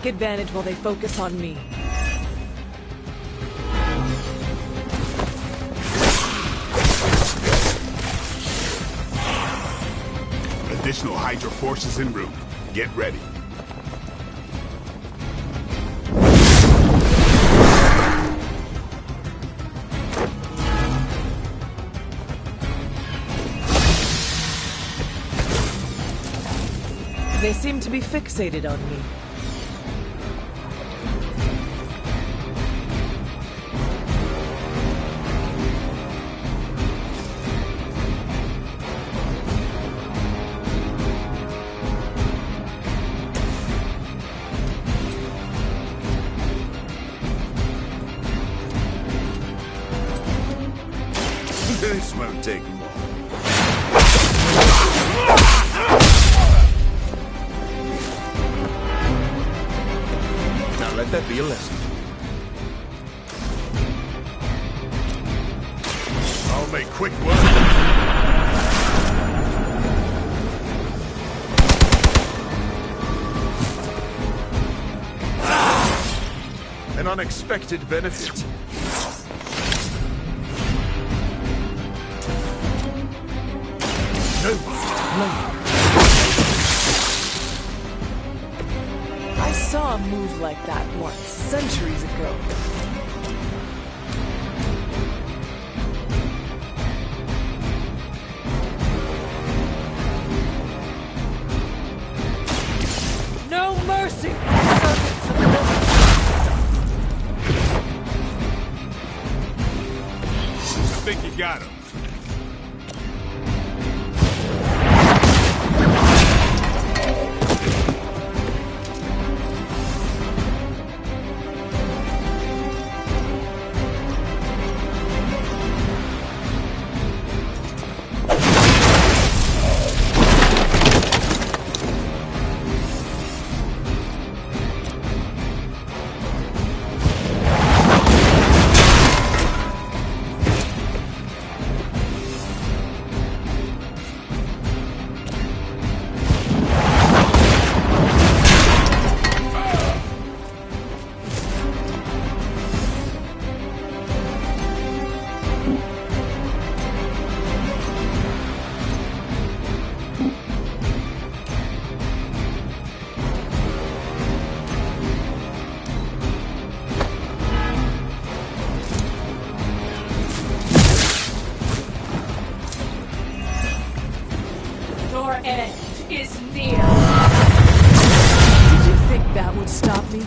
take advantage while they focus on me. Additional Hydra forces en route. Get ready. They seem to be fixated on me. This won't take long. Now let that be a lesson. I'll make quick work. An unexpected benefit. I saw a move like that once, centuries ago. No mercy! Servants of the I think you got him. Your end is near. Did you think that would stop me?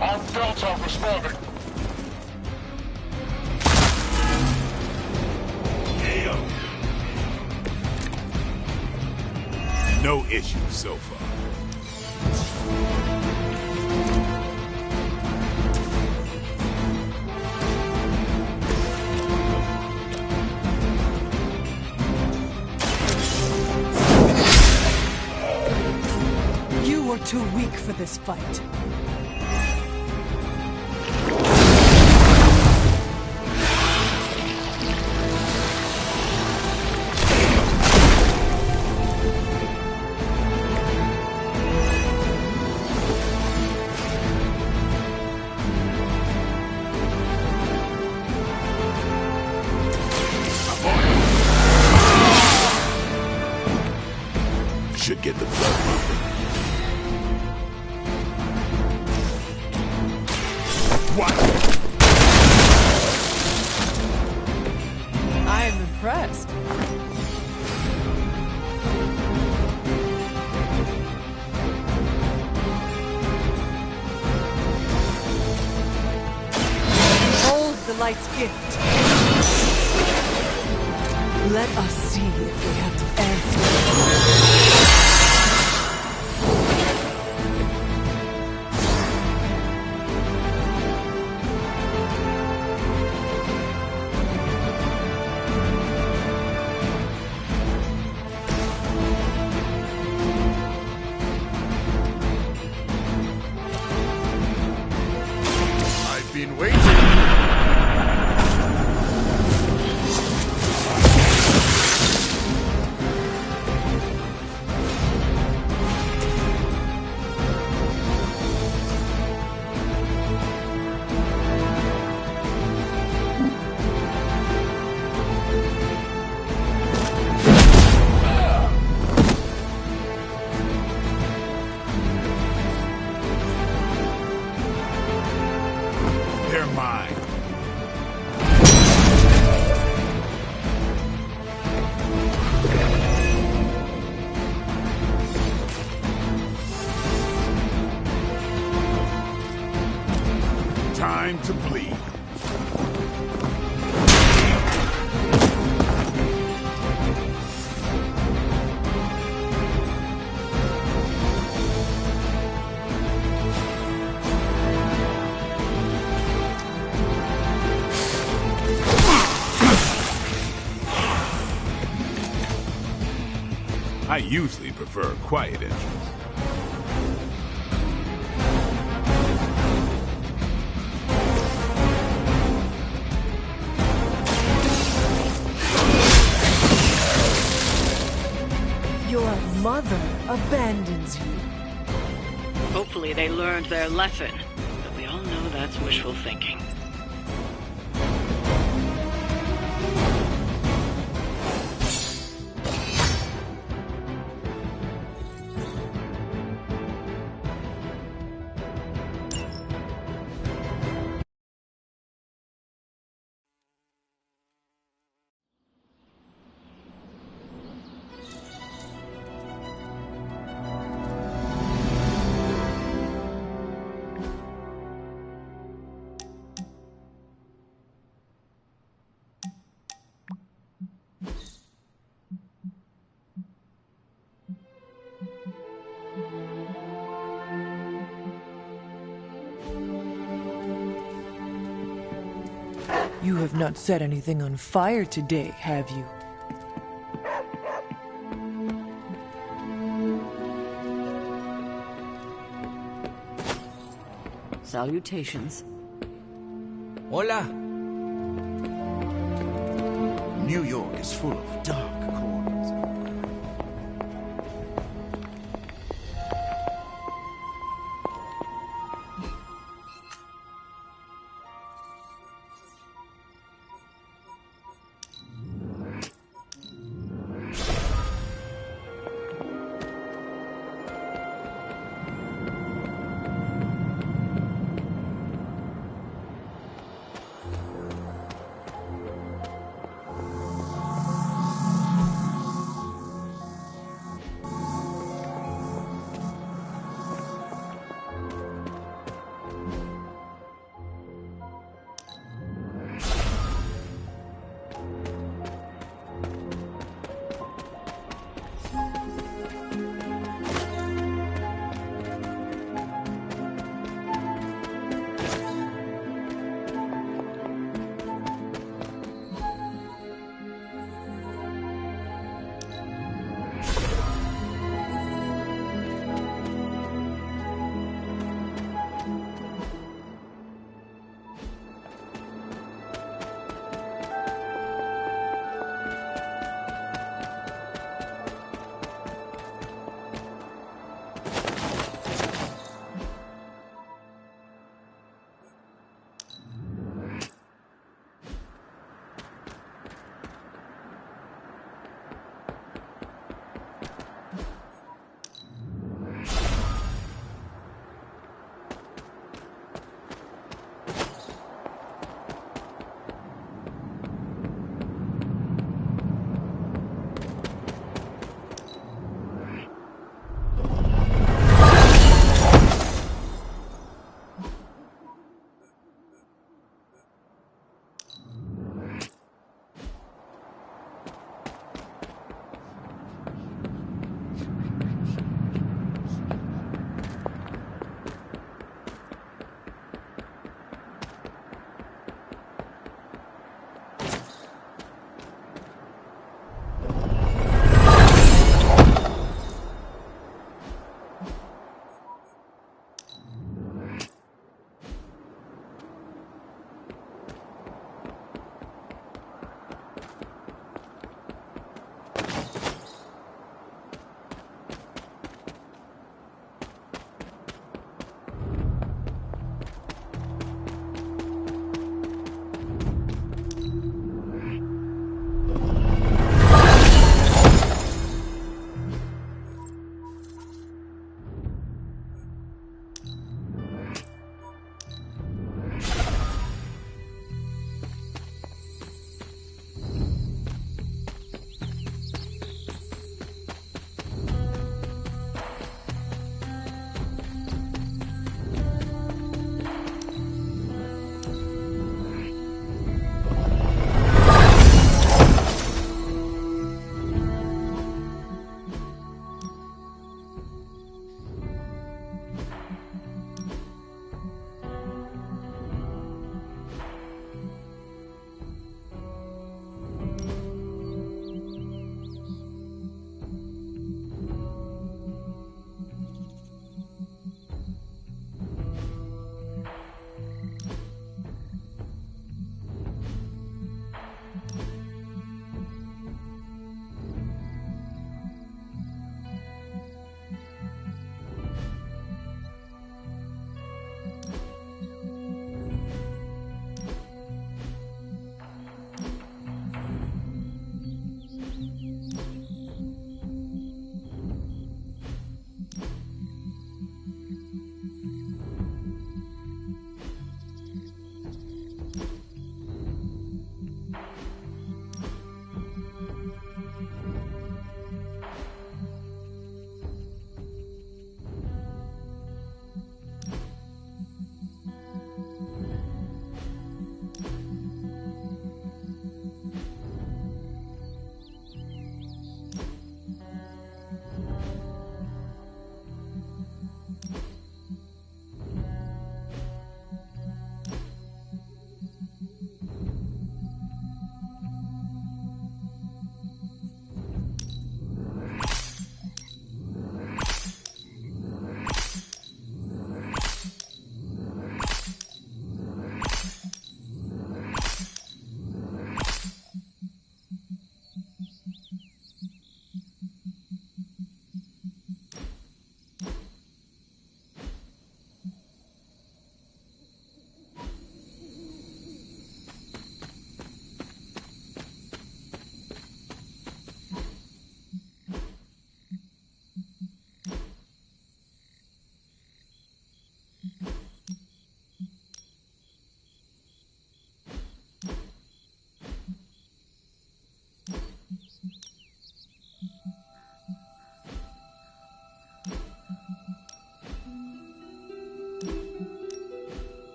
Our Delta responding. No issues so far. You were too weak for this fight. Should get the blood pumping. What? I am impressed. Hold the light's gift. Let us see if we have to answer. I've been waiting. I usually prefer a quiet entrance. Your mother abandons you. Hopefully they learned their lesson, but we all know that's wishful thinking. You have not set anything on fire today, have you? Salutations. Hola. New York is full of dark corners.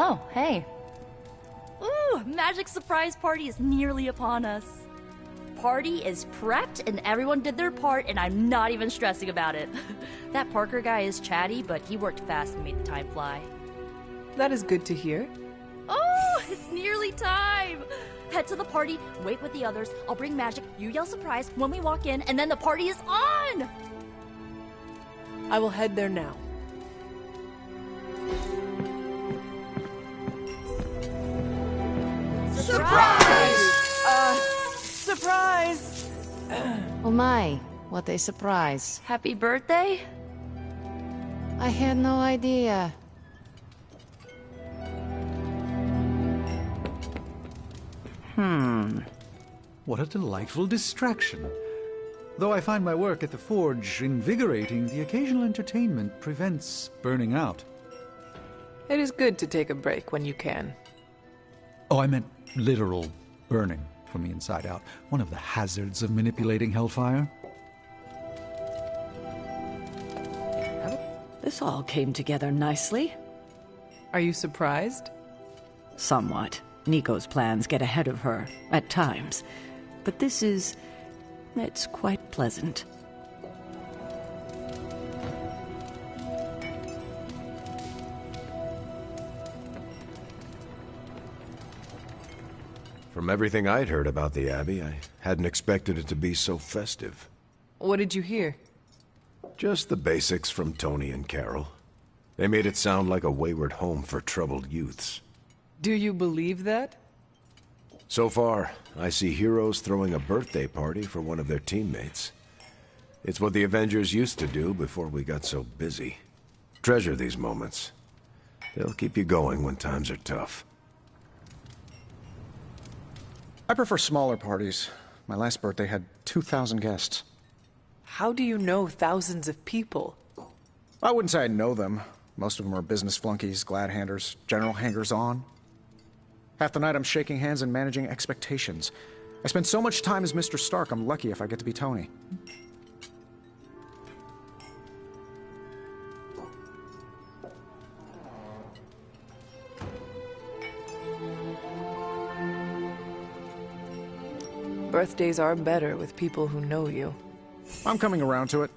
Oh, hey. Ooh, magic surprise party is nearly upon us. Party is prepped and everyone did their part and I'm not even stressing about it. That Parker guy is chatty, but he worked fast and made the time fly. That is good to hear. Oh, it's nearly time! Head to the party, wait with the others, I'll bring magic, you yell surprise when we walk in, and then the party is on! I will head there now. Surprise! Surprise! Oh my, what a surprise. Happy birthday? I had no idea. What a delightful distraction. Though I find my work at the forge invigorating, the occasional entertainment prevents burning out. It is good to take a break when you can. Oh, I meant literal burning from the inside out. One of the hazards of manipulating Hellfire. This all came together nicely. Are you surprised? Somewhat. Nico's plans get ahead of her, at times. But this is... it's quite pleasant. From everything I'd heard about the Abbey, I hadn't expected it to be so festive. What did you hear? Just the basics from Tony and Carol. They made it sound like a wayward home for troubled youths. Do you believe that? So far, I see heroes throwing a birthday party for one of their teammates. It's what the Avengers used to do before we got so busy. Treasure these moments. They'll keep you going when times are tough. I prefer smaller parties. My last birthday had 2,000 guests. How do you know thousands of people? I wouldn't say I know them. Most of them are business flunkies, glad-handers, general hangers-on. Half the night I'm shaking hands and managing expectations. I spend so much time as Mr. Stark, I'm lucky if I get to be Tony. Birthdays are better with people who know you. I'm coming around to it.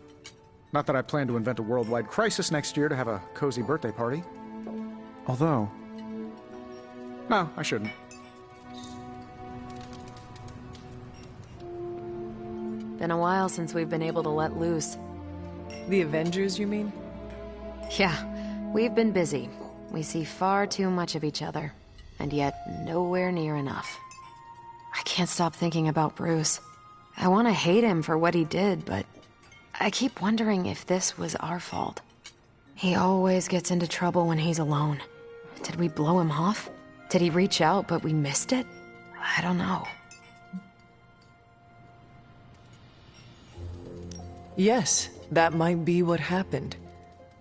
Not that I plan to invent a worldwide crisis next year to have a cozy birthday party. Although... no, I shouldn't. Been a while since we've been able to let loose. The Avengers, you mean? Yeah, we've been busy. We see far too much of each other, and yet nowhere near enough. I can't stop thinking about Bruce. I want to hate him for what he did, but I keep wondering if this was our fault. He always gets into trouble when he's alone. Did we blow him off? Did he reach out, but we missed it? I don't know. Yes, that might be what happened.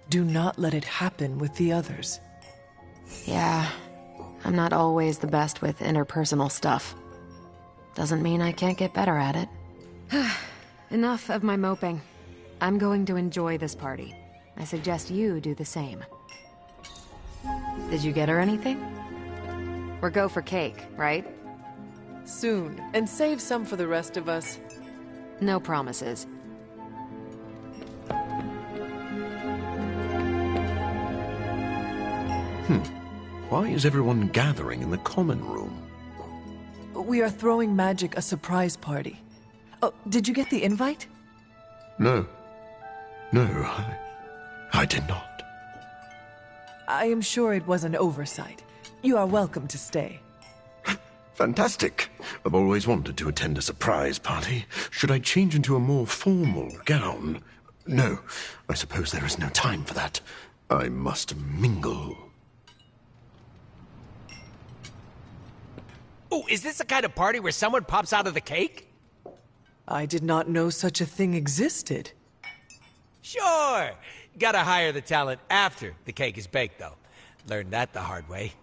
Do not let it happen with the others. Yeah, I'm not always the best with interpersonal stuff. Doesn't mean I can't get better at it. Enough of my moping. I'm going to enjoy this party. I suggest you do the same. Did you get her anything? Or go for cake, right? Soon, and save some for the rest of us. No promises. Why is everyone gathering in the common room? We are throwing Magic a surprise party. Oh, did you get the invite? No. No, I did not. I am sure it was an oversight. You are welcome to stay. Fantastic. I've always wanted to attend a surprise party. Should I change into a more formal gown? No, I suppose there is no time for that. I must mingle. Oh, is this the kind of party where someone pops out of the cake? I did not know such a thing existed. Sure. Gotta hire the talent after the cake is baked, though. Learned that the hard way.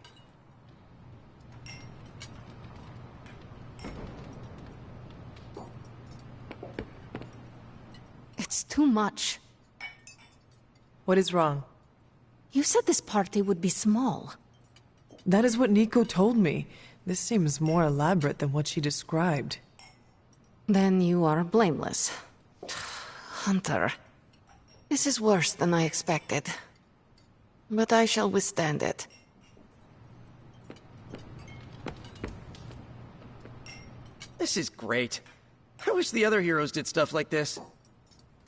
It's too much. What is wrong? You said this party would be small. That is what Nico told me. This seems more elaborate than what she described. Then you are blameless. Hunter, this is worse than I expected. But I shall withstand it. This is great. I wish the other heroes did stuff like this.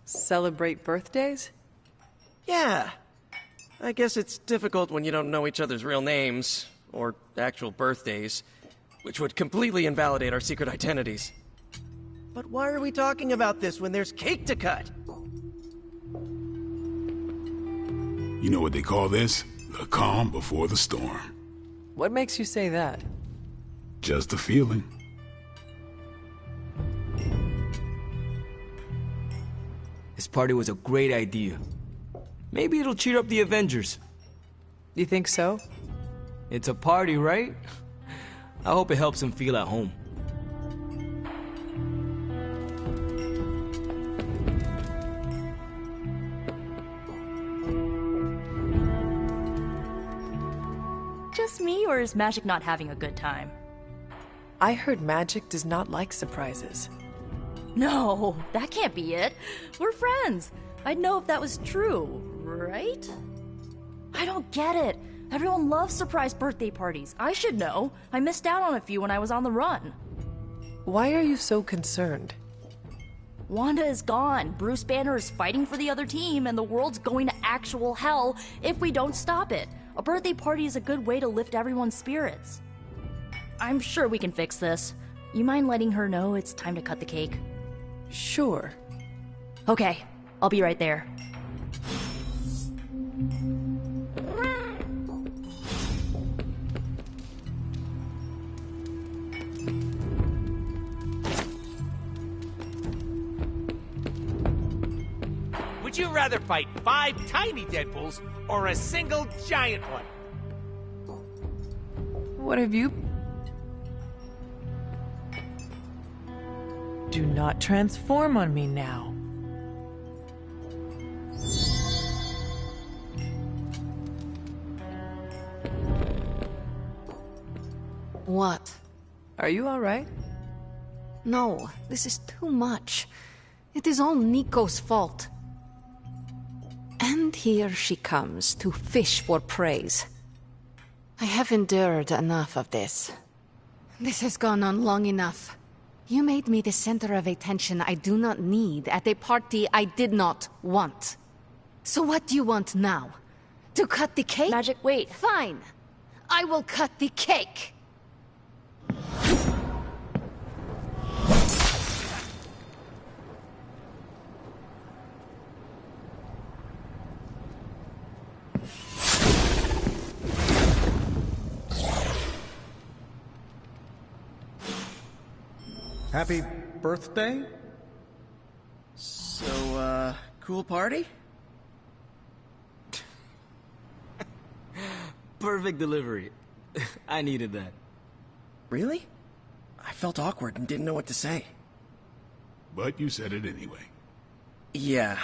Celebrate birthdays? Yeah. I guess it's difficult when you don't know each other's real names, or actual birthdays, which would completely invalidate our secret identities. But why are we talking about this when there's cake to cut? You know what they call this? The calm before the storm. What makes you say that? Just a feeling. This party was a great idea. Maybe it'll cheer up the Avengers. You think so? It's a party, right? I hope it helps them feel at home. Just me, or is Magic not having a good time? I heard Magic does not like surprises. No, that can't be it. We're friends. I'd know if that was true, right? I don't get it. Everyone loves surprise birthday parties. I should know. I missed out on a few when I was on the run. Why are you so concerned? Wanda is gone. Bruce Banner is fighting for the other team, and the world's going to actual hell if we don't stop it. A birthday party is a good way to lift everyone's spirits. I'm sure we can fix this. You mind letting her know it's time to cut the cake? Sure. Okay, I'll be right there. Would you rather fight 5 tiny Deadpools or a single giant one? What have you... Do not transform on me now. What? Are you all right? No, this is too much. It is all Nico's fault. And here she comes to fish for praise. I have endured enough of this. This has gone on long enough. You made me the center of attention I do not need at a party I did not want. So what do you want now? To cut the cake? Magic, wait. Fine. I will cut the cake. Happy birthday? So, cool party? Perfect delivery. I needed that. Really? I felt awkward and didn't know what to say. But you said it anyway. Yeah,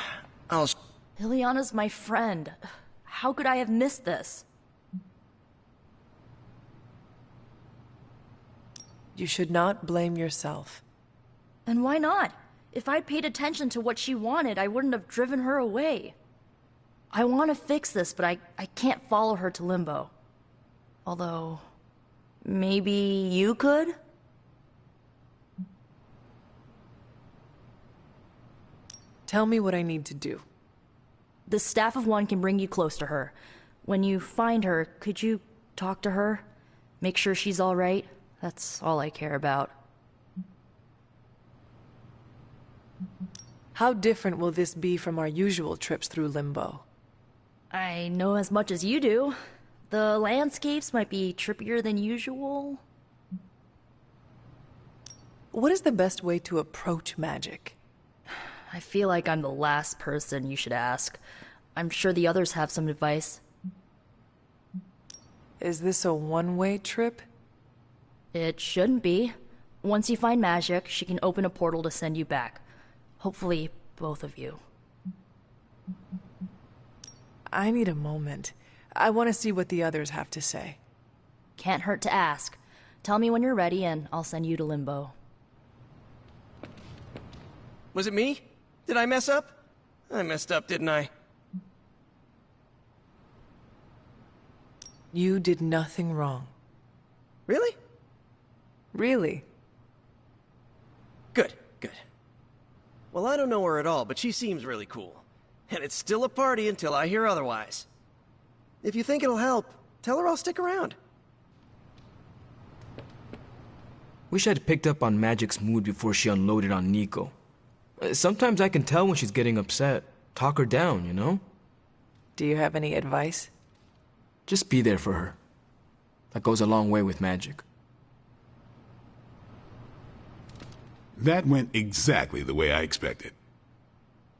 Liliana's my friend. How could I have missed this? You should not blame yourself. And why not? If I'd paid attention to what she wanted, I wouldn't have driven her away. I want to fix this, but I can't follow her to Limbo. Although, maybe you could? Tell me what I need to do. The Staff of One can bring you close to her. When you find her, could you talk to her? Make sure she's all right? That's all I care about. How different will this be from our usual trips through Limbo? I know as much as you do. The landscapes might be trippier than usual. What is the best way to approach magic? I feel like I'm the last person you should ask. I'm sure the others have some advice. Is this a one-way trip? It shouldn't be. Once you find Magic, she can open a portal to send you back. Hopefully, both of you. I need a moment. I want to see what the others have to say. Can't hurt to ask. Tell me when you're ready and I'll send you to Limbo. Was it me? Did I mess up? I messed up, didn't I? You did nothing wrong. Really? Really? Good, good. Well, I don't know her at all, but she seems really cool. And it's still a party until I hear otherwise. If you think it'll help, tell her I'll stick around. Wish I'd picked up on Magic's mood before she unloaded on Nico. Sometimes I can tell when she's getting upset. Talk her down, you know? Do you have any advice? Just be there for her. That goes a long way with Magic. That went exactly the way I expected.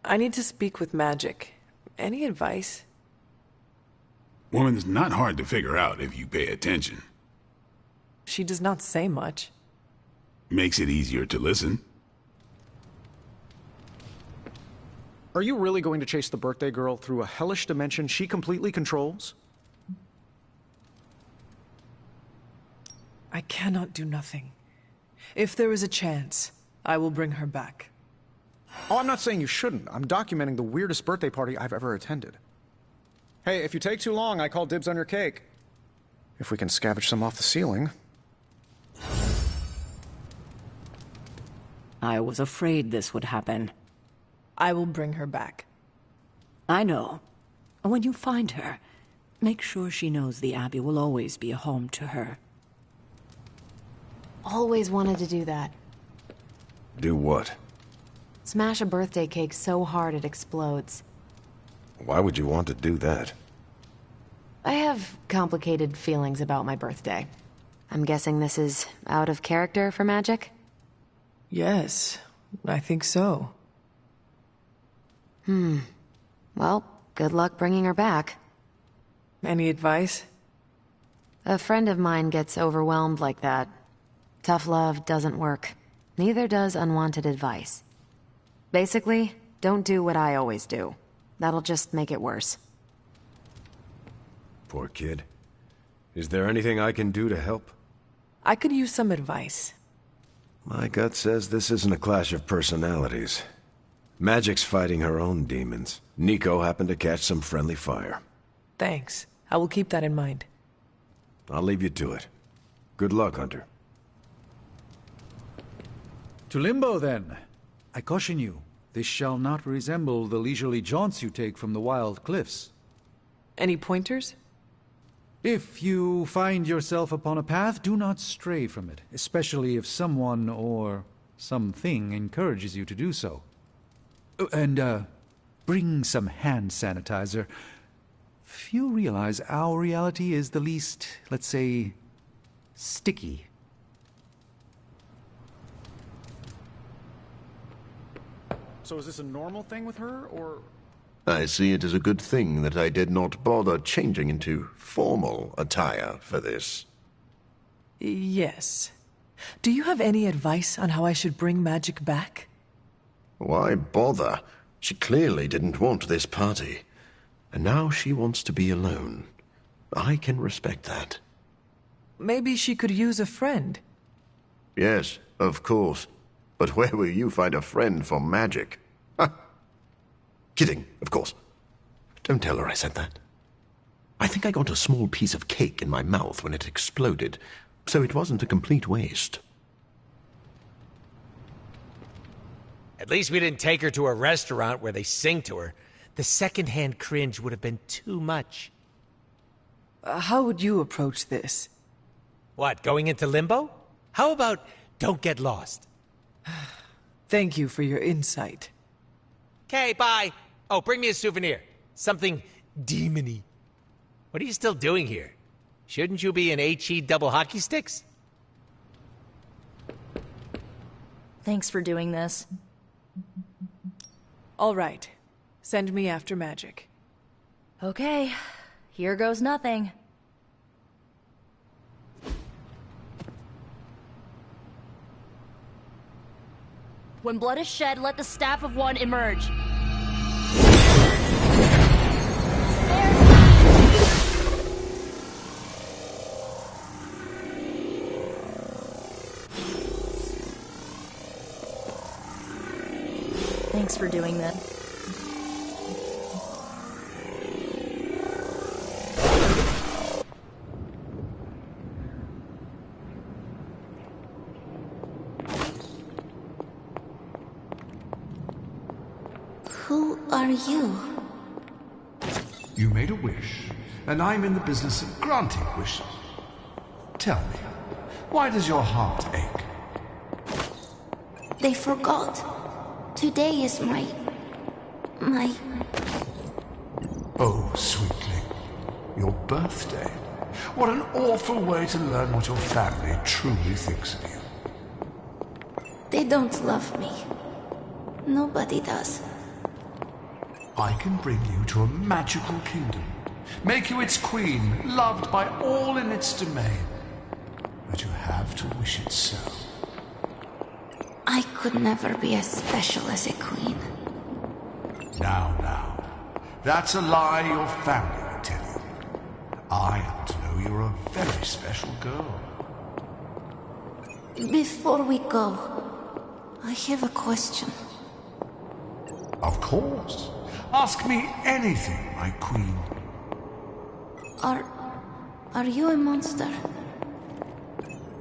I need to speak with Magic. Any advice? Woman's not hard to figure out if you pay attention. She does not say much. Makes it easier to listen. Are you really going to chase the birthday girl through a hellish dimension she completely controls? I cannot do nothing. If there is a chance, I will bring her back. Oh, I'm not saying you shouldn't. I'm documenting the weirdest birthday party I've ever attended. Hey, if you take too long, I call dibs on your cake. If we can scavenge some off the ceiling. I was afraid this would happen. I will bring her back. I know. When you find her, make sure she knows the Abbey will always be a home to her. Always wanted to do that. Do what? Smash a birthday cake so hard it explodes. Why would you want to do that? I have complicated feelings about my birthday. I'm guessing this is out of character for Magic? Yes, I think so. Well, good luck bringing her back. Any advice? A friend of mine gets overwhelmed like that. Tough love doesn't work. Neither does unwanted advice. Basically, don't do what I always do. That'll just make it worse. Poor kid. Is there anything I can do to help? I could use some advice. My gut says this isn't a clash of personalities. Magic's fighting her own demons. Nico happened to catch some friendly fire. Thanks. I will keep that in mind. I'll leave you to it. Good luck, Hunter. To Limbo, then. I caution you, this shall not resemble the leisurely jaunts you take from the wild cliffs. Any pointers? If you find yourself upon a path, do not stray from it, especially if someone or something encourages you to do so. And, bring some hand sanitizer. Few realize our reality is the least, let's say, sticky. So is this a normal thing with her, or...? I see it as a good thing that I did not bother changing into formal attire for this. Yes. Do you have any advice on how I should bring Magic back? Why bother? She clearly didn't want this party. And now she wants to be alone. I can respect that. Maybe she could use a friend. Yes, of course. But where will you find a friend for Magic? Ha! Kidding, of course. Don't tell her I said that. I think I got a small piece of cake in my mouth when it exploded, so it wasn't a complete waste. At least we didn't take her to a restaurant where they sing to her. The secondhand cringe would have been too much. How would you approach this? What, going into Limbo? How about don't get lost? Thank you for your insight. Okay, bye. Oh, bring me a souvenir. Something demony. What are you still doing here? Shouldn't you be in HE double hockey sticks? Thanks for doing this. All right. Send me after Magic. Okay. Here goes nothing. When blood is shed, let the staff of one emerge. Thanks for doing this. Who are you? You made a wish, and I'm in the business of granting wishes. Tell me, why does your heart ache? They forgot. Today is my... Oh, sweetling, your birthday. What an awful way to learn what your family truly thinks of you. They don't love me. Nobody does. I can bring you to a magical kingdom, make you its queen, loved by all in its domain. But you have to wish it so. I could never be as special as a queen. Now. That's a lie your family would tell you. I happen to know you're a very special girl. Before we go, I have a question. Of course. Ask me anything, my queen. Are you a monster?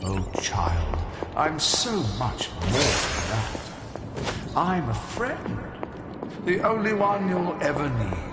Oh, child, I'm so much more than that. I'm a friend. The only one you'll ever need.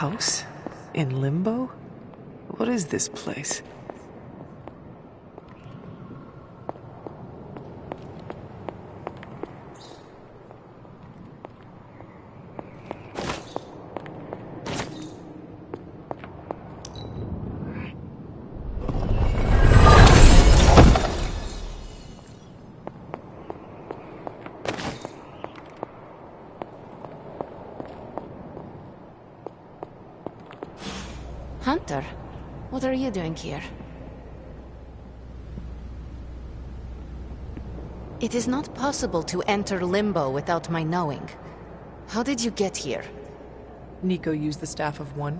House? In Limbo? What is this place? Hunter, what are you doing here? It is not possible to enter Limbo without my knowing. How did you get here? Nico used the Staff of One.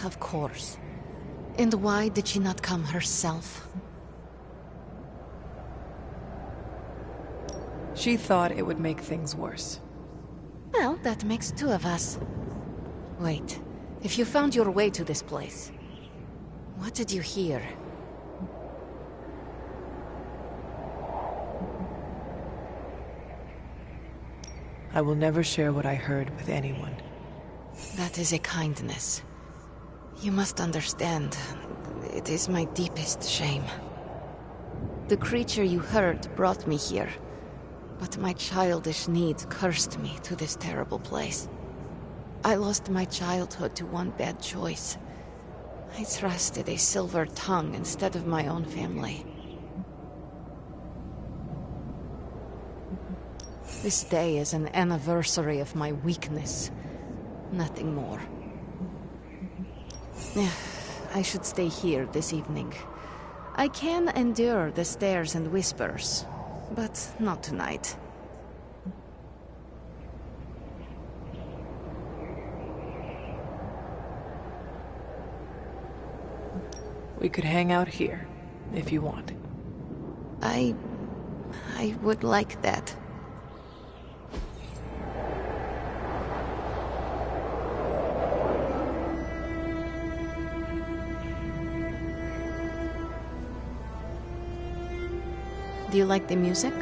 Of course. And why did she not come herself? She thought it would make things worse. Well, that makes two of us. Wait. If you found your way to this place, what did you hear? I will never share what I heard with anyone. That is a kindness. You must understand, it is my deepest shame. The creature you heard brought me here, but my childish needs cursed me to this terrible place. I lost my childhood to one bad choice. I trusted a silver tongue instead of my own family. This day is an anniversary of my weakness. Nothing more. I should stay here this evening. I can endure the stares and whispers, but not tonight. We could hang out here, if you want. I would like that. Do you like the music?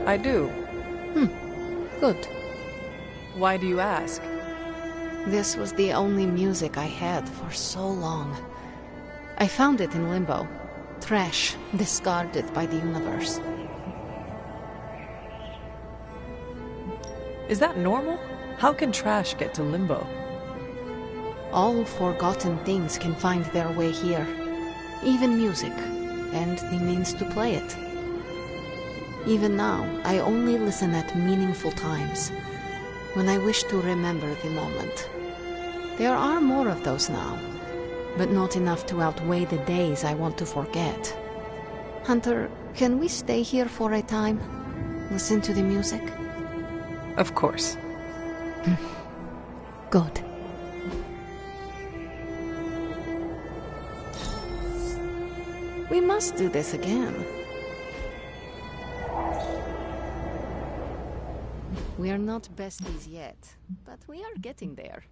I do. Good. Why do you ask? This was the only music I had for so long. I found it in Limbo. Trash, discarded by the universe. Is that normal? How can trash get to Limbo? All forgotten things can find their way here. Even music, and the means to play it. Even now, I only listen at meaningful times, when I wish to remember the moment. There are more of those now, but not enough to outweigh the days I want to forget. Hunter, can we stay here for a time? Listen to the music? Of course. Good. We must do this again. We are not besties yet, but we are getting there.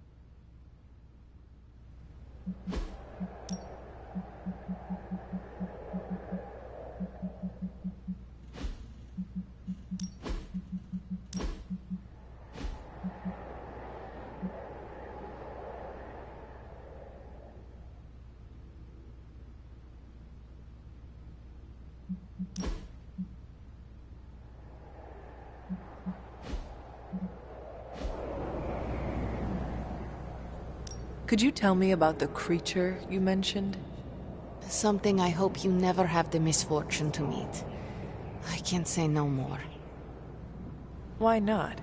Could you tell me about the creature you mentioned? Something I hope you never have the misfortune to meet. I can't say no more. Why not?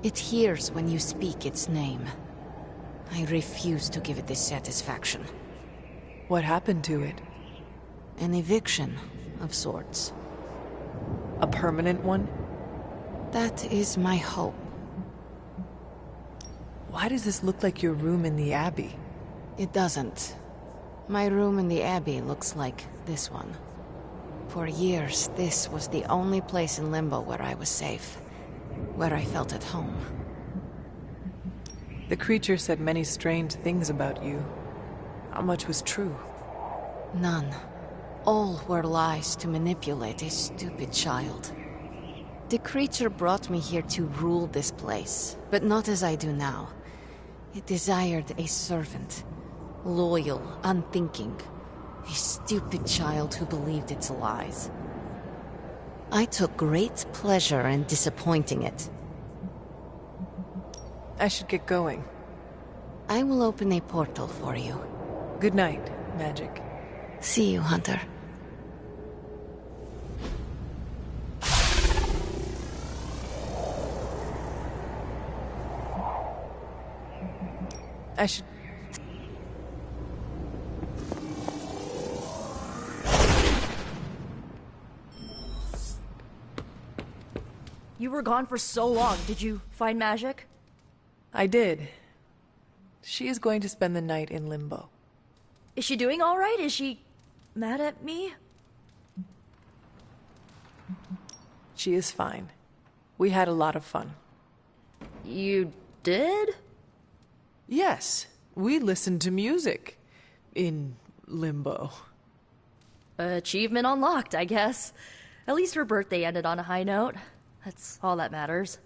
It hears when you speak its name. I refuse to give it this satisfaction. What happened to it? An eviction of sorts. A permanent one? That is my hope. Why does this look like your room in the Abbey? It doesn't. My room in the Abbey looks like this one. For years, this was the only place in Limbo where I was safe. Where I felt at home. The creature said many strange things about you. How much was true? None. All were lies to manipulate a stupid child. The creature brought me here to rule this place, but not as I do now. It desired a servant. Loyal, unthinking. A stupid child who believed its lies. I took great pleasure in disappointing it. I should get going. I will open a portal for you. Good night, Magic. See you, Hunter. I should... You were gone for so long. Did you find Magic? I did. She is going to spend the night in Limbo. Is she doing all right? Is she mad at me? She is fine. We had a lot of fun. You did? Yes. We listened to music. In Limbo. Achievement unlocked, I guess. At least her birthday ended on a high note. That's all that matters.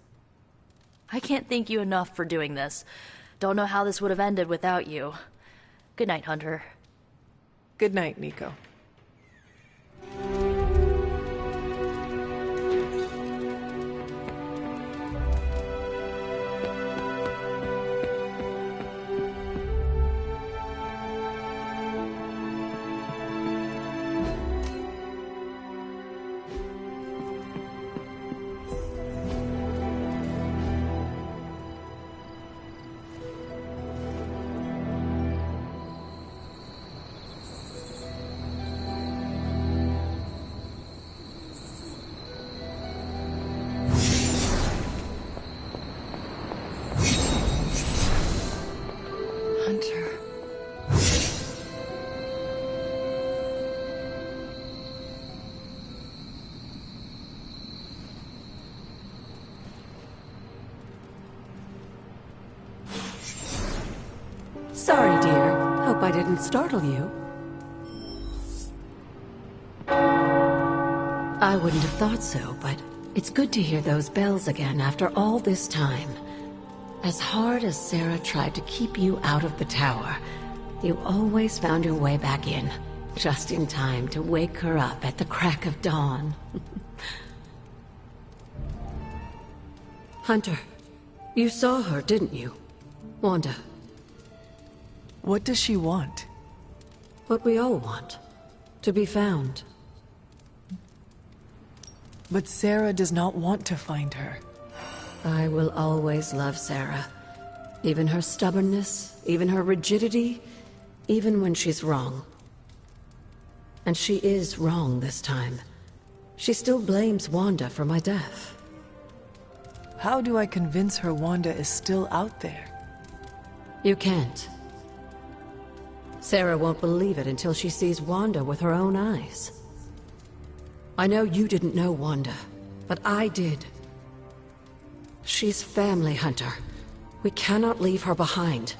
I can't thank you enough for doing this. Don't know how this would have ended without you. Good night, Hunter. Good night, Nico. Sorry, dear. Hope I didn't startle you. I wouldn't have thought so, but it's good to hear those bells again after all this time. As hard as Sarah tried to keep you out of the tower, you always found your way back in, just in time to wake her up at the crack of dawn. Hunter, you saw her, didn't you? Wanda. What does she want? What we all want. To be found. But Sarah does not want to find her. I will always love Sarah. Even her stubbornness, even her rigidity, even when she's wrong. And she is wrong this time. She still blames Wanda for my death. How do I convince her Wanda is still out there? You can't. Sarah won't believe it until she sees Wanda with her own eyes. I know you didn't know Wanda, but I did. She's family, Hunter. We cannot leave her behind.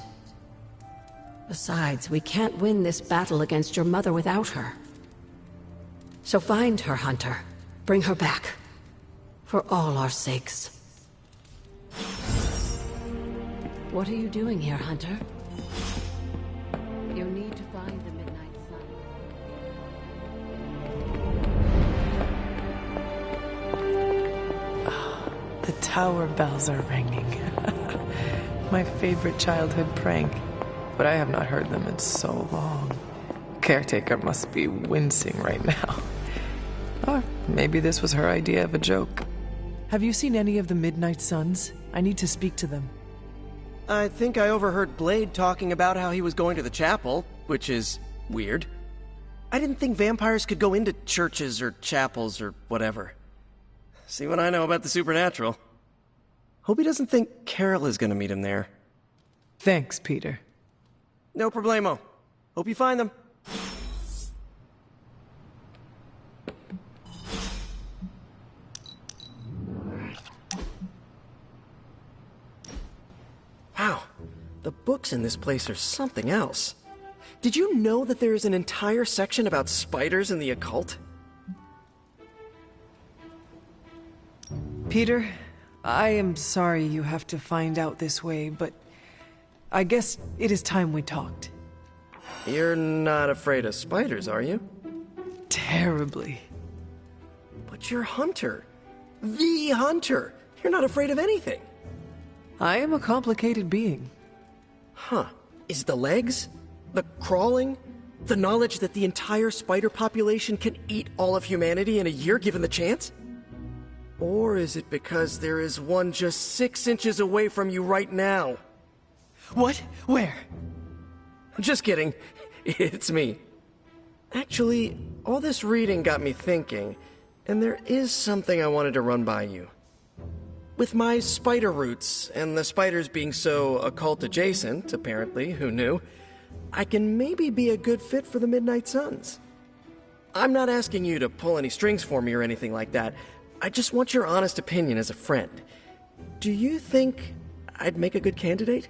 Besides, we can't win this battle against your mother without her. So find her, Hunter. Bring her back. For all our sakes. What are you doing here, Hunter? You need to find the Midnight Sun. The tower bells are ringing. My favorite childhood prank. But I have not heard them in so long. Caretaker must be wincing right now. Or maybe this was her idea of a joke. Have you seen any of the Midnight Suns? I need to speak to them. I think I overheard Blade talking about how he was going to the chapel, which is weird. I didn't think vampires could go into churches or chapels or whatever. See what I know about the supernatural. Hope he doesn't think Carol is gonna meet him there. Thanks, Peter. No problemo. Hope you find them. Wow, the books in this place are something else. Did you know that there is an entire section about spiders and the occult? Peter, I am sorry you have to find out this way, but I guess it is time we talked. You're not afraid of spiders, are you? Terribly. But you're Hunter. The Hunter. You're not afraid of anything. I am a complicated being. Huh. Is the legs? The crawling? The knowledge that the entire spider population can eat all of humanity in a year given the chance? Or is it because there is one just 6 inches away from you right now? What? Where? Just kidding. It's me. Actually, all this reading got me thinking, and there is something I wanted to run by you. With my spider roots, and the spiders being so occult adjacent, apparently, who knew, I can maybe be a good fit for the Midnight Suns. I'm not asking you to pull any strings for me or anything like that. I just want your honest opinion as a friend. Do you think I'd make a good candidate?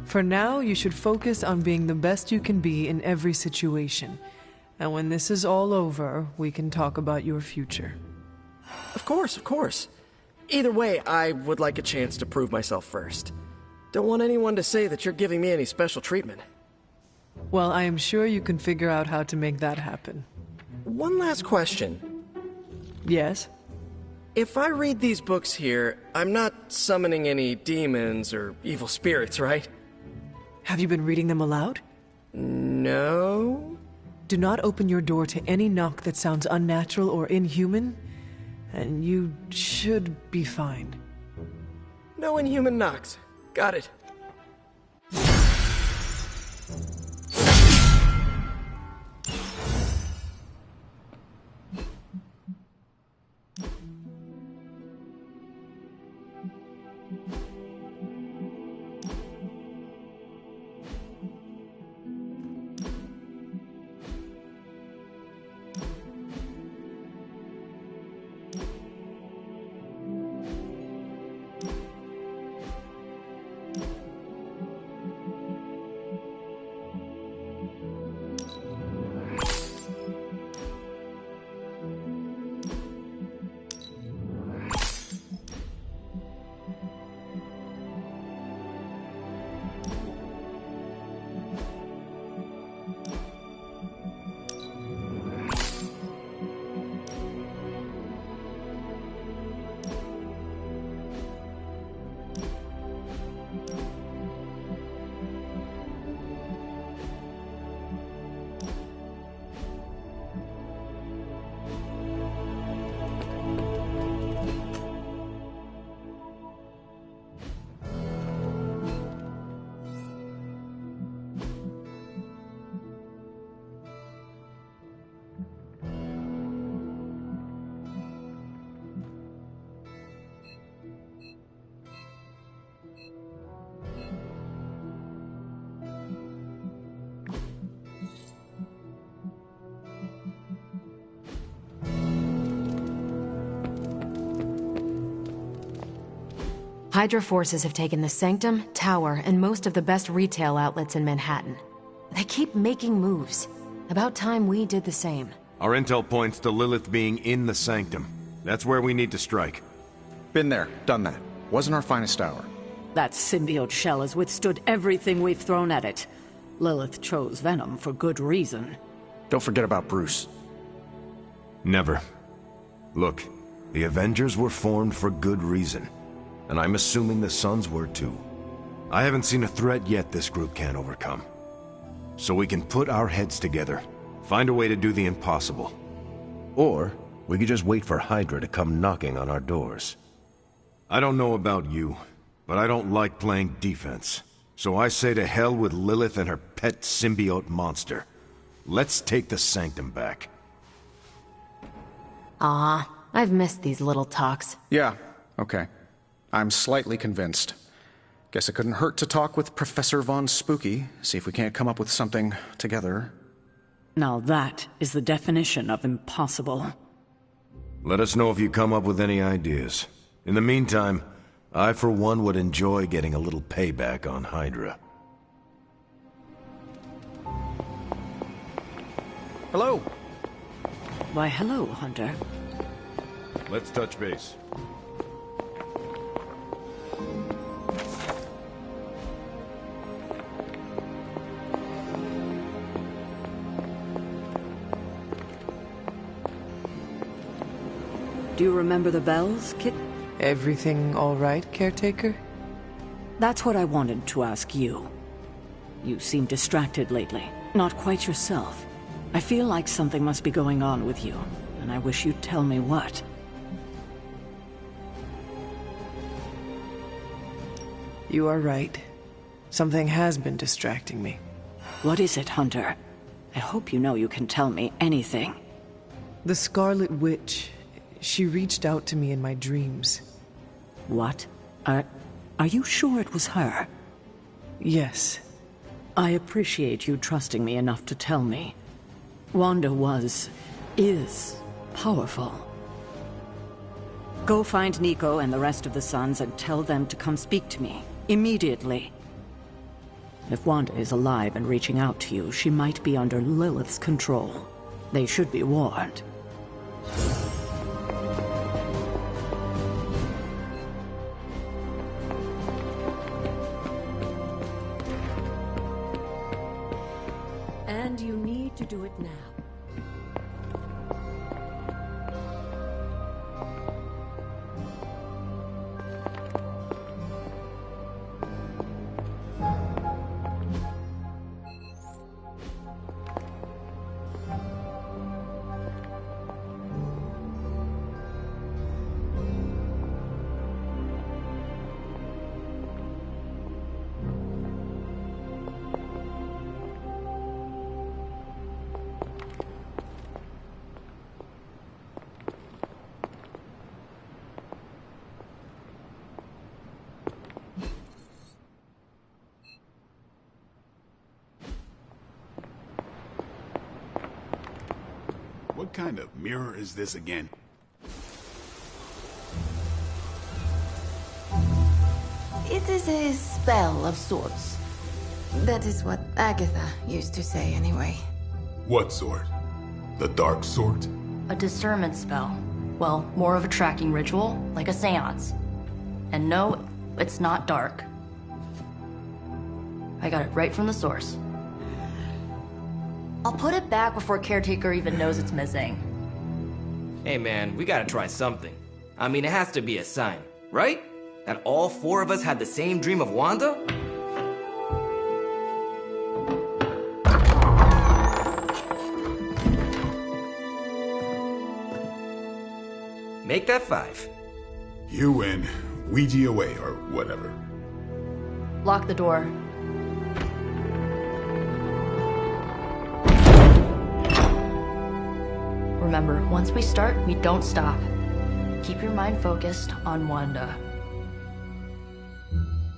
For now, you should focus on being the best you can be in every situation. And when this is all over, we can talk about your future. Of course, of course. Either way, I would like a chance to prove myself first. Don't want anyone to say that you're giving me any special treatment. Well, I am sure you can figure out how to make that happen. One last question. Yes? If I read these books here, I'm not summoning any demons or evil spirits, right? Have you been reading them aloud? No. Do not open your door to any knock that sounds unnatural or inhuman, and you should be fine. No inhuman knocks. Got it. Hydra forces have taken the Sanctum, Tower, and most of the best retail outlets in Manhattan. They keep making moves. About time we did the same. Our intel points to Lilith being in the Sanctum. That's where we need to strike. Been there, done that. Wasn't our finest hour. That symbiote shell has withstood everything we've thrown at it. Lilith chose Venom for good reason. Don't forget about Bruce. Never. Look, the Avengers were formed for good reason. And I'm assuming the Sons were too. I haven't seen a threat yet this group can't overcome. So we can put our heads together, find a way to do the impossible. Or we could just wait for Hydra to come knocking on our doors. I don't know about you, but I don't like playing defense. So I say to hell with Lilith and her pet symbiote monster. Let's take the Sanctum back. I've missed these little talks. Yeah, okay. I'm slightly convinced. Guess it couldn't hurt to talk with Professor Von Spooky, see if we can't come up with something together. Now that is the definition of impossible. Let us know if you come up with any ideas. In the meantime, I for one would enjoy getting a little payback on Hydra. Hello. Why, hello, Hunter. Let's touch base. Do you remember the bells, Kit? Everything all right, caretaker? That's what I wanted to ask you. You seem distracted lately, not quite yourself. I feel like something must be going on with you, and I wish you'd tell me what. You are right. Something has been distracting me. What is it, Hunter? I hope you know you can tell me anything. The Scarlet Witch. She reached out to me in my dreams. What? Are you sure it was her? Yes. I appreciate you trusting me enough to tell me. Wanda is powerful. Go find Nico and the rest of the Sons and tell them to come speak to me, immediately. If Wanda is alive and reaching out to you, she might be under Lilith's control. They should be warned. And you need to do it now. What kind of mirror is this again? It is a spell of sorts. That is what Agatha used to say anyway. What sort? The dark sort? A discernment spell. Well, more of a tracking ritual, like a seance. And no, it's not dark. I got it right from the source. I'll put it back before Caretaker even knows it's missing. Hey man, we gotta try something. I mean, it has to be a sign, right? That all four of us had the same dream of Wanda? Make that 5. You win. Ouija away, or whatever. Lock the door. Remember, once we start, we don't stop. Keep your mind focused on Wanda.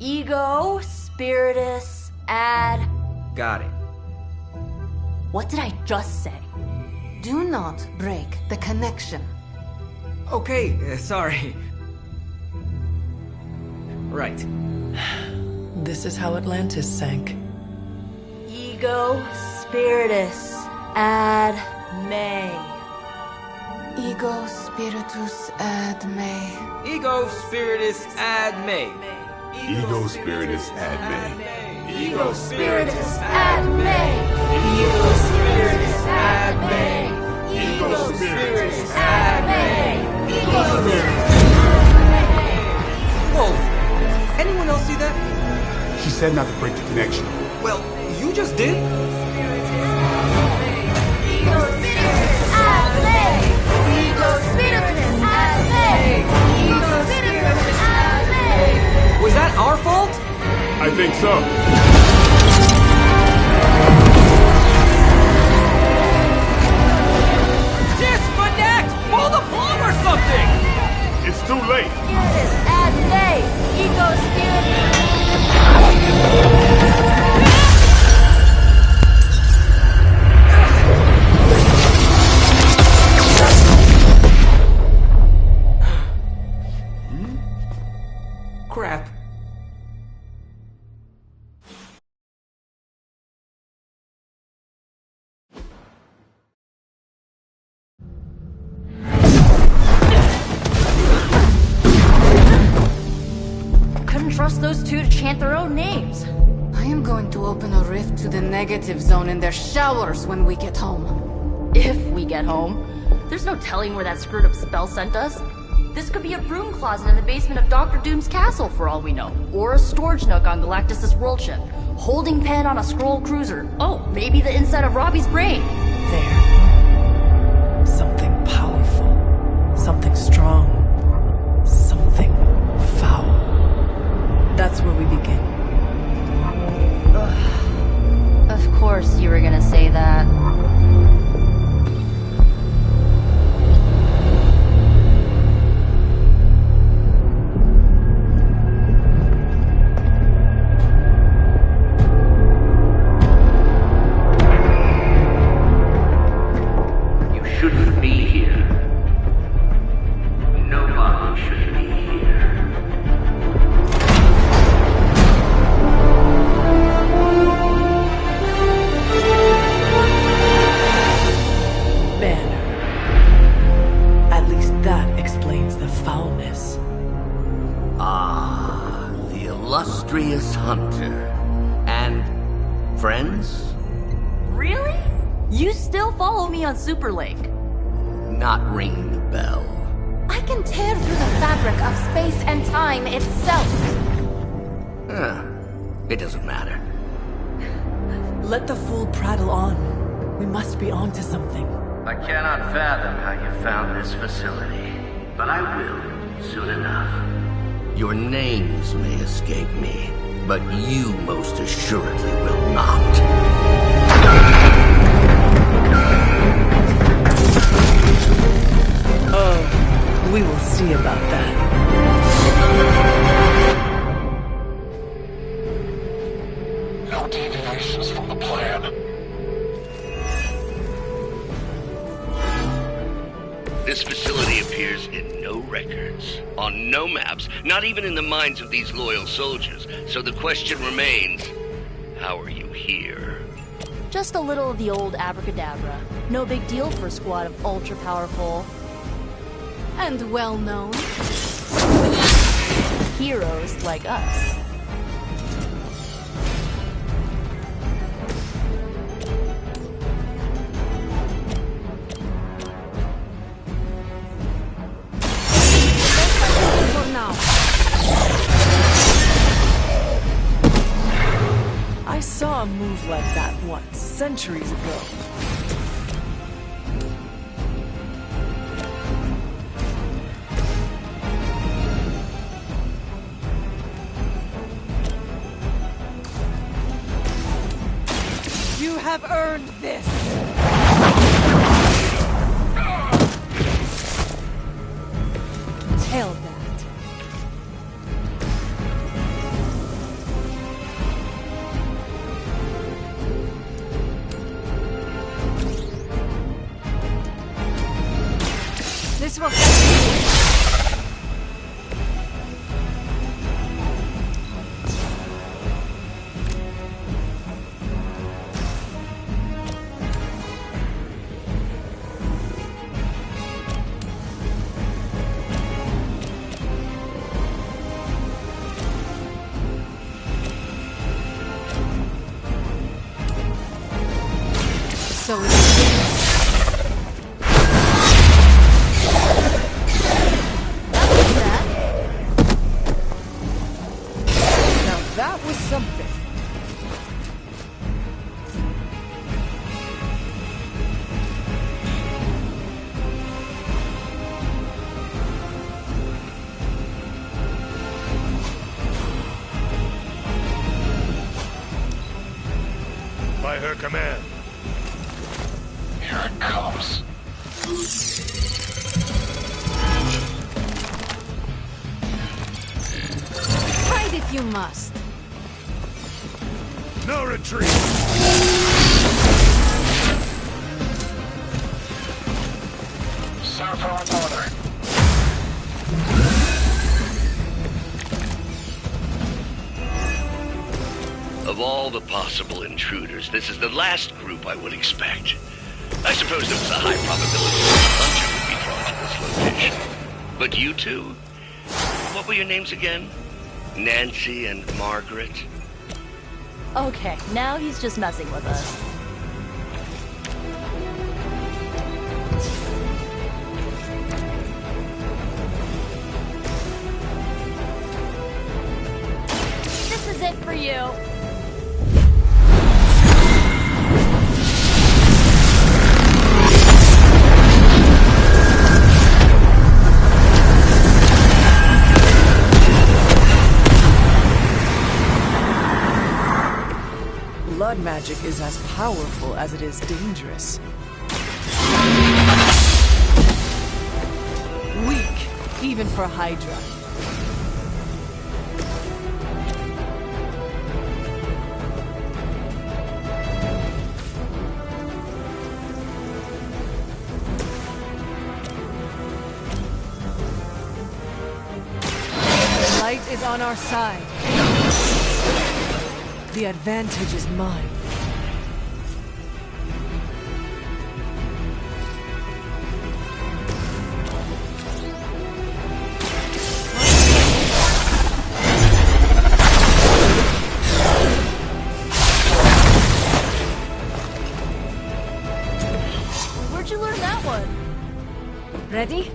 Ego, Spiritus, add... Got it. What did I just say? Do not break the connection. Okay, sorry. Right. This is how Atlantis sank. Ego Spiritus ad me. Ego Spiritus ad me. Ego Spiritus ad me. Ego Spiritus ad me. Ego Spiritus ad me. Ego Spiritus ad me. Ego Spiritus ad me. Ego Spiritus. Whoa! Anyone else see that? She said not to break the connection. Well, you just did. Ego Spiritus ad me. Ego Spiritus ad me. Ego Spiritus ad me. Was that our fault? I think so. Disconnect! Pull the plug or something! It's too late. Spiritus ad me. Ego Spiritus. Crap. Couldn't trust those two to chant their own names. I am going to open a rift to the negative zone in their showers when we get home. If we get home. There's no telling where that screwed up spell sent us. This could be a broom closet in the basement of Dr. Doom's castle for all we know. Or a storage nook on Galactus' world ship. Holding pen on a scroll cruiser. Oh, maybe the inside of Robbie's brain. There. Something powerful. Something strong. Something foul. That's where we begin. Ugh. Of course you were gonna say that. Shouldn't be here. Nobody should be here. Banner. At least that explains the foulness. Ah, the illustrious hunter. And friends? Really? You still follow me on Superlink? Not ringing the bell. I can tear through the fabric of space and time itself. It doesn't matter. Let the fool prattle on. We must be onto something. I cannot fathom how you found this facility, but I will soon enough. Your names may escape me, but you most assuredly will not. Oh, we will see about that. No deviations from the plan. This facility appears in no records, on no maps, not even in the minds of these loyal soldiers. So the question remains, how are you here? Just a little of the old abracadabra. No big deal for a squad of ultra-powerful... and well-known heroes like us. for now. I saw a move like that once, centuries ago. You have earned this! Tell that. This will So it's... Now that was something. By her command. Here it comes. Fight if you must. No retreat. Serve her with honor. Of all the possible intruders, this is the last group I would expect. I suppose there was a high probability that the hunter would be drawn to this location. But you two? What were your names again? Nancy and Margaret? Okay, now he's just messing with us. This is it for you. Blood magic is as powerful as it is dangerous. Weak, even for Hydra. The light is on our side. The advantage is mine. Where'd you learn that one? Ready?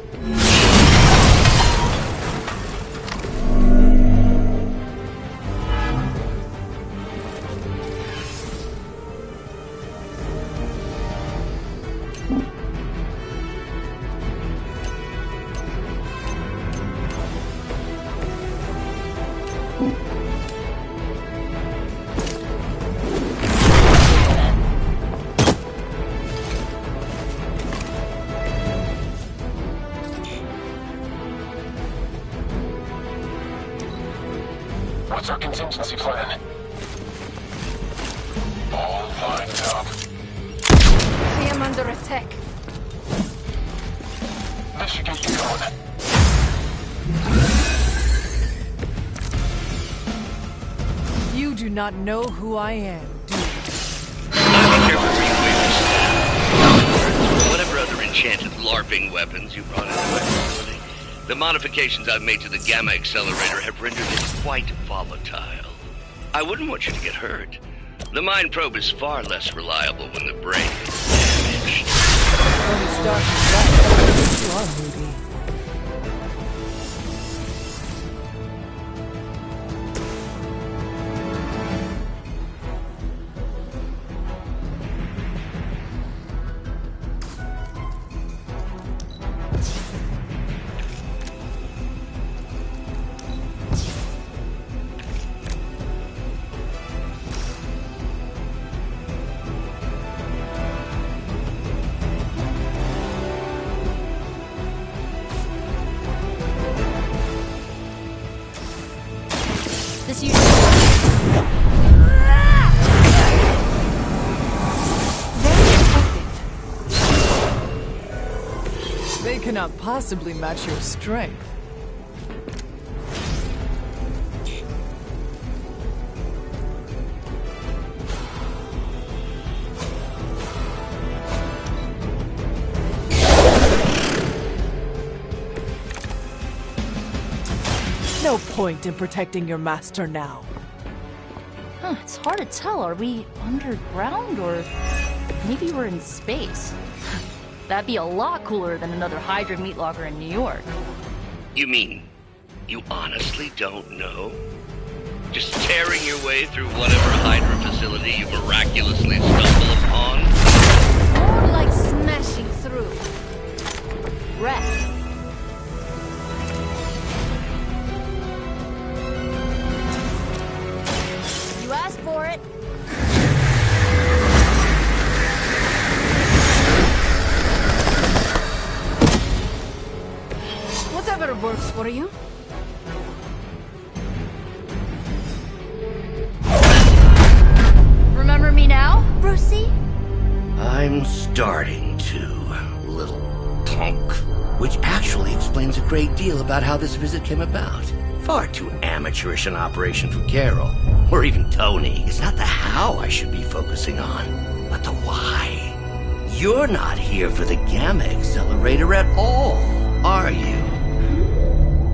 What's our contingency plan? All lined up. I am under attack. This should get you going. You do not know who I am, do you? Whatever other enchanted LARPing weapons you brought into my facility, the modifications I've made to the Gamma Accelerator have rendered it quite volatile. I wouldn't want you to get hurt. The Mind Probe is far less reliable when the brain is damaged. Tony Stark is right. You are moody. This usually They cannot possibly match your strength. No point in protecting your master now. Huh, it's hard to tell. Are we underground or... maybe we're in space. That'd be a lot cooler than another Hydra meat locker in New York. You mean, you honestly don't know? Just tearing your way through whatever Hydra facility you miraculously stumble upon? More like smashing through. Wreck. You asked for it. Whatever works for you. Remember me now, Brucey? I'm starting to, little punk. Which actually explains a great deal about how this visit came about. Far too amateurish an operation for Carol, or even Tony. It's not the how I should be focusing on, but the why. You're not here for the Gamma Accelerator at all, are you?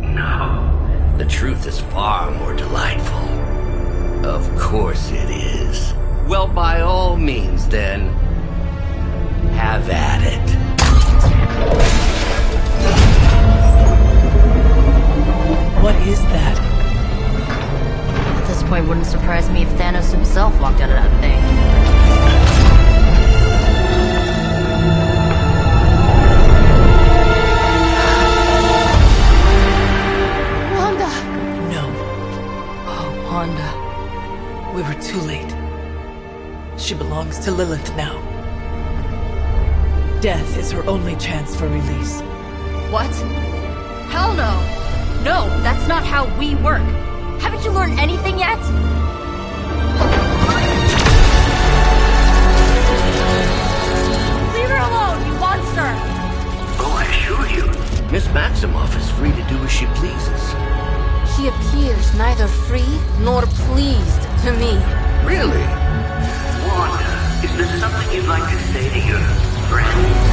No. The truth is far more delightful. Of course it is. Well, by all means, then, have at it. What is that? At this point, wouldn't surprise me if Thanos himself walked out of that thing. Wanda! No. Oh, Wanda. We were too late. She belongs to Lilith now. Death is her only chance for release. What? Hell no! No, that's not how we work. Haven't you learned anything yet? Leave her alone, you monster! Oh, I assure you, Miss Maximoff is free to do as she pleases. She appears neither free nor pleased to me. Really? Wanda, is there something you'd like to say to your friends?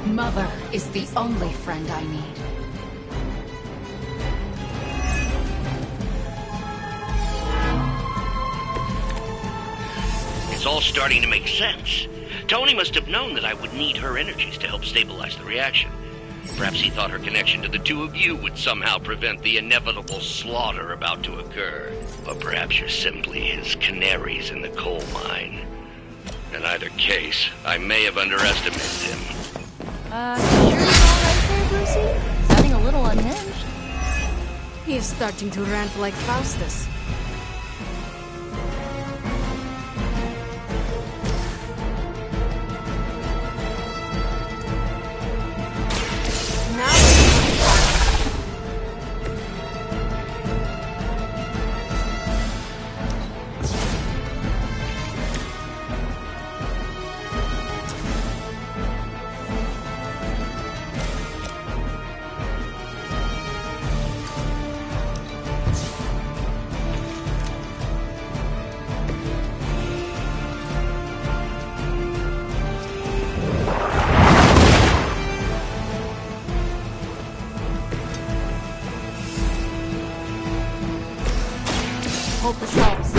Mother is the only friend I need. It's all starting to make sense. Tony must have known that I would need her energies to help stabilize the reaction. Perhaps he thought her connection to the two of you would somehow prevent the inevitable slaughter about to occur. Or perhaps you're simply his canaries in the coal mine. In either case, I may have underestimated him. You sure you're alright there, Brucey? Sounding a little unhinged. He is starting to rant like Faustus. Hope this helps.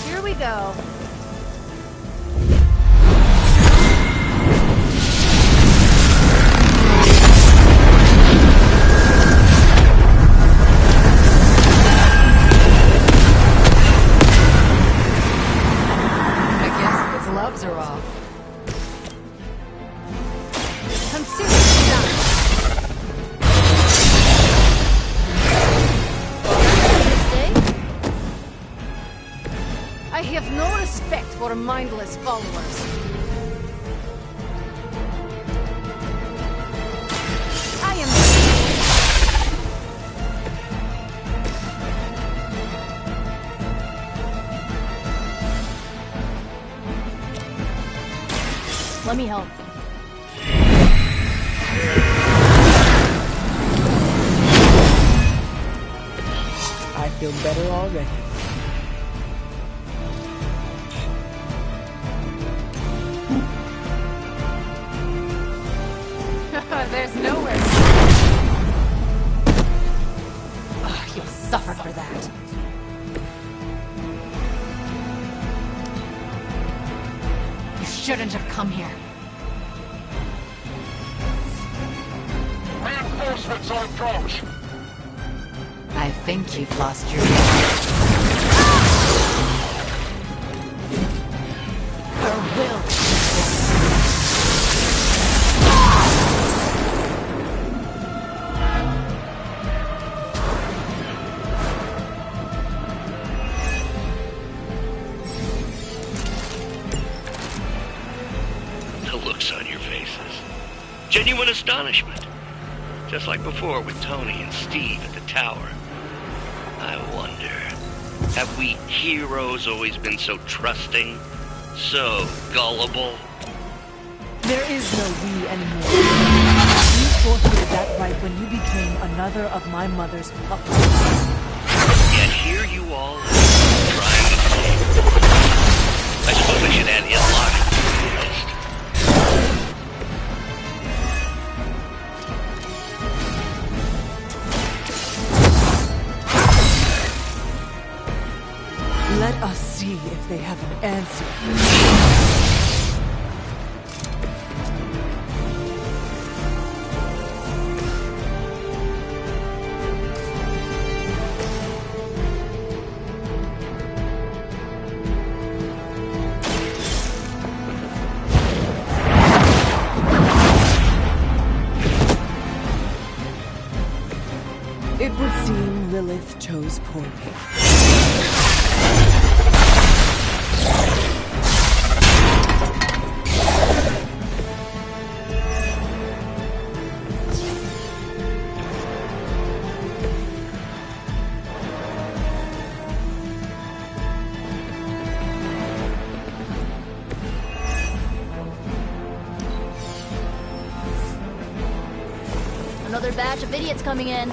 Here we go. Gloves are off. Consider it done. I have no respect for mindless followers. Let me help. I feel better already. There's nowhere. You'll suffer for that. You shouldn't have come here. Reinforcements on approach. I think you've lost your... Her will. The looks on your faces. Genuine astonishment. Just like before with Tony and Steve at the tower. I wonder, have we heroes always been so trusting? So gullible? There is no we anymore. You forfeited that right when you became another of my mother's puppets. Yet here you all are, trying the same. I suppose I should add illogical to the list. Let us see if they have an answer. It would seem Lilith chose poorly. Another batch of idiots coming in.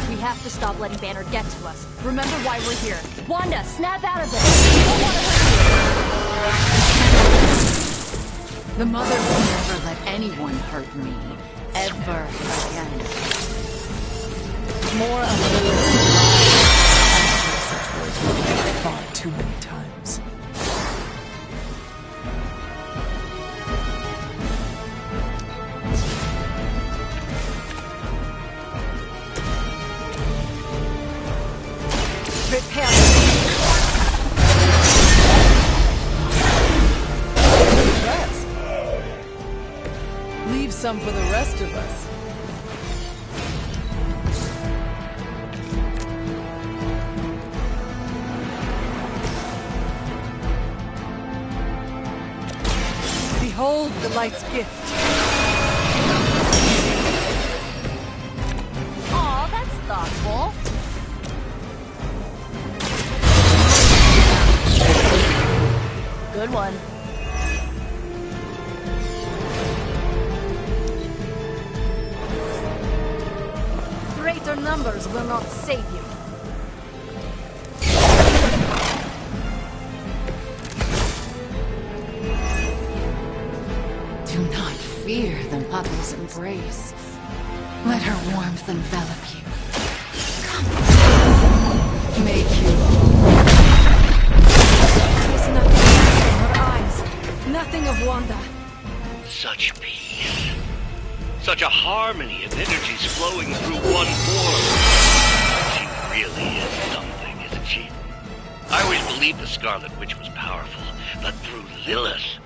We have to stop letting Banner get to us. Remember why we're here. Wanda, snap out of this! We don't want to hurt you! The mother will never let anyone hurt me. Ever again. More of Lilith. I've heard such words repeated far too many times. Prepare. Rest. Leave some for the rest of us. Behold the light's gift. Aw, that's thoughtful. Good one. Greater numbers will not save you. Do not fear the mother's embrace. Let her warmth envelop you. Come. Make you whole. There's nothing in her eyes. Nothing of Wanda. Such peace. Such a harmony of energies flowing through one form. She really is something, isn't she? I always believed the Scarlet Witch was powerful, but through Lilith,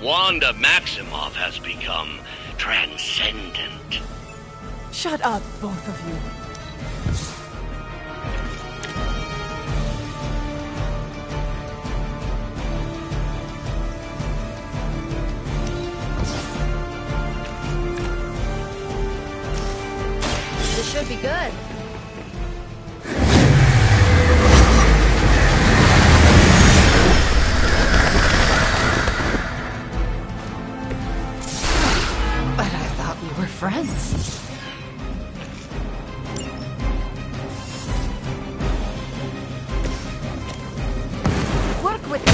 Wanda Maximoff has become transcendent. Shut up, both of you. This should be good. friends. Work with me.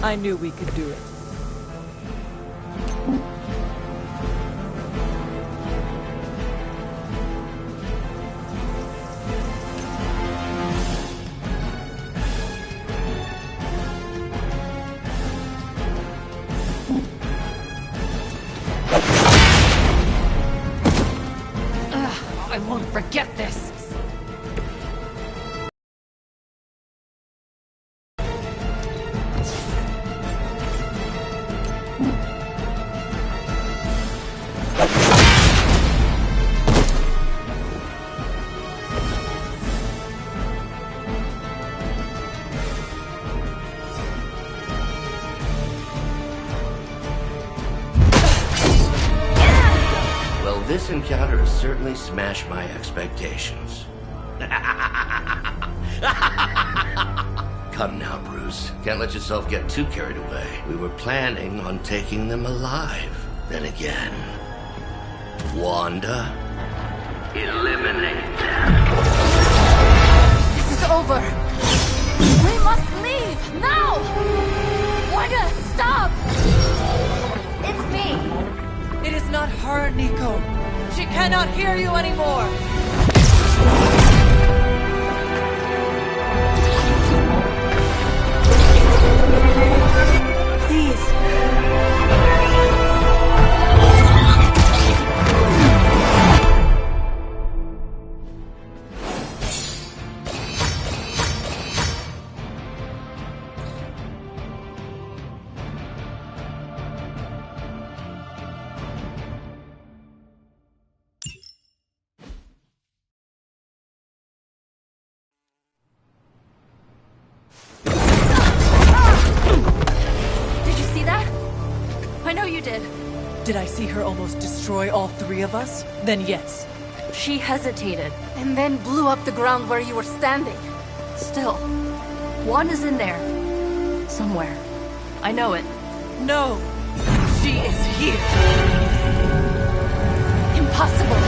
I knew we could do it. I won't forget this. Well, this encounter has certainly smashed my expectations. Come now, Bruce. Can't let yourself get too carried away. We were planning on taking them alive. Then again, Wanda, eliminate them. This is over. We must leave now. Wanda, stop! It's me. It is not her, Nico. She cannot hear you anymore. Please. I know you did. Did I see her almost destroy all three of us? Then yes. She hesitated. And then blew up the ground where you were standing. Still, Wanda's in there. Somewhere. I know it. No. She is here. Impossible.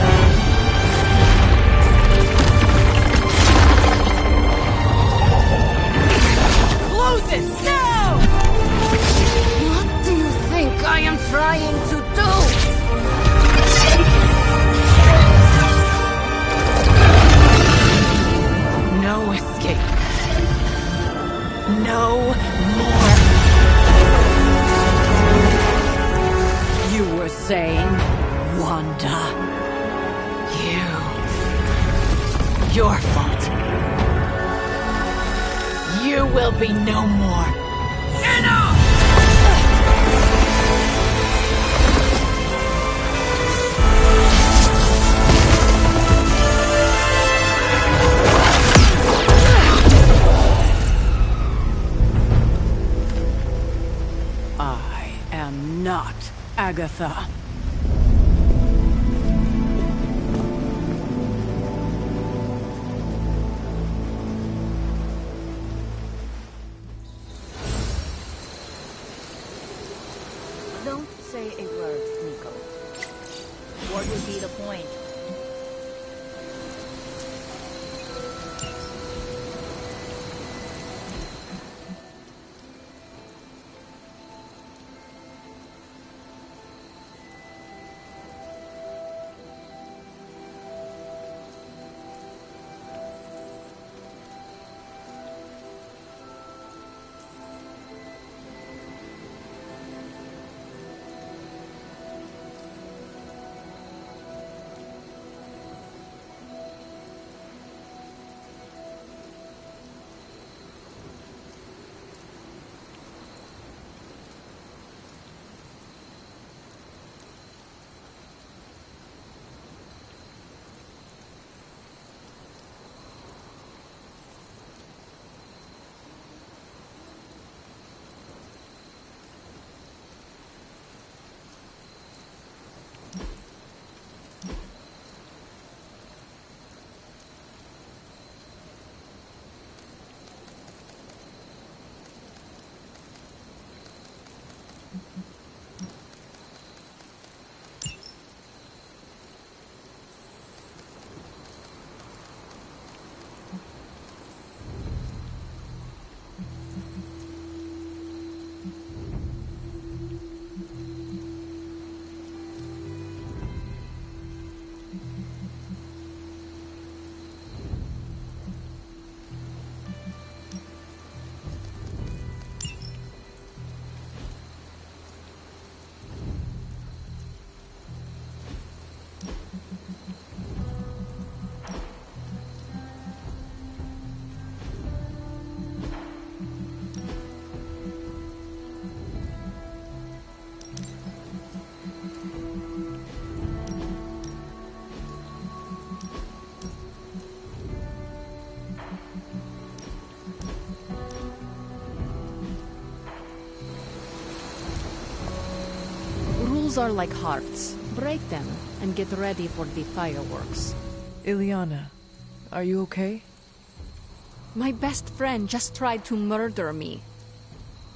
Close it now! What do you think I am trying to do? No escape. No more. You were saying, Wanda. Your fault. You will be no more. Enough! I am not Agatha. Don't say a word, Nico. What would be the point? Rules are like hearts. Break them and get ready for the fireworks. Ileana, are you okay? My best friend just tried to murder me.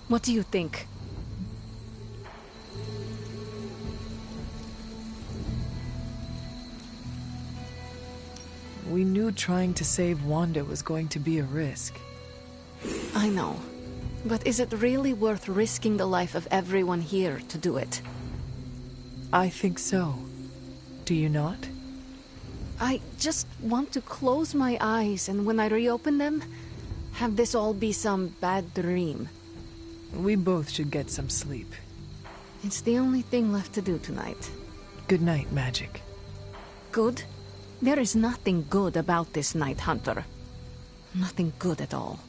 What do you think? We knew trying to save Wanda was going to be a risk. I know. But is it really worth risking the life of everyone here to do it? I think so. Do you not? I just want to close my eyes and when I reopen them, have this all be some bad dream. We both should get some sleep. It's the only thing left to do tonight. Good night, Magic. Good? There is nothing good about this night, Hunter. Nothing good at all.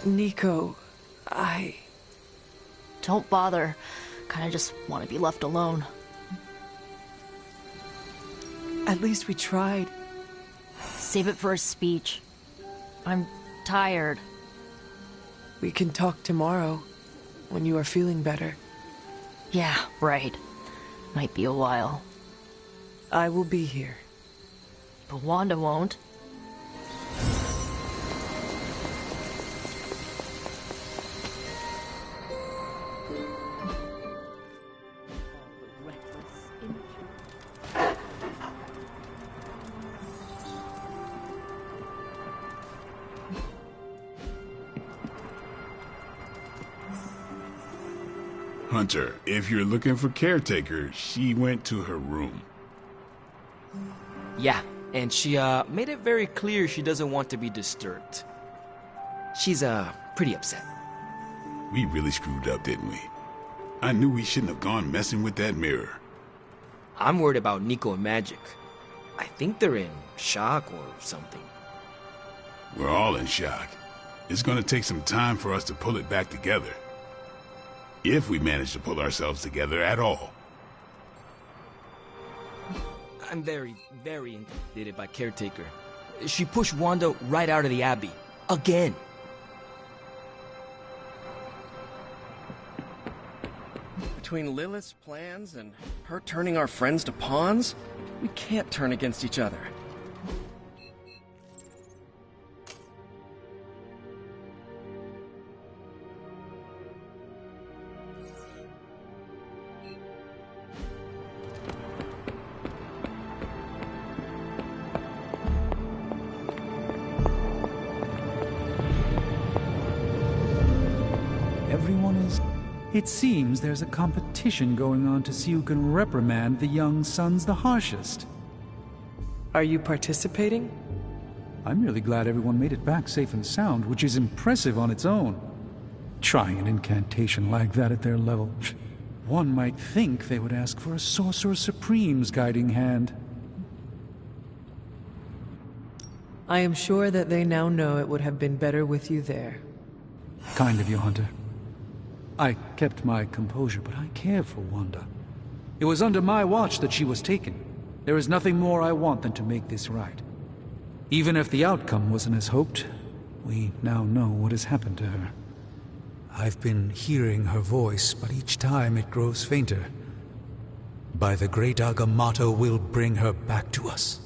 Nico, Don't bother. Kinda just want to be left alone. At least we tried. Save it for a speech. I'm tired. We can talk tomorrow, when you are feeling better. Yeah, right. Might be a while. I will be here. But Wanda won't. Hunter, if you're looking for Caretaker, she went to her room. Yeah, and she made it very clear she doesn't want to be disturbed. She's pretty upset. We really screwed up, didn't we? I knew we shouldn't have gone messing with that mirror. I'm worried about Nico and Magic. I think they're in shock or something. We're all in shock. It's gonna take some time for us to pull it back together. If we manage to pull ourselves together at all. I'm very, very intimidated by Caretaker. She pushed Wanda right out of the Abbey. Again. Between Lilith's plans and her turning our friends to pawns, we can't turn against each other. Everyone is... It seems there's a competition going on to see who can reprimand the young sons the harshest. Are you participating? I'm really glad everyone made it back safe and sound, which is impressive on its own. Trying an incantation like that at their level. One might think they would ask for a Sorcerer Supreme's guiding hand. I am sure that they now know it would have been better with you there. Kind of you, Hunter. I kept my composure, but I care for Wanda. It was under my watch that she was taken. There is nothing more I want than to make this right. Even if the outcome wasn't as hoped, we now know what has happened to her. I've been hearing her voice, but each time it grows fainter. By the great Agamotto will bring her back to us.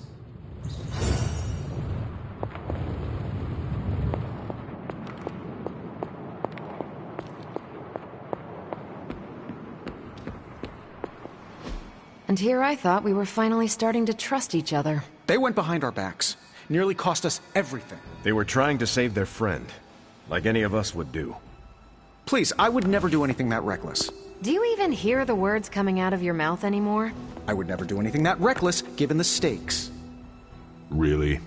And here I thought we were finally starting to trust each other. They went behind our backs. Nearly cost us everything. They were trying to save their friend, like any of us would do. Please, I would never do anything that reckless. Do you even hear the words coming out of your mouth anymore? I would never do anything that reckless, given the stakes. Really?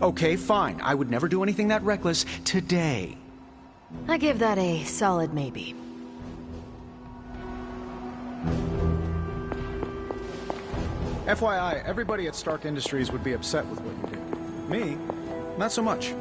Okay, fine. I would never do anything that reckless today. I give that a solid maybe. FYI, everybody at Stark Industries would be upset with what you did. Me, not so much.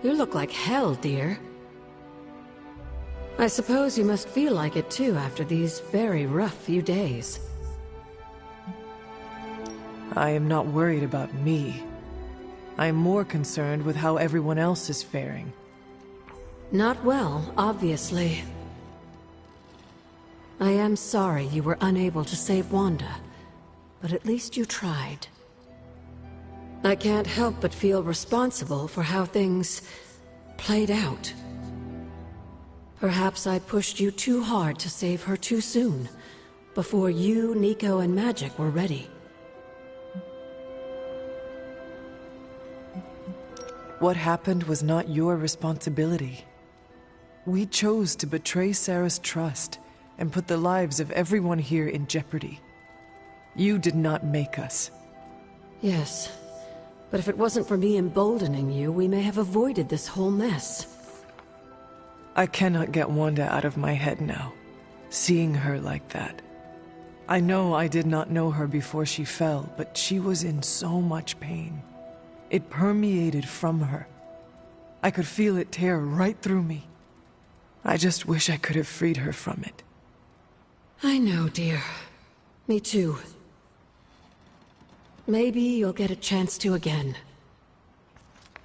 You look like hell, dear. I suppose you must feel like it too after these very rough few days. I am not worried about me. I am more concerned with how everyone else is faring. Not well, obviously. I am sorry you were unable to save Wanda, but at least you tried. I can't help but feel responsible for how things played out. Perhaps I pushed you too hard to save her too soon, before you, Nico, and Magik were ready. What happened was not your responsibility. We chose to betray Sarah's trust and put the lives of everyone here in jeopardy. You did not make us. Yes. But if it wasn't for me emboldening you, we may have avoided this whole mess. I cannot get Wanda out of my head now, seeing her like that. I know I did not know her before she fell, but she was in so much pain. It permeated from her. I could feel it tear right through me. I just wish I could have freed her from it. I know, dear. Me too. Maybe you'll get a chance to again.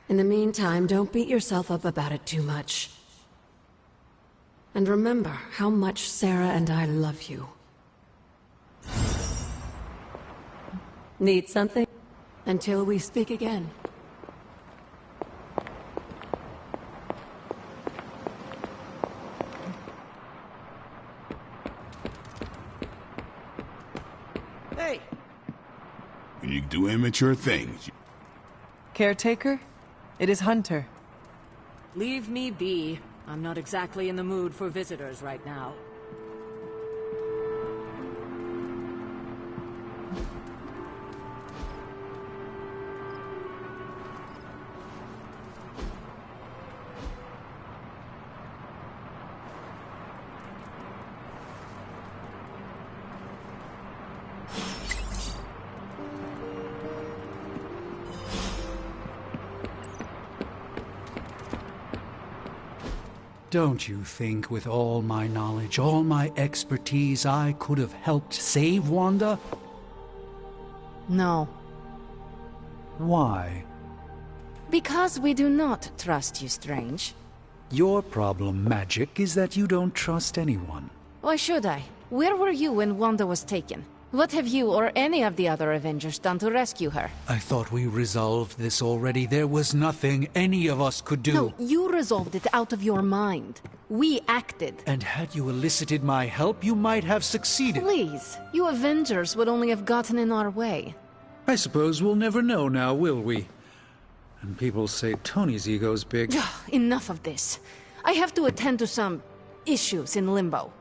In the meantime, don't beat yourself up about it too much. And remember how much Sarah and I love you. Need something? Until we speak again. Hey! When you do immature things... Caretaker? It is Hunter. Leave me be. I'm not exactly in the mood for visitors right now. Don't you think with all my knowledge, all my expertise, I could have helped save Wanda? No. Why? Because we do not trust you, Strange. Your problem, Magik, is that you don't trust anyone. Why should I? Where were you when Wanda was taken? What have you or any of the other Avengers done to rescue her? I thought we resolved this already. There was nothing any of us could do. No, you resolved it out of your mind. We acted. And had you elicited my help, you might have succeeded. Please, you Avengers would only have gotten in our way. I suppose we'll never know now, will we? And people say Tony's ego's big. Enough of this. I have to attend to some issues in Limbo.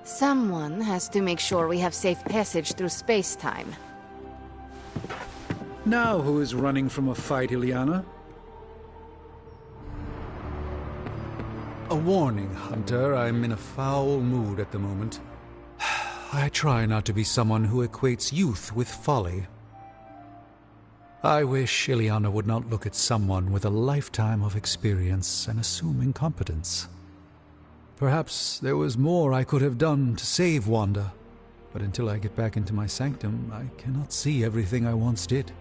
Someone has to make sure we have safe passage through space-time. Now who is running from a fight, Ileana? A warning, Hunter. I'm in a foul mood at the moment. I try not to be someone who equates youth with folly. I wish Ileana would not look at someone with a lifetime of experience and assume incompetence. Perhaps there was more I could have done to save Wanda, but until I get back into my sanctum, I cannot see everything I once did.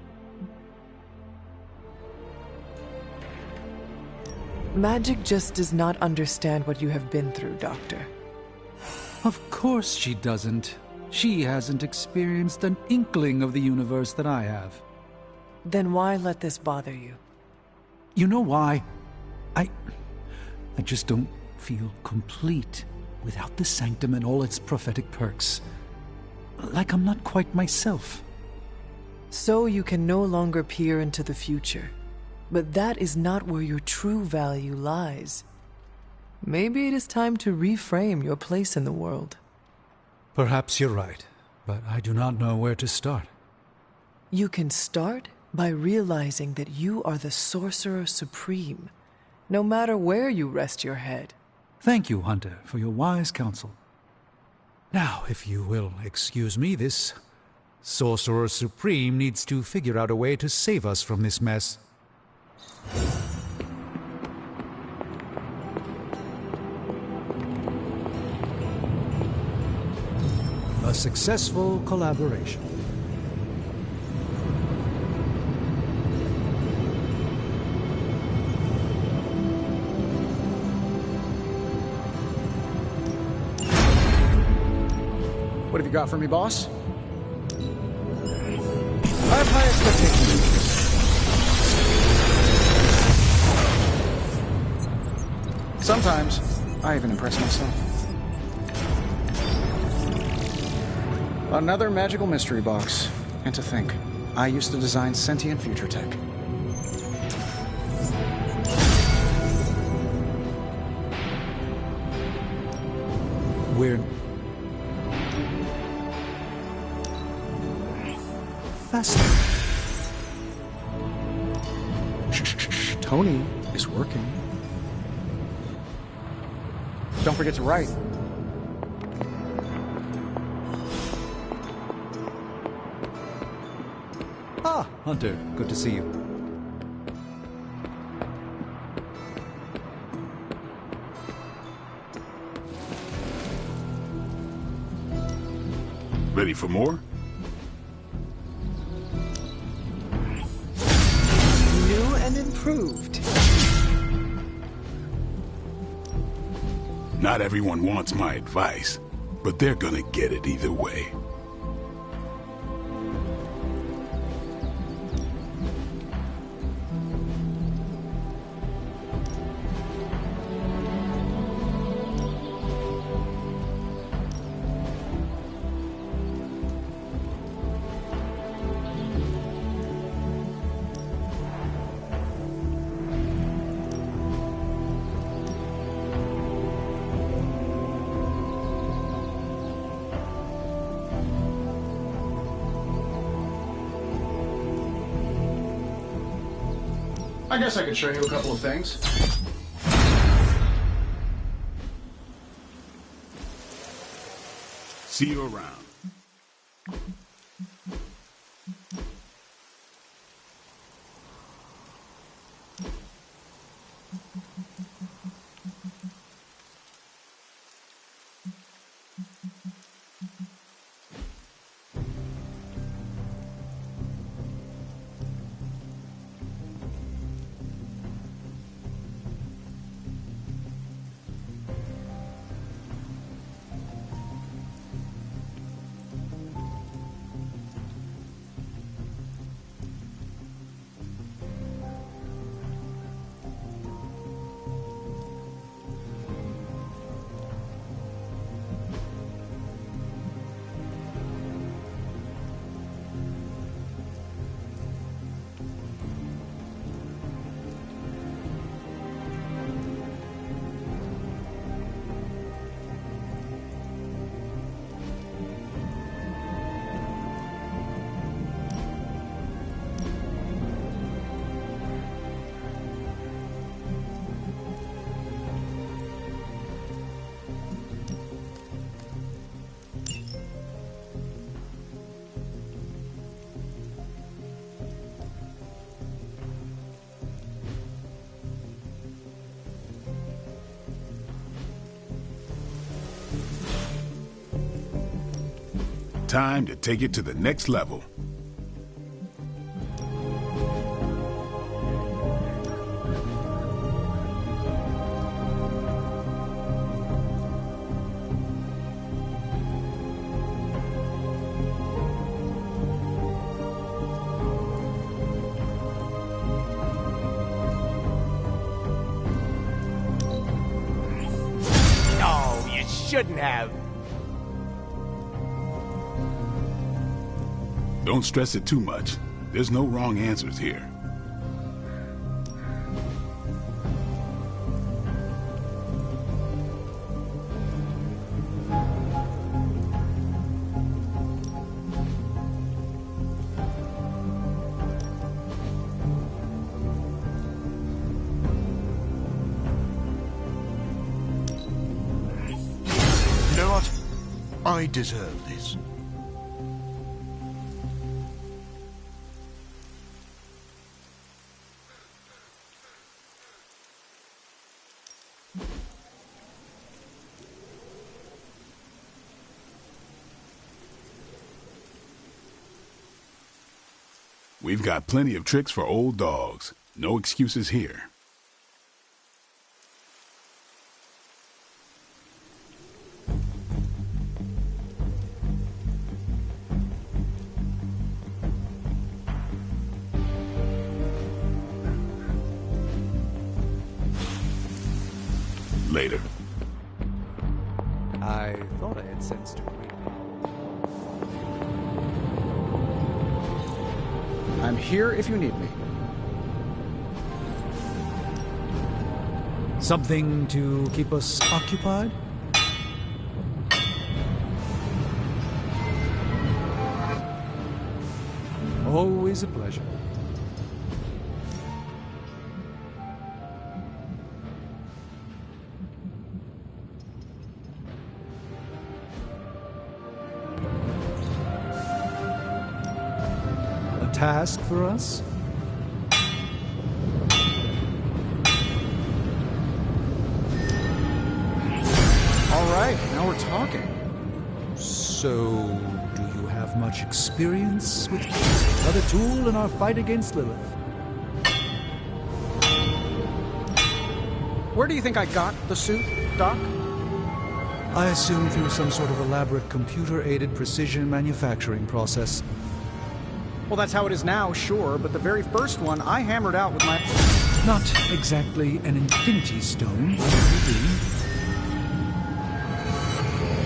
Magic just does not understand what you have been through, Doctor. Of course she doesn't. She hasn't experienced an inkling of the universe that I have. Then why let this bother you? You know why? I just don't feel complete without the sanctum and all its prophetic perks. Like I'm not quite myself. So you can no longer peer into the future. But that is not where your true value lies. Maybe it is time to reframe your place in the world. Perhaps you're right, but I do not know where to start. You can start by realizing that you are the Sorcerer Supreme, no matter where you rest your head. Thank you, Hunter, for your wise counsel. Now, if you will excuse me, this Sorcerer Supreme needs to figure out a way to save us from this mess. A successful collaboration. What have you got for me, boss? I have high expectations. Sometimes, I even impress myself. Another magical mystery box. And to think, I used to design sentient future tech. We're fascinating. Shh. Tony is working. Don't forget to write. Ah, Hunter, good to see you. Ready for more? New and improved. Not everyone wants my advice, but they're gonna get it either way. I guess I could show you a couple of things. See you around. Time to take it to the next level. No, you shouldn't have. Don't stress it too much. There's no wrong answers here. You know what? I deserve this. We've got plenty of tricks for old dogs. No excuses here. Later. I thought I had sensed a great. I'm here if you need me. Something to keep us occupied? Always a pleasure. A task for us? All right, now we're talking. So, do you have much experience with another tool in our fight against Lilith? Where do you think I got the suit, Doc? I assume through some sort of elaborate computer-aided precision manufacturing process. Well, that's how it is now, sure, but the very first one I hammered out with my... Not exactly an infinity stone, maybe.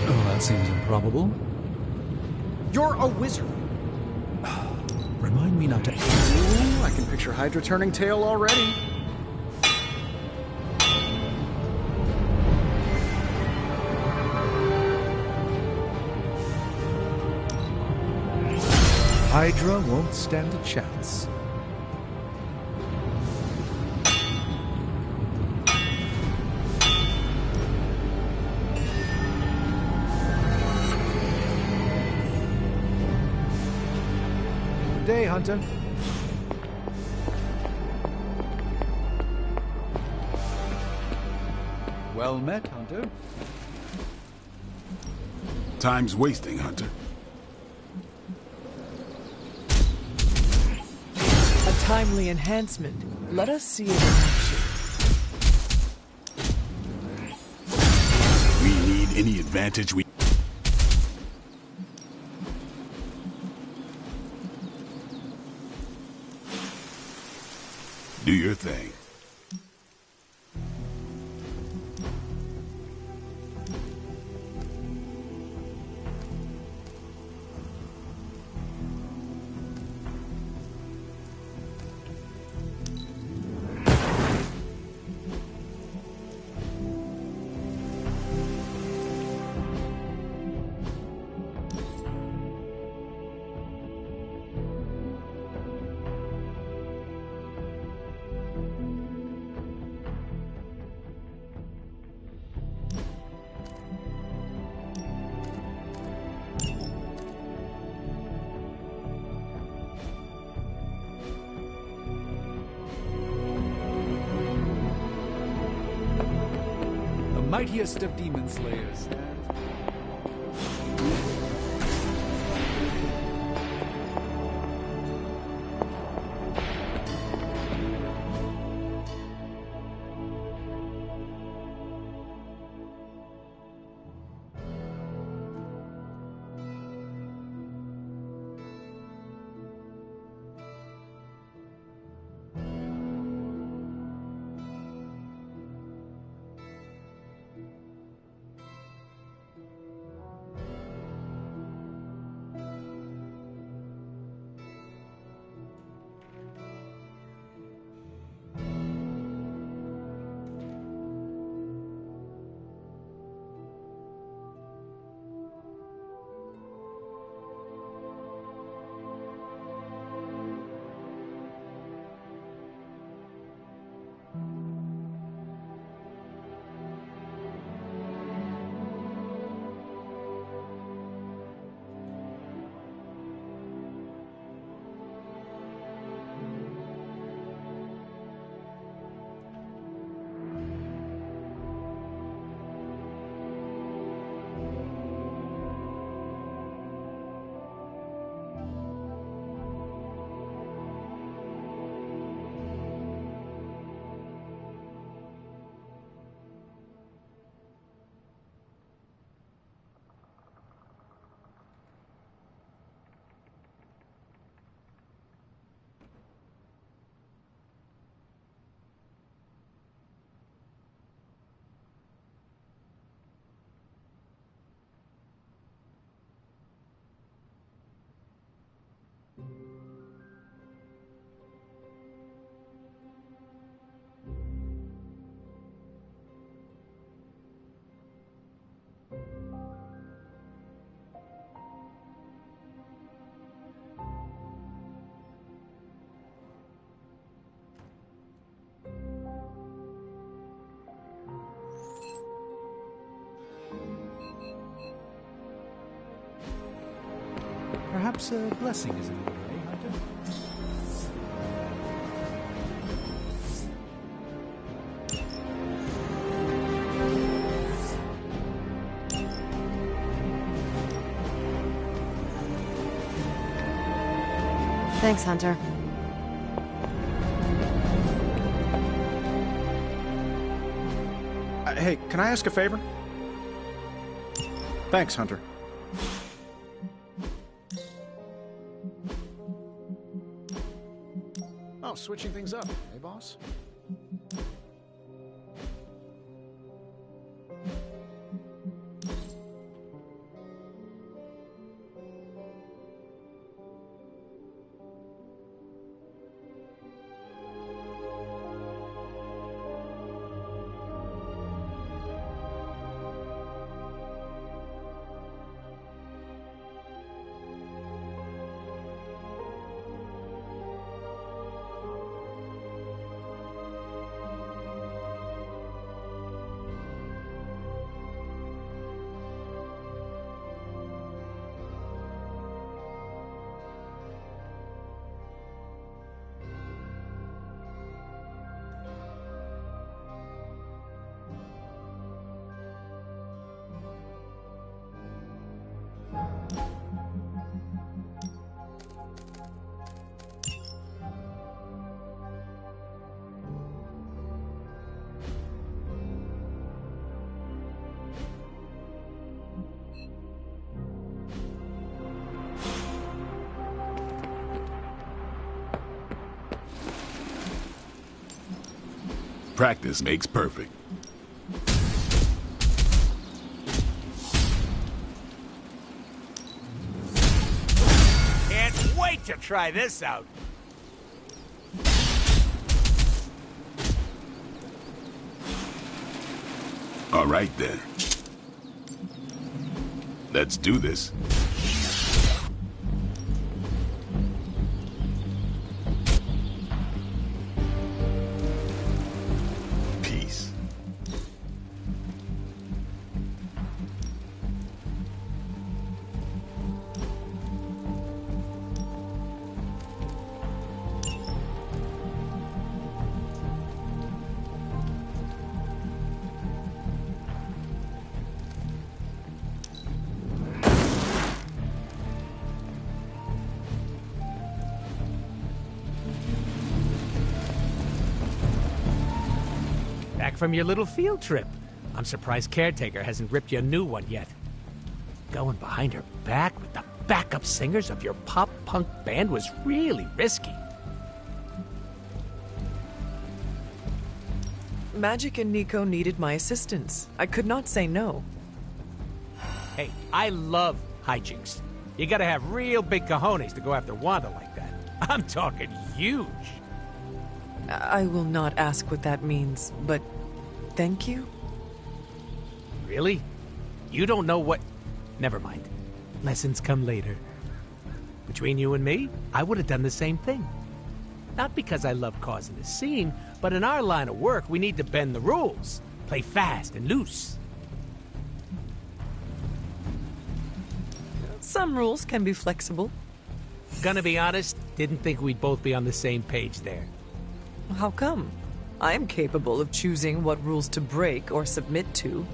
Oh, that seems improbable. You're a wizard. Remind me not to... Ooh, I can picture Hydra turning tail already. Hydra won't stand a chance. Good day, Hunter. Well met, Hunter. Time's wasting, Hunter. A timely enhancement. Let us see it in action. We need any advantage we... Do your thing. Mightiest of demon slayers. Perhaps a blessing is in order, eh, Hunter? Thanks, Hunter. Hey, can I ask a favor? Thanks, Hunter. Oh, switching things up, hey, boss? Practice makes perfect. Can't wait to try this out. All right, then. Let's do this. Peace. Back from your little field trip. I'm surprised Caretaker hasn't ripped you a new one yet. Going behind her back with the backup singers of your pop-punk band was really risky. Magic and Nico needed my assistance. I could not say no. Hey, I love hijinks. You gotta have real big cojones to go after Wanda like that. I'm talking huge. I will not ask what that means, but thank you? Really? You don't know what... Never mind. Lessons come later. Between you and me, I would have done the same thing. Not because I love causing a scene, but in our line of work, we need to bend the rules. Play fast and loose. Some rules can be flexible. Gonna be honest, didn't think we'd both be on the same page there. How come? I am capable of choosing what rules to break or submit to.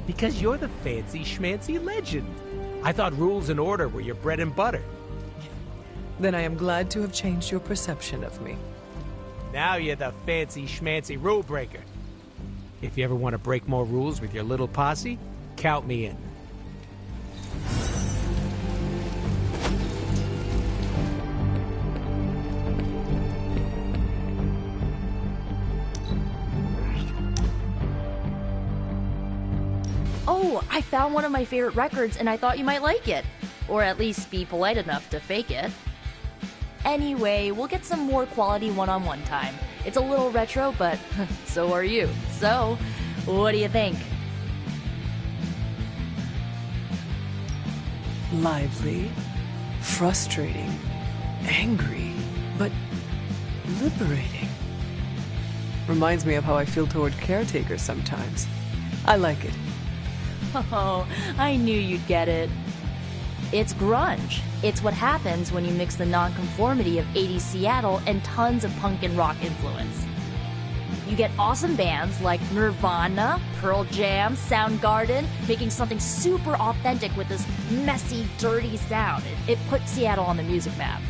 Because you're the fancy schmancy legend. I thought rules and order were your bread and butter. Then I am glad to have changed your perception of me. Now you're the fancy schmancy rule breaker. If you ever want to break more rules with your little posse, count me in. Oh, I found one of my favorite records and I thought you might like it. Or at least be polite enough to fake it. Anyway, we'll get some more quality one-on-one time. It's a little retro, but so are you. So, what do you think? Lively, frustrating, angry, but liberating. Reminds me of how I feel toward Caretaker sometimes. I like it. Oh, I knew you'd get it. It's grunge. It's what happens when you mix the nonconformity of 80s Seattle and tons of punk and rock influence. You get awesome bands like Nirvana, Pearl Jam, Soundgarden, making something super authentic with this messy, dirty sound. It put Seattle on the music map.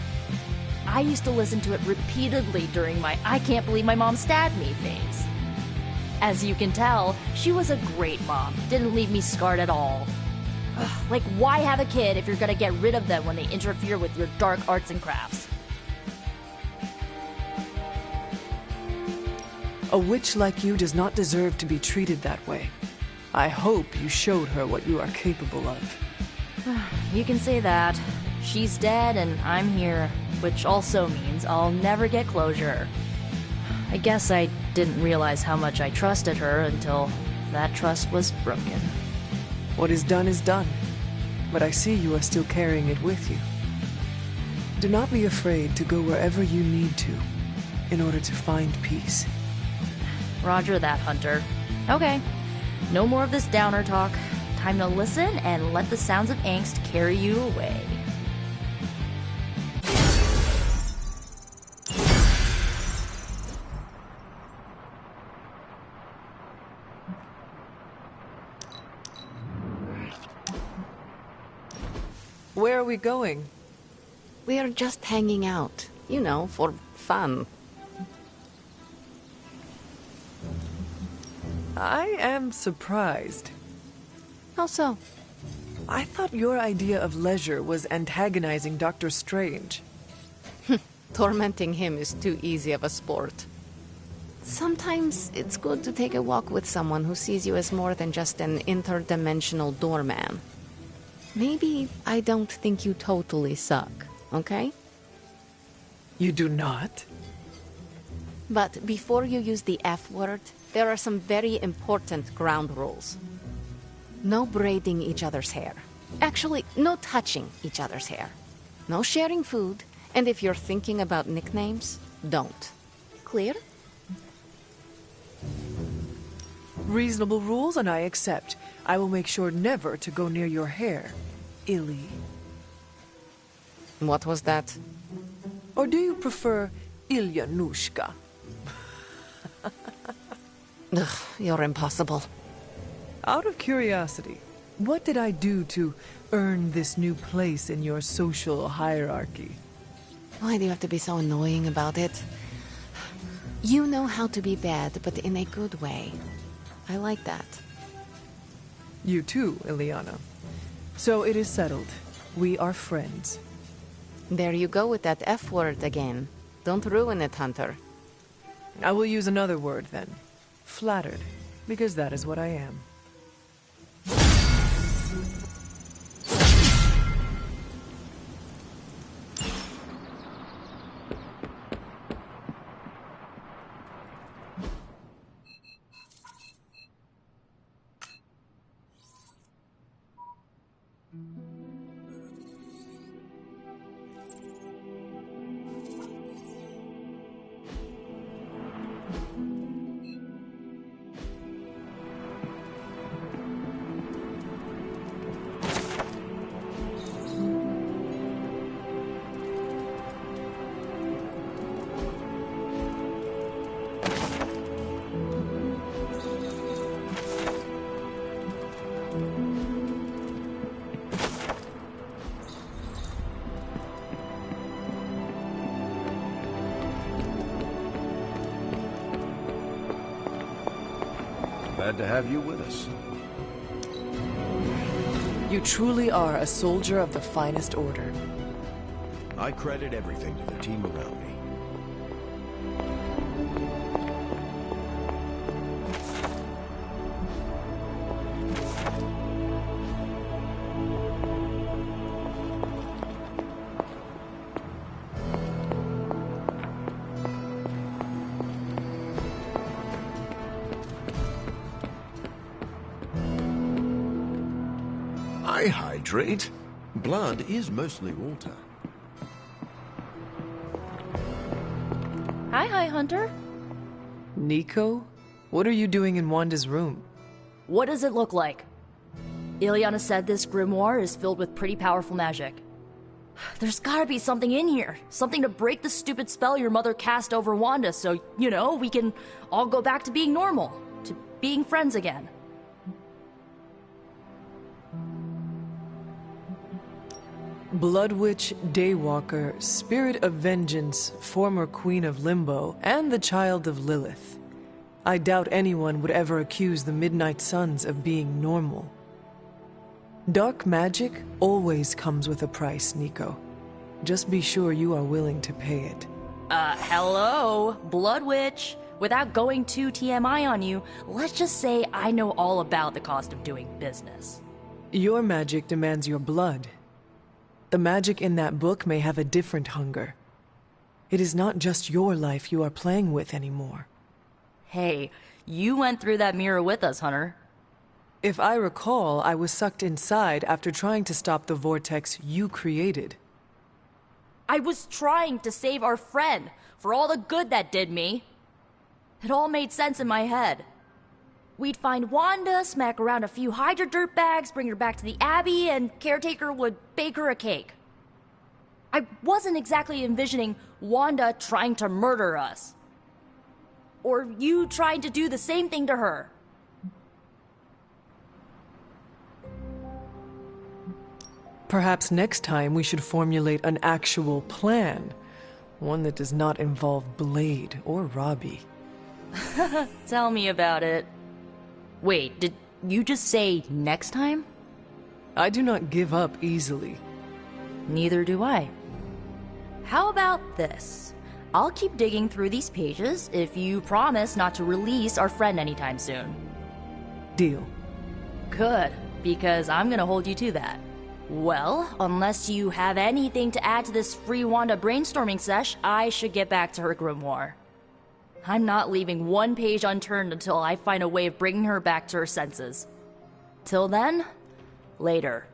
I used to listen to it repeatedly during my I can't believe my mom stabbed me phase. As you can tell, she was a great mom. Didn't leave me scarred at all. Ugh, like, why have a kid if you're gonna get rid of them when they interfere with your dark arts and crafts? A witch like you does not deserve to be treated that way. I hope you showed her what you are capable of. You can say that. She's dead and I'm here, which also means I'll never get closure. I guess I didn't realize how much I trusted her until that trust was broken. What is done, but I see you are still carrying it with you. Do not be afraid to go wherever you need to in order to find peace. Roger that, Hunter. Okay, no more of this downer talk. Time to listen and let the sounds of angst carry you away. Where are we going? We are just hanging out, you know, for fun. I am surprised. How so? I thought your idea of leisure was antagonizing Dr. Strange. Tormenting him is too easy of a sport. Sometimes it's good to take a walk with someone who sees you as more than just an interdimensional doorman. Maybe I don't think you totally suck, okay? You do not? But before you use the F word, there are some very important ground rules. No braiding each other's hair. Actually, no touching each other's hair. No sharing food, and if you're thinking about nicknames, don't. Clear? Reasonable rules, and I accept. I will make sure never to go near your hair, Illy. What was that? Or do you prefer Ilyanushka? Ugh, you're impossible. Out of curiosity, what did I do to earn this new place in your social hierarchy? Why do you have to be so annoying about it? You know how to be bad, but in a good way. I like that. You too, Ileana. So it is settled. We are friends. There you go with that F word again. Don't ruin it, Hunter. I will use another word then. Flattered, because that is what I am. Glad to have you with us. You truly are a soldier of the finest order. I credit everything to the team around me. I hydrate. Blood is mostly water. Hi, Hunter. Nico? What are you doing in Wanda's room? What does it look like? Ileana said this grimoire is filled with pretty powerful magic. There's gotta be something in here. Something to break the stupid spell your mother cast over Wanda so, you know, we can all go back to being normal. To being friends again. Blood Witch, Daywalker, Spirit of Vengeance, former Queen of Limbo, and the Child of Lilith. I doubt anyone would ever accuse the Midnight Suns of being normal. Dark magic always comes with a price, Nico. Just be sure you are willing to pay it. Hello? Blood Witch? Without going too TMI on you, let's just say I know all about the cost of doing business. Your magic demands your blood. The magic in that book may have a different hunger. It is not just your life you are playing with anymore. Hey, you went through that mirror with us, Hunter. If I recall, I was sucked inside after trying to stop the vortex you created. I was trying to save our friend for all the good that did me. It all made sense in my head. We'd find Wanda, smack around a few Hydra dirtbags, bring her back to the Abbey, and Caretaker would bake her a cake. I wasn't exactly envisioning Wanda trying to murder us. Or you trying to do the same thing to her. Perhaps next time we should formulate an actual plan. One that does not involve Blade or Robbie. Tell me about it. Wait, did you just say next time? I do not give up easily. Neither do I. How about this? I'll keep digging through these pages if you promise not to release our friend anytime soon. Deal. Good, because I'm gonna hold you to that. Well, unless you have anything to add to this free Wanda brainstorming sesh, I should get back to her grimoire. I'm not leaving one page unturned until I find a way of bringing her back to her senses. Till then, later.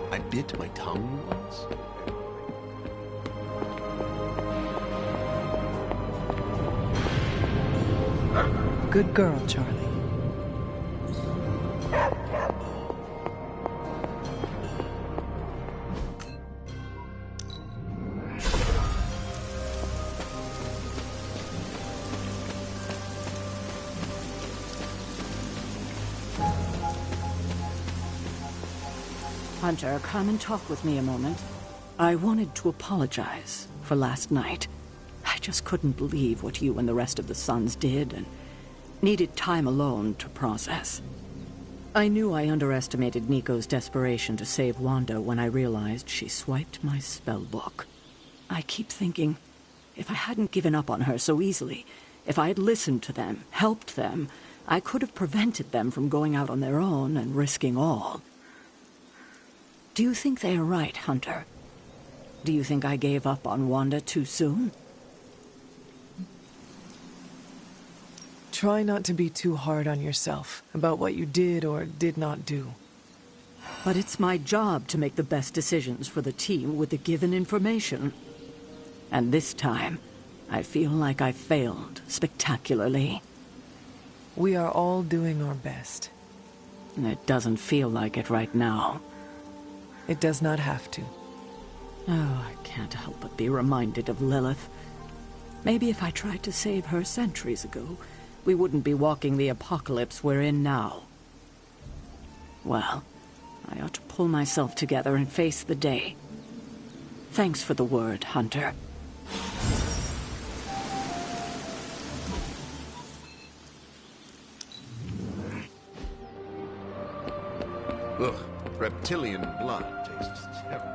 I bit my tongue once. Good girl, Charlie. Hunter, come and talk with me a moment. I wanted to apologize for last night. I just couldn't believe what you and the rest of the Suns did, and needed time alone to process. I knew I underestimated Nico's desperation to save Wanda when I realized she swiped my spellbook. I keep thinking, if I hadn't given up on her so easily, if I had listened to them, helped them, I could have prevented them from going out on their own and risking all. Do you think they are right, Hunter? Do you think I gave up on Wanda too soon? Try not to be too hard on yourself about what you did or did not do. But it's my job to make the best decisions for the team with the given information. And this time, I feel like I failed spectacularly. We are all doing our best. It doesn't feel like it right now. It does not have to. Oh, I can't help but be reminded of Lilith. Maybe if I tried to save her centuries ago, we wouldn't be walking the apocalypse we're in now. Well, I ought to pull myself together and face the day. Thanks for the word, Hunter. Ugh, reptilian blood tastes terrible.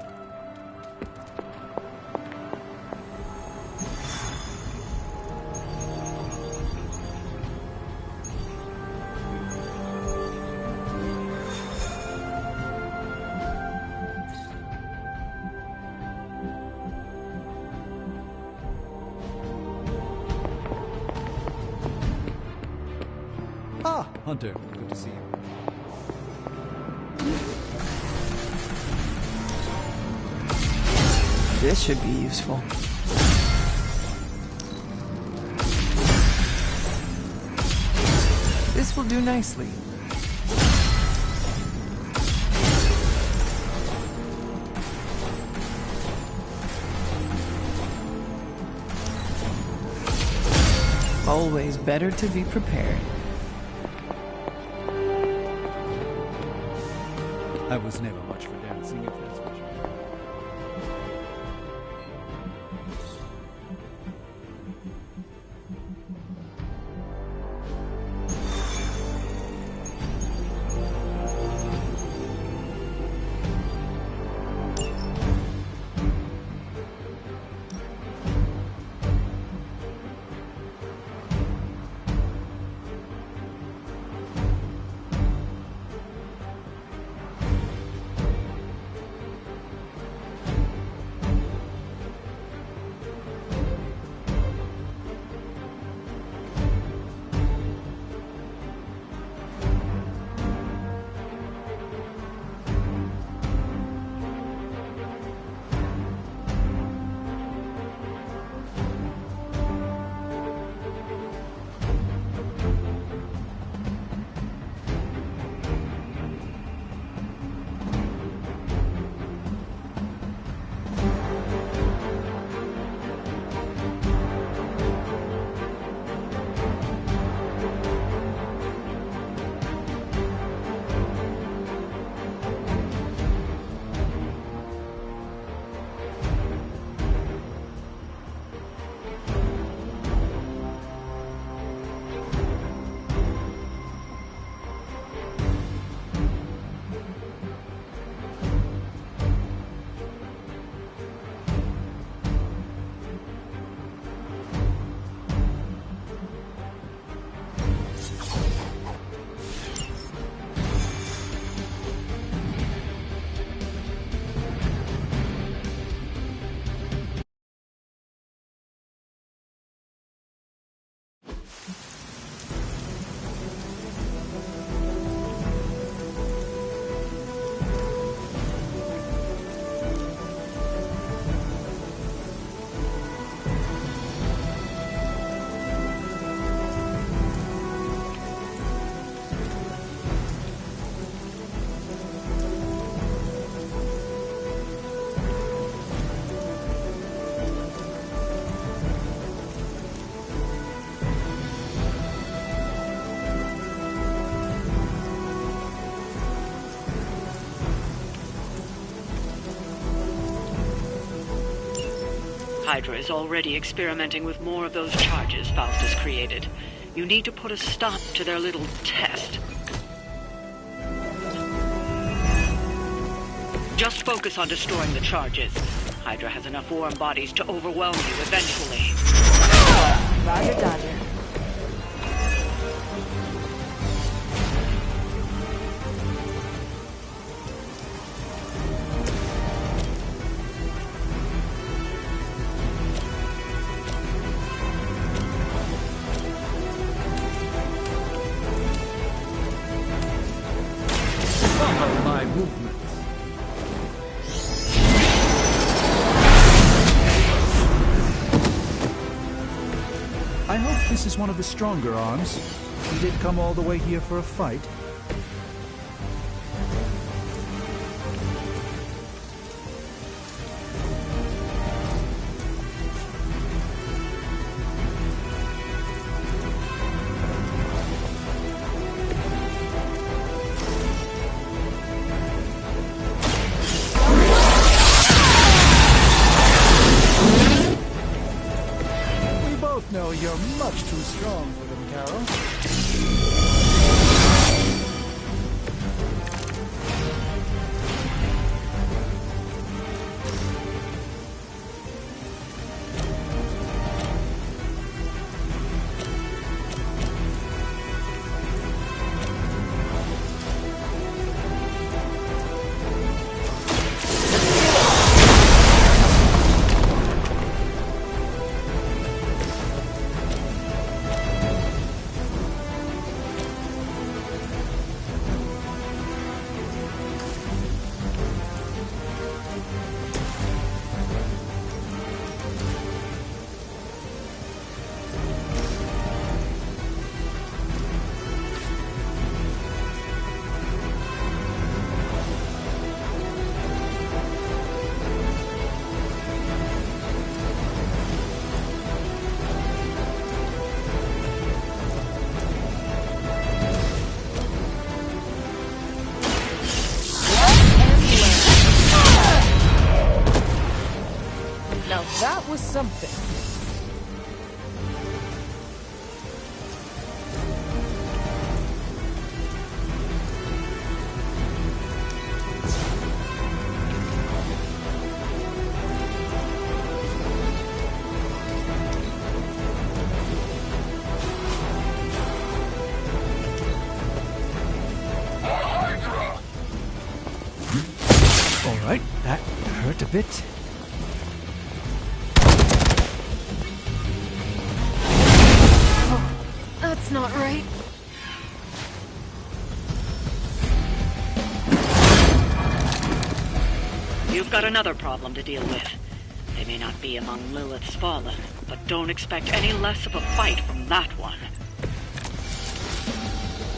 Hunter, good to see you. This should be useful. This will do nicely. Always better to be prepared. I was never much for dancing, if that's what you mean. Hydra is already experimenting with more of those charges Faustus created. You need to put a stop to their little test. Just focus on destroying the charges. Hydra has enough warm bodies to overwhelm you eventually. Roger, Dodger. Follow my movements. I hope this is one of the stronger arms. You did come all the way here for a fight. We both know you're much too strong for them, Carol. something. Alright, that hurt a bit. That's not right. You've got another problem to deal with. They may not be among Lilith's fallen, but don't expect any less of a fight from that one.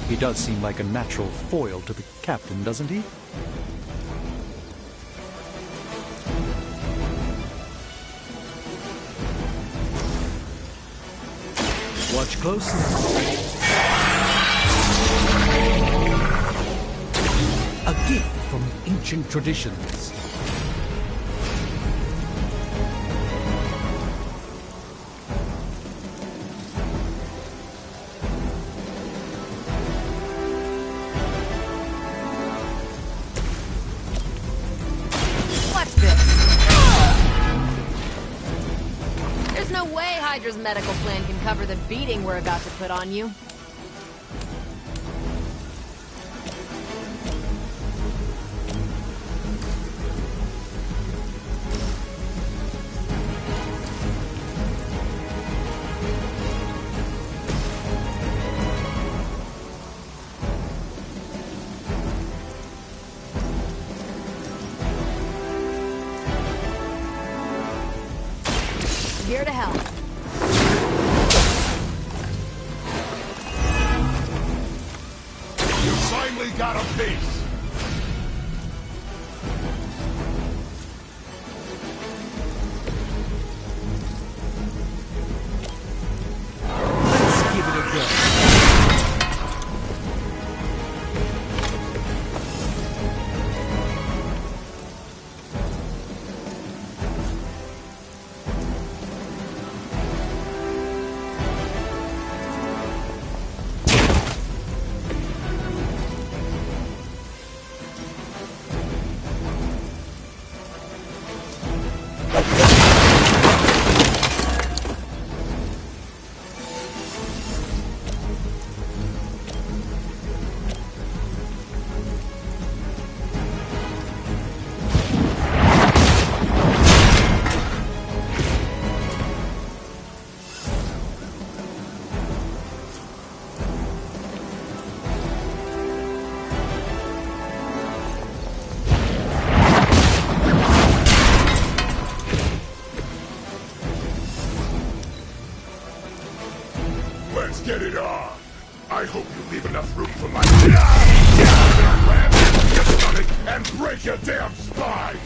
He does seem like a natural foil to the captain, doesn't he? Watch closely. A gift from ancient traditions. What's this? There's no way Hydra's medical plan can cover the beating we're about to put on you. Here to help. You finally got a piece! Let's give it a go. Let's get it on! I hope you leave enough room for my your stomach and break your damn spine!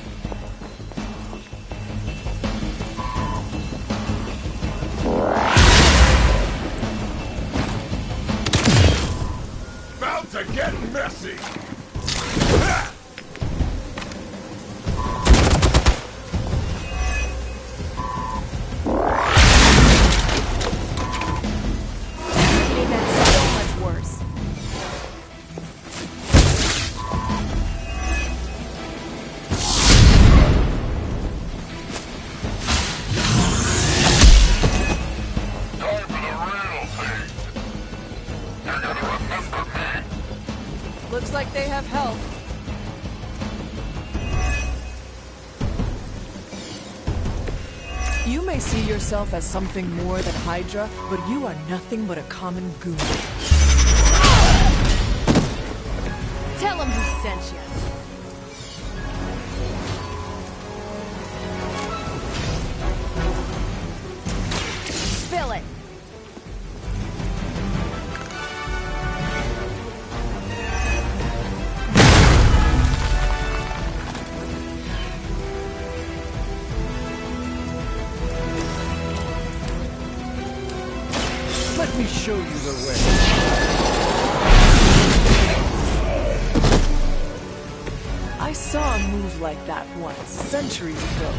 About to get messy! Looks like they have help. You may see yourself as something more than Hydra, but you are nothing but a common goon. Tell him who sent you. Spill it. Let me show you the way. I saw a move like that once, centuries ago.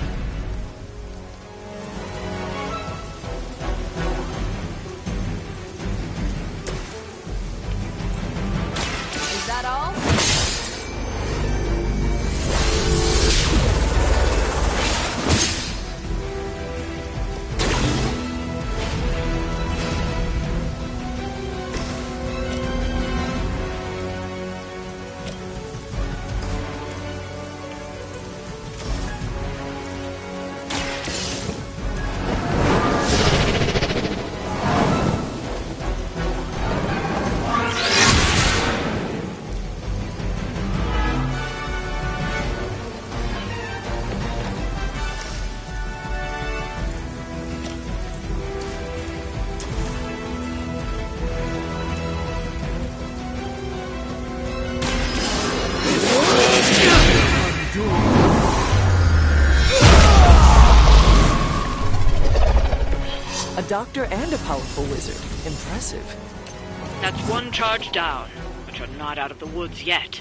doctor and a powerful wizard. Impressive. That's one charge down, but you're not out of the woods yet.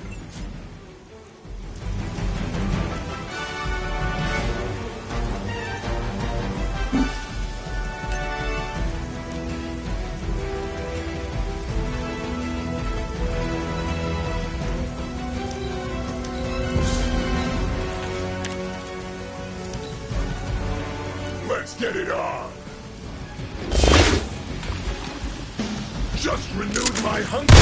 Let's get it on! Just renewed my hunger!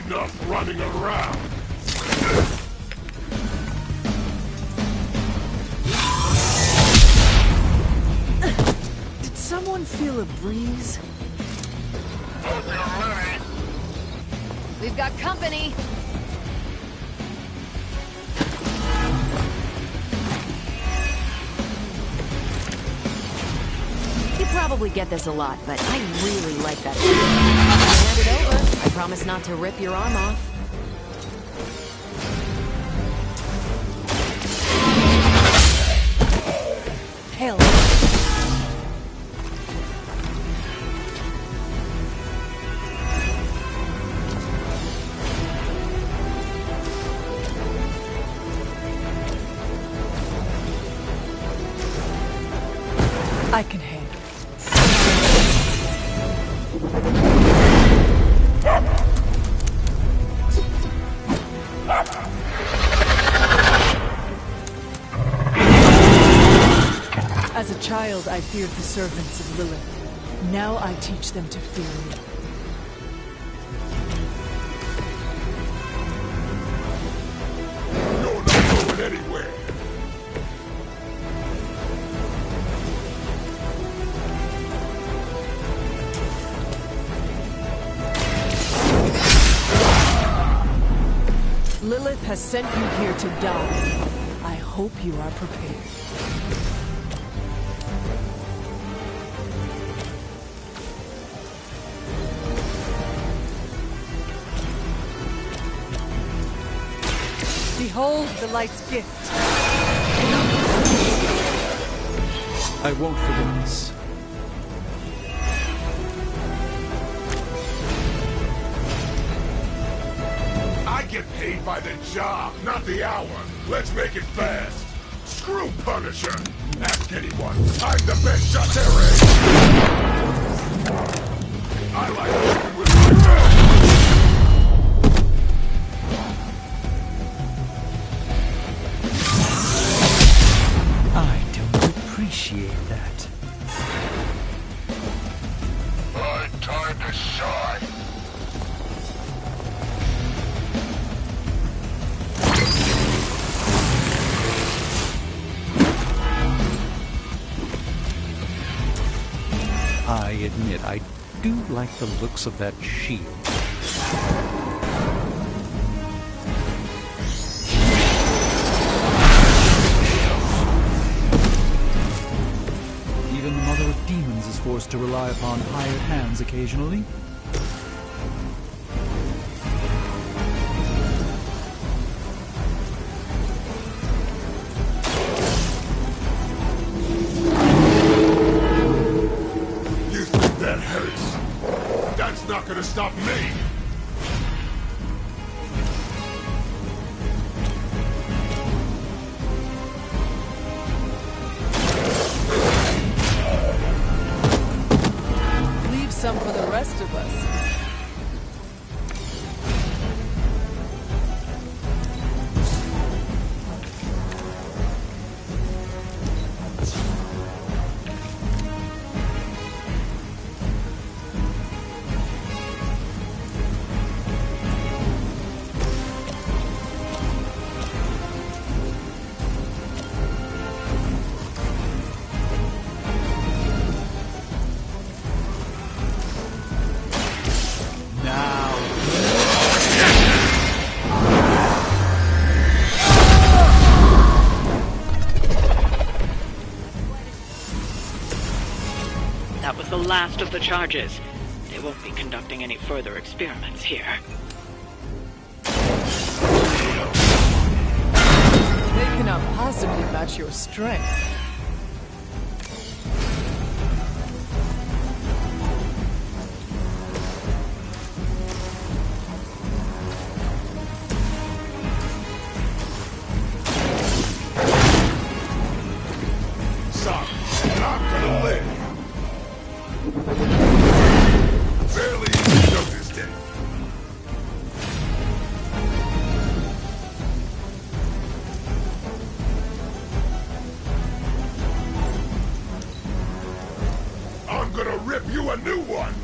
Enough running around! Did someone feel a breeze? We've got company. You probably get this a lot, but I really like that. Hand it over. I promise not to rip your arm off. Hell. I can handle it. As a child, I feared the servants of Lilith. Now I teach them to fear me. You're not going anywhere! Lilith has sent you here to die. I hope you are prepared. Behold the light's gift. I won't forget this. I get paid by the job, not the hour. Let's make it fast. Screw Punisher. Ask anyone. I'm the best shot there is. I like working with my best. I don't appreciate that. Time to shine. I admit, I do like the looks of that shield. Even the Mother of Demons is forced to rely upon hired hands occasionally. Not gonna stop me! Leave some for the rest of us. That was the last of the charges. They won't be conducting any further experiments here. Maybe cannot possibly match your strength. Sorry, not gonna live. Barely even noticed it. I'm gonna rip you a new one.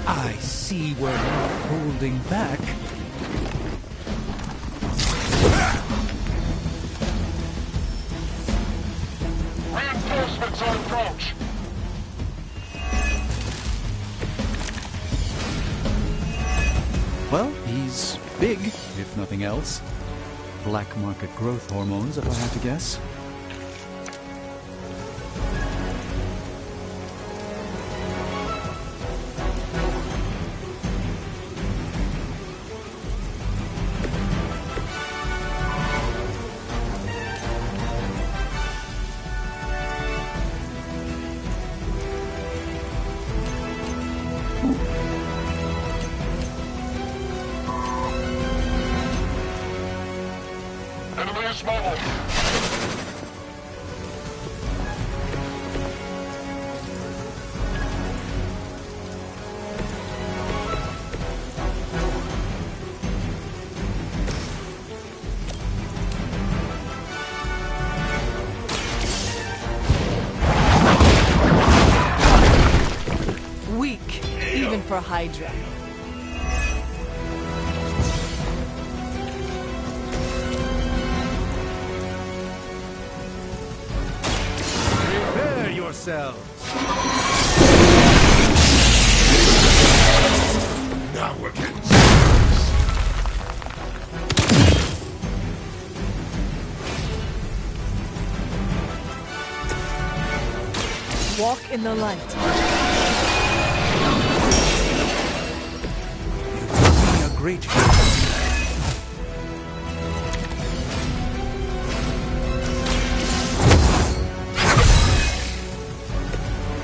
I see we're not holding back. Reinforcements on approach. Well, he's big, if nothing else. Black market growth hormones, if I had to guess. Enemy is mobile. Weak, even for Hydra. Prepare yourselves. Now we're getting Walk in the light. You've been a great hero.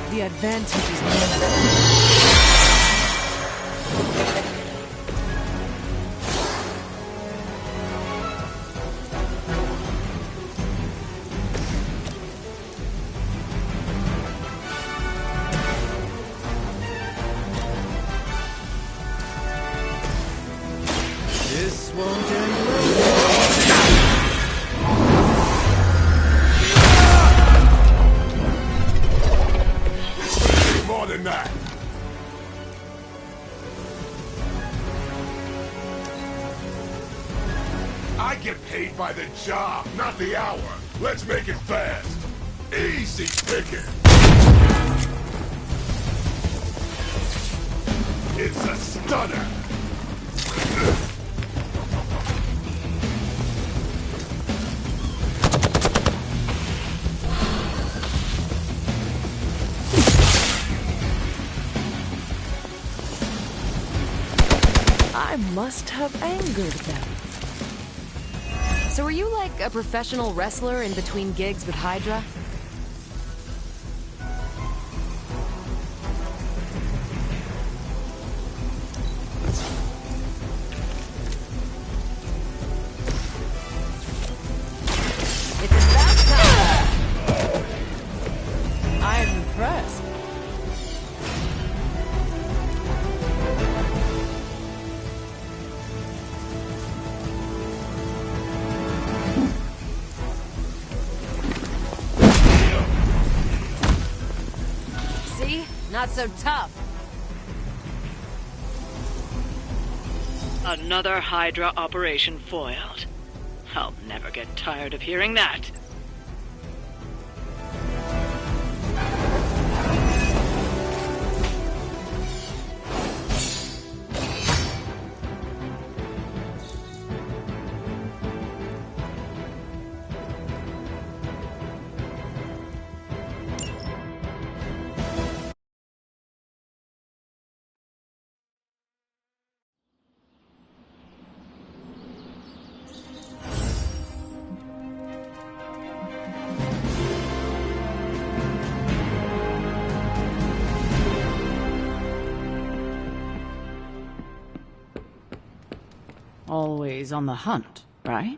The advantage is mine. This won't end well. more than that. I get paid by the job, not the hour. Let's make it fast. Easy picking. It's a stunner. I must have angered them. So are you like a professional wrestler in between gigs with Hydra? It's about time! I'm impressed. See? Not so tough. Another Hydra operation foiled. I'll never get tired of hearing that. always on the hunt, right?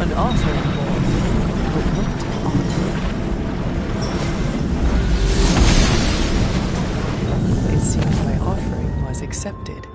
An offering board. But what offering? It seems my offering was accepted.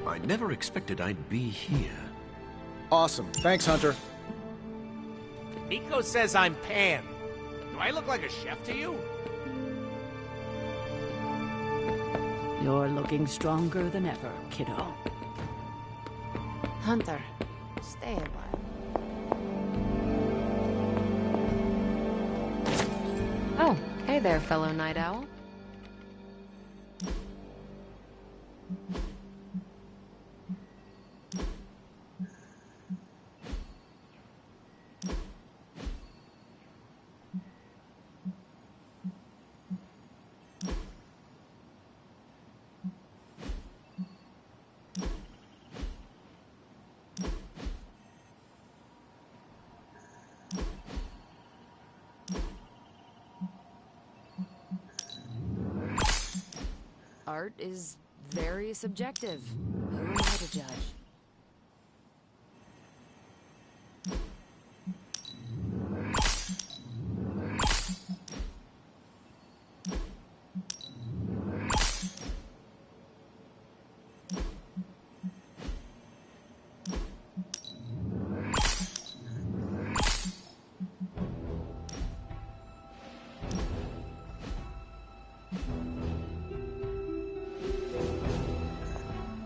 I never expected I'd be here. Awesome. Thanks, Hunter. Nico says I'm Pan. Do I look like a chef to you? You're looking stronger than ever, kiddo. Hunter, stay a while. Oh, hey there, fellow night owl. Art is very subjective. Who am I to judge?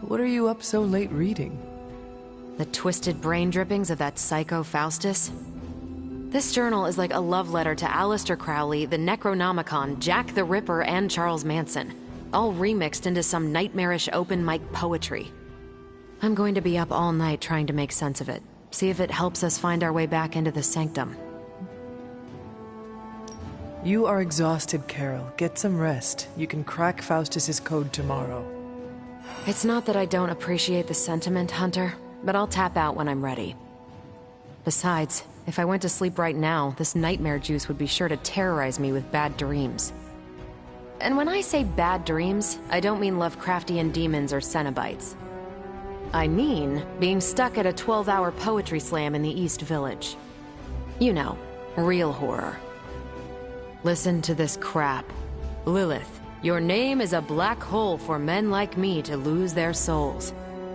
What are you up so late reading? The twisted brain drippings of that psycho Faustus? This journal is like a love letter to Aleister Crowley, the Necronomicon, Jack the Ripper, and Charles Manson, all remixed into some nightmarish open mic poetry. I'm going to be up all night trying to make sense of it, see if it helps us find our way back into the sanctum. You are exhausted, Carol. Get some rest. You can crack Faustus's code tomorrow. It's not that I don't appreciate the sentiment, Hunter, but I'll tap out when I'm ready. Besides, if I went to sleep right now, this nightmare juice would be sure to terrorize me with bad dreams. And when I say bad dreams, I don't mean Lovecraftian demons or Cenobites. I mean being stuck at a 12-hour poetry slam in the East Village. You know, real horror. Listen to this crap. Lilith. Your name is a black hole for men like me to lose their souls.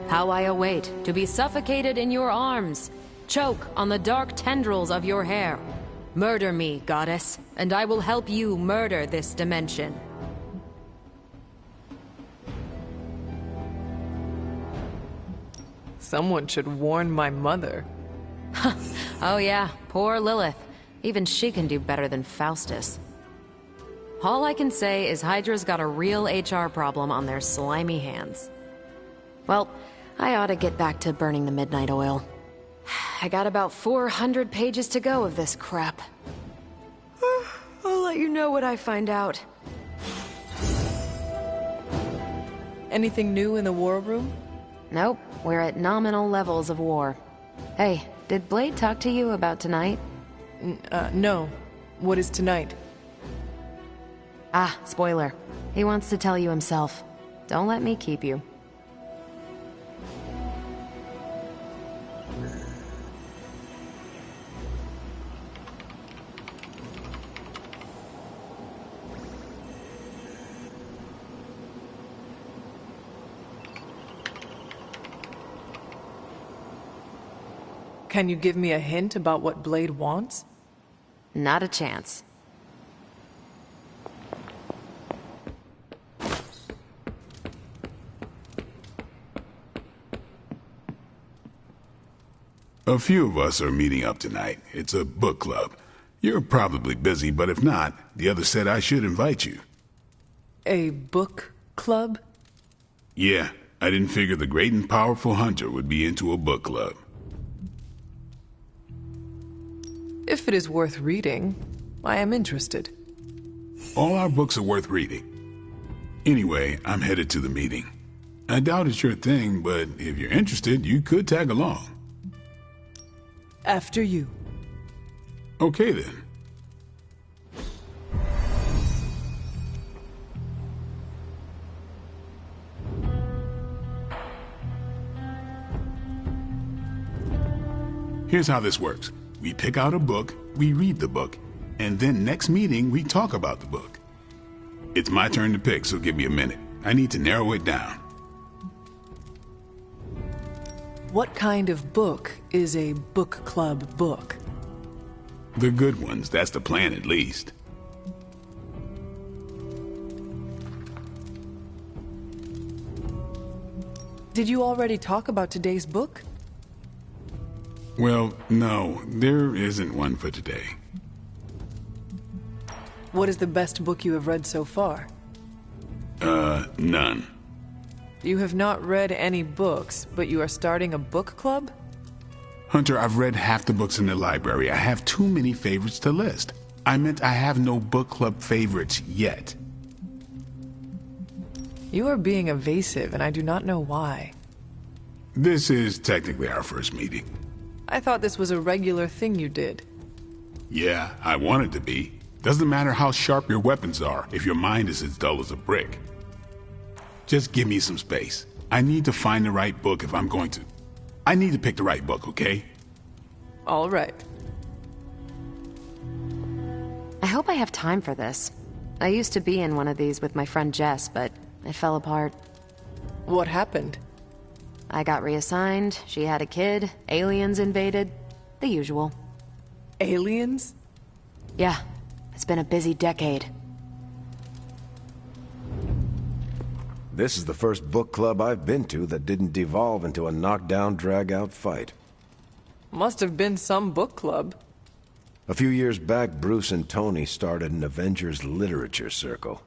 How I await to be suffocated in your arms, choke on the dark tendrils of your hair. Murder me, goddess, and I will help you murder this dimension. Someone should warn my mother. Oh yeah, poor Lilith. Even she can do better than Faustus. All I can say is Hydra's got a real HR problem on their slimy hands. Well, I ought to get back to burning the midnight oil. I got about 400 pages to go of this crap. I'll let you know what I find out. Anything new in the war room? Nope, we're at nominal levels of war. Hey, did Blade talk to you about tonight? No. What is tonight? Ah, spoiler. He wants to tell you himself. Don't let me keep you. Can you give me a hint about what Blade wants? Not a chance. A few of us are meeting up tonight. It's a book club. You're probably busy, but if not, the others said I should invite you. A book club? Yeah, I didn't figure the great and powerful Hunter would be into a book club. If it is worth reading, I am interested. All our books are worth reading. Anyway, I'm headed to the meeting. I doubt it's your thing, but if you're interested, you could tag along. After you. Okay then. Here's how this works. We pick out a book, we read the book, and then next meeting we talk about the book. It's my turn to pick, so give me a minute. I need to narrow it down. What kind of book is a book club book? The good ones, that's the plan at least. Did you already talk about today's book? Well, no, there isn't one for today. What is the best book you have read so far? None. You have not read any books, but you are starting a book club? Hunter, I've read half the books in the library. I have too many favorites to list. I meant I have no book club favorites yet. You are being evasive, and I do not know why. This is technically our first meeting. I thought this was a regular thing you did. Yeah, I want it to be. Doesn't matter how sharp your weapons are if your mind is as dull as a brick. Just give me some space. I need to find the right book if I'm going to. I need to pick the right book, okay? All right. I hope I have time for this. I used to be in one of these with my friend Jess, but it fell apart. What happened? I got reassigned, she had a kid, aliens invaded. The usual. Aliens? Yeah, it's been a busy decade. This is the first book club I've been to that didn't devolve into a knockdown, drag-out fight. Must have been some book club. A few years back, Bruce and Tony started an Avengers literature circle.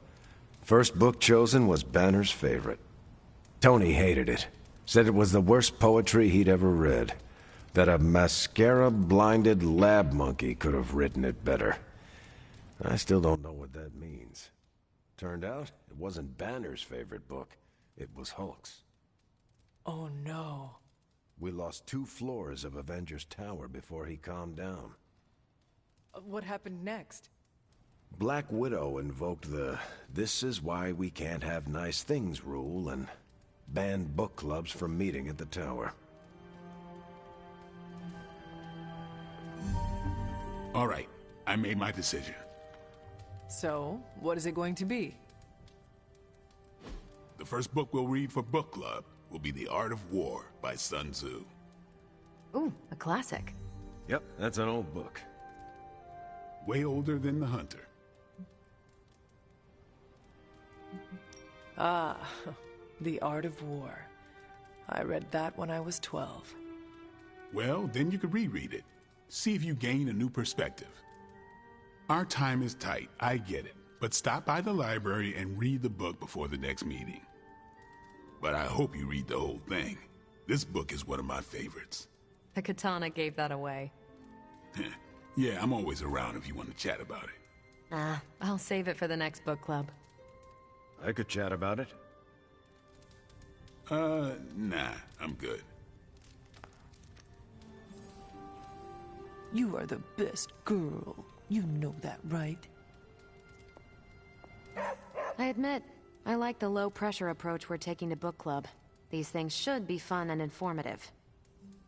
First book chosen was Banner's favorite. Tony hated it. Said it was the worst poetry he'd ever read. That a mascara-blinded lab monkey could have written it better. I still don't know what that means. Turned out, it wasn't Banner's favorite book. It was Hulk's. Oh no. We lost 2 floors of Avengers Tower before he calmed down. What happened next? Black Widow invoked the "this is why we can't have nice things" rule and banned book clubs from meeting at the tower. All right, I made my decision. So, what is it going to be? The first book we'll read for book club will be The Art of War by Sun Tzu. Ooh, a classic. Yep, that's an old book. Way older than The Hunter. Ah, The Art of War. I read that when I was 12. Well, then you could reread it. See if you gain a new perspective. Our time is tight, I get it. but stop by the library and read the book before the next meeting. But I hope you read the whole thing. This book is one of my favorites. The katana gave that away. Yeah, I'm always around if you want to chat about it. Nah, I'll save it for the next book club. I could chat about it. Nah, I'm good. You are the best girl. You know that, right? I admit, I like the low-pressure approach we're taking to book club. These things should be fun and informative.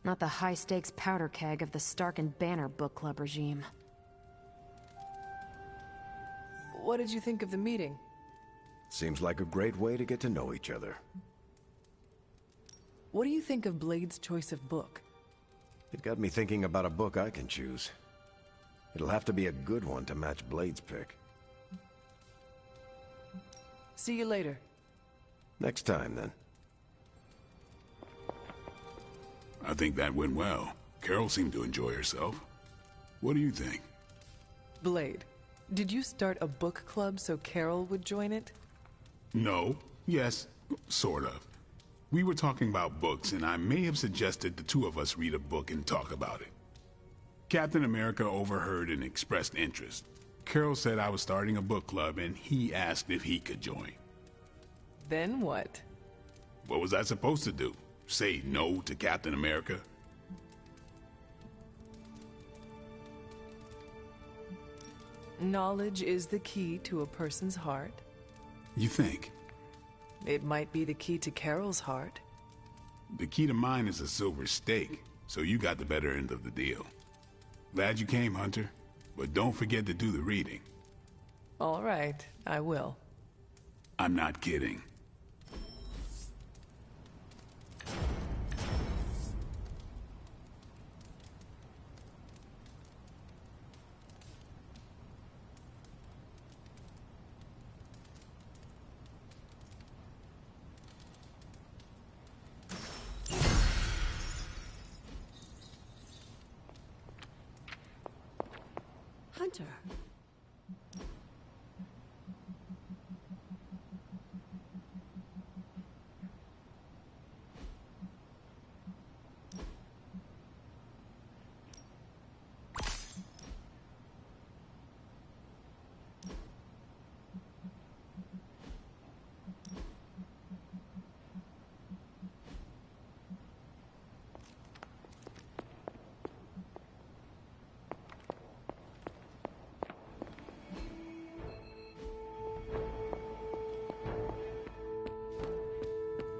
Not the high-stakes powder keg of the Stark and Banner book club regime. What did you think of the meeting? Seems like a great way to get to know each other. What do you think of Blade's choice of book? It got me thinking about a book I can choose. It'll have to be a good one to match Blade's pick. See you later. Next time, then. I think that went well. Carol seemed to enjoy herself. What do you think? Blade, did you start a book club so Carol would join it? No. Yes. Sort of. We were talking about books, and I may have suggested the two of us read a book and talk about it. Captain America overheard and expressed interest. Carol said I was starting a book club, and he asked if he could join. Then what? What was I supposed to do? Say no to Captain America? Knowledge is the key to a person's heart. You think? It might be the key to Carol's heart. The key to mine is a silver stake, so you got the better end of the deal. Glad you came, Hunter, but don't forget to do the reading. All right, I will. I'm not kidding. Hunter.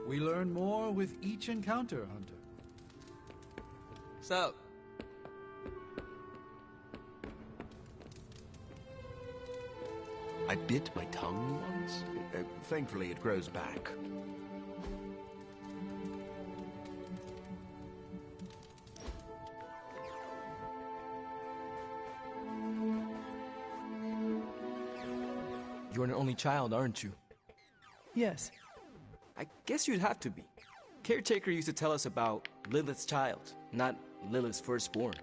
We learn more with each encounter, Hunter. Sup? I bit my tongue once. Thankfully, it grows back. You're an only child, aren't you? Yes. I guess you'd have to be. Caretaker used to tell us about Lilith's child, not Lilith's firstborn.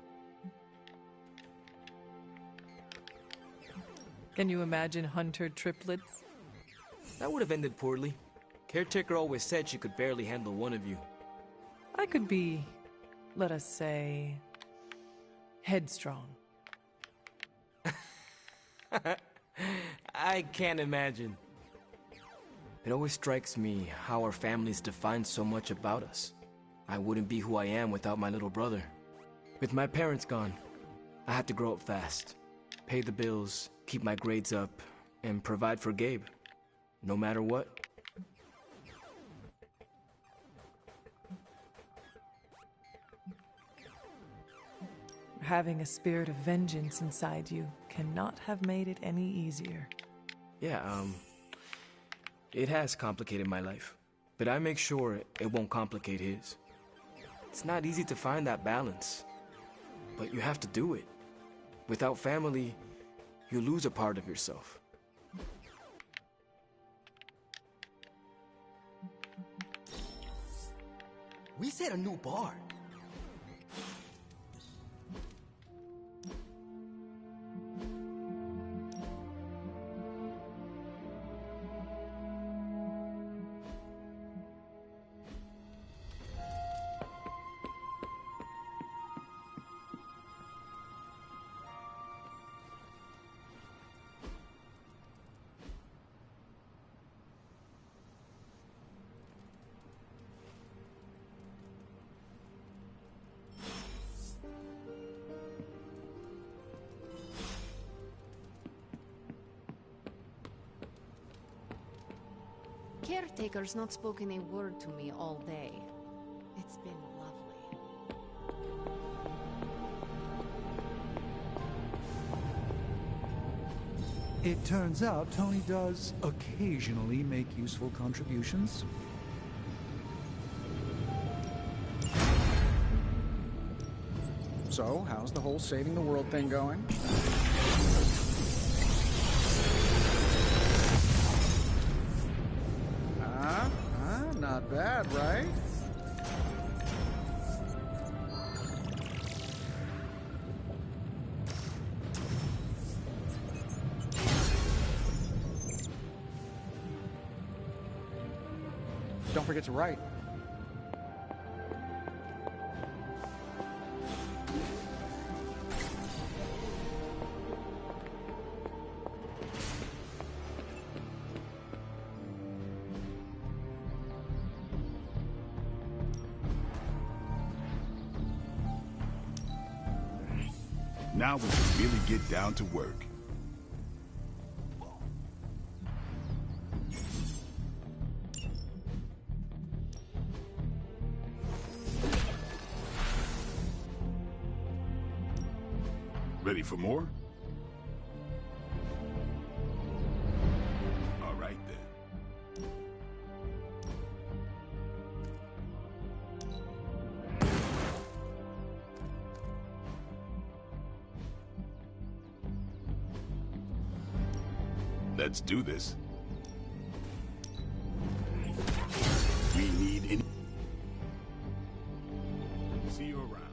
Can you imagine Hunter triplets? That would have ended poorly. Caretaker always said she could barely handle one of you. I could be, let us say, headstrong. I can't imagine. It always strikes me how our families define so much about us. I wouldn't be who I am without my little brother. With my parents gone, I had to grow up fast, pay the bills, keep my grades up, and provide for Gabe, no matter what. Having a spirit of vengeance inside you cannot have made it any easier. Yeah, it has complicated my life, but I make sure it won't complicate his. It's not easy to find that balance, but you have to do it. Without family, you lose a part of yourself. We set a new bar. caretaker's not spoken a word to me all day. It's been lovely. It turns out Tony does occasionally make useful contributions. So, how's the whole saving the world thing going? Not bad, right? Don't forget to write. Now we can really get down to work. Ready for more? All right then. Let's do this. We need any... See you around.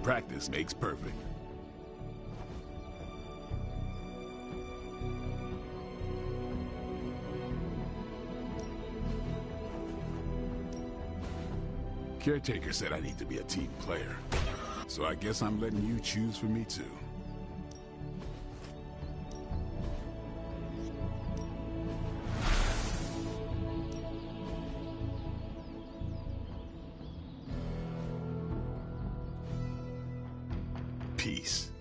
Practice makes perfect. Caretaker said I need to be a team player, so I guess I'm letting you choose for me too. Peace.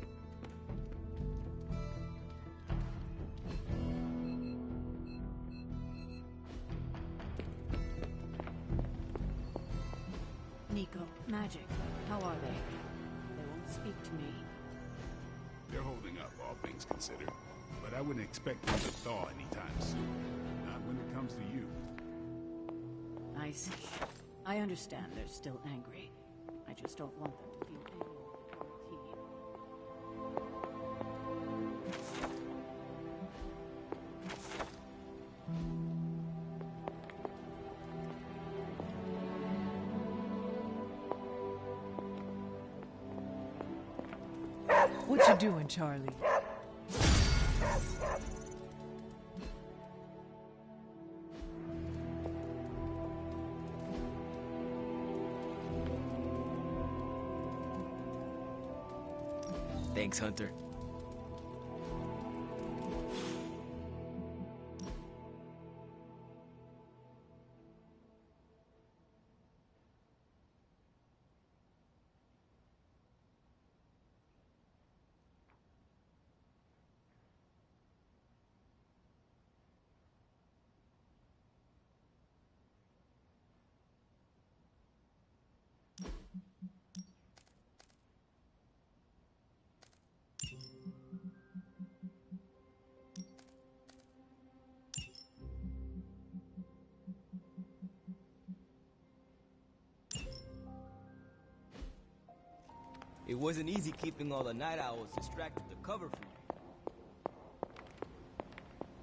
Nico, Magic, how are they? They won't speak to me. They're holding up, all things considered. But I wouldn't expect them to thaw anytime soon. Not when it comes to you. I see. I understand they're still angry. I just don't want them to feel any more guaranteed. What you doing, Charlie? Thanks, Hunter. You It wasn't easy keeping all the night owls distracted to cover for you.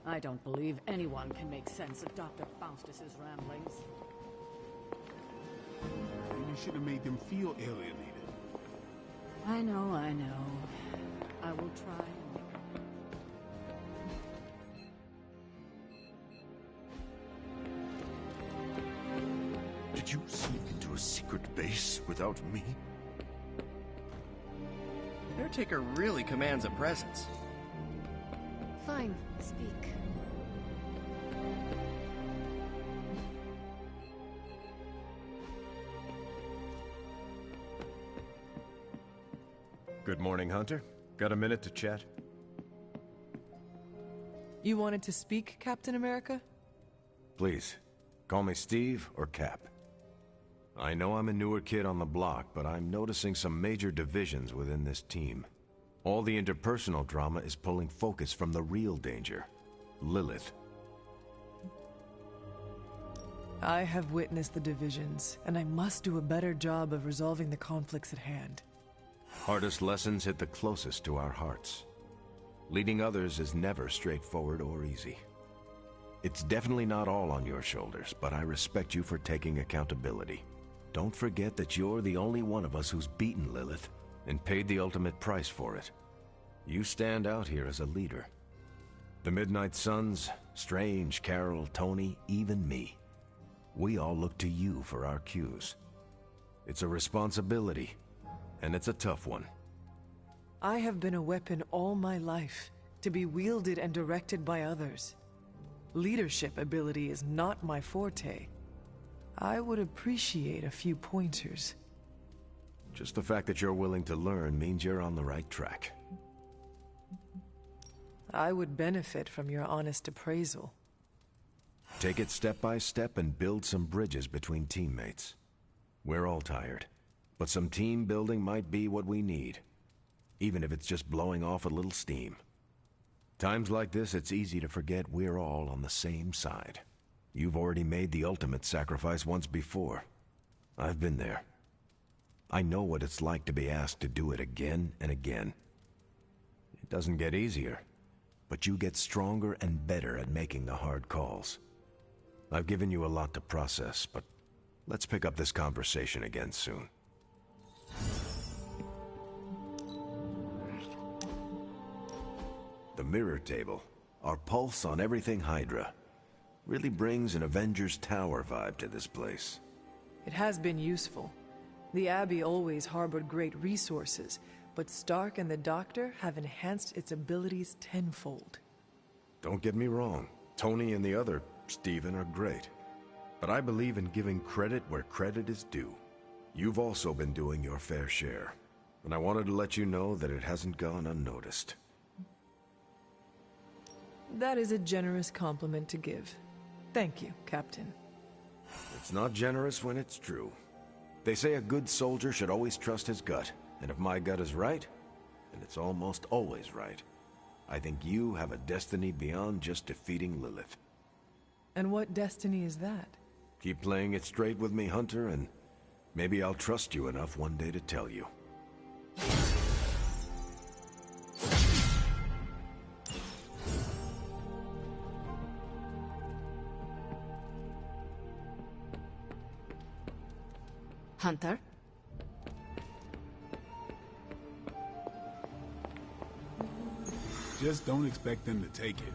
I don't believe anyone can make sense of Dr. Faustus's ramblings. You should have made them feel alienated. I know. I will try. Did you sneak into a secret base without me? Caretaker really commands a presence. Fine, speak. Good morning, Hunter. Got a minute to chat? You wanted to speak, Captain America? Please, call me Steve or Cap. I know I'm a newer kid on the block, but I'm noticing some major divisions within this team. All the interpersonal drama is pulling focus from the real danger, Lilith. I have witnessed the divisions, and I must do a better job of resolving the conflicts at hand. Hardest lessons hit the closest to our hearts. Leading others is never straightforward or easy. It's definitely not all on your shoulders, but I respect you for taking accountability. Don't forget that you're the only one of us who's beaten Lilith and paid the ultimate price for it. You stand out here as a leader. The Midnight Suns, Strange, Carol, Tony, even me. We all look to you for our cues. It's a responsibility, and it's a tough one. I have been a weapon all my life, to be wielded and directed by others. Leadership ability is not my forte. I would appreciate a few pointers. Just the fact that you're willing to learn means you're on the right track. I would benefit from your honest appraisal. Take it step by step and build some bridges between teammates. We're all tired, but some team building might be what we need, even if it's just blowing off a little steam. Times like this, it's easy to forget we're all on the same side. You've already made the ultimate sacrifice once before. I've been there. I know what it's like to be asked to do it again and again. It doesn't get easier, but you get stronger and better at making the hard calls. I've given you a lot to process, but let's pick up this conversation again soon. The Mirror Table, our pulse on everything Hydra, really brings an Avengers Tower vibe to this place. It has been useful. The Abbey always harbored great resources, but Stark and the Doctor have enhanced its abilities tenfold. Don't get me wrong, Tony and the other Stephen are great. But I believe in giving credit where credit is due. You've also been doing your fair share, and I wanted to let you know that it hasn't gone unnoticed. That is a generous compliment to give. Thank you, Captain. It's not generous when it's true. They say a good soldier should always trust his gut, and if my gut is right, and it's almost always right, I think you have a destiny beyond just defeating Lilith. And what destiny is that? Keep playing it straight with me, Hunter, and maybe I'll trust you enough one day to tell you. Hunter? Just don't expect them to take it.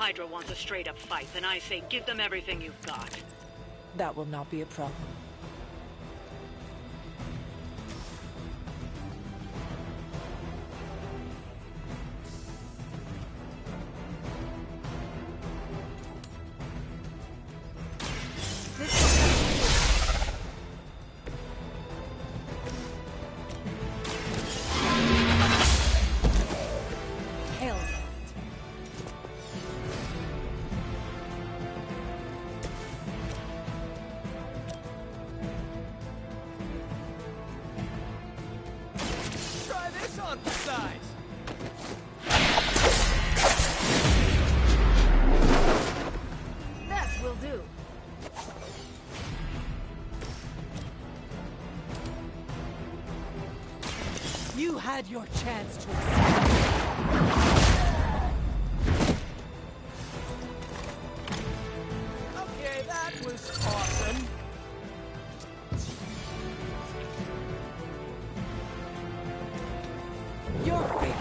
Hydra wants a straight-up fight, then I say give them everything you've got. That will not be a problem. You had your chance to Okay, that was awesome. Your fate.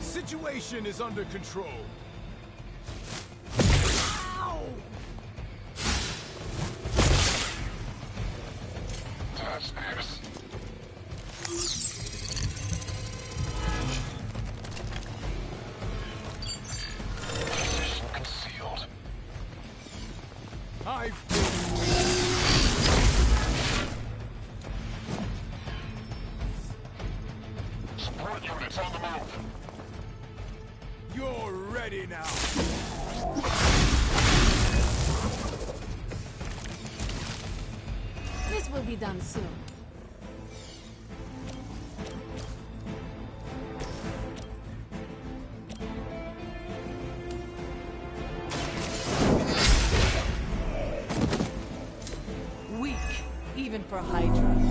Situation is under control. Ow! That's this. Position concealed. Support units on the move. You're ready now. This will be done soon. Weak, even for Hydra.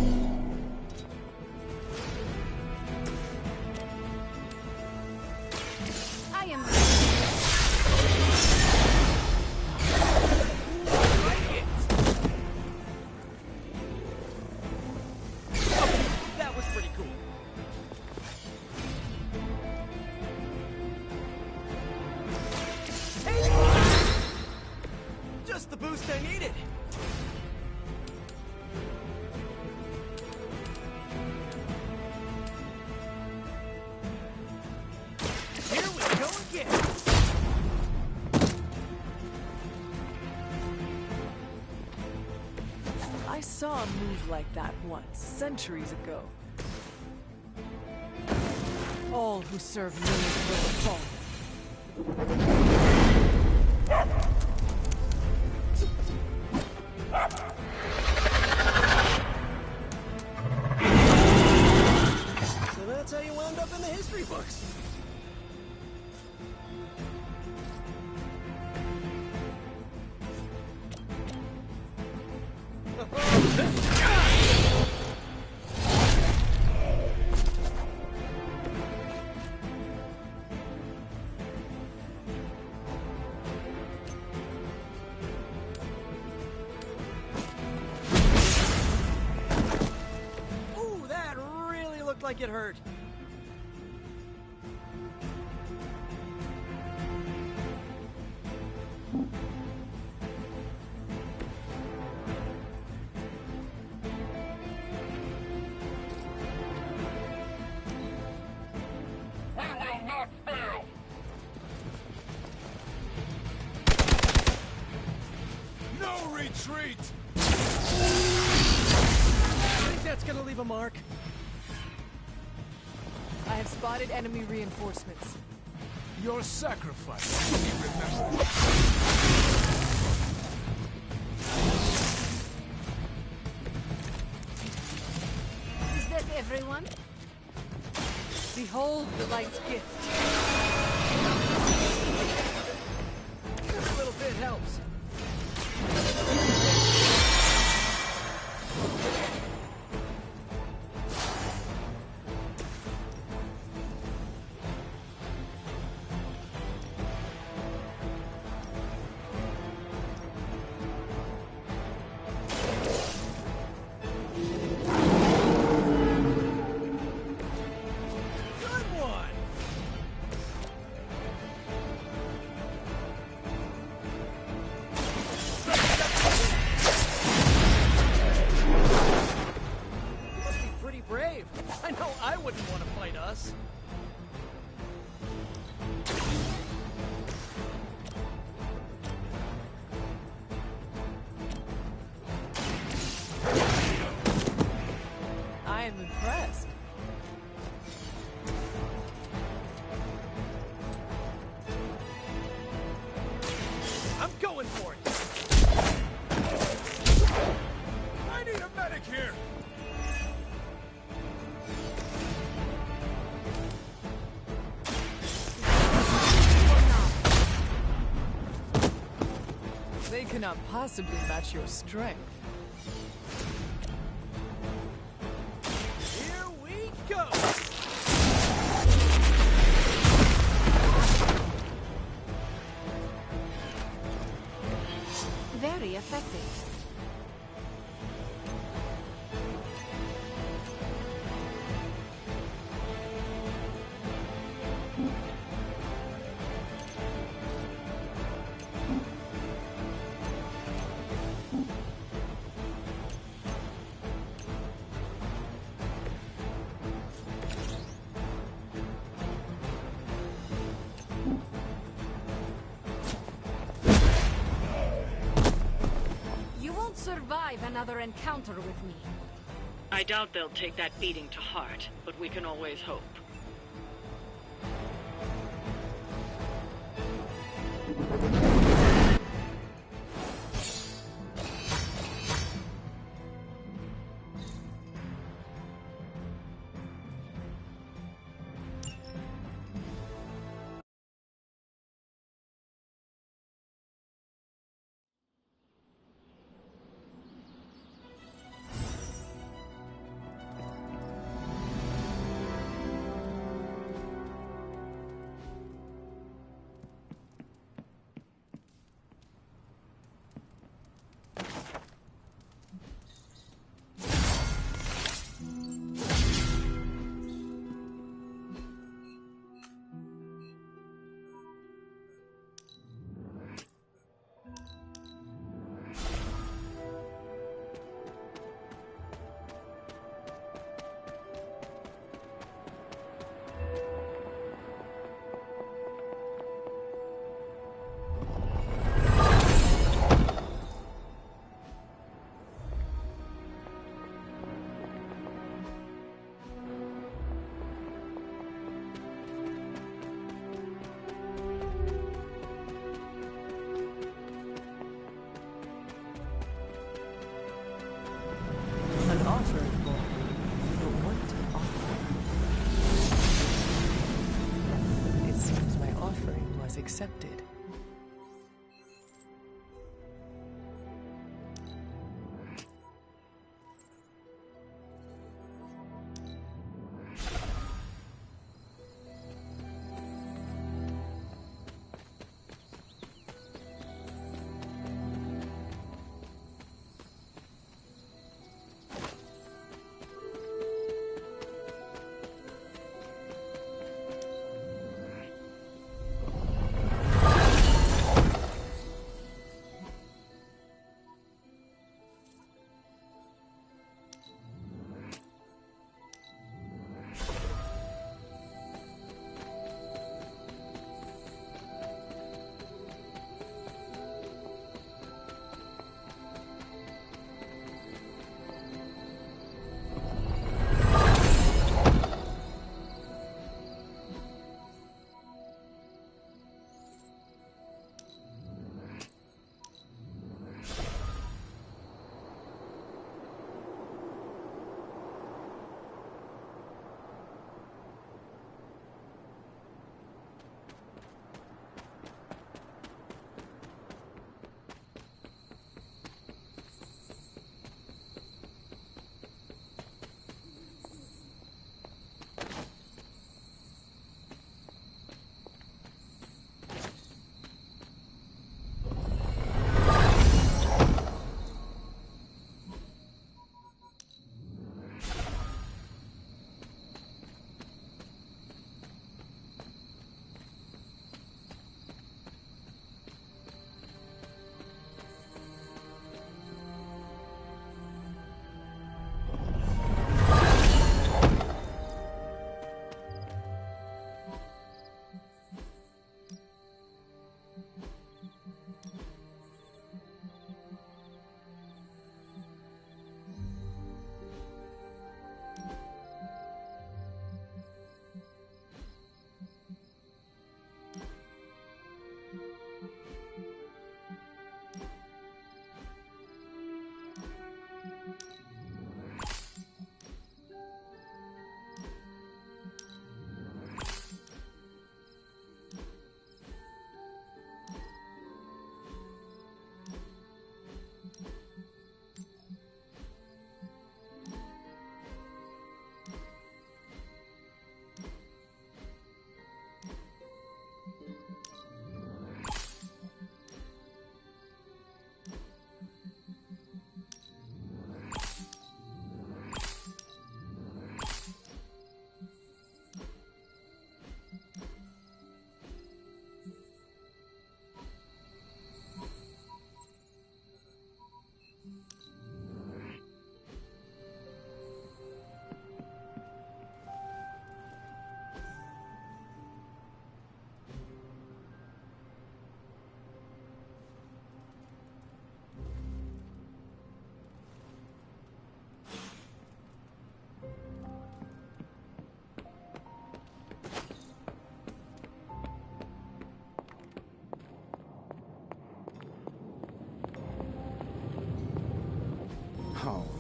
The boost I needed. Here we go again. I saw a move like that once, centuries ago. All who serve Lilith will fall. So that's how you wound up in the history books. Like it hurt. We will not fail. No retreat. I think that's gonna leave a mark. I have spotted enemy reinforcements. Your sacrifice will be remembered. everyone. Behold the light's gift. Every little bit helps. I am impressed. I'm going for it. I need a medic here! They cannot possibly match your strength. Here we go! Very effective. Survive another encounter with me. I doubt they'll take that beating to heart, but we can always hope. Accepted.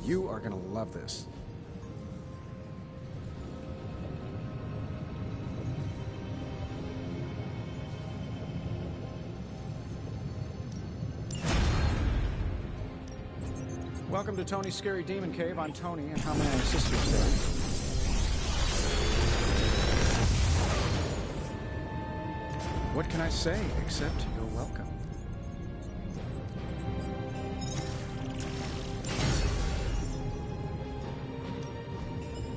You are gonna love this. Welcome to Tony's Scary Demon Cave. I'm Tony, and how may I assist you today? What can I say except you're welcome?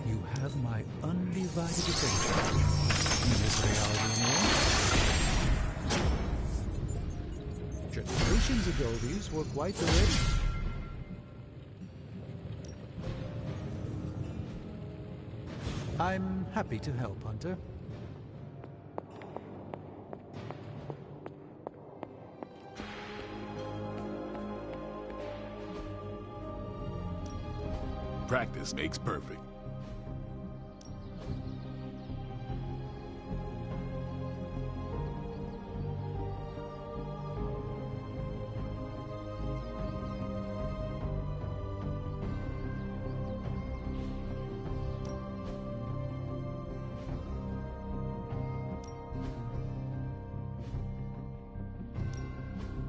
You have my undivided attention in this reality now. Generations ago, these were quite the ready. I'm happy to help, Hunter. Practice makes perfect.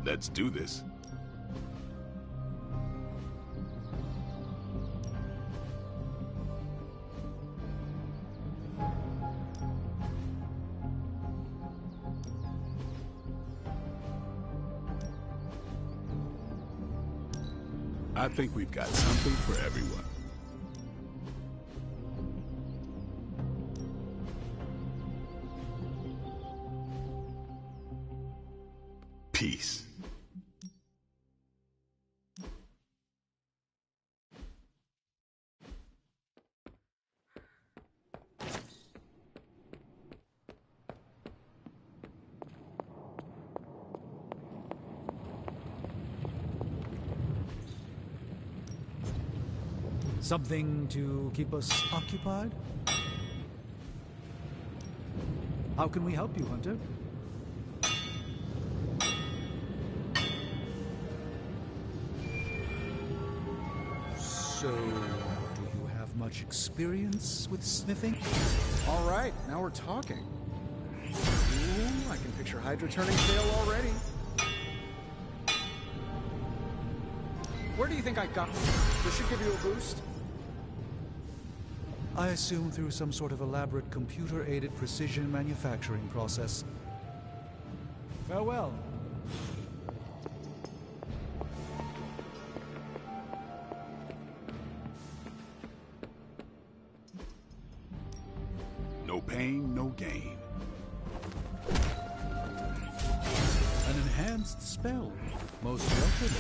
Let's do this. I think we've got something for everyone. Peace. Something to keep us occupied? How can we help you, Hunter? So, do you have much experience with smithing? All right, now we're talking. Ooh, I can picture Hydra turning tail already. Where do you think I got this? This should give you a boost. I assume through some sort of elaborate computer-aided precision manufacturing process. Farewell. No pain, no gain. An enhanced spell. Most welcome.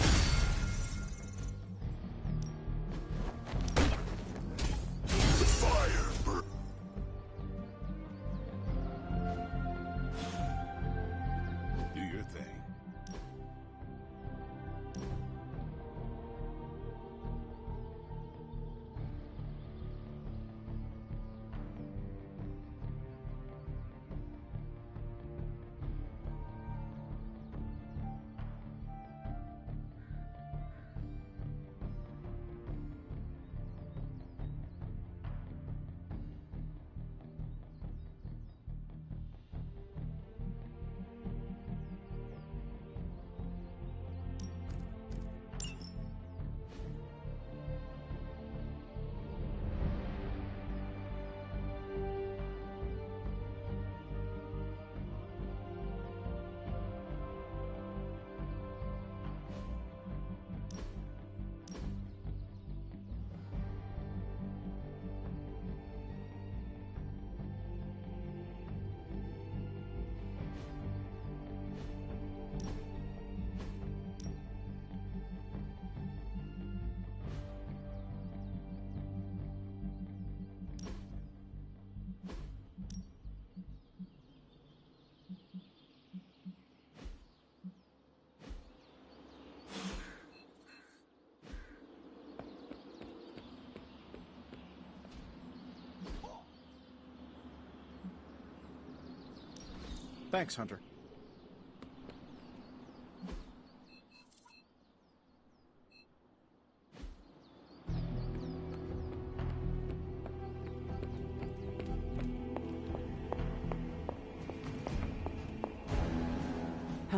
Thanks, Hunter.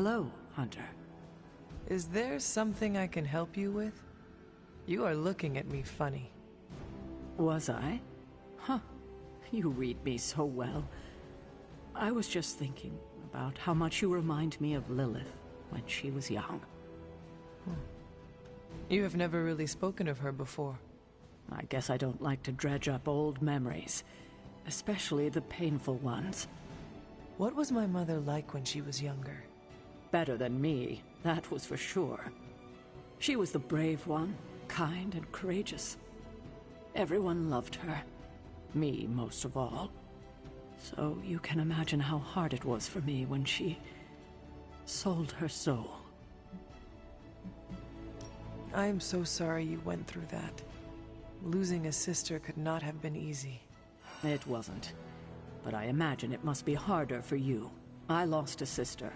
Hello, Hunter. Is there something I can help you with? You are looking at me funny. Was I? Huh. You read me so well. I was just thinking about how much you remind me of Lilith when she was young. You have never really spoken of her before. I guess I don't like to dredge up old memories, especially the painful ones. What was my mother like when she was younger? Better than me, that was for sure. She was the brave one, kind and courageous. Everyone loved her. Me most of all. So you can imagine how hard it was for me when she sold her soul. I am so sorry you went through that. Losing a sister could not have been easy. It wasn't. But I imagine it must be harder for you. I lost a sister,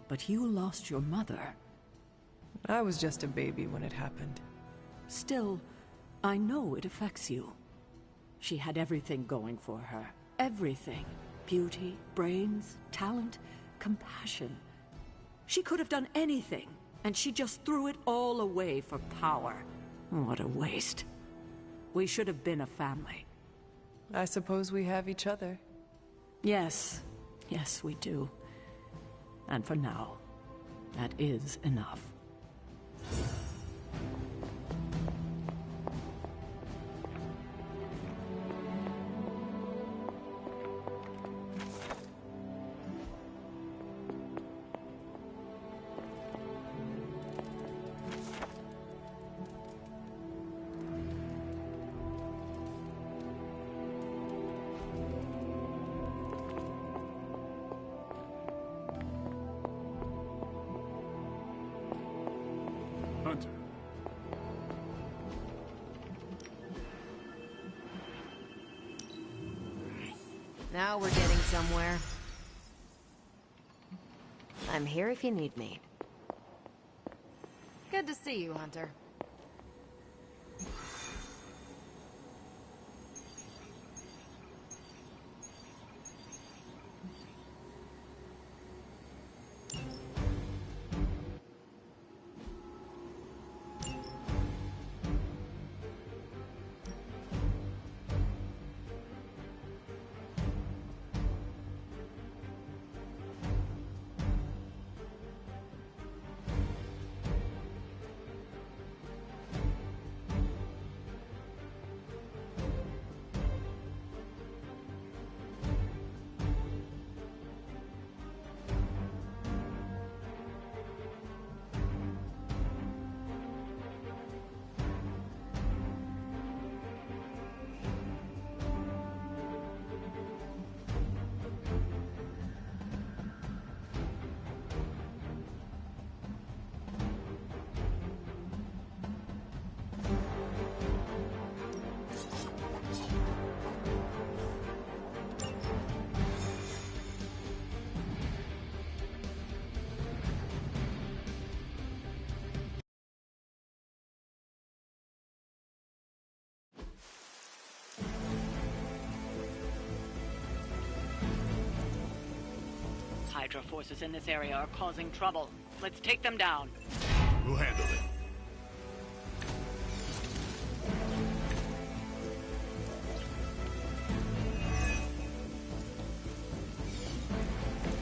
but you lost your mother. I was just a baby when it happened. Still, I know it affects you. She had everything going for her. Everything. Beauty, brains, talent, compassion. She could have done anything, and she just threw it all away for power. What a waste. We should have been a family. I suppose we have each other. Yes. Yes, we do. And for now, that is enough. Hunter. Now we're getting somewhere. I'm here if you need me. Good to see you, Hunter. Hydra forces in this area are causing trouble. Let's take them down. We'll handle it.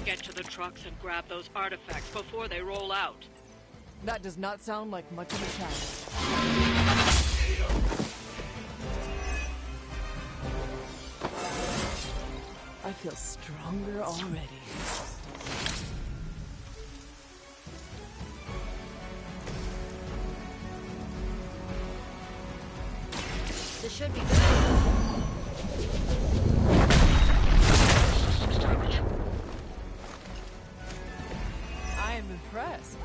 Get to the trucks and grab those artifacts before they roll out. That does not sound like much of a challenge. I feel stronger already. This should be good. I am impressed.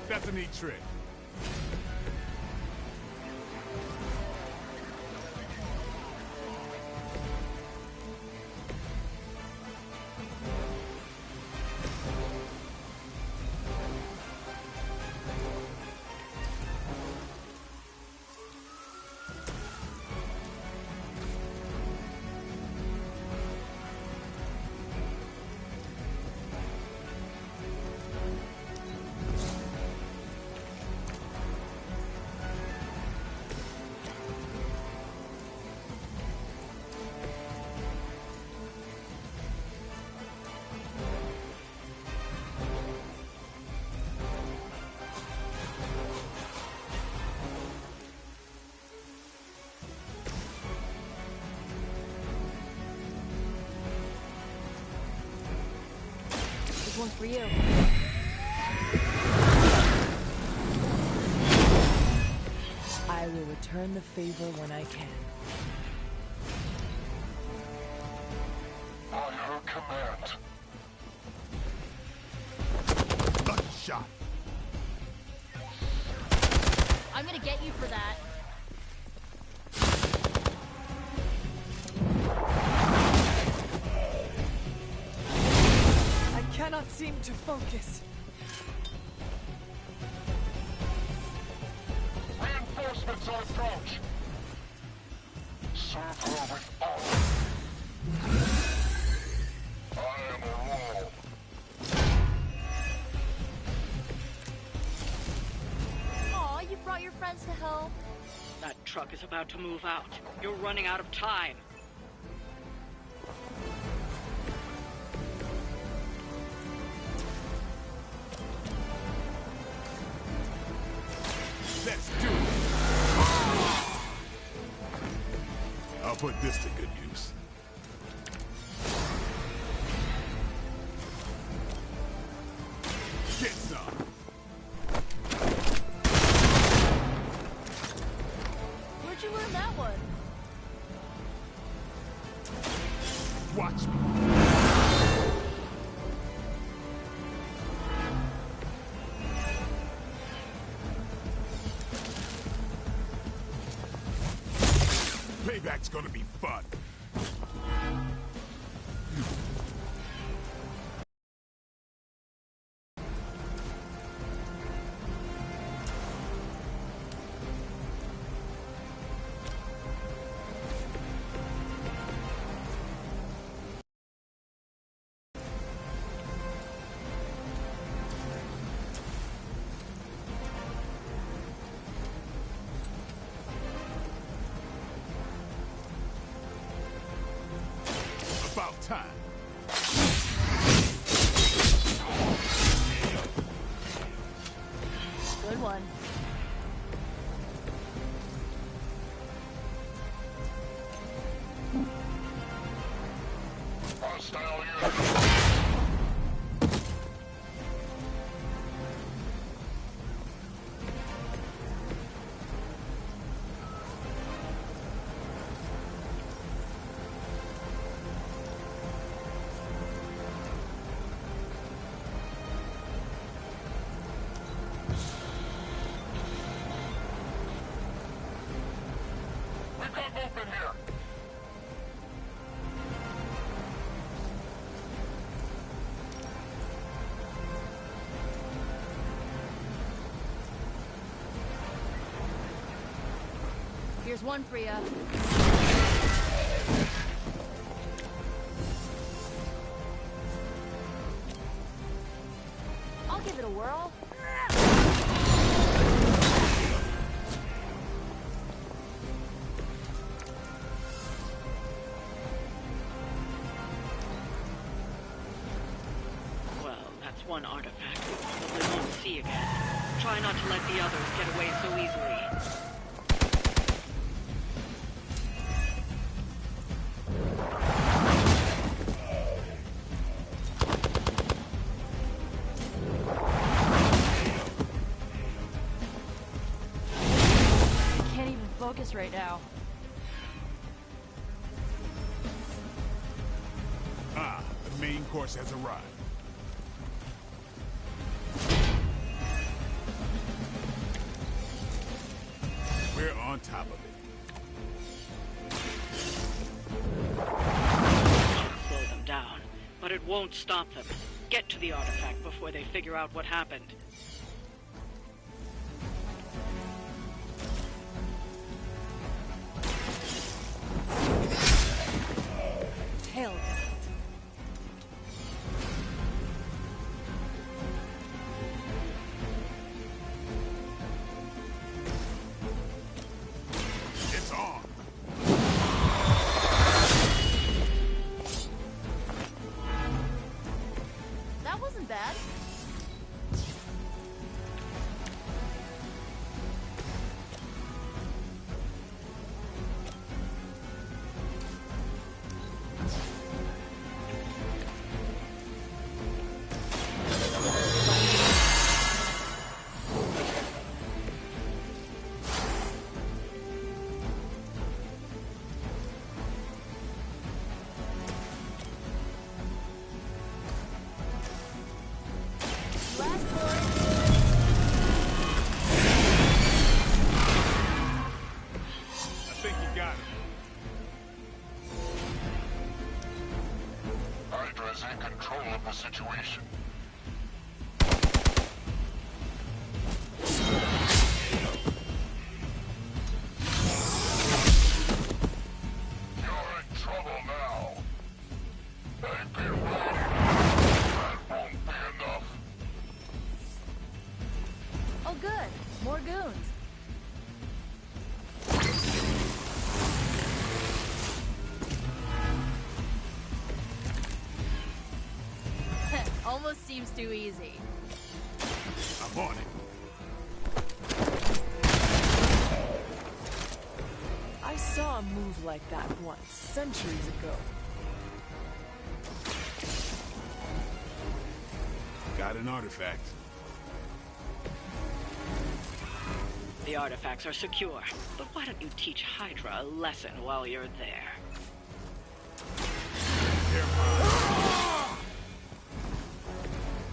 That's a neat trick. Here's one for you. I will return the favor when I can. By her command. Lucky shot. I'm gonna get you for that. I cannot seem to focus. Reinforcements on approach. Serve her with all. I am a rule. Aw, you brought your friends to help. That truck is about to move out. You're running out of time. Let's do it. I'll put this to good use. Get some. Where'd you learn that one? Watch me. Payback's gonna be fun. About time. Good one. Hostile unit. We've got movement here. Here's one for you. I'll give it a whirl. Well, that's one artifact we probably won't see again. Try not to let the others get away so easily. I can't even focus right now. Ah, the main course has arrived. We're on top of it. Slow them down, but it won't stop them. Get to the artifact before they figure out what happened. Hell. It's on. That wasn't bad. control of the situation. You're in trouble now. And be ready. That won't be enough. Oh good, more goons. Almost seems too easy. I'm on it. I saw a move like that once, centuries ago. Got an artifact. The artifacts are secure, but why don't you teach Hydra a lesson while you're there?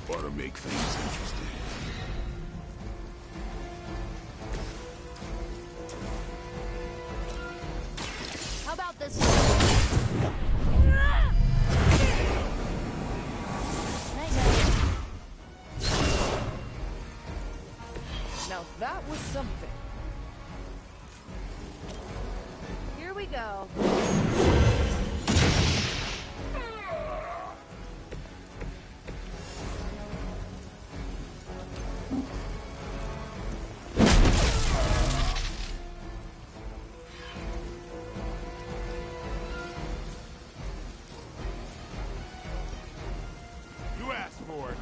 Ought to make things interesting. How about this? Now that was something. Here we go. You asked for it.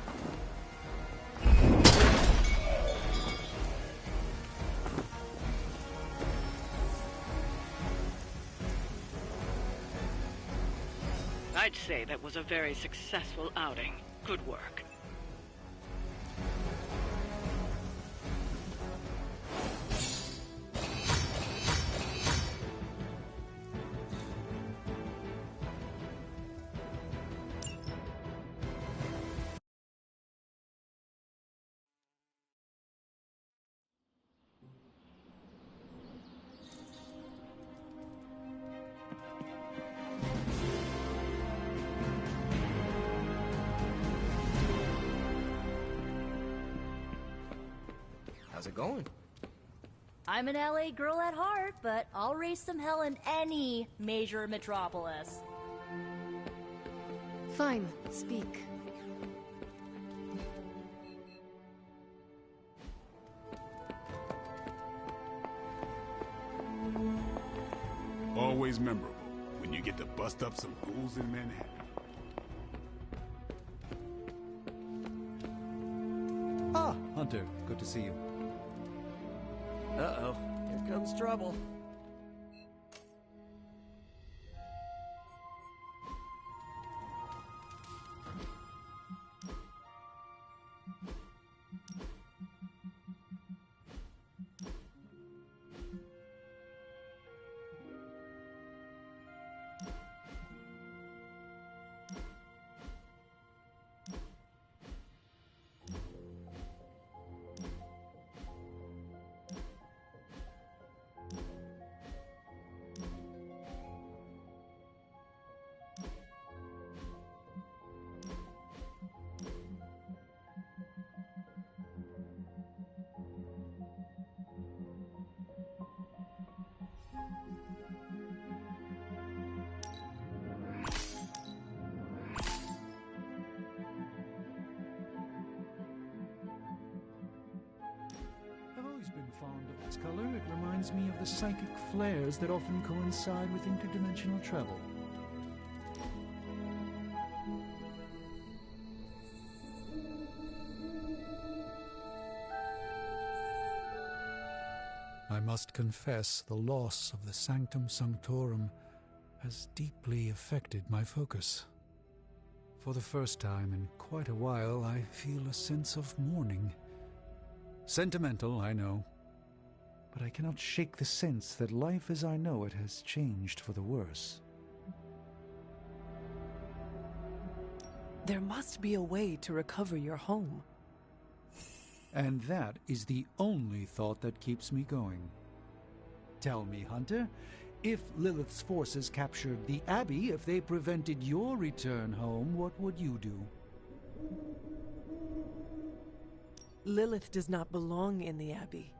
I'd say that was a very successful outing. Good work. How's it going? I'm an LA girl at heart, but I'll raise some hell in any major metropolis. Fine, speak. Always memorable when you get to bust up some ghouls in Manhattan. Ah, Hunter, good to see you. Uh-oh, here comes trouble. I've always been fond of this color. It reminds me of the psychic flares that often coincide with interdimensional travel. I must confess the loss of the Sanctum Sanctorum has deeply affected my focus. For the first time in quite a while, I feel a sense of mourning. Sentimental, I know, but I cannot shake the sense that life as I know it has changed for the worse. There must be a way to recover your home. And that is the only thought that keeps me going. Tell me, Hunter, If Lilith's forces captured the Abbey, if they prevented your return home, what would you do? Lilith does not belong in the Abbey.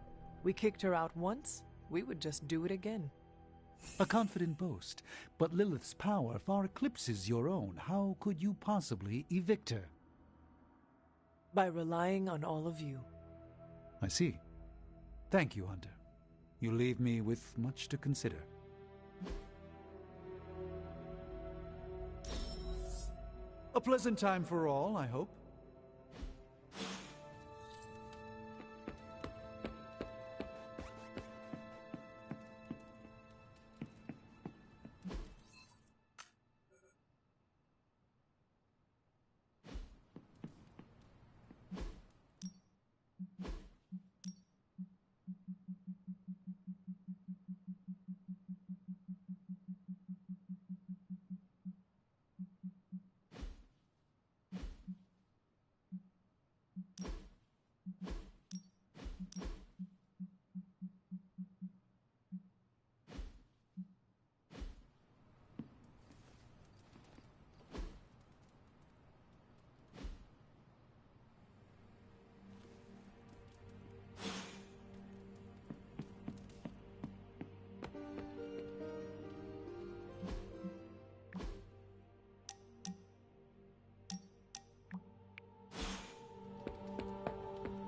We kicked her out once, we would just do it again. A confident boast, but Lilith's power far eclipses your own. How could you possibly evict her? By relying on all of you. I see. Thank you, Hunter. You leave me with much to consider. A pleasant time for all, I hope.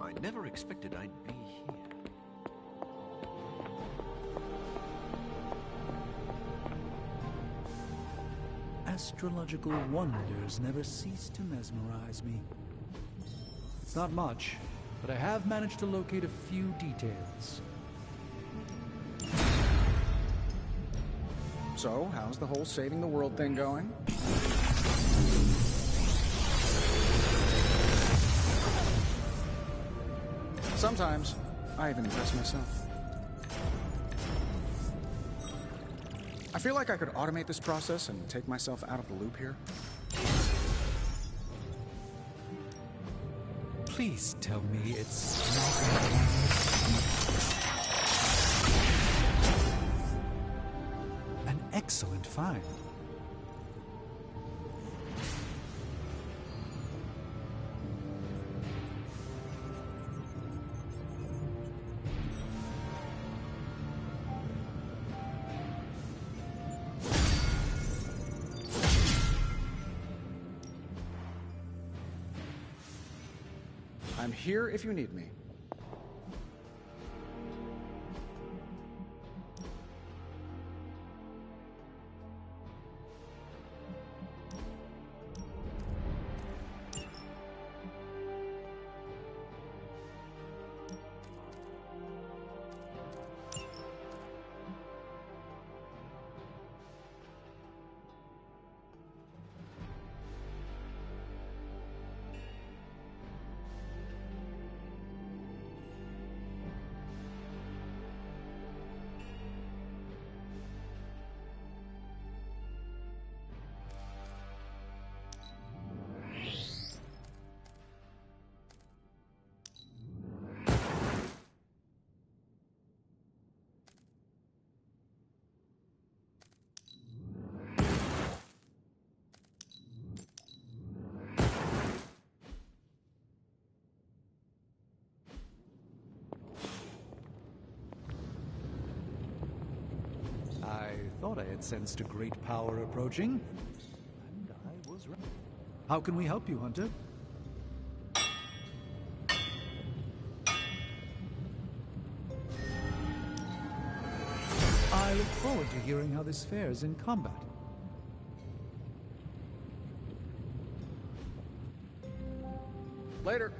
I never expected I'd be here. Astrological wonders never cease to mesmerize me. It's not much, but I have managed to locate a few details. So, how's the whole saving the world thing going? Sometimes, I even impress myself. I feel like I could automate this process and take myself out of the loop here. Please tell me it's not an excellent find. I'm here if you need me. I thought I had sensed a great power approaching, and I was right. How can we help you, Hunter? I look forward to hearing how this fares in combat. Later.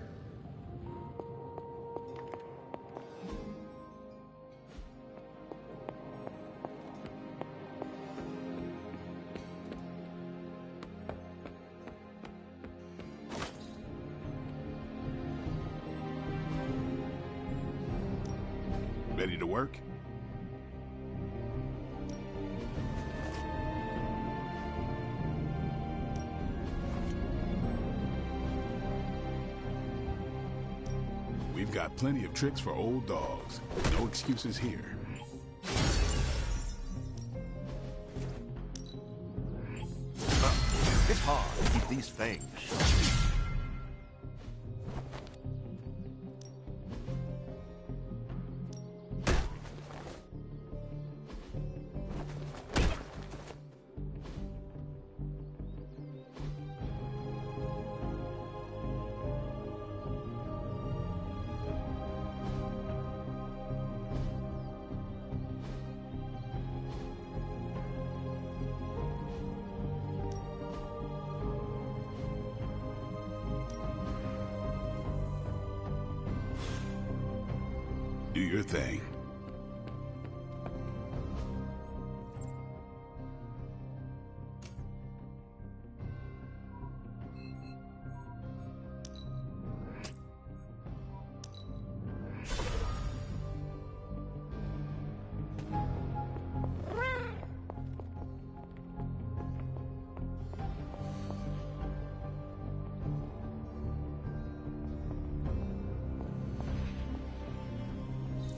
Ready to work? We've got plenty of tricks for old dogs. No excuses here. hard to keep these fangs shut. Do your thing.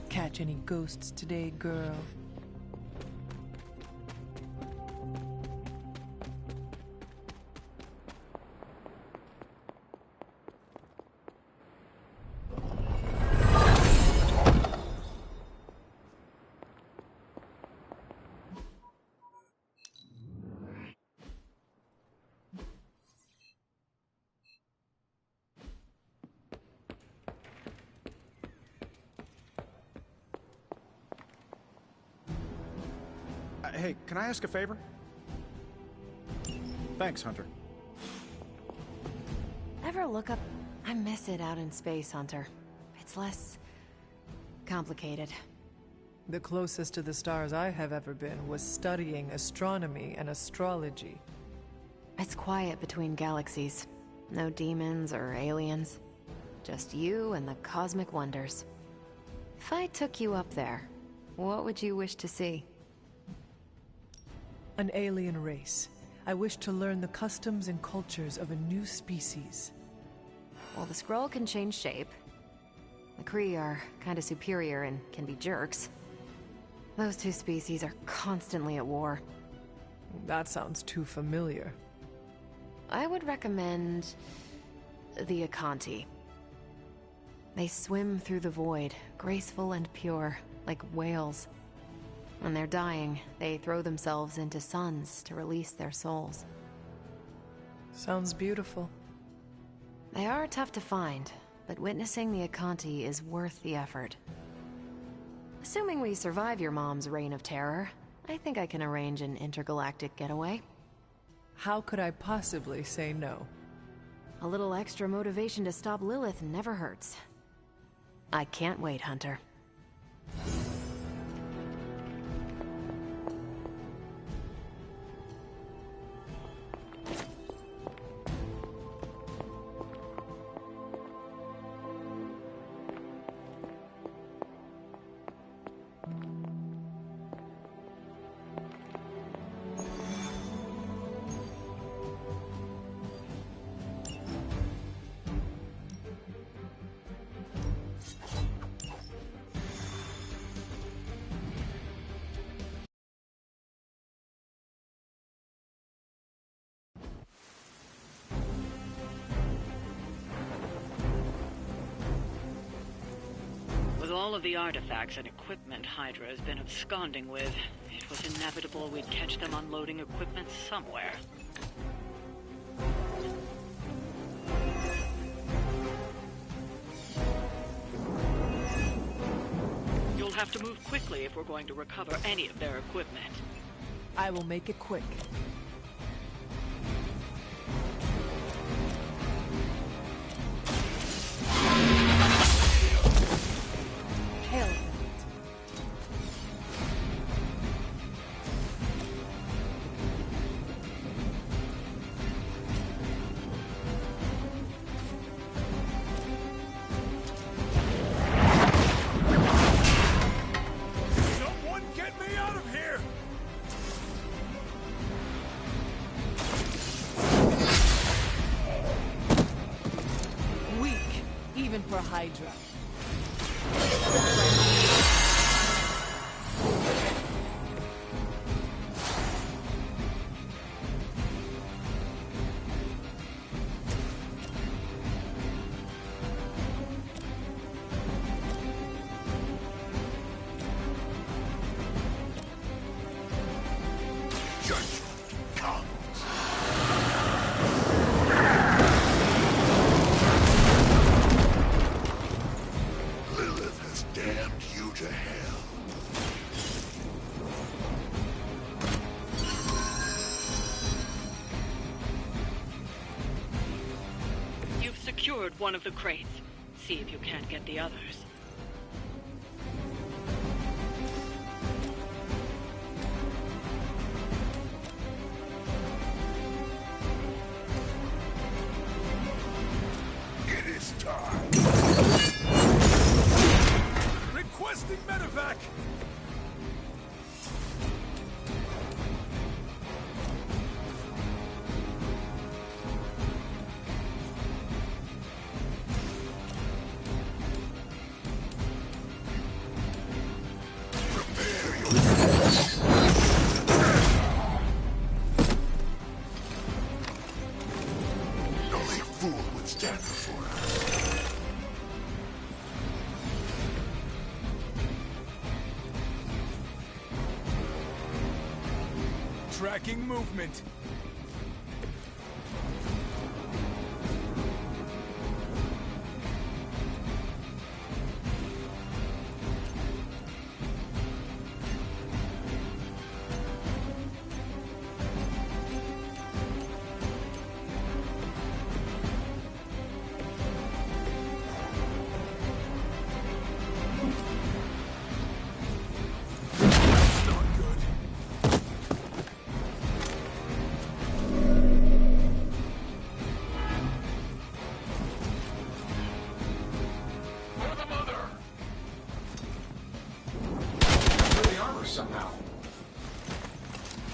Catch any ghosts today, girl? Hey, can I ask a favor? Thanks, Hunter. Ever look up? I miss it out in space, Hunter. It's less complicated. The closest to the stars I have ever been was studying astronomy and astrology. It's quiet between galaxies. No demons or aliens. Just you and the cosmic wonders. If I took you up there, what would you wish to see? An alien race. I wish to learn the customs and cultures of a new species. Well, the scroll can change shape. The Kree are kinda superior and can be jerks. Those two species are constantly at war. That sounds too familiar. I would recommend the Akanti. They swim through the void, graceful and pure, like whales. When they're dying, they throw themselves into suns to release their souls. Sounds beautiful. They are tough to find, but witnessing the Akanti is worth the effort. Assuming we survive your mom's reign of terror, I think I can arrange an intergalactic getaway. How could I possibly say no? A little extra motivation to stop Lilith never hurts. I can't wait, Hunter. With all of the artifacts and equipment Hydra has been absconding with, it was inevitable we'd catch them unloading equipment somewhere. You'll have to move quickly if we're going to recover any of their equipment. I will make it quick. Hell. Someone get me out of here! Weak, even for Hydra. secured one of the crates. See if you can't get the others. It is time. Requesting medevac. Only a fool would stand before us. Tracking movement. Somehow.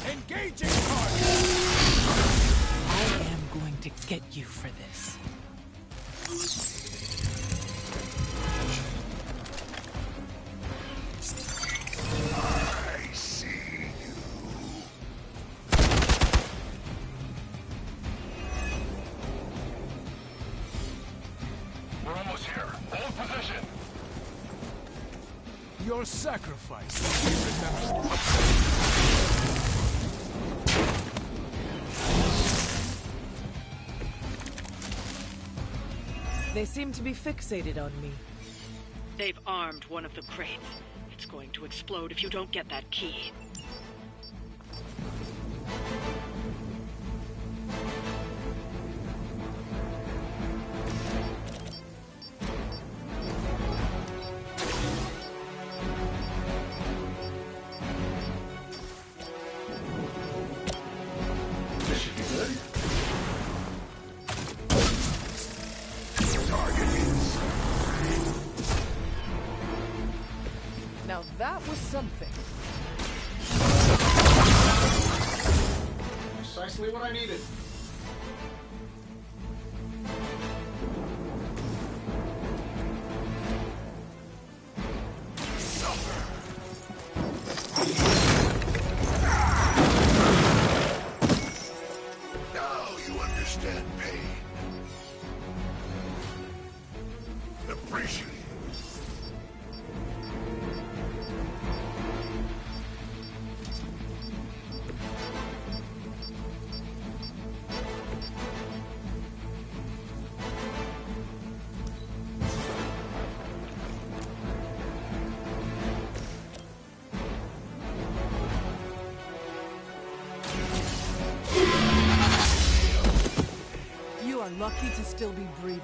Engaging target. I am going to get you for this. I see you. We're almost here. Hold position. Your sacrifice will be remembered. They seem to be fixated on me. They've armed one of the crates. It's going to explode if you don't get that key. This should be good. Now that was something. Precisely what I needed. Now you understand pain. Appreciate it. You are lucky to still be breathing.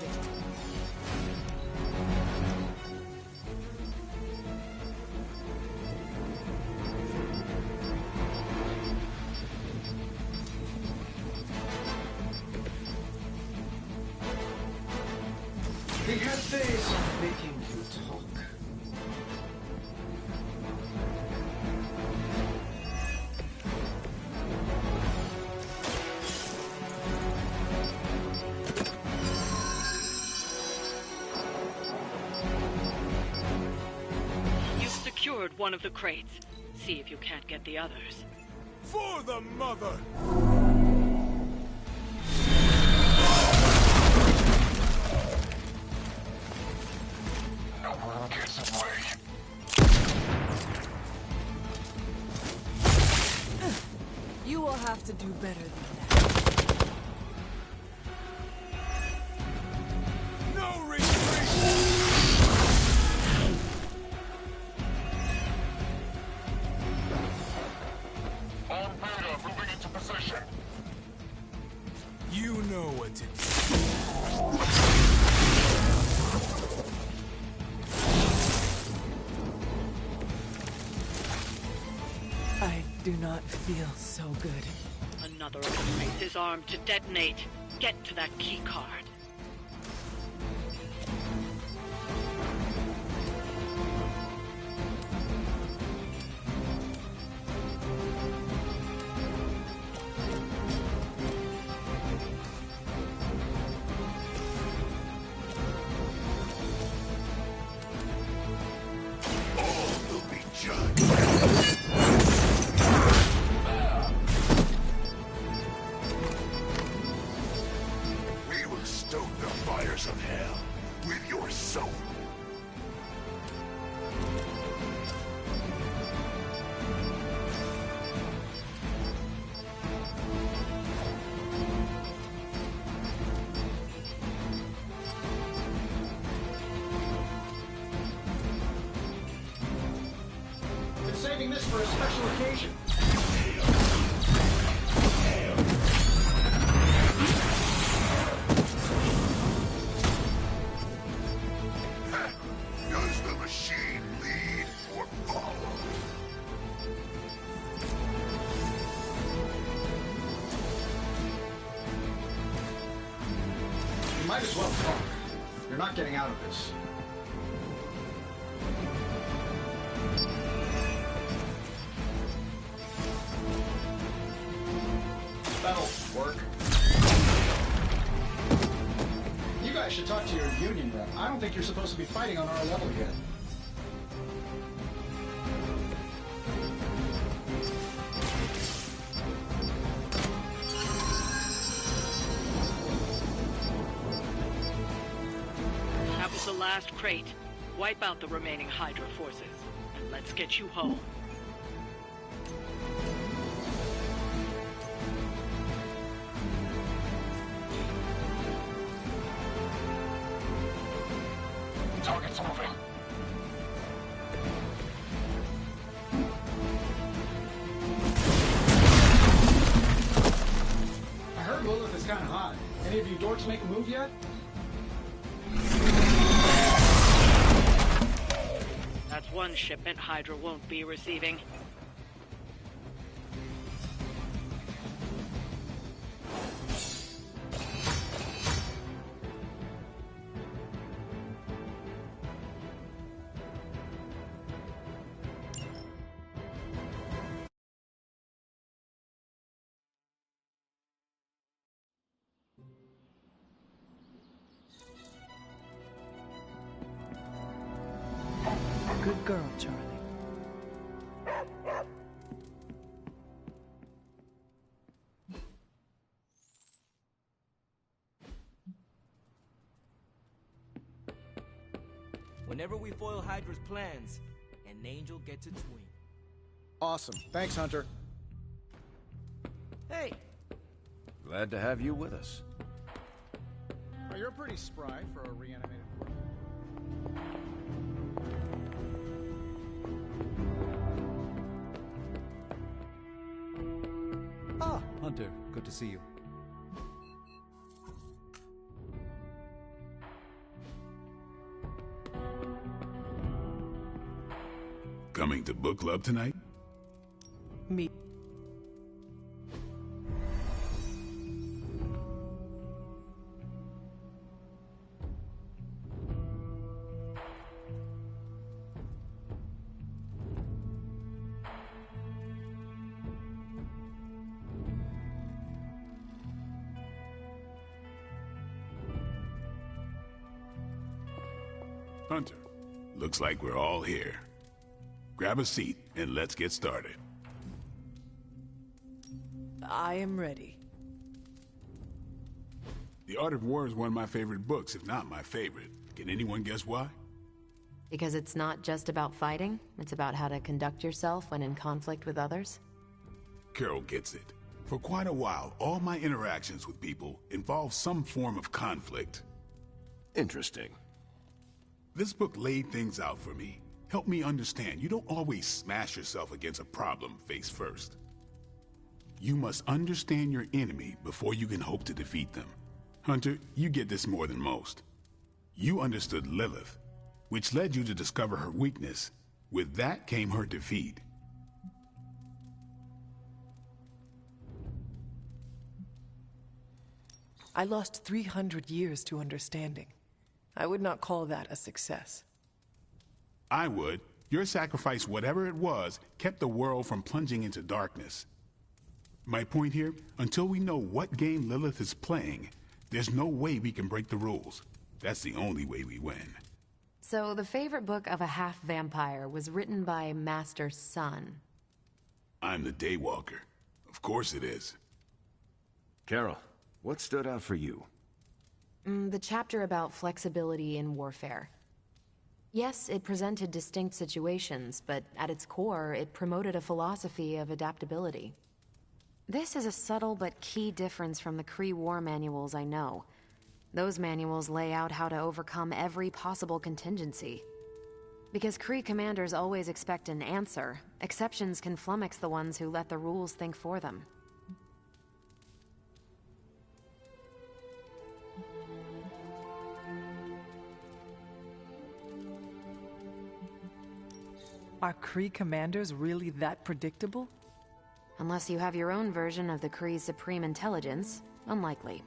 The good days of making you talk. You've secured one of the crates. See if you can't get the others. For the mother! No one gets away. You will have to do better than that. No retreat! On Beta, moving into position. You know what to do. do not feel so good. Another of the race is armed to detonate. Get to that key card. Saving this for a special occasion. Does the machine lead or follow? You might as well talk. You're not getting out of this. That'll work. You guys should talk to your union rep. I don't think you're supposed to be fighting on our level yet. That was the last crate. Wipe out the remaining Hydra forces, and let's get you home. Target's moving. I heard Lilith is kind of hot. Any of you dorks make a move yet? That's one shipment Hydra won't be receiving. Good girl, Charlie. Whenever we foil Hydra's plans, an angel gets its wing. Awesome. Thanks, Hunter. Hey! Glad to have you with us. Oh, you're pretty spry for a reanimated world. Ah, Hunter. Good to see you. Coming to book club tonight? Me. Hunter, looks like we're all here. Grab a seat and let's get started. I am ready. The Art of War is one of my favorite books, if not my favorite. Can anyone guess why? Because it's not just about fighting, it's about how to conduct yourself when in conflict with others. Carol gets it. For quite a while, all my interactions with people involve some form of conflict. Interesting. This book laid things out for me. Helped me understand you don't always smash yourself against a problem face first. You must understand your enemy before you can hope to defeat them. Hunter, you get this more than most. You understood Lilith, which led you to discover her weakness. With that came her defeat. I lost 300 years to understanding. I would not call that a success. I would. Your sacrifice, whatever it was, kept the world from plunging into darkness. My point here, until we know what game Lilith is playing, there's no way we can break the rules. That's the only way we win. So the favorite book of a half-vampire was written by Master Sun. I'm the Daywalker. Of course it is. Carol, what stood out for you? The chapter about flexibility in warfare. Yes, it presented distinct situations, but at its core, it promoted a philosophy of adaptability. This is a subtle but key difference from the Kree war manuals I know. Those manuals lay out how to overcome every possible contingency. Because Kree commanders always expect an answer, exceptions can flummox the ones who let the rules think for them. Are Kree commanders really that predictable? Unless you have your own version of the Kree's supreme intelligence, unlikely.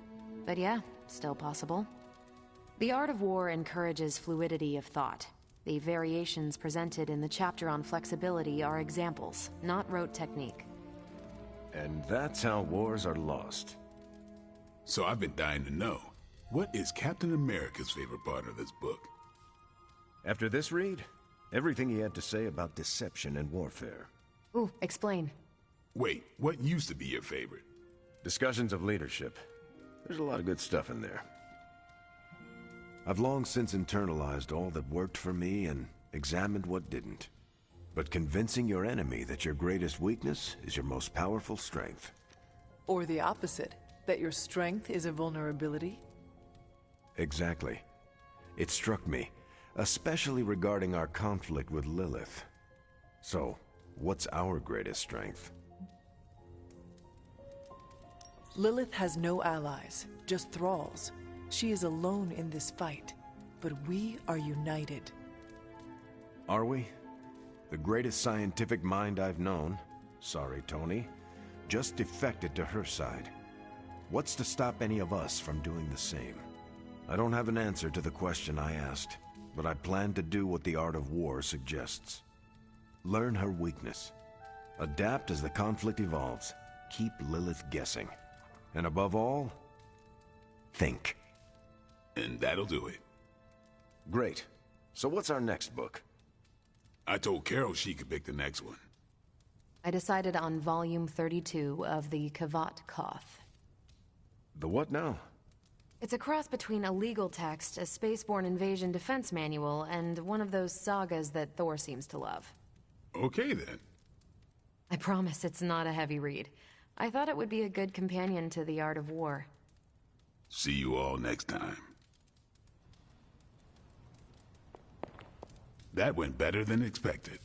But yeah, still possible. The art of war encourages fluidity of thought. The variations presented in the chapter on flexibility are examples, not rote technique. And that's how wars are lost. So I've been dying to know, what is Captain America's favorite part of this book? After this read, everything he had to say about deception and warfare. Ooh, explain. Wait, what used to be your favorite? Discussions of leadership. There's a lot of good stuff in there. I've long since internalized all that worked for me and examined what didn't. But convincing your enemy that your greatest weakness is your most powerful strength. Or the opposite, that your strength is a vulnerability? Exactly. It struck me, especially regarding our conflict with Lilith. So, what's our greatest strength? Lilith has no allies, just thralls. She is alone in this fight, but we are united. Are we? The greatest scientific mind I've known, sorry Tony, just defected to her side. What's to stop any of us from doing the same? I don't have an answer to the question I asked, but I plan to do what the art of war suggests. Learn her weakness. Adapt as the conflict evolves. Keep Lilith guessing. And above all, think. And that'll do it. Great. So what's our next book? I told Carol she could pick the next one. I decided on volume 32 of the Kavat Koth. The what now? It's a cross between a legal text, a spaceborne invasion defense manual, and one of those sagas that Thor seems to love. Okay then. I promise it's not a heavy read. I thought it would be a good companion to the art of war. See you all next time. That went better than expected.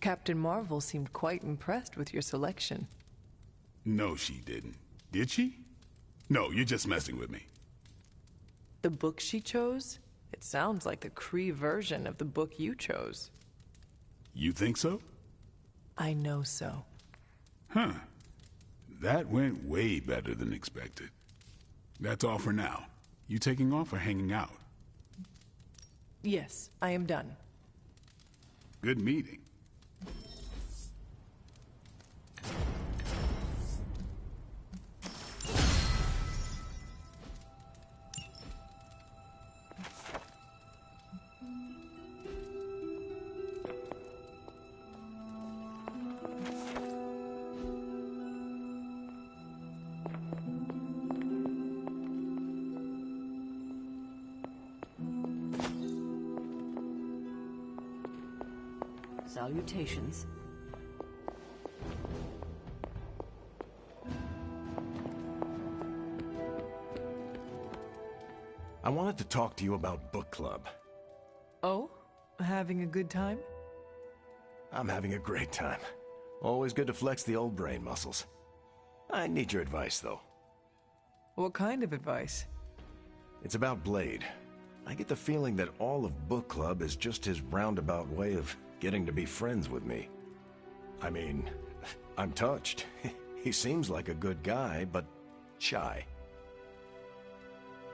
Captain Marvel seemed quite impressed with your selection. No, she didn't. Did she? No, you're just messing with me. The book she chose? It sounds like the Kree version of the book you chose. You think so? I know so. Huh. That went way better than expected. That's all for now. You taking off or hanging out? Yes, I am done. Good meeting. Salutations. I wanted to talk to you about book club. Oh? Having a good time? I'm having a great time. Always good to flex the old brain muscles. I need your advice, though. What kind of advice? It's about Blade. I get the feeling that all of book club is just his roundabout way of getting to be friends with me. I mean, I'm touched. He seems like a good guy, but shy.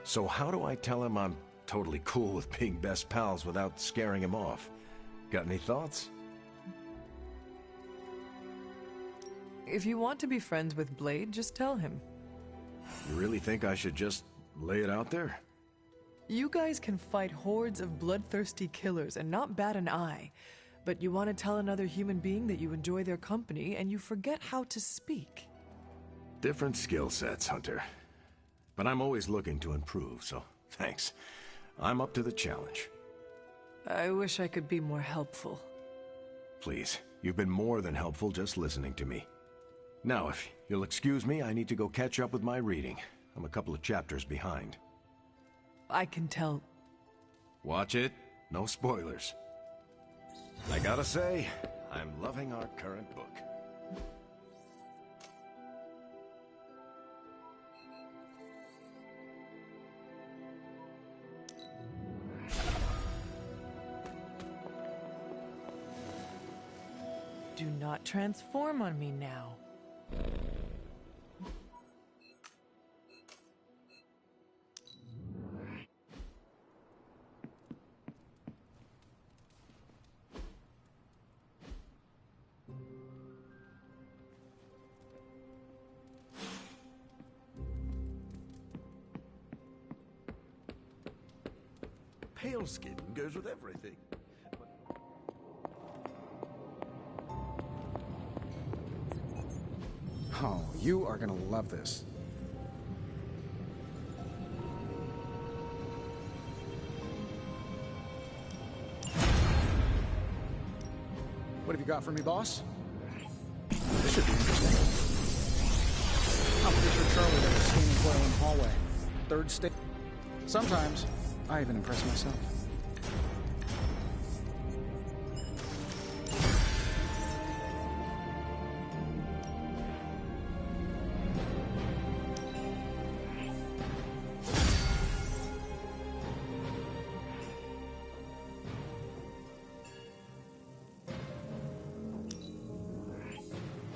So how do I tell him I'm totally cool with being best pals without scaring him off? Got any thoughts? If you want to be friends with Blade, just tell him. You really think I should just lay it out there? You guys can fight hordes of bloodthirsty killers and not bat an eye. But you want to tell another human being that you enjoy their company and you forget how to speak. Different skill sets, Hunter. But I'm always looking to improve, so thanks. I'm up to the challenge. I wish I could be more helpful. Please, you've been more than helpful just listening to me. Now, if you'll excuse me, I need to go catch up with my reading. I'm a couple of chapters behind. I can tell. Watch it. No spoilers. I gotta say, I'm loving our current book. Do not transform on me now. Pale skin goes with everything. Oh, you are gonna love this. What have you got for me, boss? This should be interesting. I'm pretty sure Charlie left a steaming coil in the hallway. Third stage. Sometimes, I even impress myself.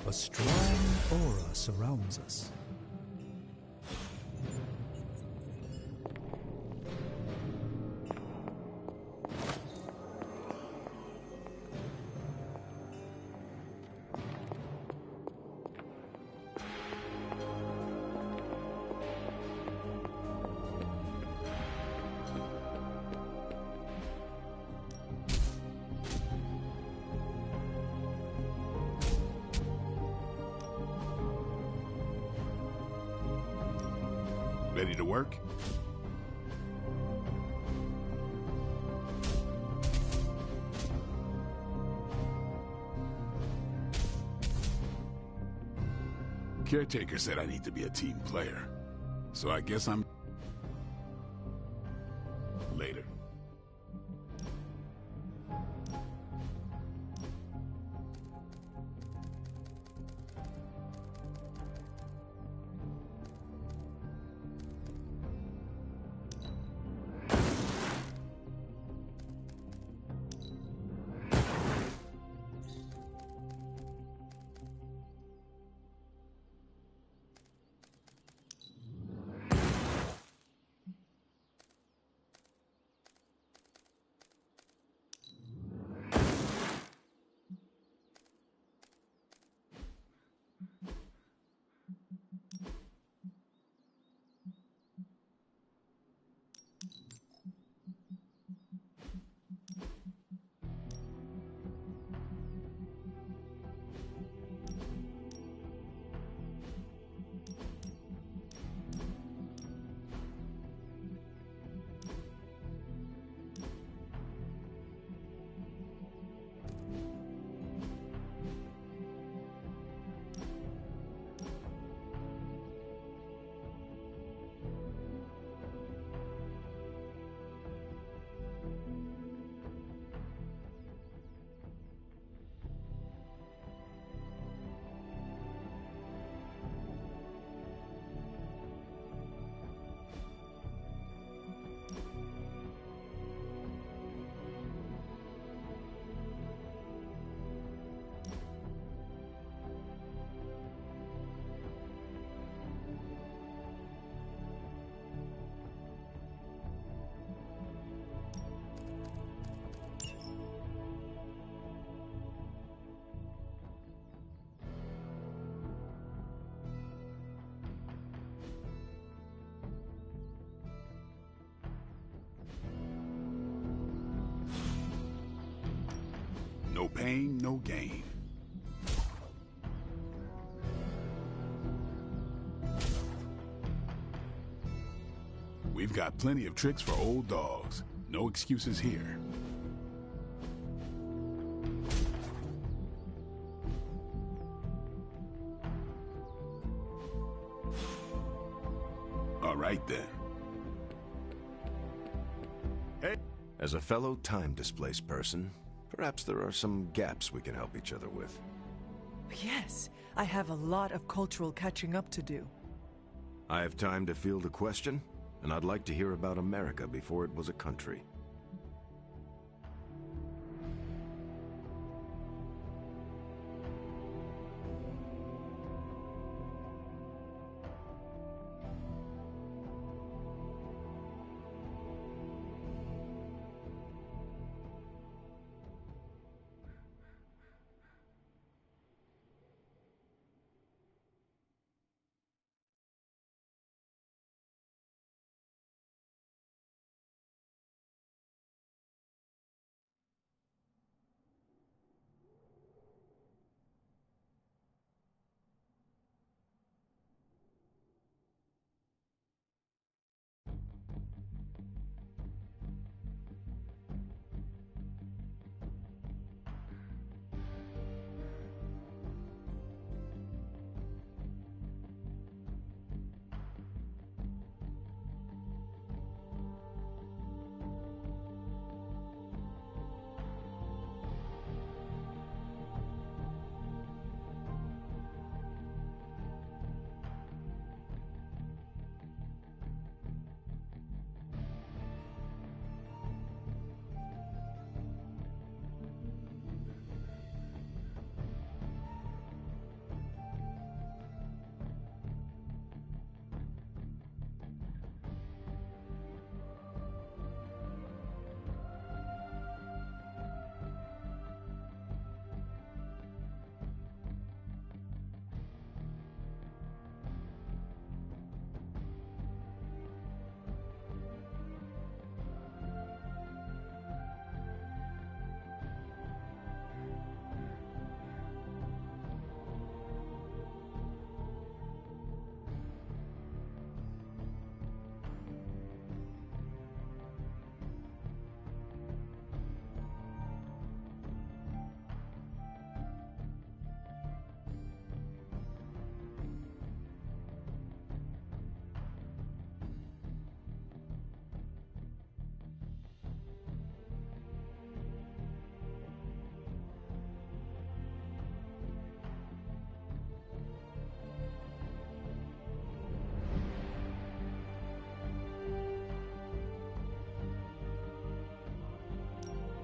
A strong aura surrounds us. Ready to work? Caretaker said I need to be a team player, so I guess I'm... later. pain, no gain. We've got plenty of tricks for old dogs. No excuses here. All right, then. Hey. As a fellow time-displaced person, perhaps there are some gaps we can help each other with. Yes, I have a lot of cultural catching up to do. I have time to field a question, and I'd like to hear about America before it was a country.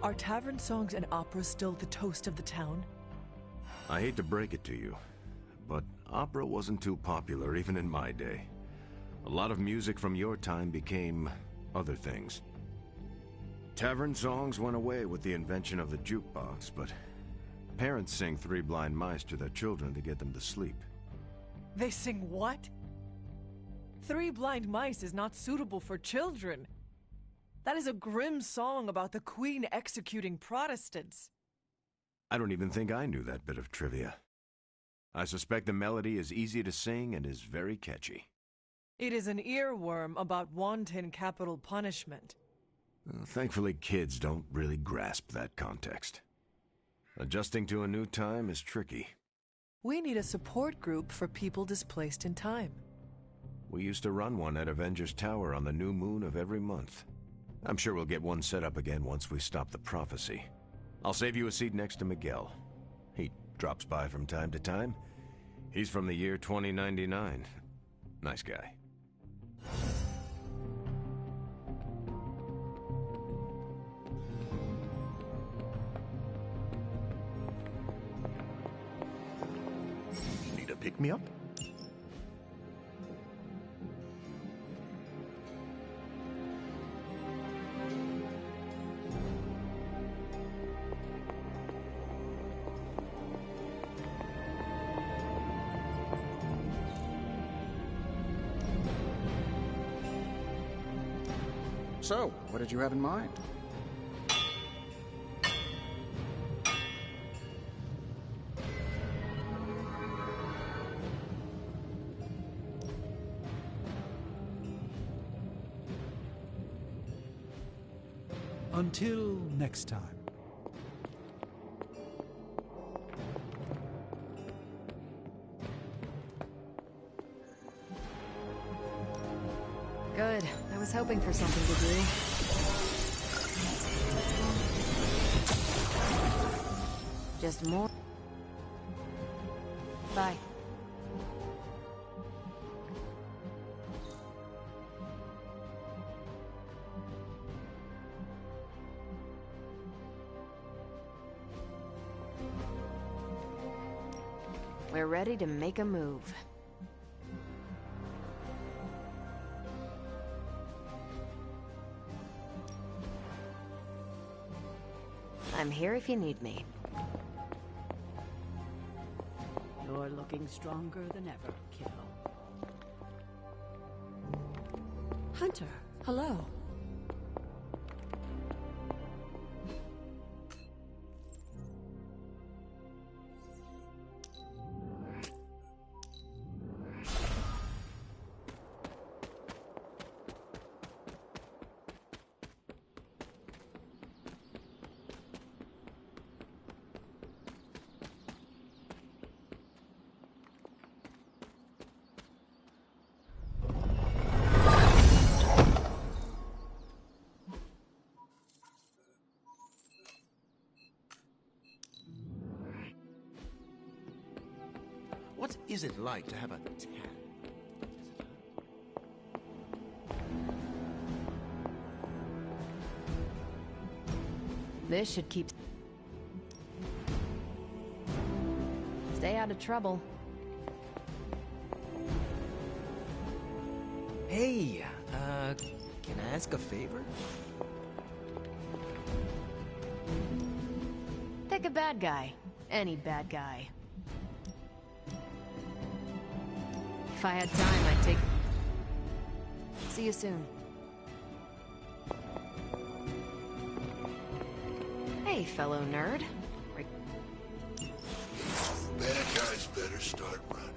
Are tavern songs and opera still the toast of the town? I hate to break it to you, but opera wasn't too popular even in my day. A lot of music from your time became other things. Tavern songs went away with the invention of the jukebox, but parents sing Three Blind Mice to their children to get them to sleep. They sing what? Three Blind Mice is not suitable for children. That is a grim song about the Queen executing Protestants. I don't even think I knew that bit of trivia. I suspect the melody is easy to sing and is very catchy. It is an earworm about wanton capital punishment. Thankfully, kids don't really grasp that context. Adjusting to a new time is tricky. We need a support group for people displaced in time. We used to run one at Avengers Tower on the new moon of every month. I'm sure we'll get one set up again once we stop the prophecy. I'll save you a seat next to Miguel. He drops by from time to time. He's from the year 2099. Nice guy. Need a pick-me-up? So, what did you have in mind? Until next time. Good. I was hoping for something to do. Just more. Bye. We're ready to make a move. I'm here if you need me. You're looking stronger than ever, kiddo. Hunter, hello. What is it like to have a tan? This should keep... Stay out of trouble. Hey, can I ask a favor? Pick a bad guy. Any bad guy. If I had time, I'd take... See you soon. Hey, fellow nerd. Bad guys better start running.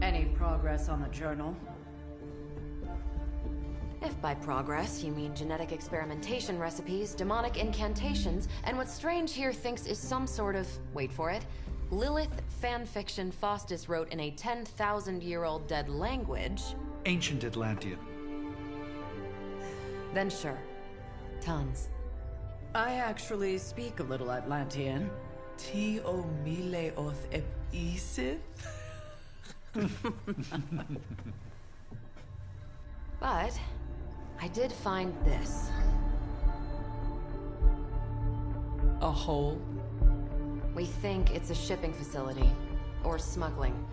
Any progress on the journal? If by progress you mean genetic experimentation recipes, demonic incantations, and what Strange here thinks is some sort of, wait for it, Lilith fanfiction Faustus wrote in a 10,000-year-old dead language... Ancient Atlantean. Then sure. Tons. I actually speak a little Atlantean. Ti o mile oth ep isith? But I did find this. A hole? We think it's a shipping facility. Or smuggling.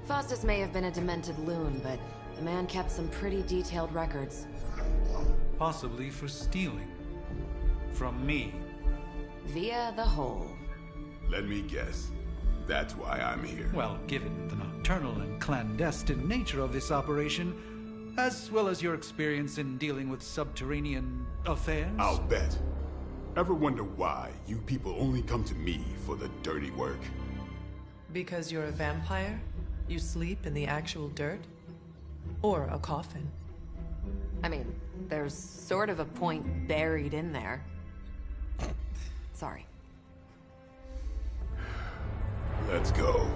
Faustus may have been a demented loon, but the man kept some pretty detailed records. Possibly for stealing. From me. Via the hole. Let me guess. That's why I'm here. Well, given the nocturnal and clandestine nature of this operation, as well as your experience in dealing with subterranean affairs... I'll bet. Ever wonder why you people only come to me for the dirty work? Because you're a vampire? You sleep in the actual dirt? Or a coffin? I mean, there's sort of a point buried in there. Sorry. Let's go.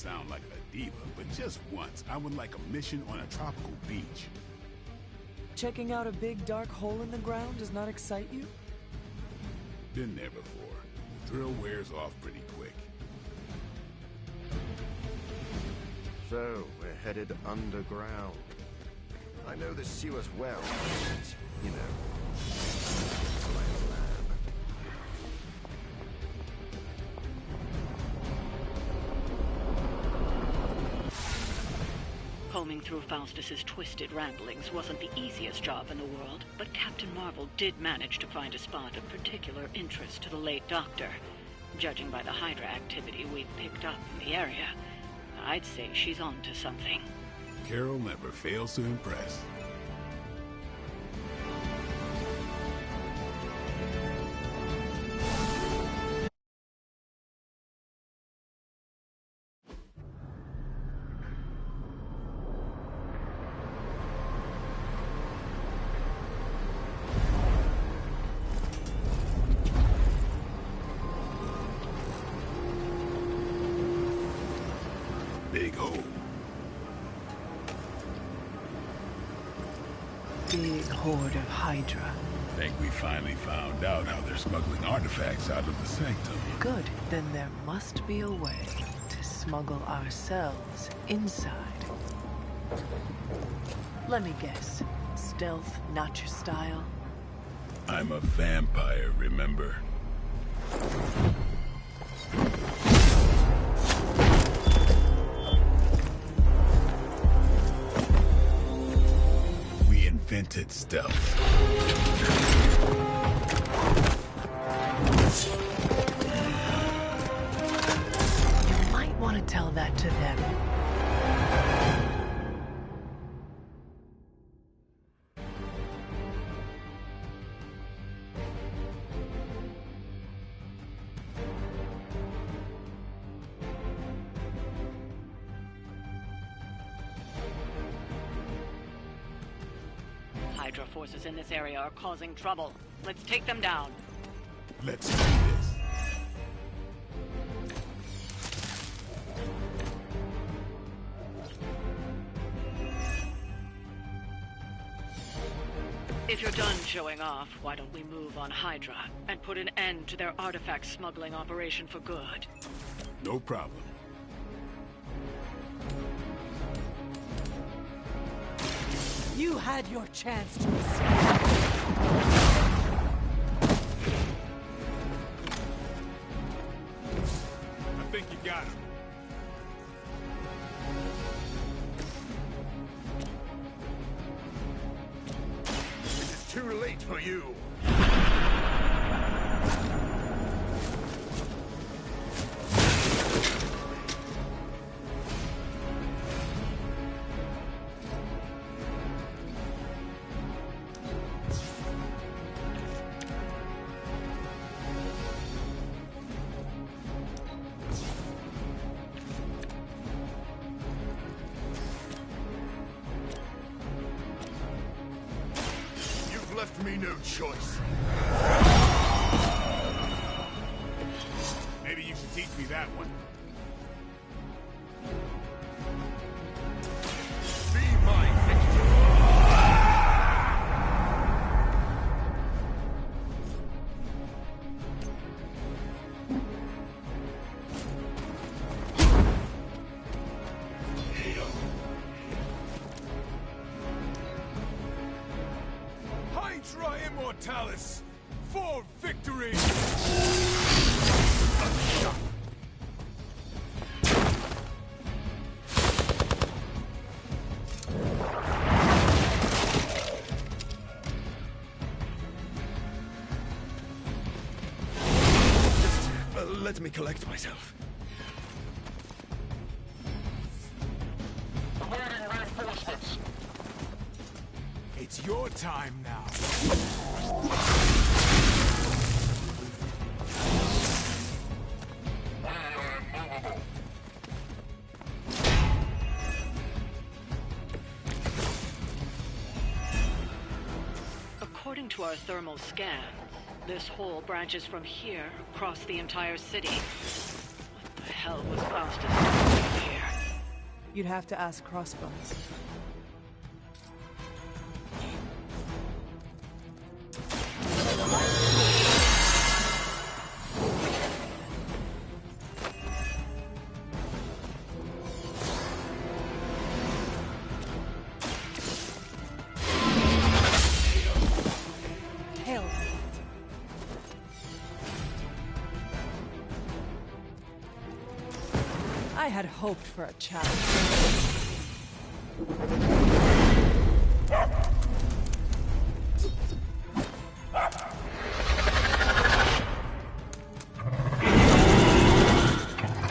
sound like a diva, but just once, I would like a mission on a tropical beach. Checking out a big dark hole in the ground does not excite you? Been there before. The thrill wears off pretty quick. So, we're headed underground. I know the sewers well, but, you know, lay of the land. Combing through Faustus's twisted ramblings wasn't the easiest job in the world, but Captain Marvel did manage to find a spot of particular interest to the late Doctor. Judging by the Hydra activity we've picked up in the area, I'd say she's onto something. Carol never fails to impress. Big hole. Big horde of Hydra. Think we finally found out how they're smuggling artifacts out of the Sanctum. Good. Then there must be a way to smuggle ourselves inside. Let me guess. Stealth, not your style? I'm a vampire, remember? We invented stealth. You might want to tell that to them. Hydra forces in this area are causing trouble. Let's take them down. Let's do this. If you're done showing off, why don't we move on Hydra and put an end to their artifact smuggling operation for good? No problem. You had your chance to escape. I think you got him. It is too late for you. Left me no choice. Maybe you should teach me that one. Be my victim. Hydra Immortalis for victory! Let me collect myself. It's your time now. According to our thermal scans, this hole branches from here across the entire city. What the hell was Faustus doing here? You'd have to ask Crossbones. I had hoped for a challenge.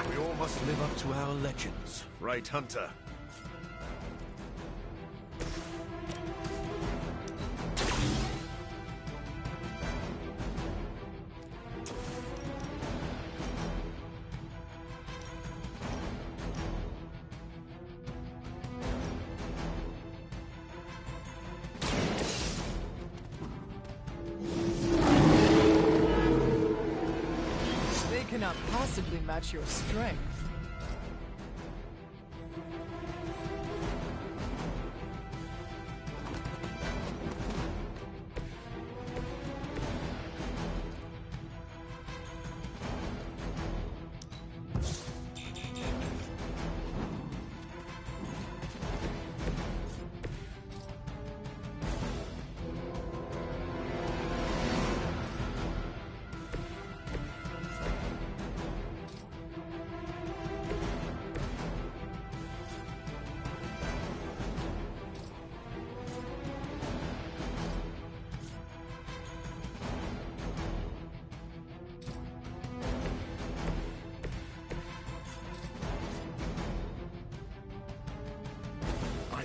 We all must live up to our legends, right, Hunter? Cannot possibly match your strength.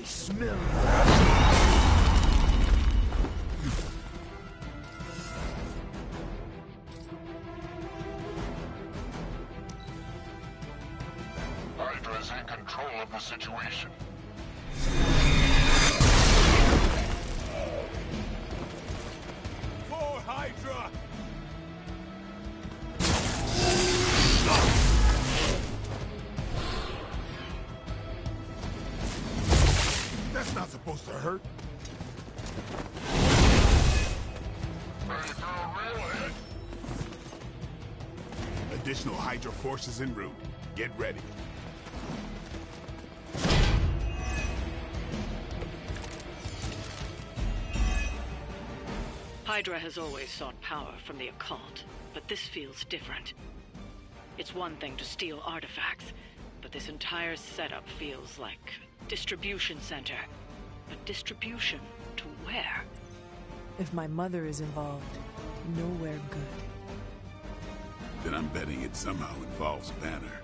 Smell. Hydra's in control of the situation. For Hydra! That's not supposed to hurt. Additional Hydra forces en route. Get ready. Hydra has always sought power from the occult, but this feels different. It's one thing to steal artifacts, but this entire setup feels like distribution center. But distribution to where? If my mother is involved, nowhere good. Then I'm betting it somehow involves Banner.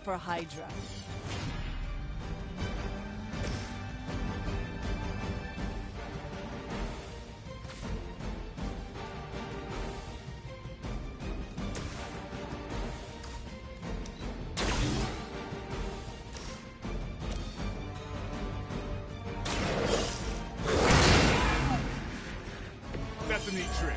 for Hydra. That's a neat trick.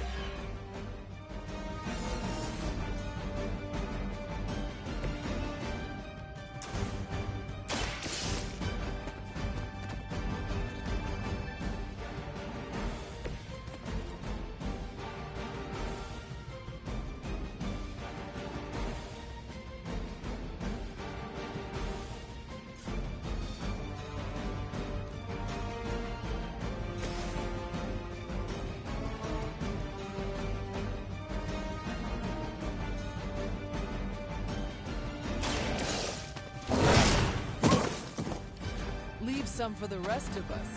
Leave some for the rest of us.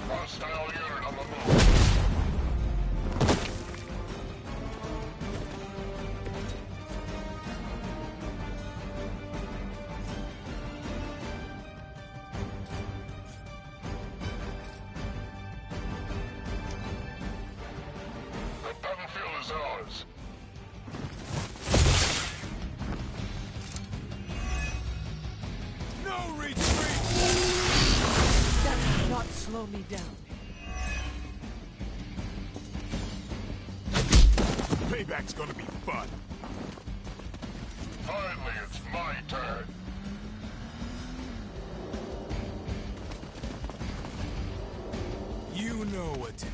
Hostile unit on the move. The battlefield is ours. No retreat! That will not slow me down. Payback's gonna be fun. Finally, it's my turn. You know what to do.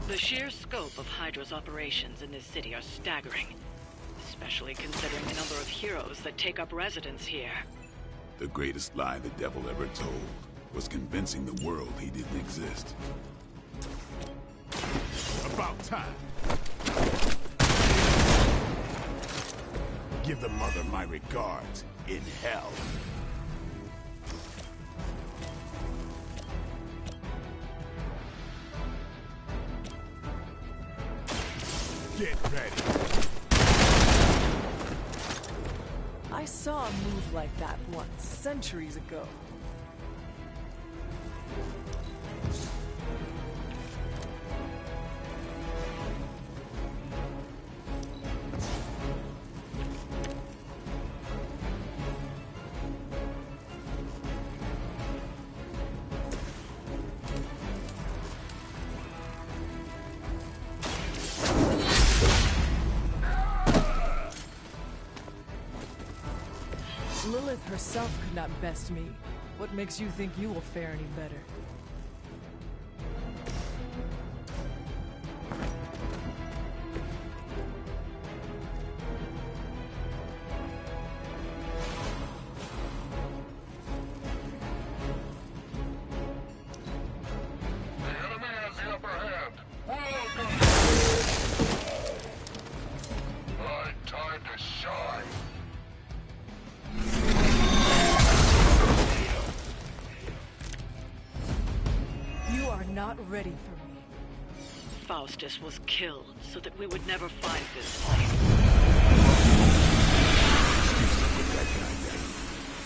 The sheer scope of Hydra's operations in this city are staggering, especially considering the number of heroes that take up residence here. The greatest lie the devil ever told was convincing the world he didn't exist. About time. Give the mother my regards in hell. Get ready. I saw a move like that once, centuries ago. Lilith herself could not best me. What makes you think you will fare any better? The enemy has the upper hand. Welcome! My time to shine. You are not ready for me. Faustus was killed so that we would never find this place.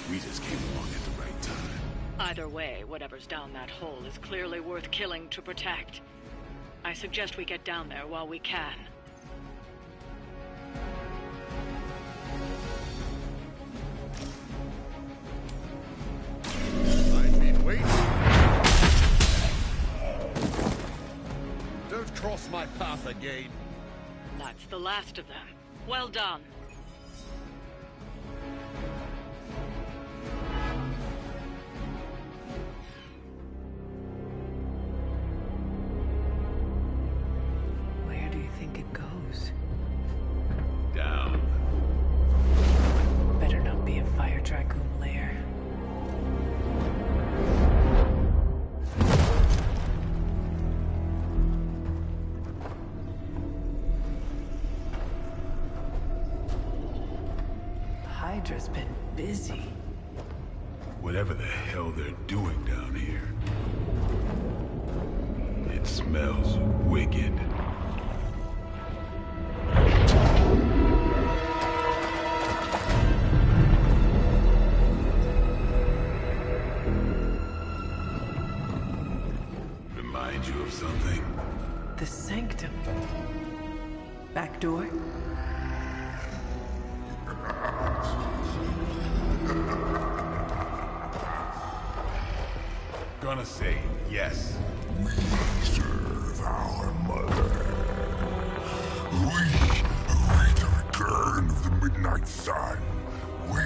We just came along at the right time. Either way, whatever's down that hole is clearly worth killing to protect. I suggest we get down there while we can. Wait! Don't cross my path again. That's the last of them. Well done. Where do you think it goes? Down. Better not be a fire dragoon lair. Hydra's been busy. Whatever the hell they're doing down here. It smells wicked. Remind you of something? The sanctum. Back door? Gonna say yes. We serve our mother. We await the return of the Midnight Sun. We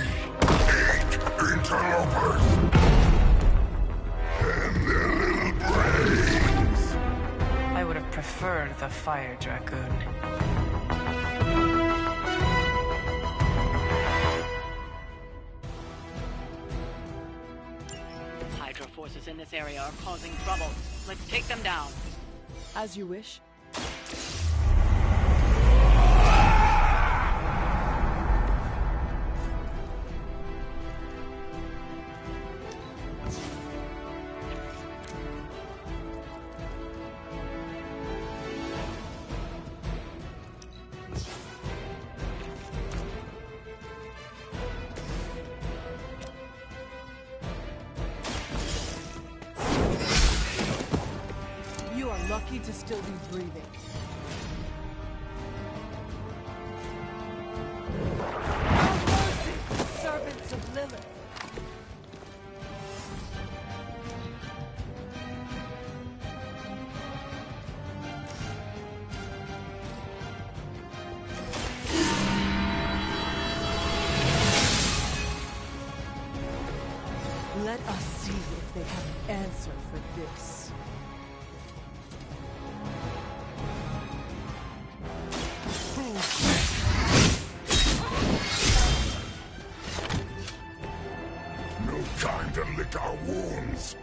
hate interlopers and their little brains. I would have preferred the fire dragoon. Hydra forces in this area are causing trouble. Let's take them down. As you wish. You are lucky to still be breathing. Have mercy, servants of Lilith. Let us see if they have an answer for this. No time to lick our wounds.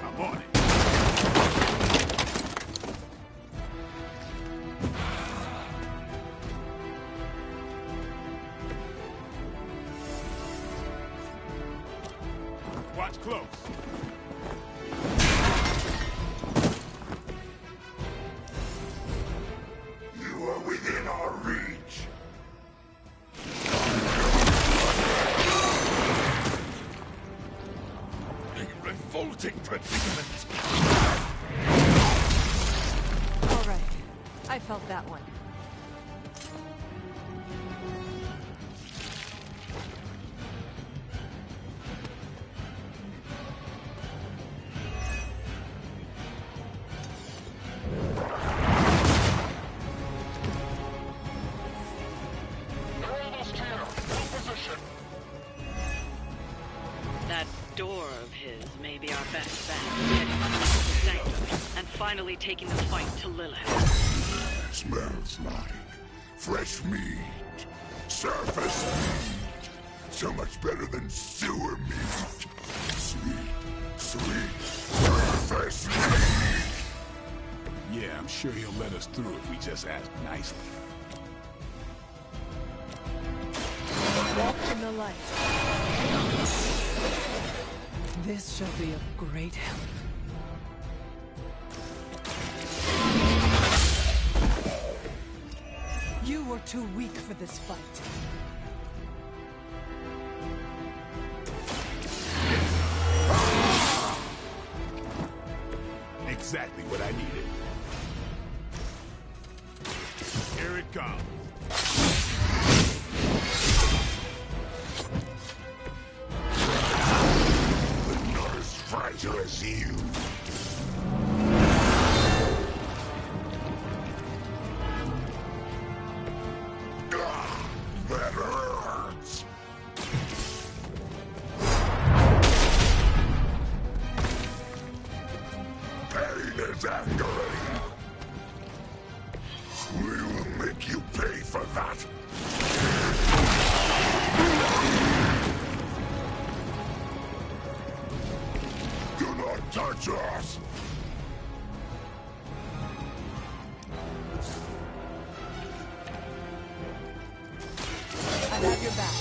I'm on it. Watch close. You are within our reach. A revolting predicament. All right. I felt that one. That door of his may be our best bet at getting us out of the sanctum and finally taking the fight to Lilith. Smells like fresh meat, surface meat. So much better than sewer meat. Sweet, surface meat. Yeah, I'm sure he'll let us through if we just ask nicely. Walk in the light. This shall be of great help. You were too weak for this fight. Exactly what I needed. Here it comes. But not as fragile as you. That hurts. Pain is angering. We will make you pay for that. Do not touch us. I have your back.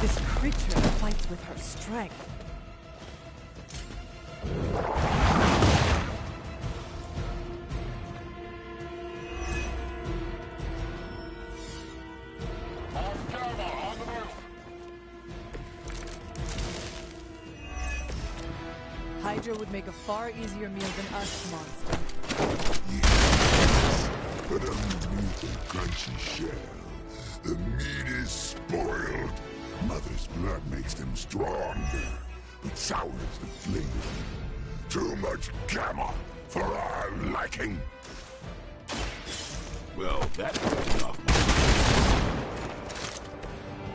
This creature fights with her strength. Hydra would make a far easier meal than us, monster. But underneath the crunchy shell, the meat is spoiled. Mother's blood makes them stronger, but sours the flavor. Too much gamma for our liking. Well, that was enough.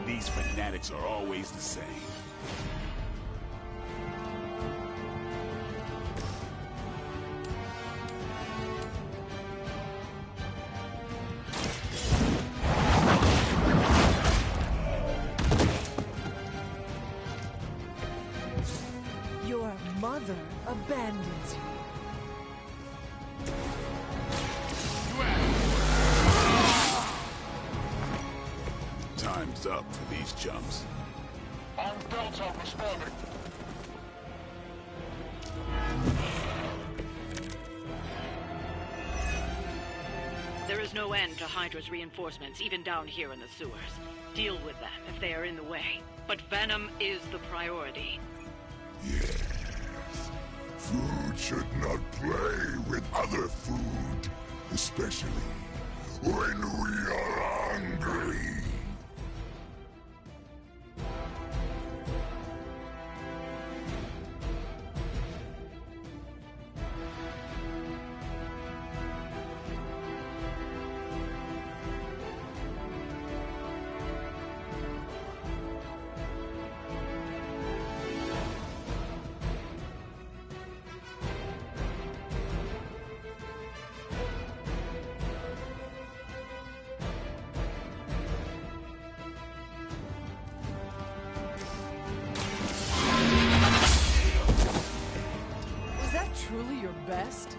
These fanatics are always the same. Your mother abandons you. Time's up for these chumps. On Delta responding. There is no end to Hydra's reinforcements, even down here in the sewers. Deal with them if they are in the way. But Venom is the priority. Yes. Food should not play with other food, especially when we are hungry. Was that truly your best?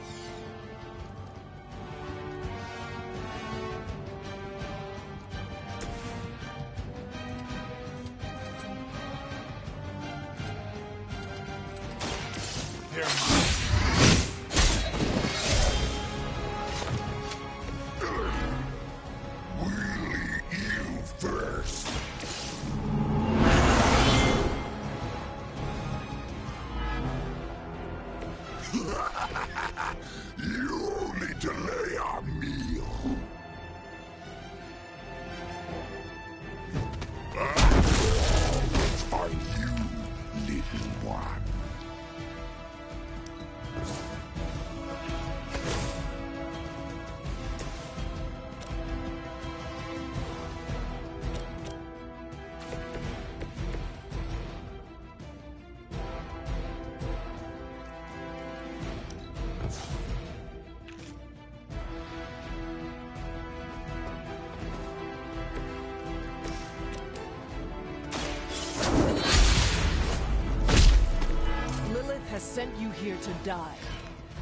We'll eat you first. You only delay our meal. Are you, little one? Lilith has sent you here to die.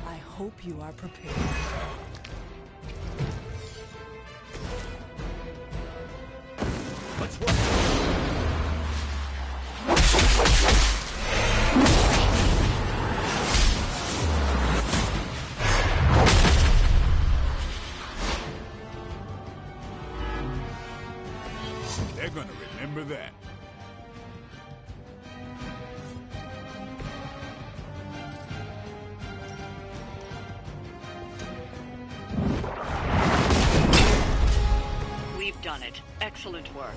I hope you are prepared. Let's work. it. Excellent work.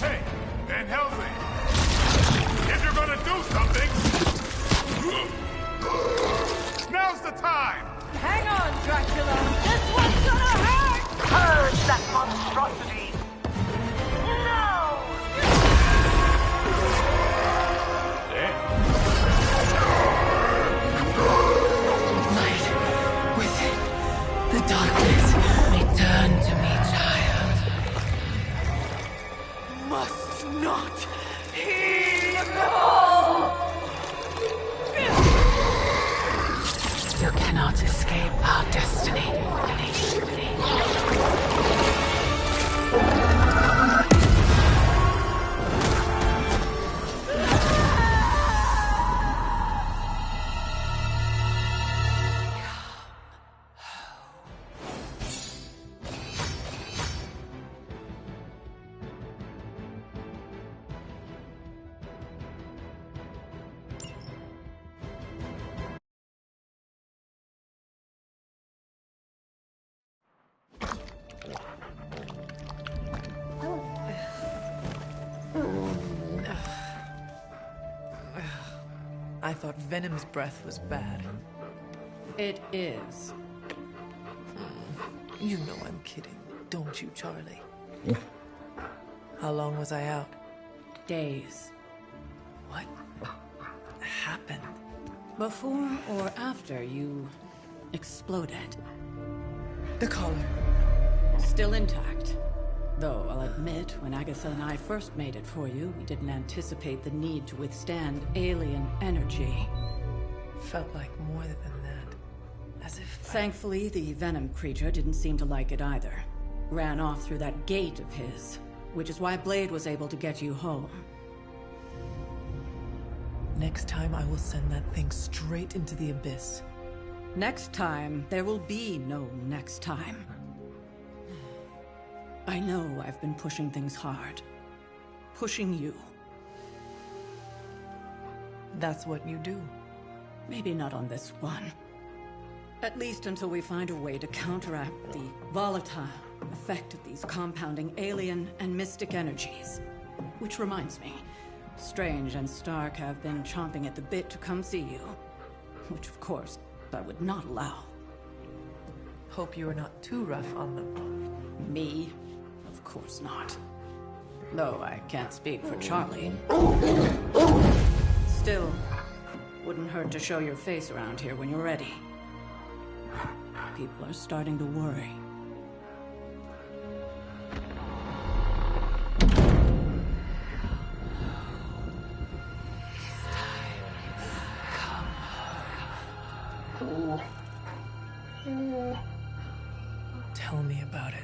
Hey, Van Helsing! If you're gonna do something, now's the time! Hang on, Dracula! This one's gonna hurt! Purge that monstrosity! No! Light within the darkness, return to me, child. Must not heed all! You cannot escape our destiny. I thought Venom's breath was bad. It is. You know I'm kidding, don't you, Charlie? How long was I out? Days. What happened? Before or after you exploded? The collar. Still intact. Though, I'll admit, when Agatha and I first made it for you, we didn't anticipate the need to withstand alien energy. Felt like more than that. As if Thankfully, the Venom creature didn't seem to like it either. Ran off through that gate of his, which is why Blade was able to get you home. Next time I will send that thing straight into the abyss. Next time, there will be no next time. I know I've been pushing things hard. Pushing you. That's what you do. Maybe not on this one. At least until we find a way to counteract the volatile effect of these compounding alien and mystic energies. Which reminds me, Strange and Stark have been chomping at the bit to come see you. Which, of course, I would not allow. Hope you are not too rough on them. Me? Of course not. Though I can't speak for Charlie. Still, wouldn't hurt to show your face around here when you're ready. People are starting to worry. Tell me about it.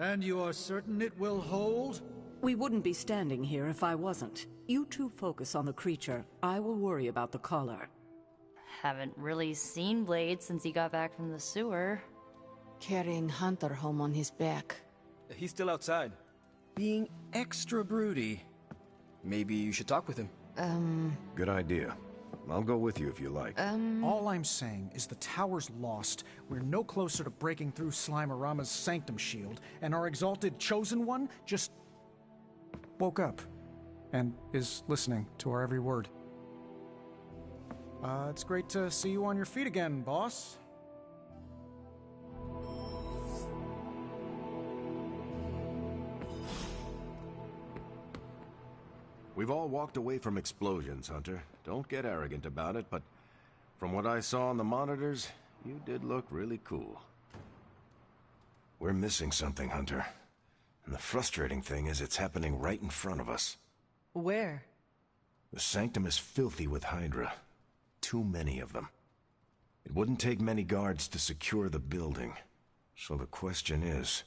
And you are certain it will hold? We wouldn't be standing here if I wasn't. You two focus on the creature. I will worry about the collar. Haven't really seen Blade since he got back from the sewer. Carrying Hunter home on his back. He's still outside. Being extra broody. Maybe you should talk with him. Good idea. I'll go with you if you like. All I'm saying is the tower's lost. We're no closer to breaking through Slimerama's Sanctum Shield, and our exalted Chosen One just woke up and is listening to our every word. It's great to see you on your feet again, boss. We've all walked away from explosions, Hunter. Don't get arrogant about it, but from what I saw on the monitors, you did look really cool. We're missing something, Hunter. And the frustrating thing is it's happening right in front of us. Where? The Sanctum is filthy with Hydra. Too many of them. It wouldn't take many guards to secure the building. So the question is,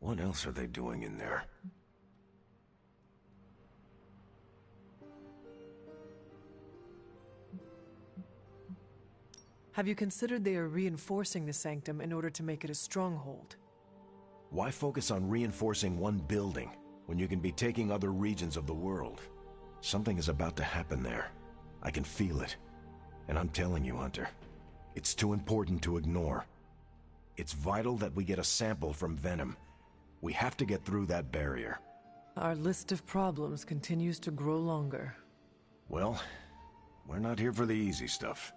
what else are they doing in there? Have you considered they are reinforcing the Sanctum in order to make it a stronghold? Why focus on reinforcing one building when you can be taking other regions of the world? Something is about to happen there. I can feel it. And I'm telling you, Hunter, it's too important to ignore. It's vital that we get a sample from Venom. We have to get through that barrier. Our list of problems continues to grow longer. Well, we're not here for the easy stuff.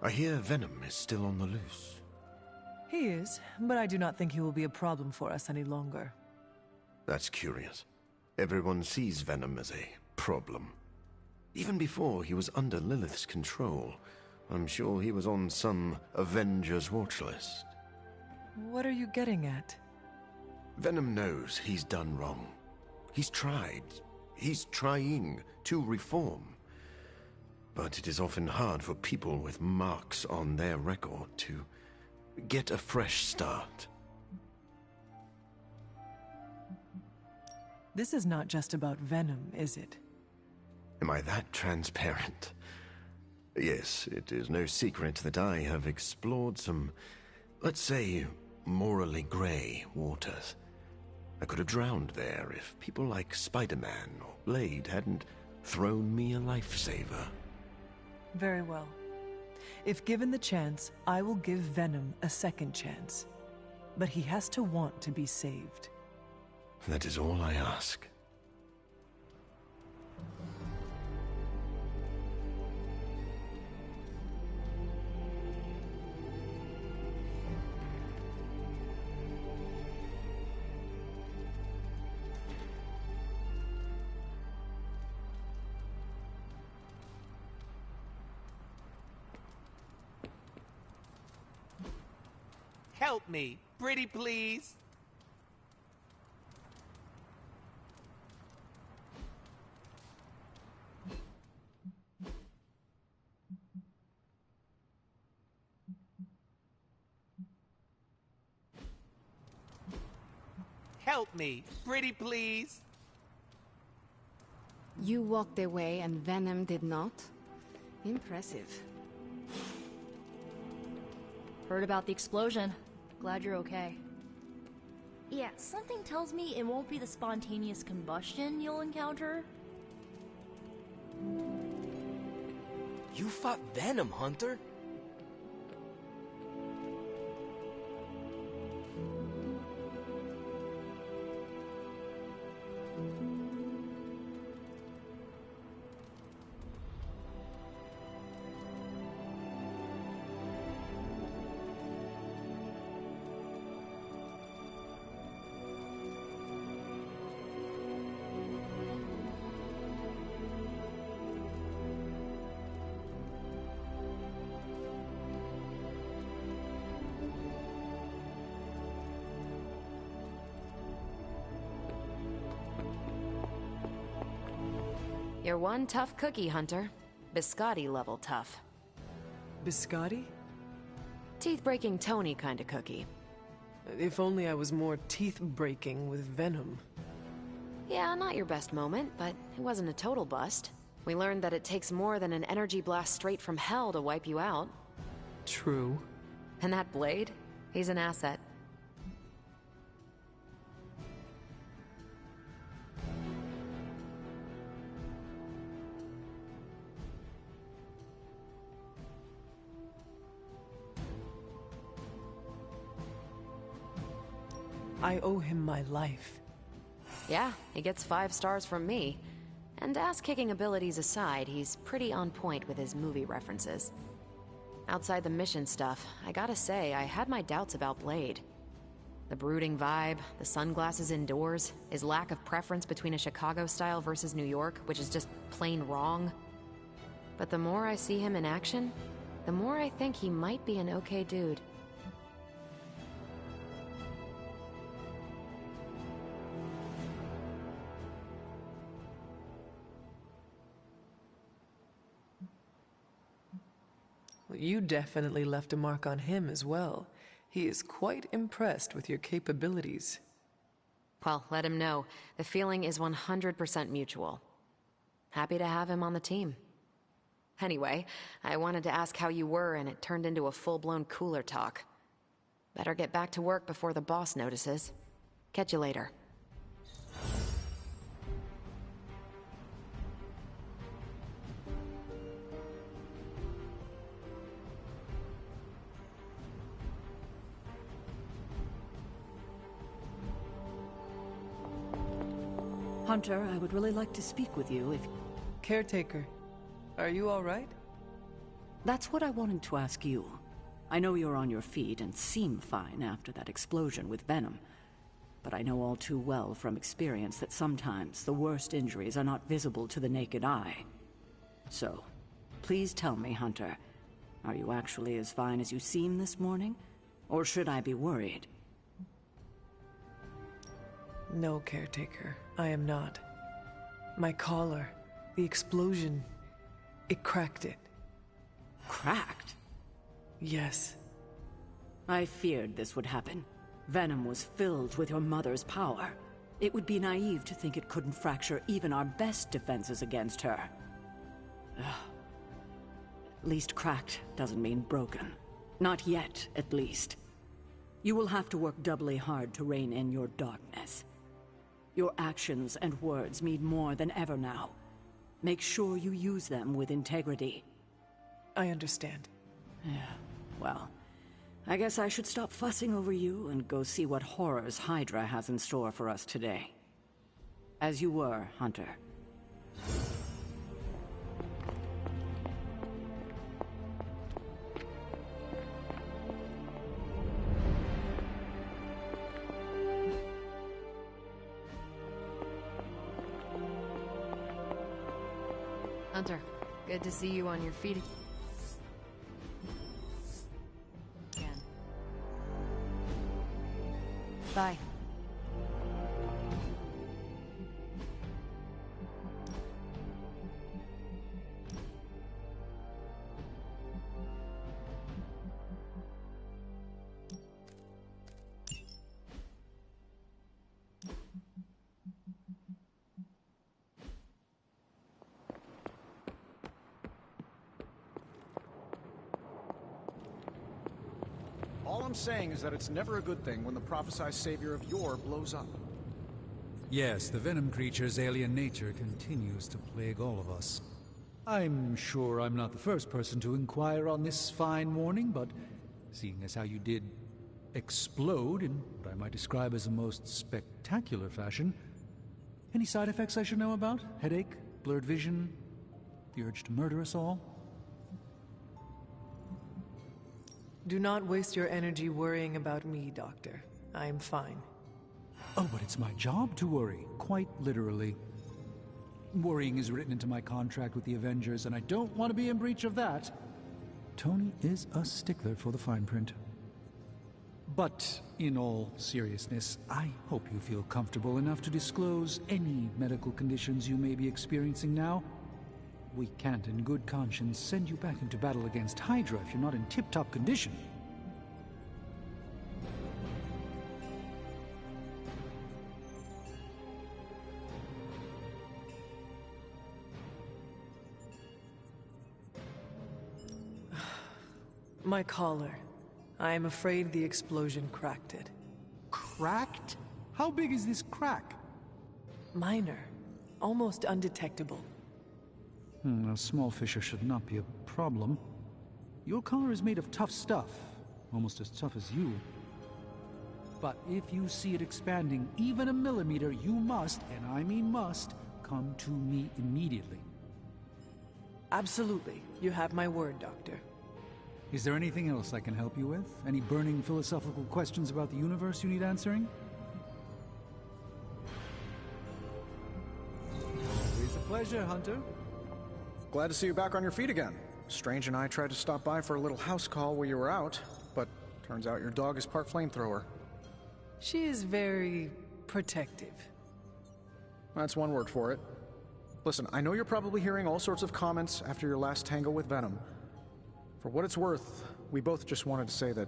I hear Venom is still on the loose. He is, but I do not think he will be a problem for us any longer. That's curious. Everyone sees Venom as a problem. Even before he was under Lilith's control, I'm sure he was on some Avengers watch list. What are you getting at? Venom knows he's done wrong. He's tried. He's trying to reform. But it is often hard for people with marks on their record to get a fresh start. This is not just about Venom, is it? Am I that transparent? Yes, it is no secret that I have explored some, let's say, morally grey waters. I could have drowned there if people like Spider-Man or Blade hadn't thrown me a lifesaver. Very well. If given the chance, I will give Venom a second chance. But he has to want to be saved. That is all I ask. Help me, pretty please. Help me, pretty please. You walked away and Venom did not? Impressive. Heard about the explosion. Glad you're okay. Yeah, something tells me it won't be the spontaneous combustion you'll encounter. You fought Venom, Hunter? You're one tough cookie, Hunter. Biscotti level tough. Biscotti? teeth-breaking Tony kind of cookie. If only I was more teeth-breaking with venom. Yeah, not your best moment, but it wasn't a total bust. We learned that it takes more than an energy blast straight from hell to wipe you out. True. And that blade? He's an asset. I owe him my life. Yeah, he gets 5 stars from me. And ass-kicking abilities aside, he's pretty on point with his movie references. Outside the mission stuff, I gotta say, I had my doubts about Blade. The brooding vibe, the sunglasses indoors, his lack of preference between a Chicago style versus New York, which is just plain wrong. But the more I see him in action, the more I think he might be an okay dude. You definitely left a mark on him as well. He is quite impressed with your capabilities. Well, let him know. The feeling is 100% mutual. Happy to have him on the team. Anyway, I wanted to ask how you were, and it turned into a full-blown cooler talk. Better get back to work before the boss notices. Catch you later. Hunter, I would really like to speak with you if... Caretaker, are you all right? That's what I wanted to ask you. I know you're on your feet and seem fine after that explosion with Venom. But I know all too well from experience that sometimes the worst injuries are not visible to the naked eye. So, please tell me, Hunter, are you actually as fine as you seem this morning? Or should I be worried? No, Caretaker, I am not. My collar, the explosion, it cracked it. Cracked? Yes. I feared this would happen. Venom was filled with your mother's power. It would be naive to think it couldn't fracture even our best defenses against her. At least cracked doesn't mean broken. Not yet, at least. You will have to work doubly hard to rein in your darkness. Your actions and words mean more than ever now. Make sure you use them with integrity. I understand. Yeah, well, I guess I should stop fussing over you and go see what horrors Hydra has in store for us today. As you were, Hunter. Hunter, good to see you on your feet again. Bye. All I'm saying is that it's never a good thing when the prophesized savior of yore blows up. Yes, the Venom creature's alien nature continues to plague all of us. I'm sure I'm not the first person to inquire on this fine morning, but seeing as how you did explode in what I might describe as a most spectacular fashion, any side effects I should know about? Headache? Blurred vision? The urge to murder us all? Do not waste your energy worrying about me, Doctor. I am fine. Oh, but it's my job to worry, quite literally. Worrying is written into my contract with the Avengers, and I don't want to be in breach of that. Tony is a stickler for the fine print. But, in all seriousness, I hope you feel comfortable enough to disclose any medical conditions you may be experiencing now. We can't in good conscience send you back into battle against Hydra if you're not in tip-top condition. My collar. I am afraid the explosion cracked it. Cracked? How big is this crack? Minor. Almost undetectable. A small fissure should not be a problem. Your collar is made of tough stuff, almost as tough as you. But if you see it expanding even a millimeter, you must, and I mean must, come to me immediately. Absolutely. You have my word, Doctor. Is there anything else I can help you with? Any burning philosophical questions about the universe you need answering? Always a pleasure, Hunter. Glad to see you back on your feet again. Strange and I tried to stop by for a little house call while you were out, but turns out your dog is part flamethrower. She is very protective. That's one word for it. Listen, I know you're probably hearing all sorts of comments after your last tango with Venom. For what it's worth, we both just wanted to say that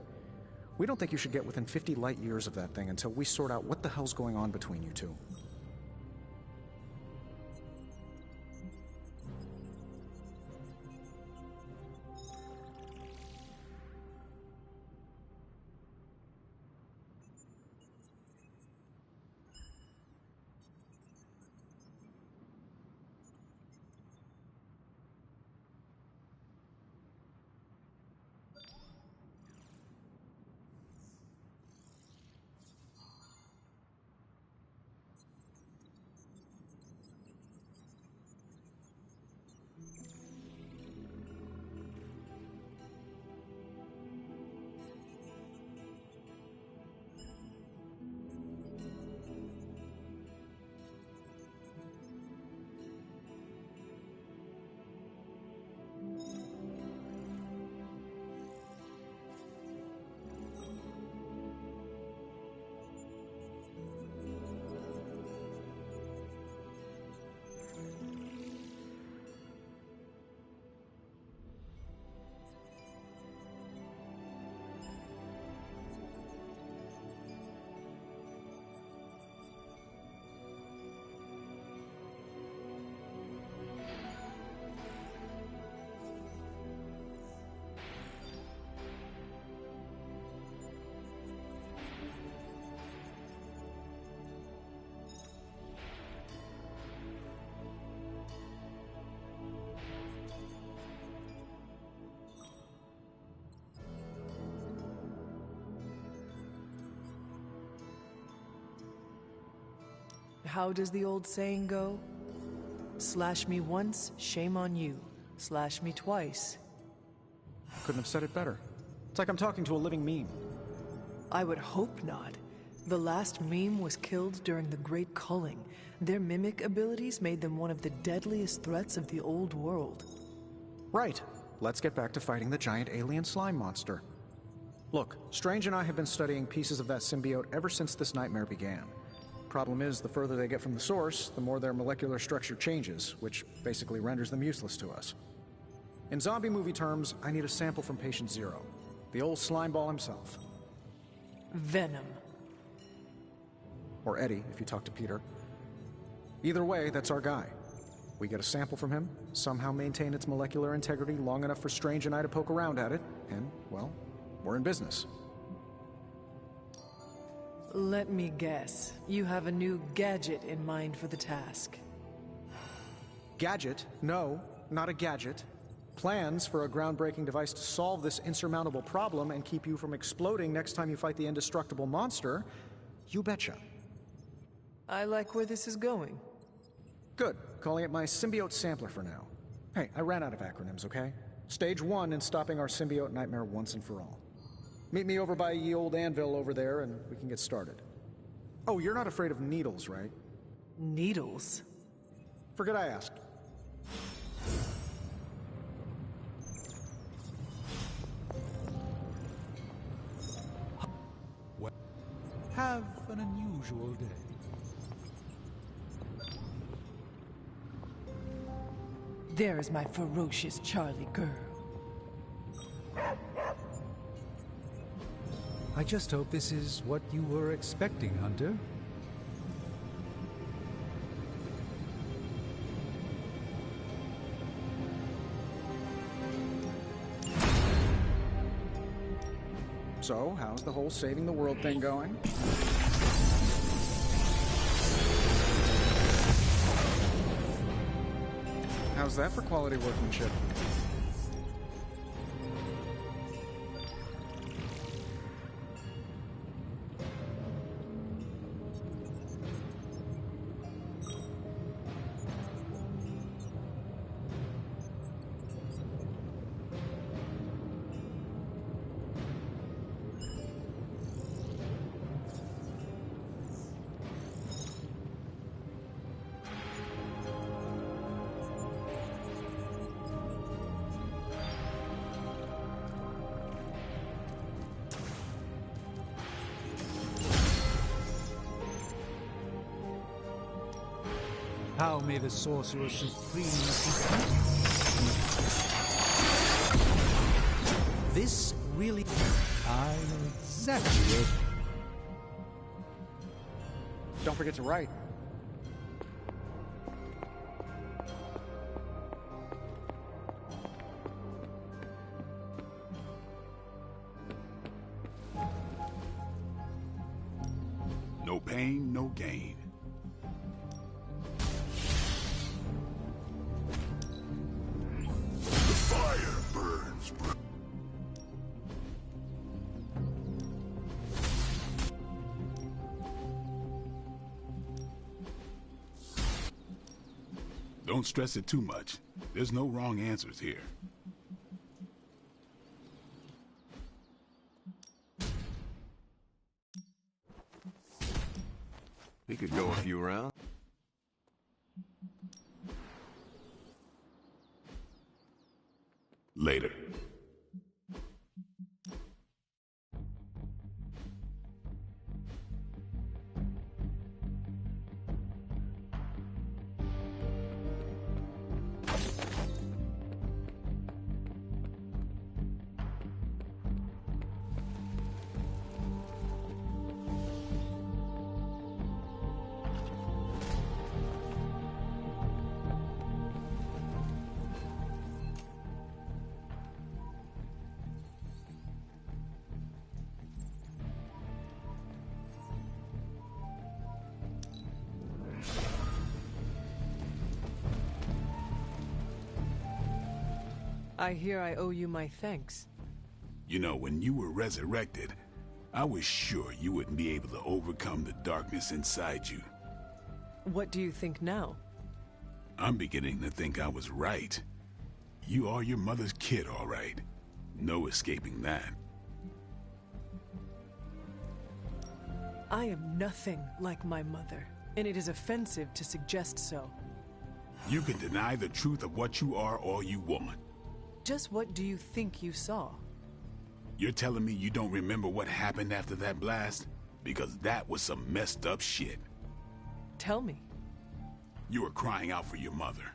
we don't think you should get within 50 light years of that thing until we sort out what the hell's going on between you two. How does the old saying go? Slash me once, shame on you. Slash me twice. Couldn't have said it better. It's like I'm talking to a living meme. I would hope not. The last meme was killed during the Great Culling. Their mimic abilities made them one of the deadliest threats of the old world. Right. Let's get back to fighting the giant alien slime monster. Look, Strange and I have been studying pieces of that symbiote ever since this nightmare began. Problem is, the further they get from the source, the more their molecular structure changes, which basically renders them useless to us. In zombie movie terms, I need a sample from Patient Zero, the old slime ball himself. Venom. Or Eddie, if you talk to Peter. Either way, that's our guy. We get a sample from him, somehow maintain its molecular integrity long enough for Strange and I to poke around at it, and, well, we're in business. Let me guess. You have a new gadget in mind for the task. Gadget? No, not a gadget. Plans for a groundbreaking device to solve this insurmountable problem and keep you from exploding next time you fight the indestructible monster? You betcha. I like where this is going. Good. Calling it my symbiote sampler for now. Hey, I ran out of acronyms, okay? Stage 1 in stopping our symbiote nightmare once and for all. Meet me over by ye old anvil over there and we can get started. Oh, you're not afraid of needles, right? Needles? Forget I asked. Have an unusual day. There is my ferocious Charlie girl. I just hope this is what you were expecting, Hunter. So, how's the whole saving the world thing going? How's that for quality workmanship? How may the Sorcerer Supreme This really... I know exactly where... Don't forget to write. No pain, no gain. Don't stress it too much. There's no wrong answers here. We could go a few rounds. Later. I hear I owe you my thanks. You know, when you were resurrected, I was sure you wouldn't be able to overcome the darkness inside you. What do you think now? I'm beginning to think I was right. You are your mother's kid, all right. No escaping that. I am nothing like my mother, and it is offensive to suggest so. You can deny the truth of what you are all you want. Just what do you think you saw? You're telling me you don't remember what happened after that blast? Because that was some messed up shit. Tell me. You were crying out for your mother.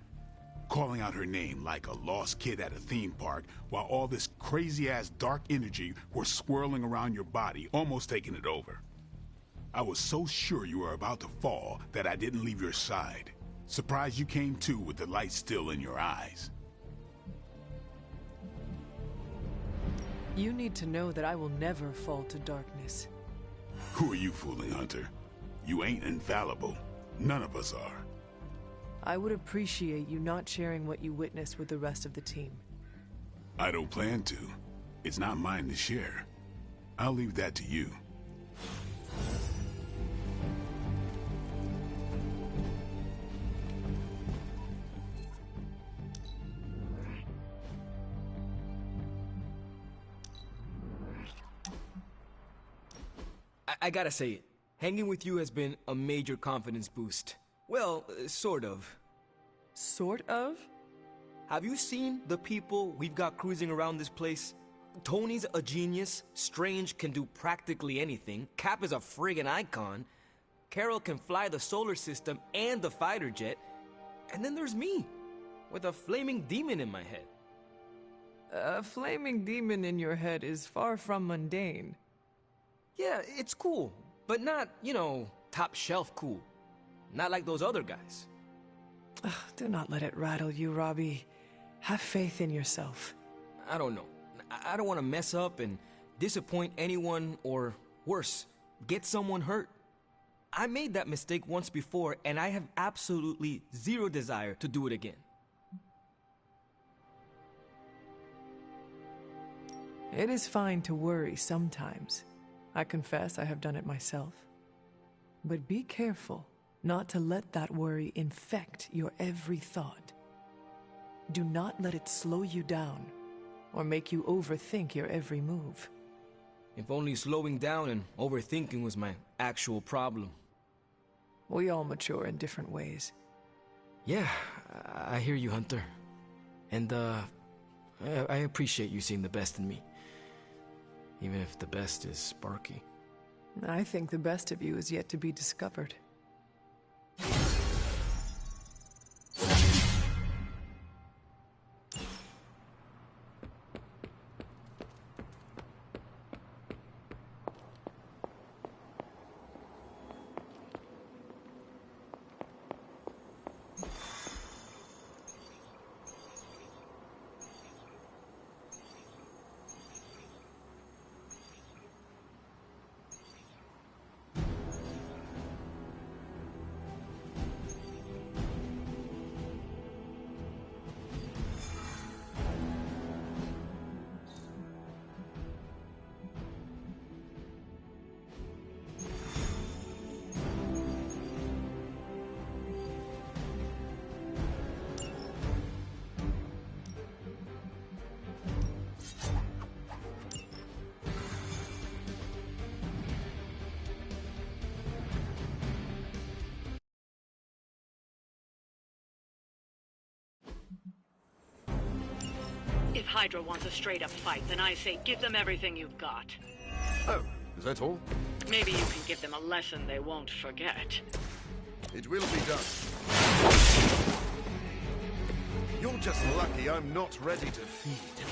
Calling out her name like a lost kid at a theme park while all this crazy-ass dark energy was swirling around your body, almost taking it over. I was so sure you were about to fall that I didn't leave your side. Surprised you came to with the light still in your eyes. You need to know that I will never fall to darkness. Who are you fooling, Hunter? You ain't infallible. None of us are. I would appreciate you not sharing what you witnessed with the rest of the team. I don't plan to. It's not mine to share. I'll leave that to you. I gotta say it. Hanging with you has been a major confidence boost. Well, sort of. Sort of? Have you seen the people we've got cruising around this place? Tony's a genius, Strange can do practically anything, Cap is a friggin' icon, Carol can fly the solar system and the fighter jet, and then there's me, with a flaming demon in my head. A flaming demon in your head is far from mundane. Yeah, it's cool, but not, you know, top shelf cool. Not like those other guys. Ugh, do not let it rattle you, Robbie. Have faith in yourself. I don't know. I don't want to mess up and disappoint anyone, or worse, get someone hurt. I made that mistake once before, and I have absolutely zero desire to do it again. It is fine to worry sometimes. I confess I have done it myself. But be careful not to let that worry infect your every thought. Do not let it slow you down or make you overthink your every move. If only slowing down and overthinking was my actual problem. We all mature in different ways. Yeah, I hear you, Hunter. And, I appreciate you seeing the best in me. Even if the best is Sparky. I think the best of you is yet to be discovered. If Hydra wants a straight-up fight, then I say give them everything you've got. Oh, is that all? Maybe you can give them a lesson they won't forget. It will be done. You're just lucky I'm not ready to feed.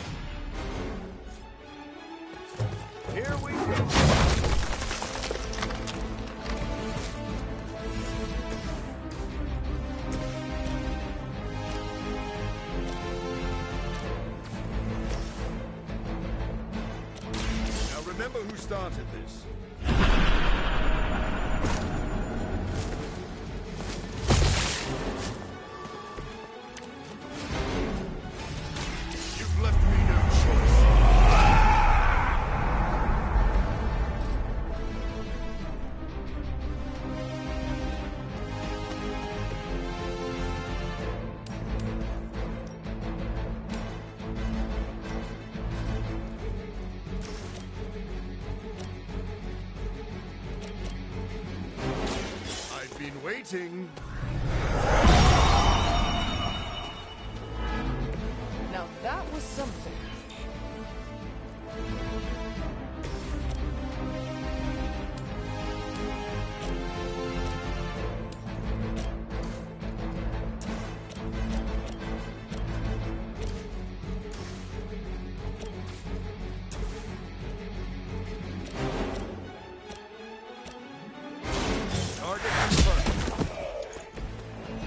Here we go. Remember who started this? You've left me no choice. Waiting. Now that was something.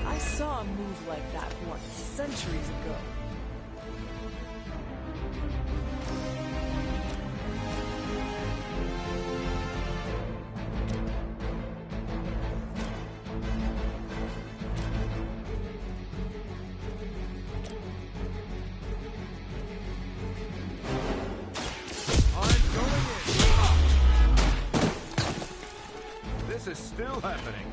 I saw a move like that once, centuries ago. I'm going in. This is still happening.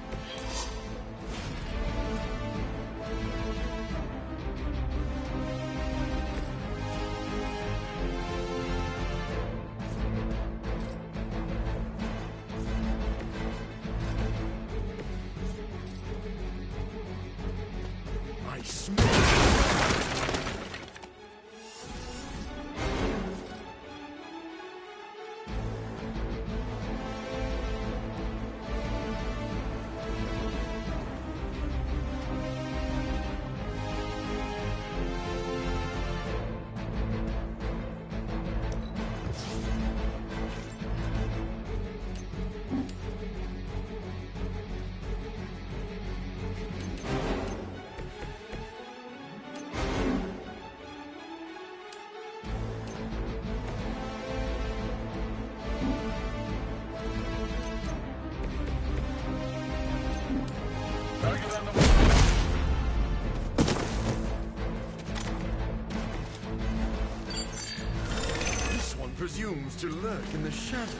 to lurk in the shadow.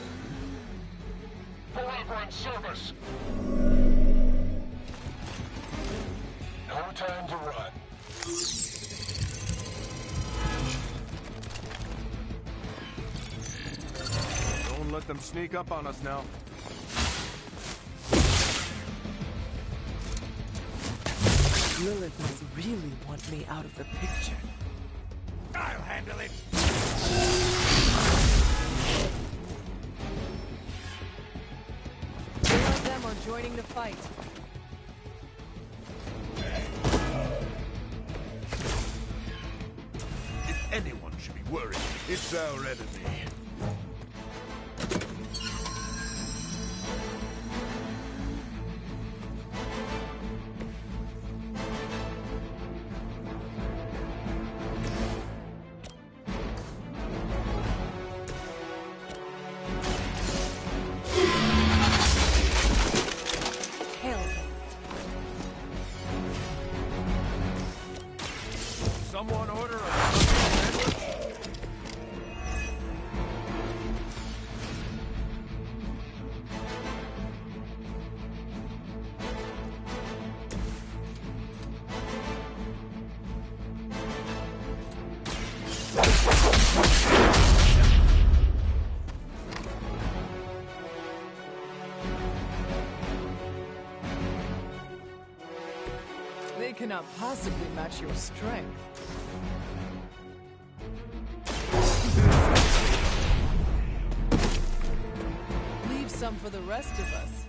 Forever in service! No time to run. Don't let them sneak up on us now. Lilith must really want me out of the picture. I'll handle it. More of them are joining the fight. If anyone should be worried, it's our enemy. Someone order a sandwich? They cannot possibly match your strength. Leave some for the rest of us.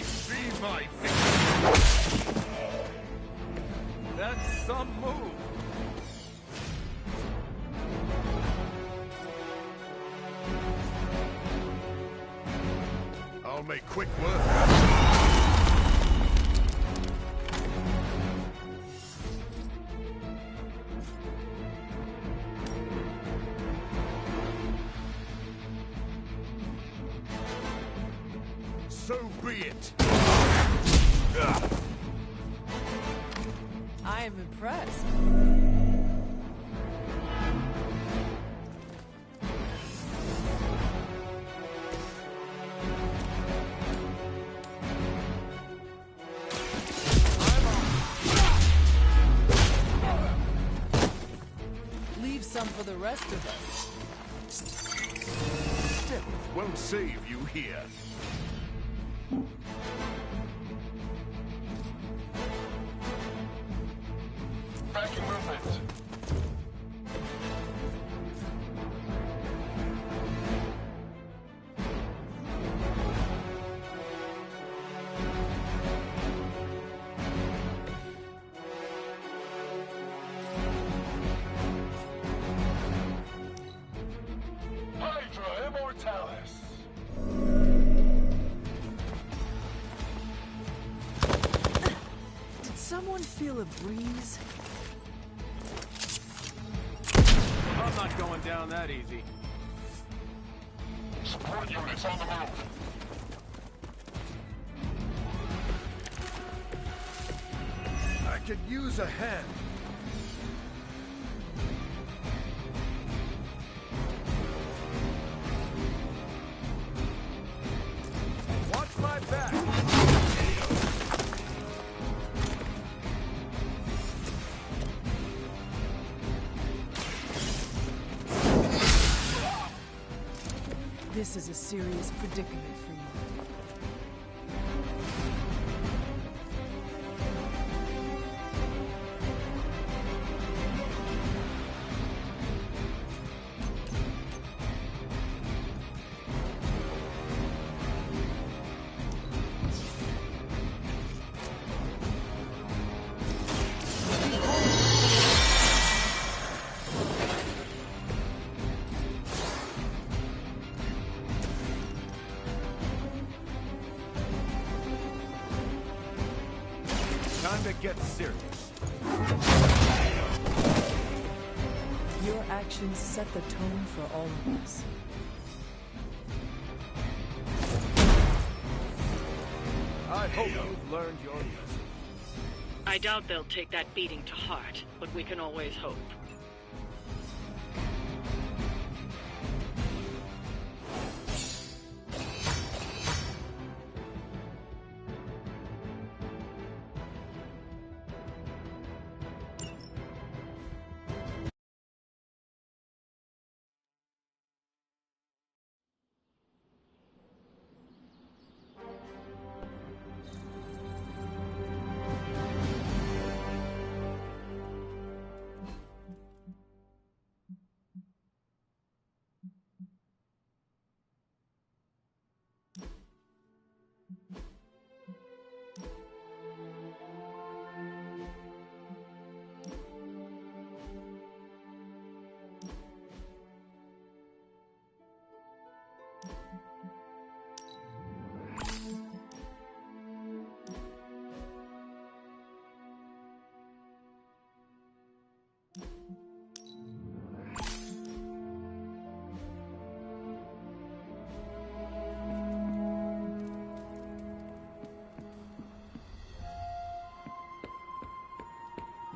See my face! That's some move. I'll make quick work. So be it. I am impressed. Leave some for the rest of us. Stealth won't save you here. Backing movement. Hydra Immortalis. Did someone feel a breeze? I'm not going down that easy. Support units on the move. I could use a hand. Watch my back. This is a serious predicament for you. Time to get serious. Your actions set the tone for all of us. I hope you've learned your lesson. I doubt they'll take that beating to heart, but we can always hope.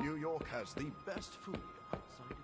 New York has the best food outside of...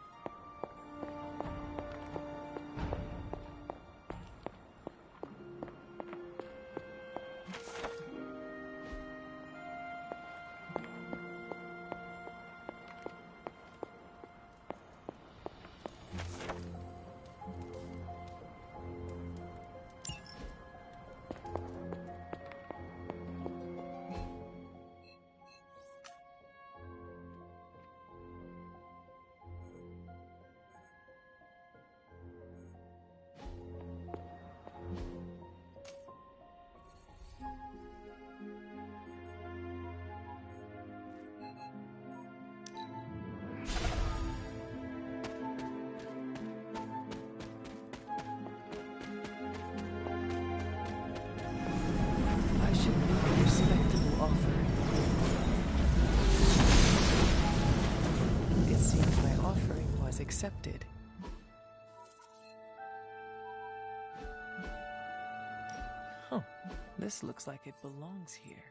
I should make a respectable offering. It seems my offering was accepted. Huh. This looks like it belongs here.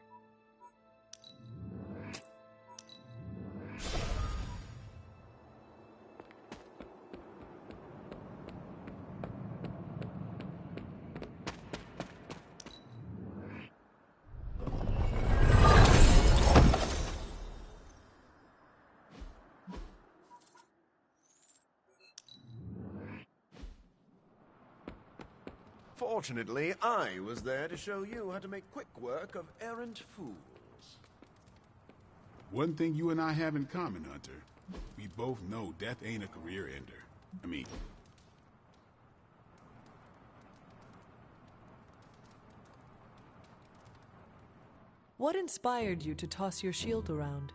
Fortunately, I was there to show you how to make quick work of errant fools. One thing you and I have in common, Hunter. We both know death ain't a career ender. I mean... What inspired you to toss your shield around?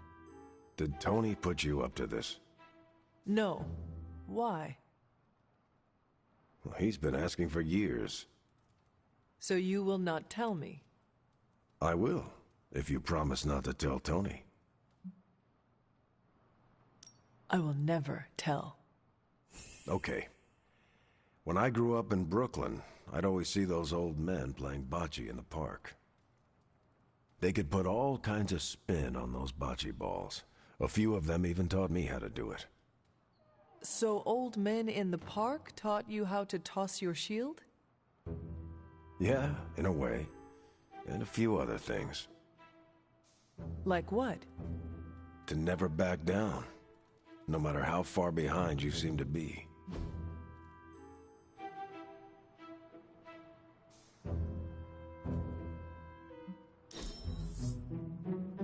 Did Tony put you up to this? No. Why? Well, he's been asking for years. So you will not tell me? I will, if you promise not to tell Tony. I will never tell. Okay. When I grew up in Brooklyn, I'd always see those old men playing bocce in the park. They could put all kinds of spin on those bocce balls. A few of them even taught me how to do it. So old men in the park taught you how to toss your shield? Yeah, in a way. And a few other things. Like what? To never back down, no matter how far behind you seem to be.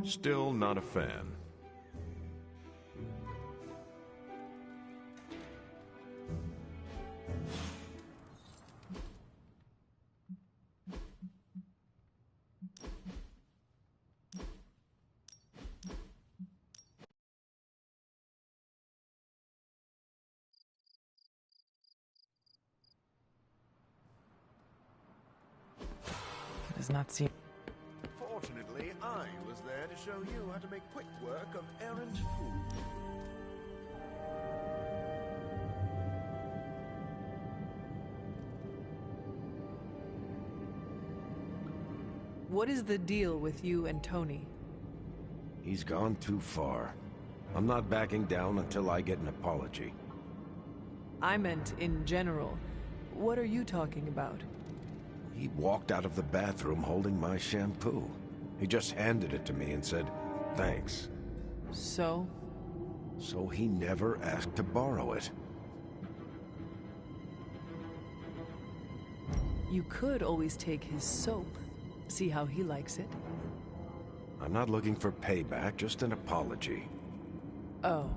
Still not a fan. Does not seem... Fortunately, I was there to show you how to make quick work of errant fools. What is the deal with you and Tony? He's gone too far. I'm not backing down until I get an apology. I meant in general. What are you talking about? He walked out of the bathroom holding my shampoo. He just handed it to me and said, thanks. So? So he never asked to borrow it. You could always take his soap. See how he likes it. I'm not looking for payback, just an apology. Oh.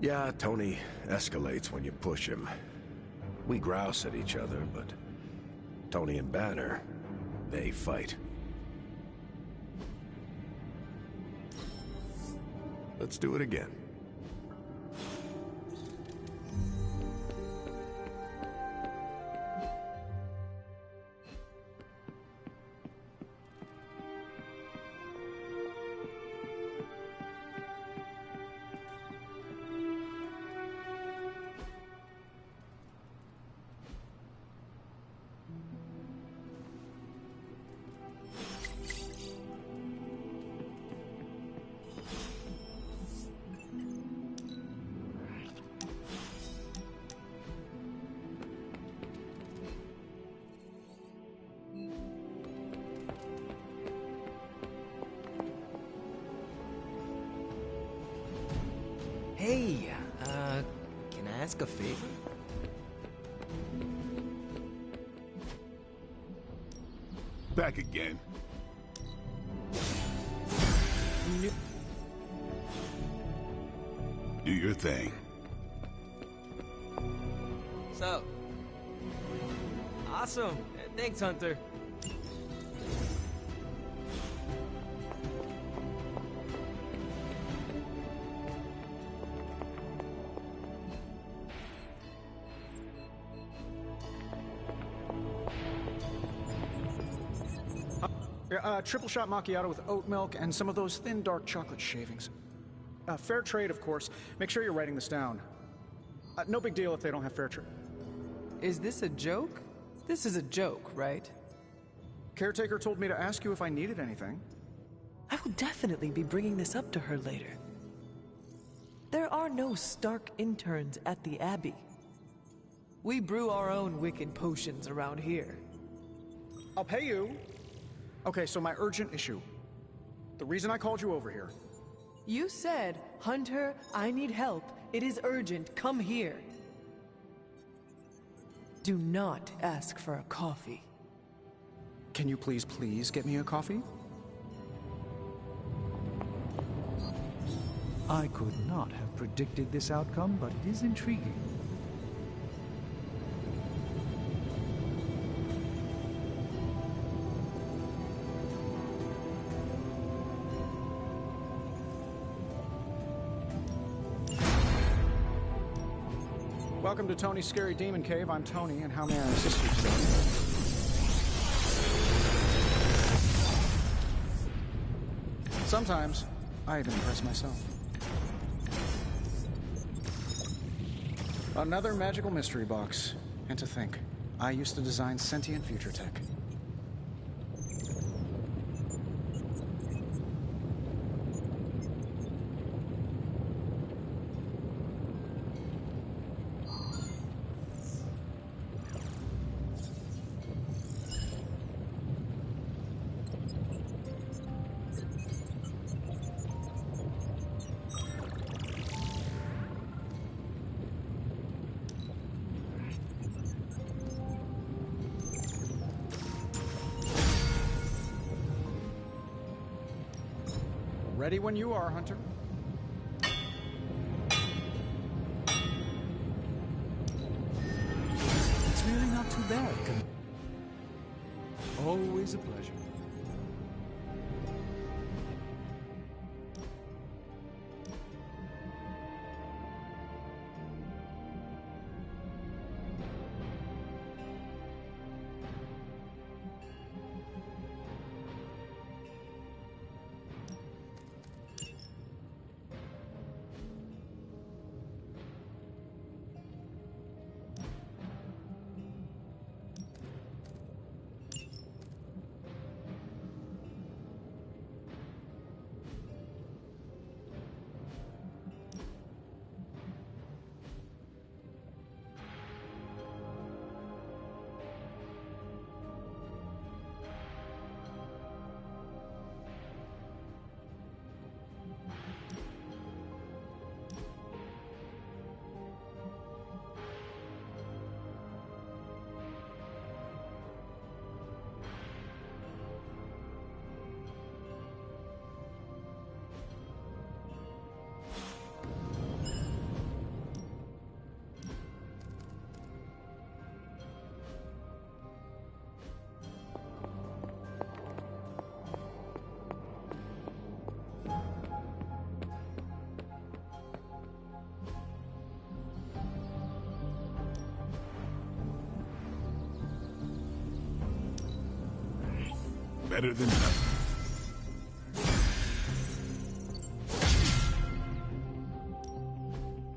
Yeah, Tony escalates when you push him. We grouse at each other, but Tony and Banner, they fight. Let's do it again. Hey, can I ask a favor? Back again. Do your thing. So, awesome. Thanks, Hunter. Triple shot macchiato with oat milk and some of those thin dark chocolate shavings. Fair trade, of course. Make sure you're writing this down. No big deal if they don't have fair trade. Is this a joke? This is a joke, right? Caretaker told me to ask you if I needed anything. I will definitely be bringing this up to her later. There are no Stark interns at the Abbey. We brew our own wicked potions around here. I'll pay you. Okay, so my urgent issue. The reason I called you over here. You said, Hunter, I need help. It is urgent. Come here. Do not ask for a coffee. Can you please get me a coffee? I could not have predicted this outcome, but it is intriguing. Welcome to Tony's Scary Demon Cave. I'm Tony, and how may I assist you today? Sometimes, I even impress myself. Another magical mystery box. And to think, I used to design sentient future tech. Ready when you are, Hunter. It's really not too bad. Always a pleasure. better than nothing.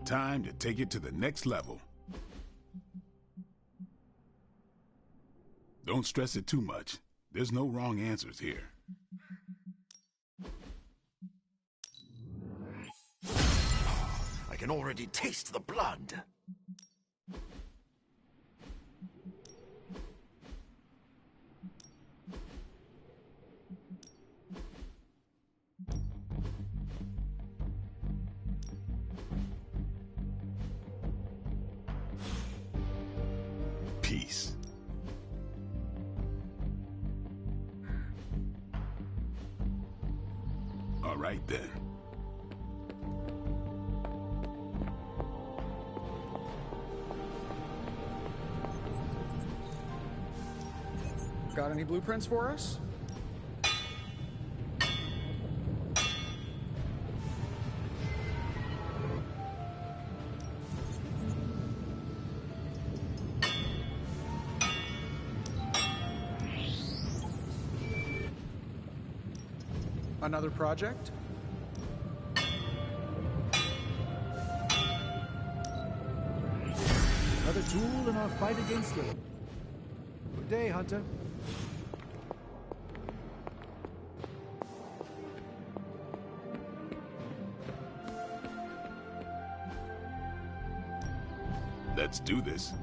Time to take it to the next level. Don't stress it too much. There's no wrong answers here. I can already taste the blood. Peace. All right then. Got any blueprints for us? Another project? Another tool in our fight against Lilith. Good day, Hunter. Let's do this.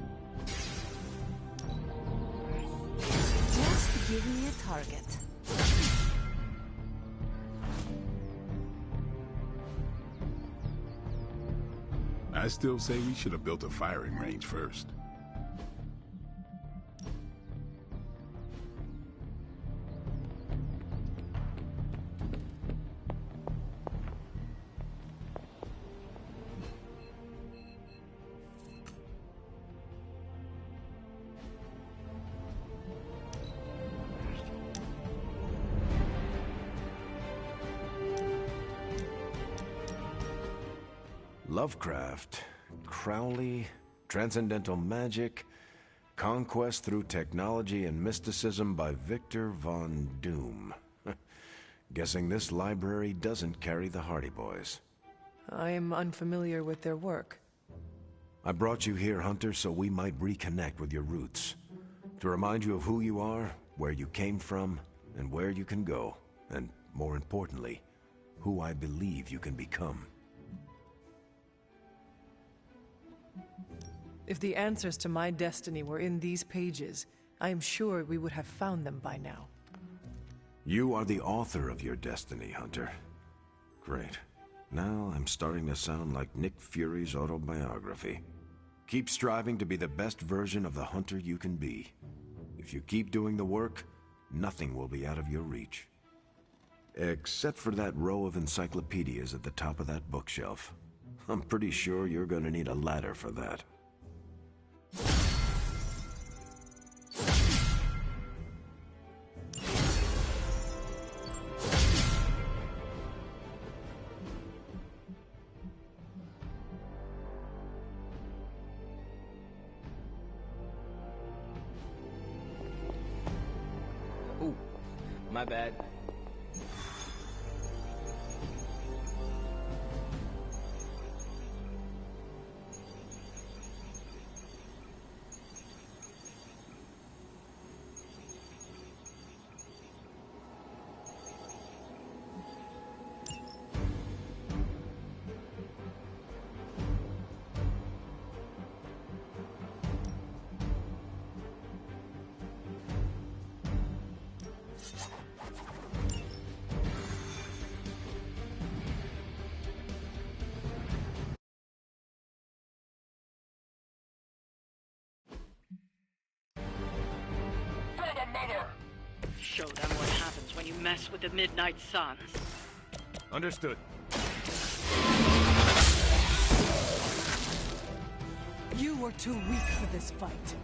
Just give me a target. I still say we should have built a firing range first. Lovecraft, Crowley, transcendental magic, conquest through technology and mysticism by Victor Von Doom. Guessing this library doesn't carry the Hardy Boys. I am unfamiliar with their work. I brought you here, Hunter, so we might reconnect with your roots. To remind you of who you are, where you came from, and where you can go. And, more importantly, who I believe you can become. If the answers to my destiny were in these pages, I am sure we would have found them by now. You are the author of your destiny, Hunter. Great. Now I'm starting to sound like Nick Fury's autobiography. Keep striving to be the best version of the Hunter you can be. If you keep doing the work, nothing will be out of your reach. Except for that row of encyclopedias at the top of that bookshelf. I'm pretty sure you're gonna need a ladder for that. Ooh, my bad. Show them what happens when you mess with the Midnight Suns. Understood. You were too weak for this fight.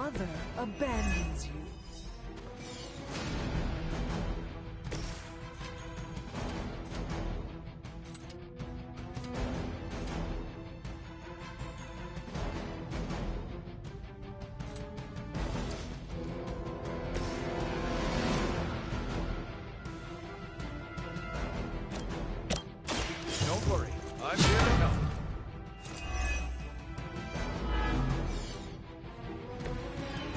mother abandons you. Don't worry, I'm here to help.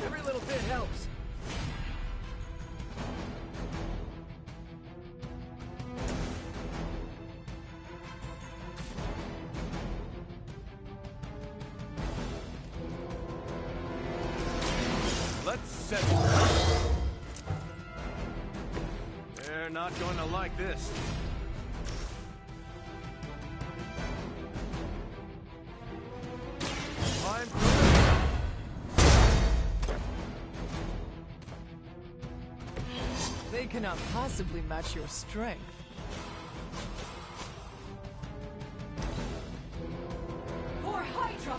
Every little bit helps. Let's settle it. They're not going to like this. I'm They cannot possibly match your strength. For Hydra!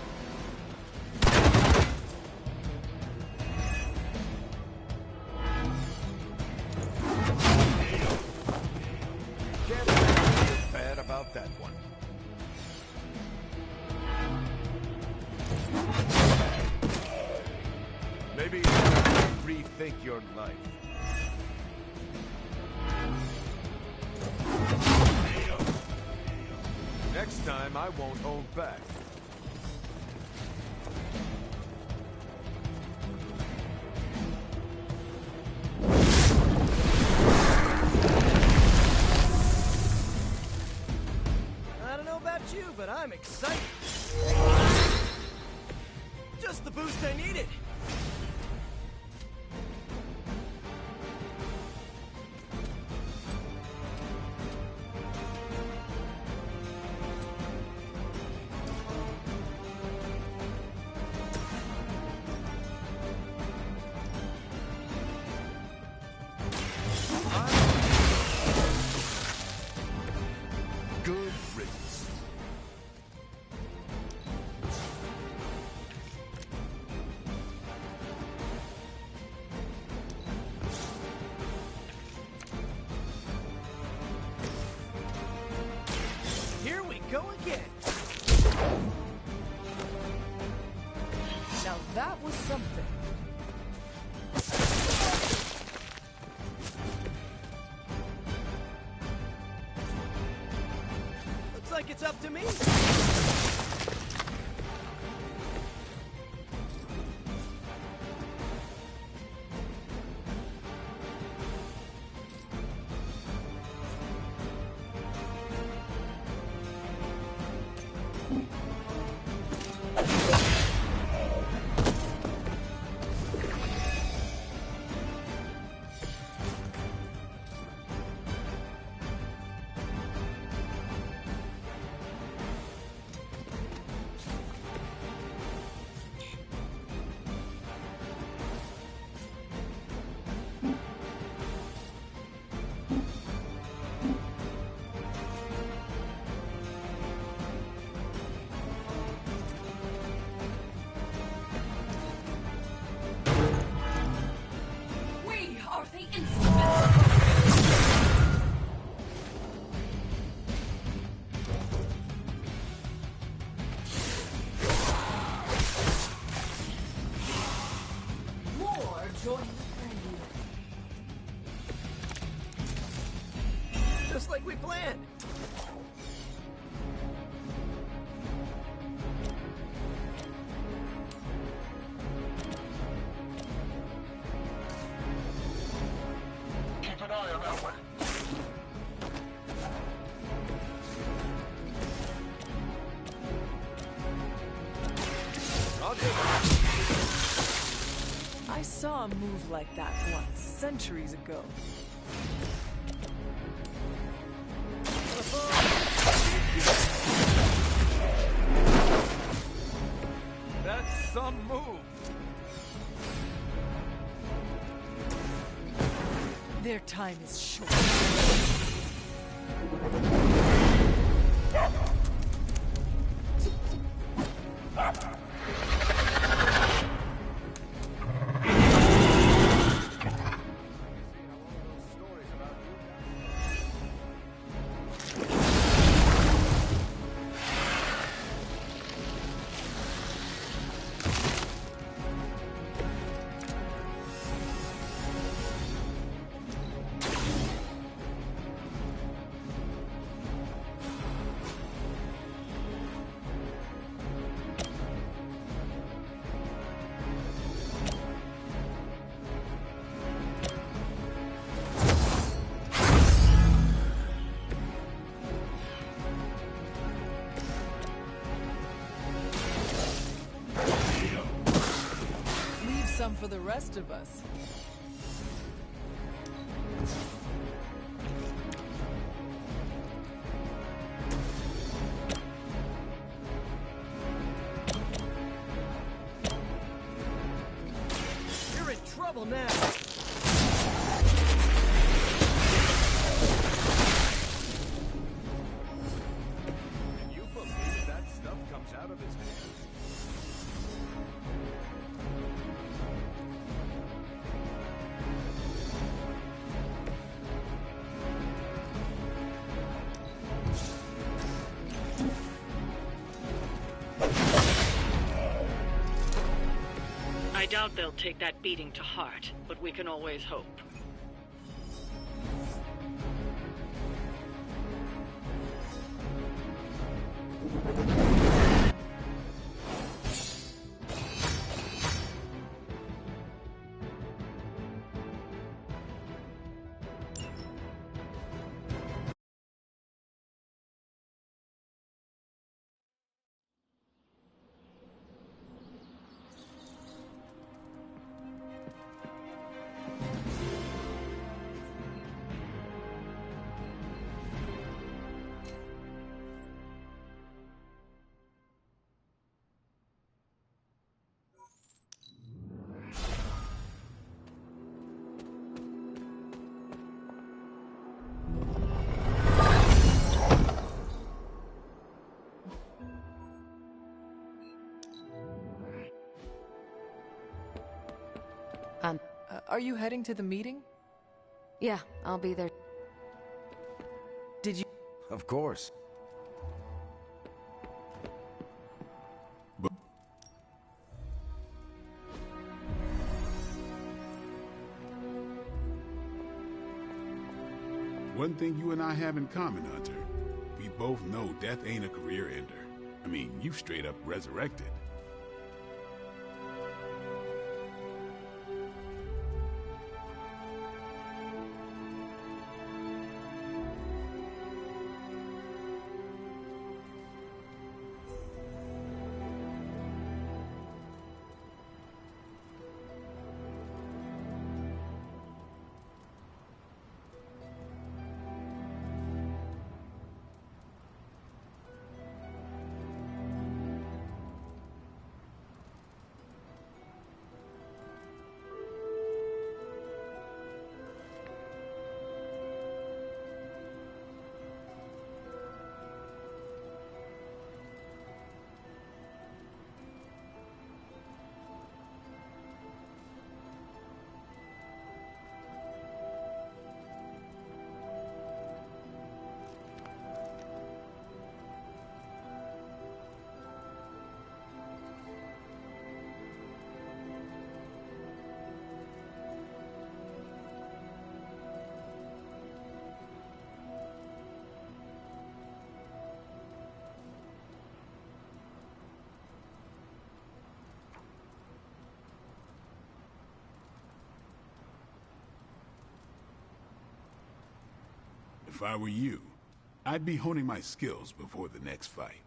can't feel bad about that one. Maybe rethink your life. Next time, I won't hold back. I don't know about you, but I'm excited. Just the boost I needed. Good riddance. Here we go again. Now that was something. Looks like it's up to me. We are the instruments more join the fray. Just like we planned. Keep an eye on that one. I saw a move like that once, centuries ago. That's some move. Their time is short. some for the rest of us. You're in trouble now. Can you believe that stuff comes out of his hands? I doubt they'll take that beating to heart, but we can always hope. Are you heading to the meeting? Yeah, I'll be there. Did you... Of course. One thing you and I have in common, Hunter. We both know death ain't a career ender. I mean, you straight up resurrected. If I were you, I'd be honing my skills before the next fight.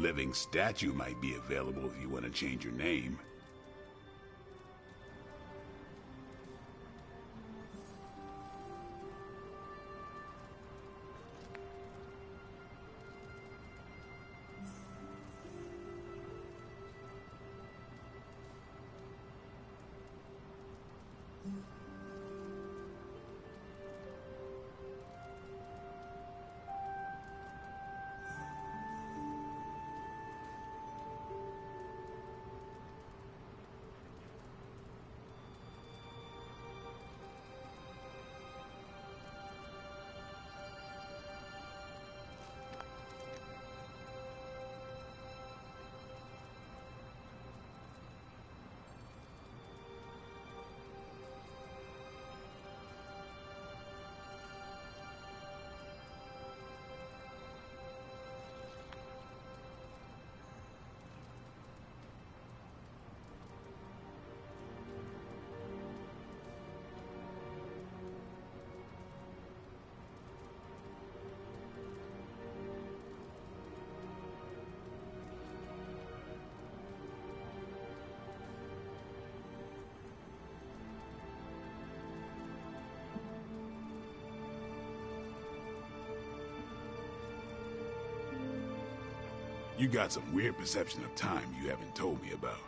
living statue might be available if you want to change your name. You got some weird perception of time you haven't told me about.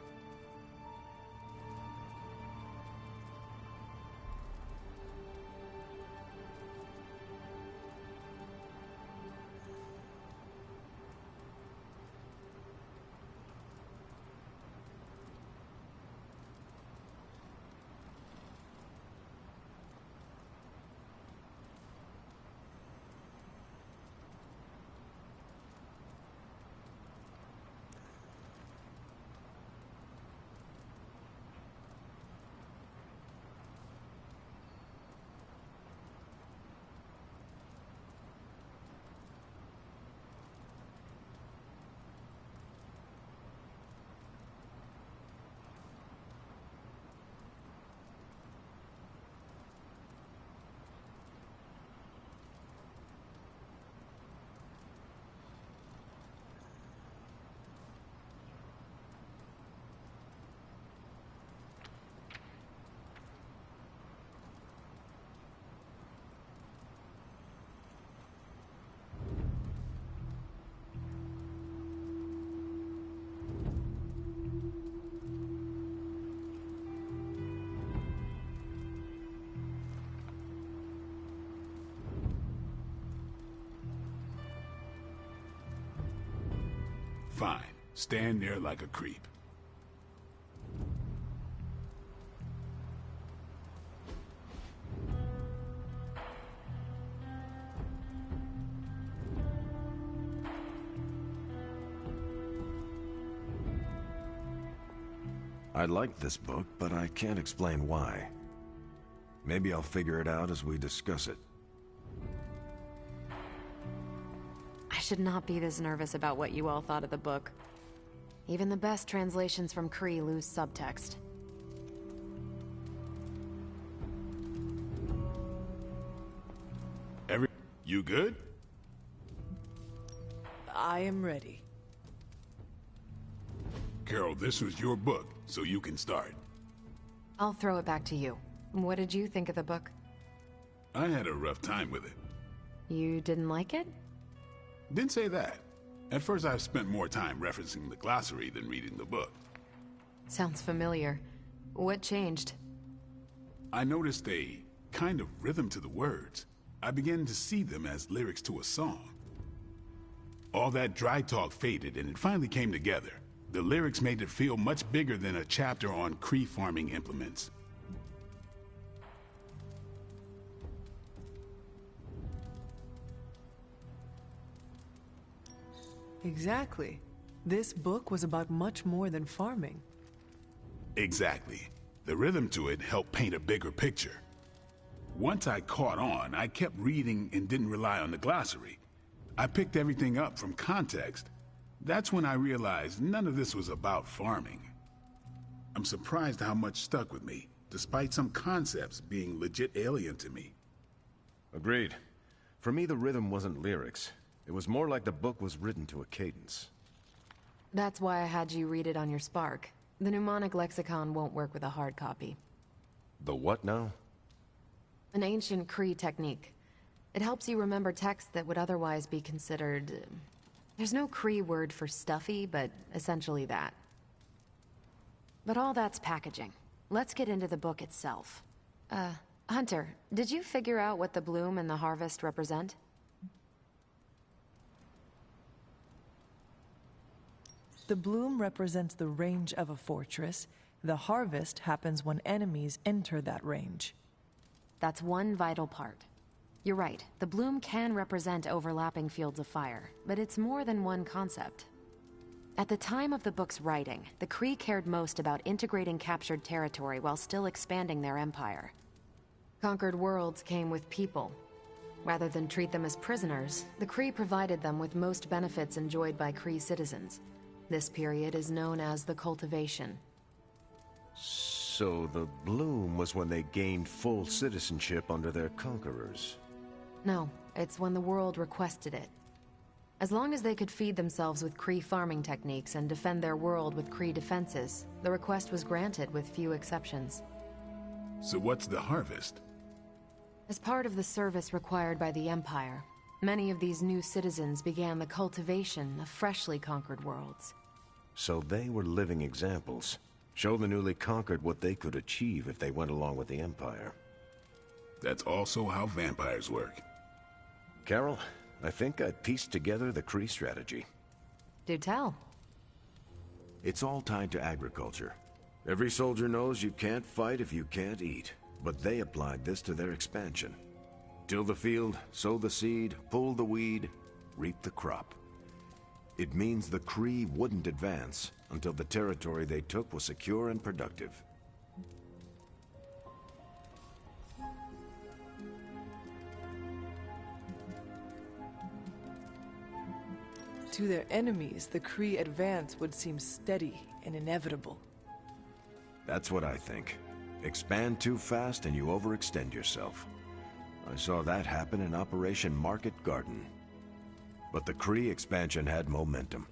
Fine. Stand there like a creep. I like this book, but I can't explain why. Maybe I'll figure it out as we discuss it. I should not be this nervous about what you all thought of the book. Even the best translations from Kree lose subtext. You good? I am ready. Carol, this was your book, so you can start. I'll throw it back to you. What did you think of the book? I had a rough time with it. You didn't like it? Didn't say that. At first I spent more time referencing the glossary than reading the book. Sounds familiar. What changed? I noticed a kind of rhythm to the words. I began to see them as lyrics to a song. All that dry talk faded and it finally came together. The lyrics made it feel much bigger than a chapter on Kree farming implements. Exactly. This book was about much more than farming. Exactly. The rhythm to it helped paint a bigger picture. Once I caught on, I kept reading and didn't rely on the glossary. I picked everything up from context. That's when I realized none of this was about farming. I'm surprised how much stuck with me, despite some concepts being legit alien to me. Agreed. For me, the rhythm wasn't lyrics. It was more like the book was written to a cadence. That's why I had you read it on your Spark. The mnemonic lexicon won't work with a hard copy. The what now? An ancient Kree technique. It helps you remember texts that would otherwise be considered... There's no Kree word for stuffy, but essentially that. But all that's packaging. Let's get into the book itself. Hunter, did you figure out what the bloom and the harvest represent? The bloom represents the range of a fortress. The harvest happens when enemies enter that range. That's one vital part. You're right, the bloom can represent overlapping fields of fire, but it's more than one concept. At the time of the book's writing, the Kree cared most about integrating captured territory while still expanding their empire. Conquered worlds came with people. Rather than treat them as prisoners, the Kree provided them with most benefits enjoyed by Kree citizens. This period is known as the Cultivation. So the bloom was when they gained full citizenship under their conquerors. No, it's when the world requested it. As long as they could feed themselves with Kree farming techniques and defend their world with Kree defenses, the request was granted with few exceptions. So what's the harvest? As part of the service required by the Empire, many of these new citizens began the cultivation of freshly conquered worlds. So they were living examples. Show the newly conquered what they could achieve if they went along with the Empire. That's also how vampires work. Carol, I think I pieced together the Kree strategy. Do tell. It's all tied to agriculture. Every soldier knows you can't fight if you can't eat, but they applied this to their expansion. Till the field, sow the seed, pull the weed, reap the crop. It means the Kree wouldn't advance until the territory they took was secure and productive. To their enemies, the Kree advance would seem steady and inevitable. That's what I think. Expand too fast and you overextend yourself. I saw that happen in Operation Market Garden. But the Kree expansion had momentum.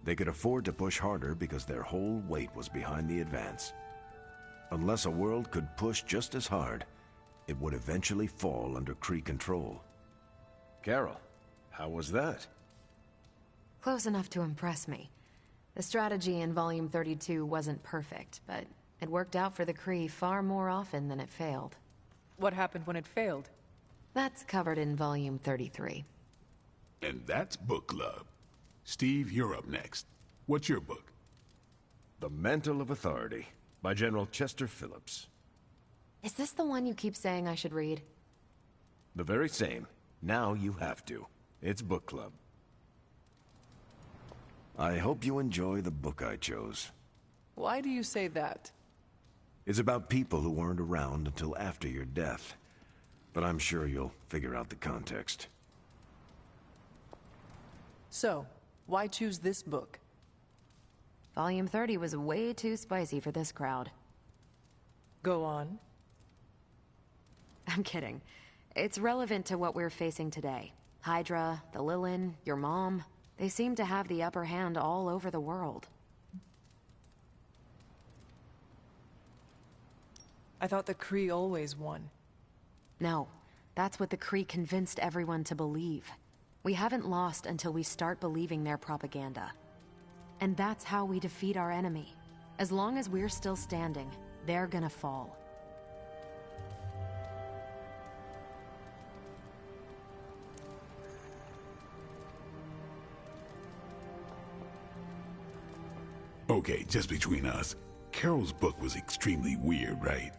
They could afford to push harder because their whole weight was behind the advance. Unless a world could push just as hard, it would eventually fall under Kree control. Carol, how was that? Close enough to impress me. The strategy in Volume 32 wasn't perfect, but it worked out for the Kree far more often than it failed. What happened when it failed? That's covered in Volume 33. And that's Book Club. Steve, you're up next. What's your book? The Mantle of Authority, by General Chester Phillips. Is this the one you keep saying I should read? The very same. Now you have to. It's Book Club. I hope you enjoy the book I chose. Why do you say that? It's about people who weren't around until after your death. But I'm sure you'll figure out the context. So, why choose this book? Volume 30 was way too spicy for this crowd. Go on. I'm kidding. It's relevant to what we're facing today. Hydra, the Lilin, your mom, they seem to have the upper hand all over the world. I thought the Kree always won. No, that's what the Kree convinced everyone to believe. We haven't lost until we start believing their propaganda. And that's how we defeat our enemy. As long as we're still standing, they're gonna fall. Okay, just between us, Carol's book was extremely weird, right?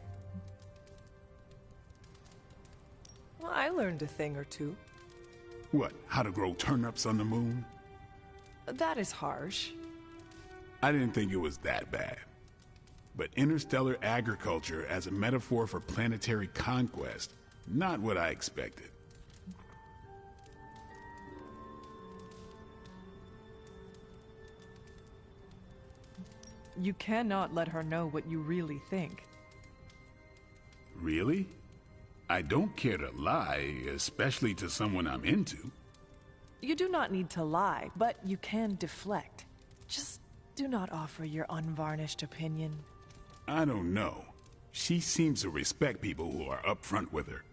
Well, I learned a thing or two. What, how to grow turnips on the moon? That is harsh. I didn't think it was that bad. But interstellar agriculture as a metaphor for planetary conquest, not what I expected. You cannot let her know what you really think. Really? I don't care to lie, especially to someone I'm into. You do not need to lie, but you can deflect. Just do not offer your unvarnished opinion. I don't know. She seems to respect people who are upfront with her.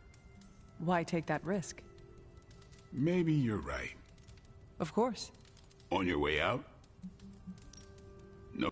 Why take that risk? Maybe you're right. Of course. On your way out? No.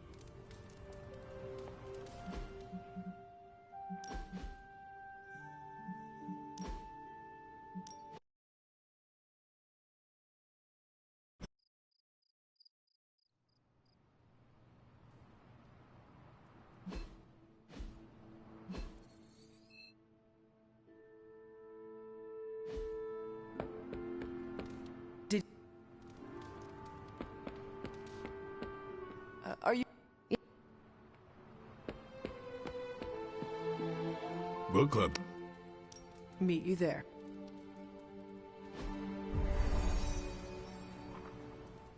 Are you... Book club. Meet you there.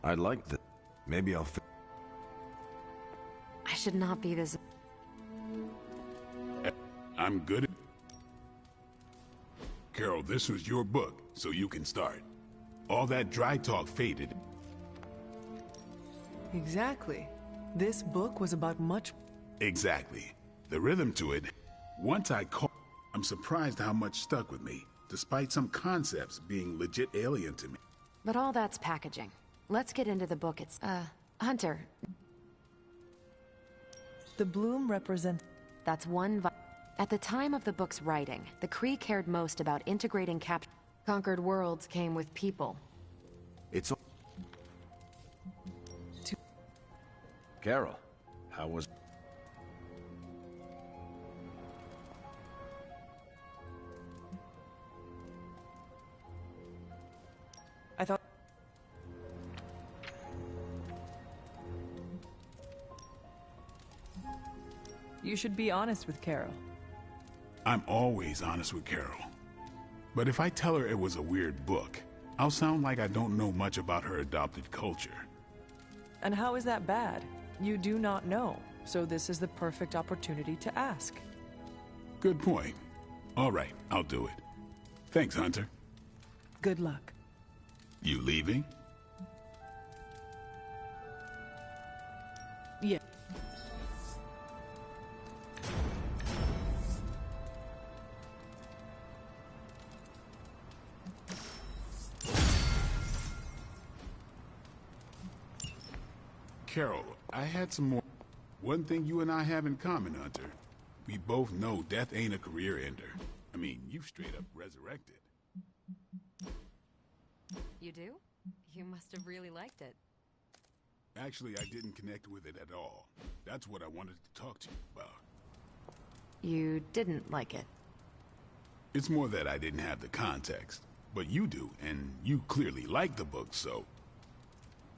I'd like that. Maybe I'll I should not be this... I'm good at... Carol, this was your book, so you can start. All that dry talk faded. Exactly. This book was about much... Exactly. The rhythm to it. Once I caught... I'm surprised how much stuck with me, despite some concepts being legit alien to me. But all that's packaging. Let's get into the book. It's, Hunter. The bloom represents... That's one... At the time of the book's writing, the Kree cared most about integrating conquered worlds came with people. It's... Carol, how was... I thought... You should be honest with Carol. I'm always honest with Carol. But if I tell her it was a weird book, I'll sound like I don't know much about her adopted culture. And how is that bad? You do not know, so this is the perfect opportunity to ask. Good point. All right, I'll do it. Thanks, Hunter. Good luck. You leaving? Yeah. Carol, I had some more... One thing you and I have in common, Hunter. We both know death ain't a career ender. I mean, you've straight up resurrected. You do? You must have really liked it. Actually, I didn't connect with it at all. That's what I wanted to talk to you about. You didn't like it? It's more that I didn't have the context. But you do, and you clearly like the book, so...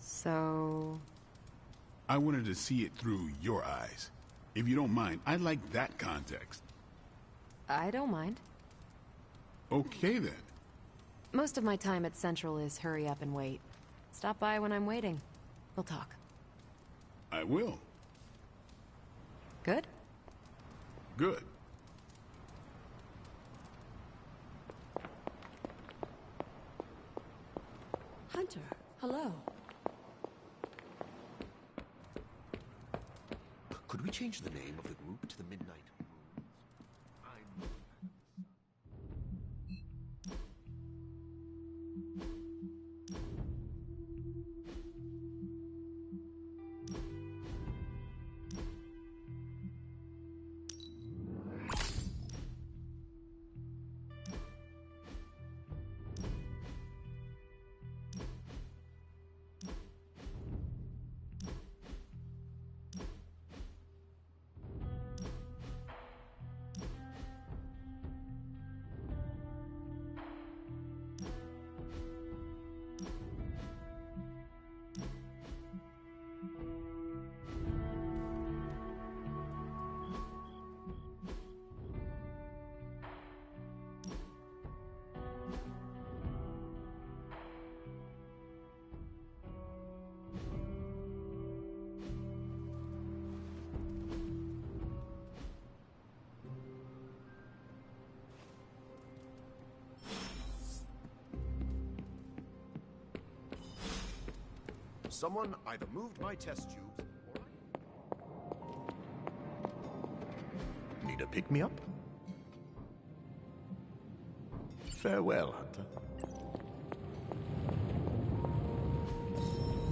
So... I wanted to see it through your eyes. If you don't mind, I'd like that context. I don't mind. Okay, then. Most of my time at Central is hurry up and wait. Stop by when I'm waiting. We'll talk. I will. Good? Good. Hunter, hello. Could we change the name of the group to the Midnight? Someone either moved my test tubes, or Need a pick-me-up? Farewell, Hunter.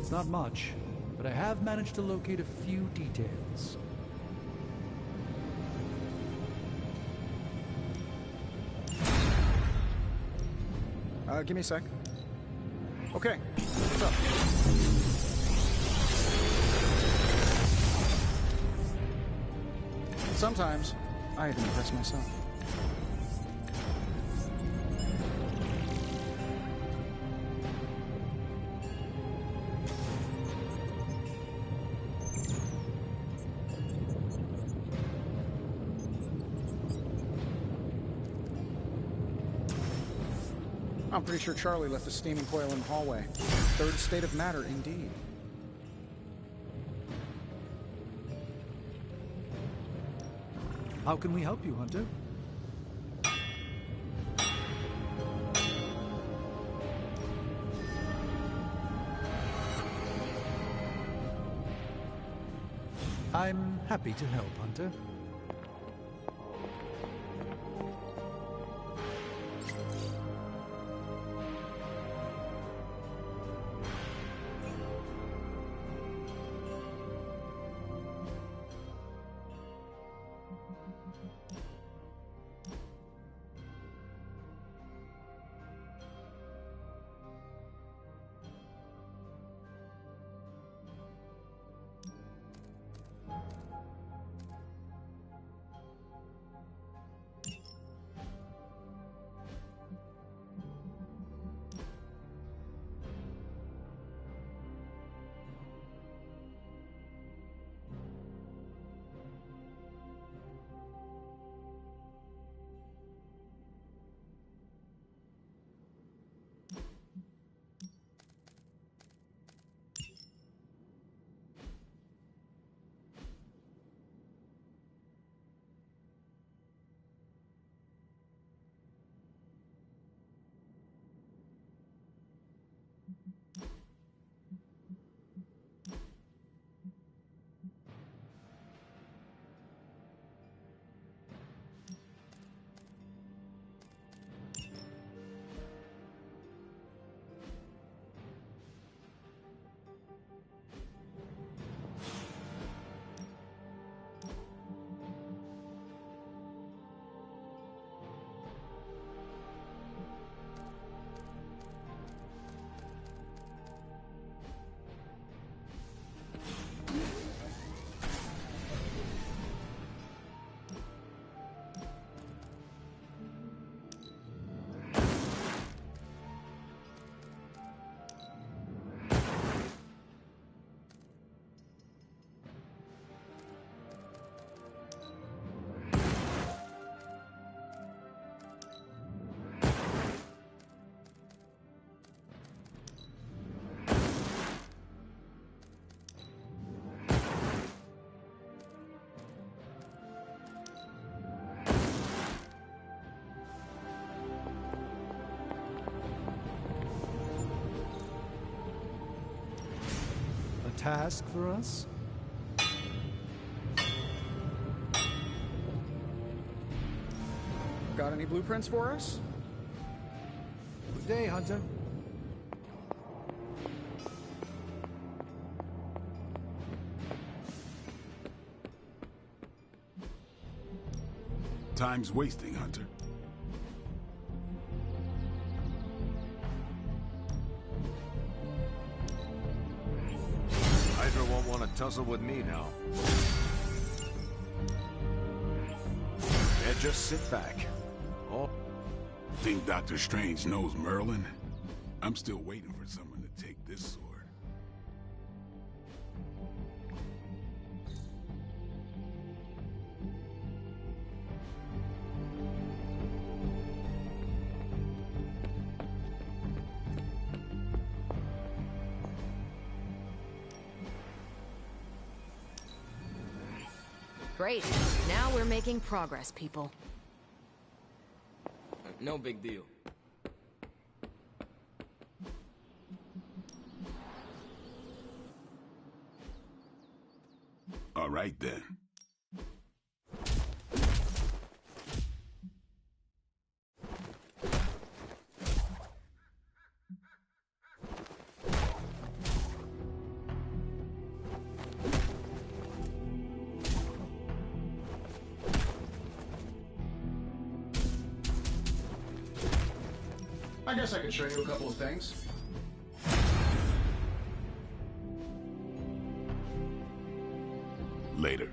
It's not much, but I have managed to locate a few details. Give me a sec. Okay, what's up? Sometimes, I even impress myself. I'm pretty sure Charlie left a steaming coil in the hallway. Third state of matter, indeed. How can we help you, Hunter? I'm happy to help, Hunter. Task for us? Got any blueprints for us? Good day, Hunter. Time's wasting, Hunter. Hydra won't want to tussle with me now. Yeah, just sit back. Oh. Think Dr. Strange knows Merlin? I'm still waiting for someone to take this sword. Great. Now we're making progress, people. No big deal. All right, then. I guess I could show you a couple of things. Later.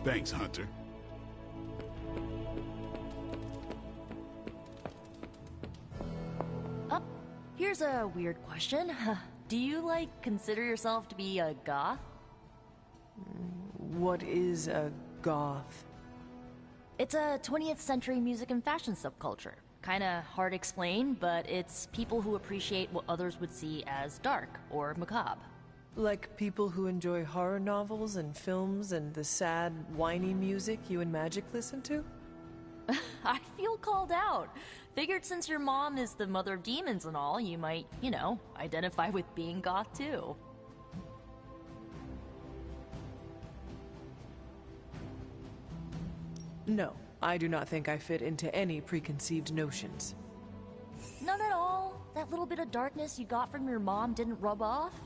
Thanks, Hunter. Oh, here's a weird question. Do you, like, consider yourself to be a goth? What is a goth? It's a 20th century music and fashion subculture. Kinda hard to explain, but it's people who appreciate what others would see as dark or macabre. Like people who enjoy horror novels and films and the sad, whiny music you and Magic listen to? I feel called out. Figured since your mom is the mother of demons and all, you might, you know, identify with being goth too. No, I do not think I fit into any preconceived notions. None at all? That little bit of darkness you got from your mom didn't rub off?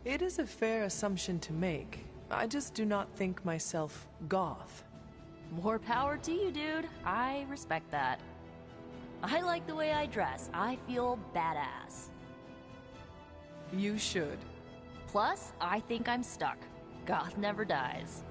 It is a fair assumption to make. I just do not think myself goth. More power to you, dude. I respect that. I like the way I dress. I feel badass. You should. Plus, I think I'm stuck. Goth never dies.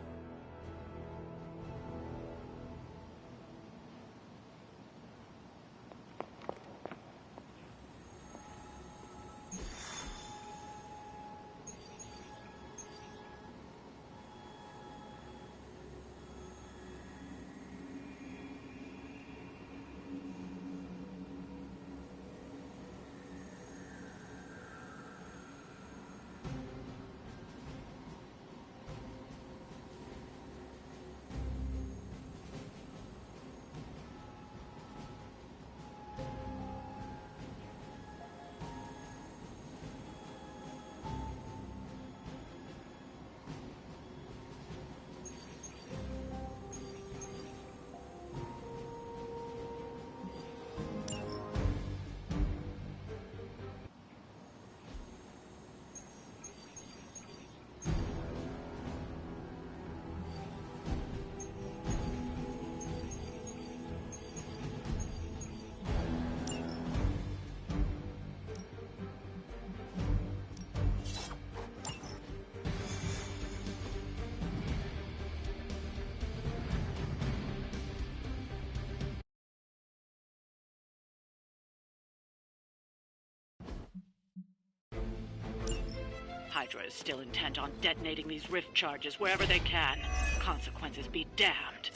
Hydra is still intent on detonating these rift charges wherever they can. Consequences be damned.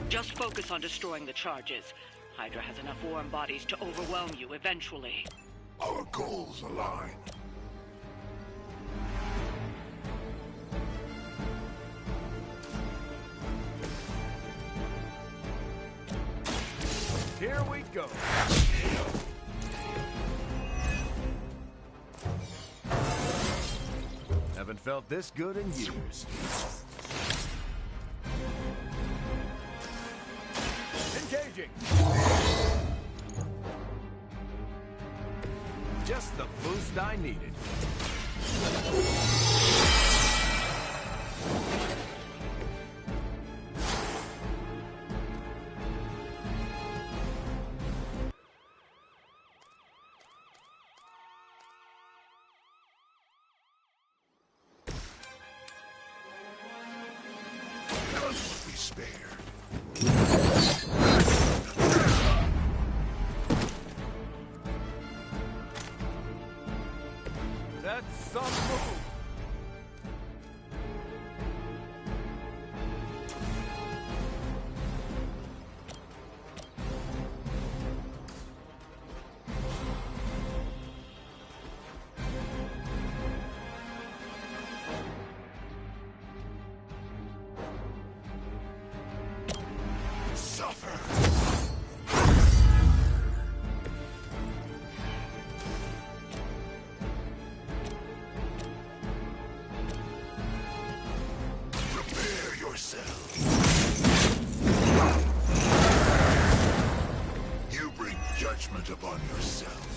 Just focus on destroying the charges. Hydra has enough warm bodies to overwhelm you eventually. Our goals align. Here we go. Haven't felt this good in years. Engaging. Just the boost I needed. spared. That's some move. You bring judgment upon yourself.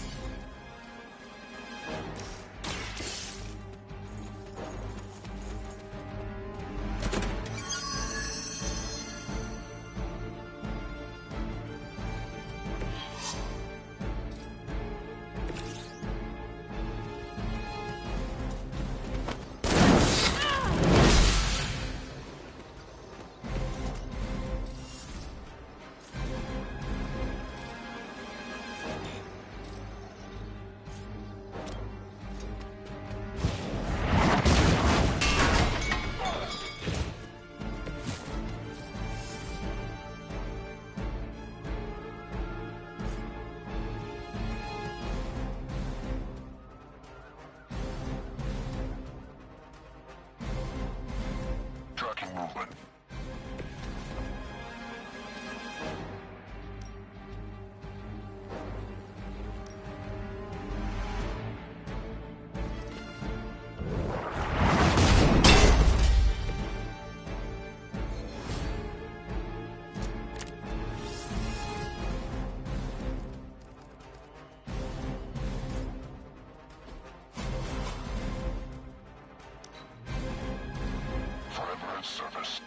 Tracking movement. Forever in service.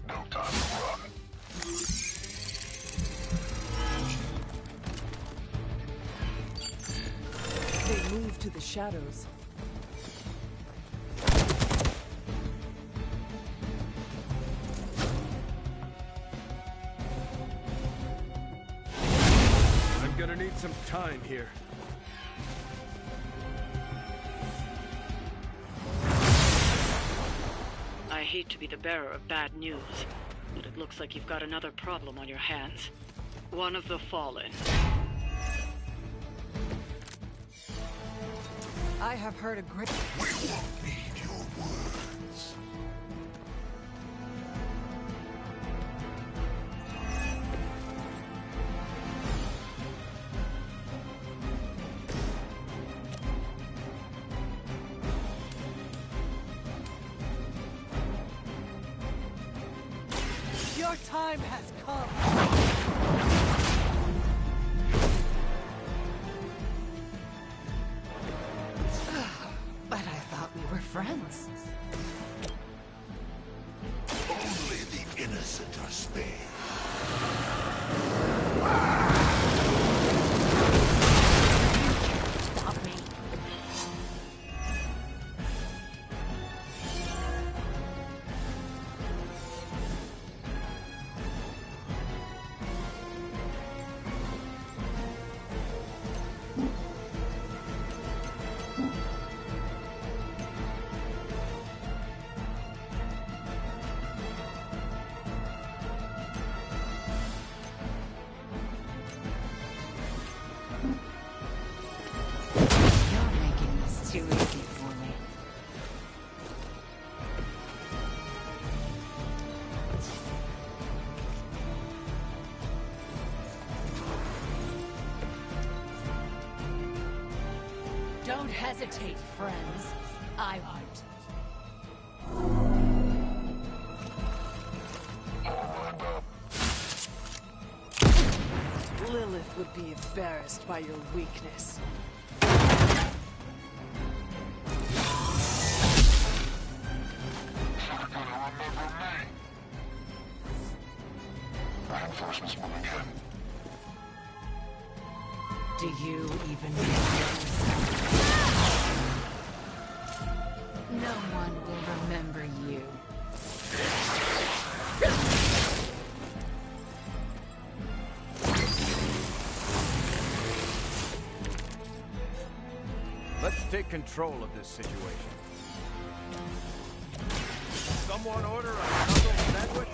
No time to run. They move to the shadows. I'm gonna need some time here. I hate to be the bearer of bad news, but it looks like you've got another problem on your hands. One of the Fallen. I have heard a great... We won't need your words. Your time has come. But I thought we were friends. Only the innocent are spared. Stop me. You're making this too easy for me. Don't hesitate, friends. I won't. Lilith would be embarrassed by your weakness. Reinforcements moving in. Do you even know yourself? No one will remember you. take control of this situation. Someone order a knuckle sandwich?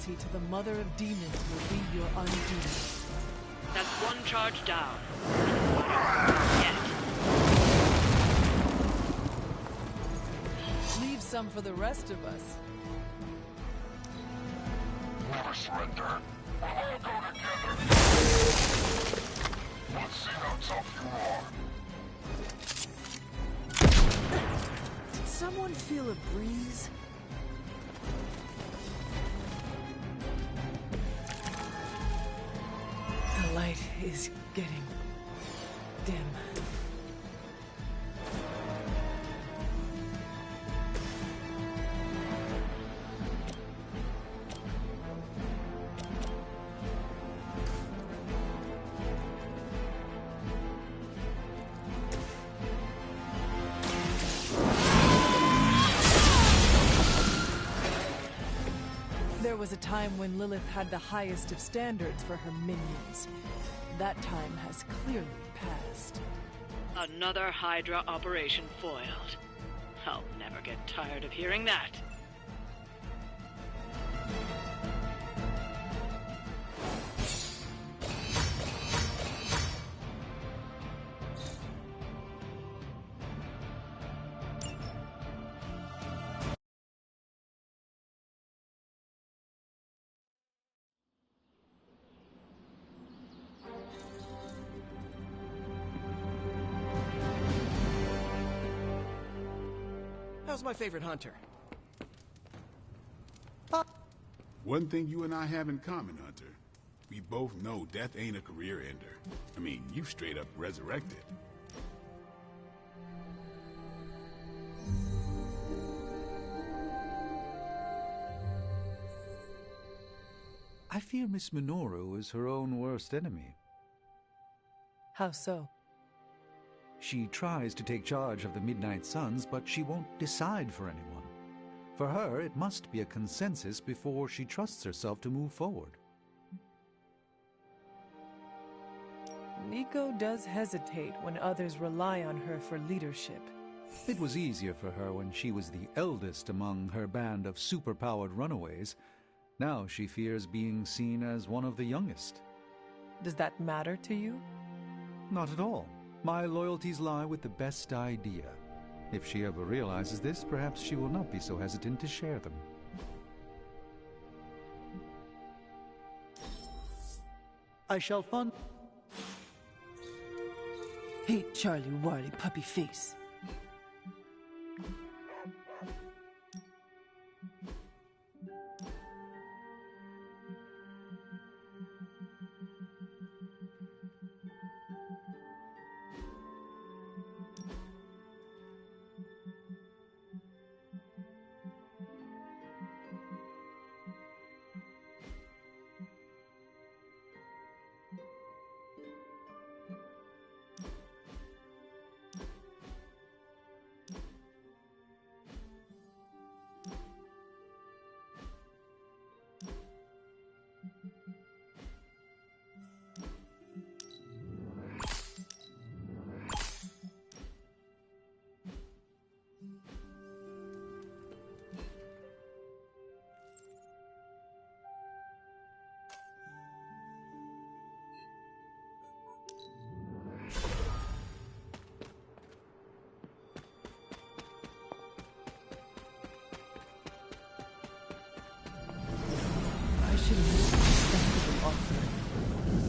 To the Mother of Demons will be your undoing. That's one charge down. Yet. Leave some for the rest of us. Never surrender. We'll all go together. Let's see how tough you are. Did someone feel a breeze? The light is getting dim. There was a time when Lilith had the highest of standards for her minions. That time has clearly passed. Another Hydra operation foiled. I'll never get tired of hearing that. How's my favorite hunter? One thing you and I have in common, Hunter. We both know death ain't a career ender. I mean, you straight up resurrected. I fear Miss Minoru is her own worst enemy. How so? She tries to take charge of the Midnight Suns, but she won't decide for anyone. For her, it must be a consensus before she trusts herself to move forward. Nico does hesitate when others rely on her for leadership. It was easier for her when she was the eldest among her band of superpowered runaways. Now she fears being seen as one of the youngest. Does that matter to you? Not at all. My loyalties lie with the best idea. If she ever realizes this, perhaps she will not be so hesitant to share them. I shall fund... Hey, Charlie Warly Puppy Face.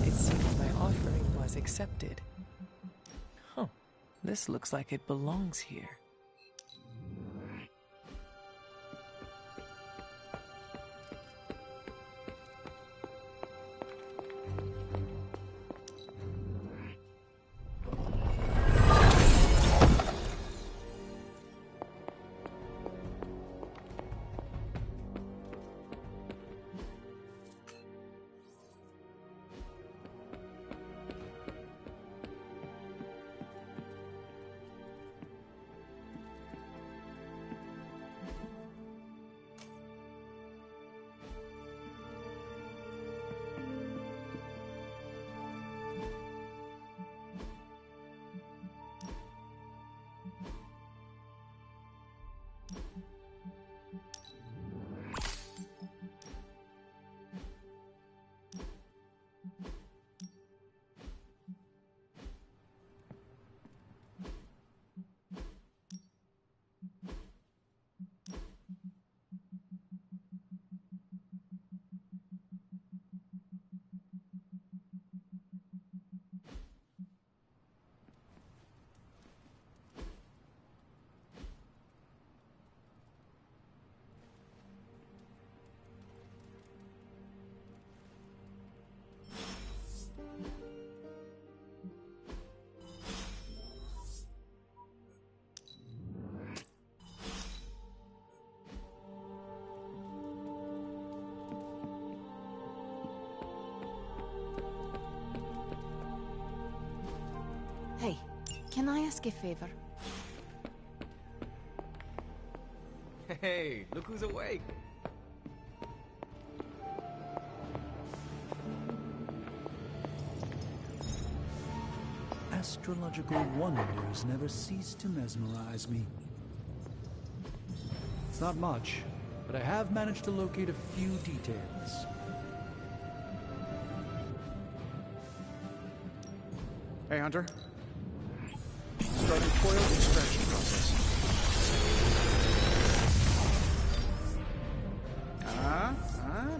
It seems my offering was accepted. Huh. This looks like it belongs here. Hey, can I ask a favor? Hey, look who's awake. Astrological wonders never cease to mesmerize me. It's not much, but I have managed to locate a few details. Hey, Hunter. Starting coil extraction process.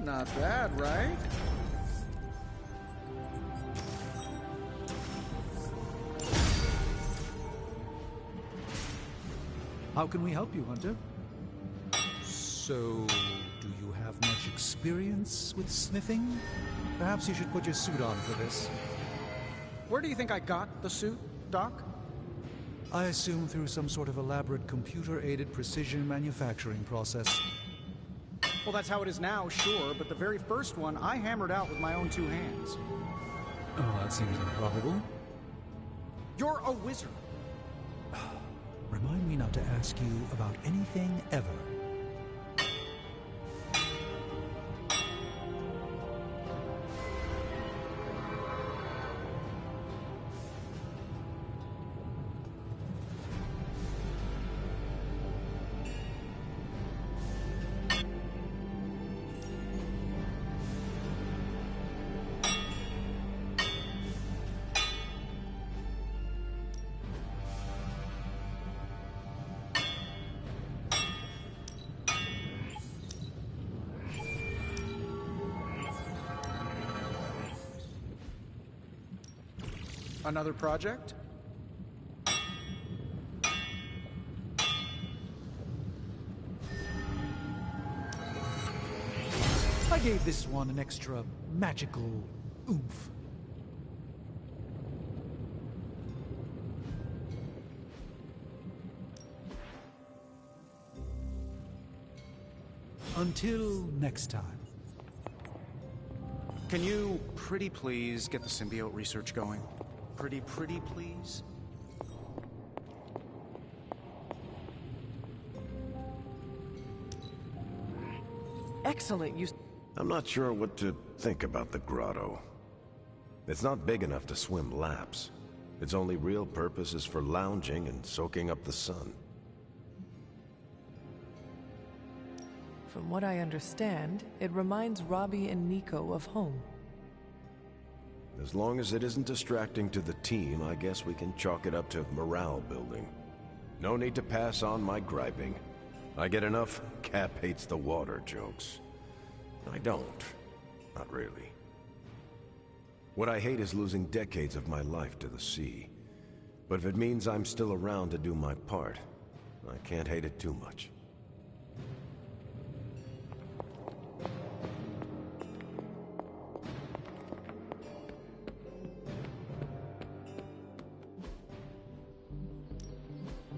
Not bad, right? How can we help you, Hunter? So, do you have much experience with smithing? Perhaps you should put your suit on for this. Where do you think I got the suit, Doc? I assume through some sort of elaborate computer-aided precision manufacturing process. Well, that's how it is now, sure, but the very first one I hammered out with my own two hands. Oh, that seems improbable. You're a wizard. Remind me not to ask you about anything ever. Another project? I gave this one an extra magical oomph. Until next time. Can you, pretty please, get the symbiote research going? Pretty please? Excellent. I'm not sure what to think about the grotto. It's not big enough to swim laps. Its only real purpose is for lounging and soaking up the sun. From what I understand, it reminds Robbie and Nico of home. As long as it isn't distracting to the team, I guess we can chalk it up to morale building. No need to pass on my griping. I get enough Cap hates the water jokes. I don't. Not really. What I hate is losing decades of my life to the sea. But if it means I'm still around to do my part, I can't hate it too much.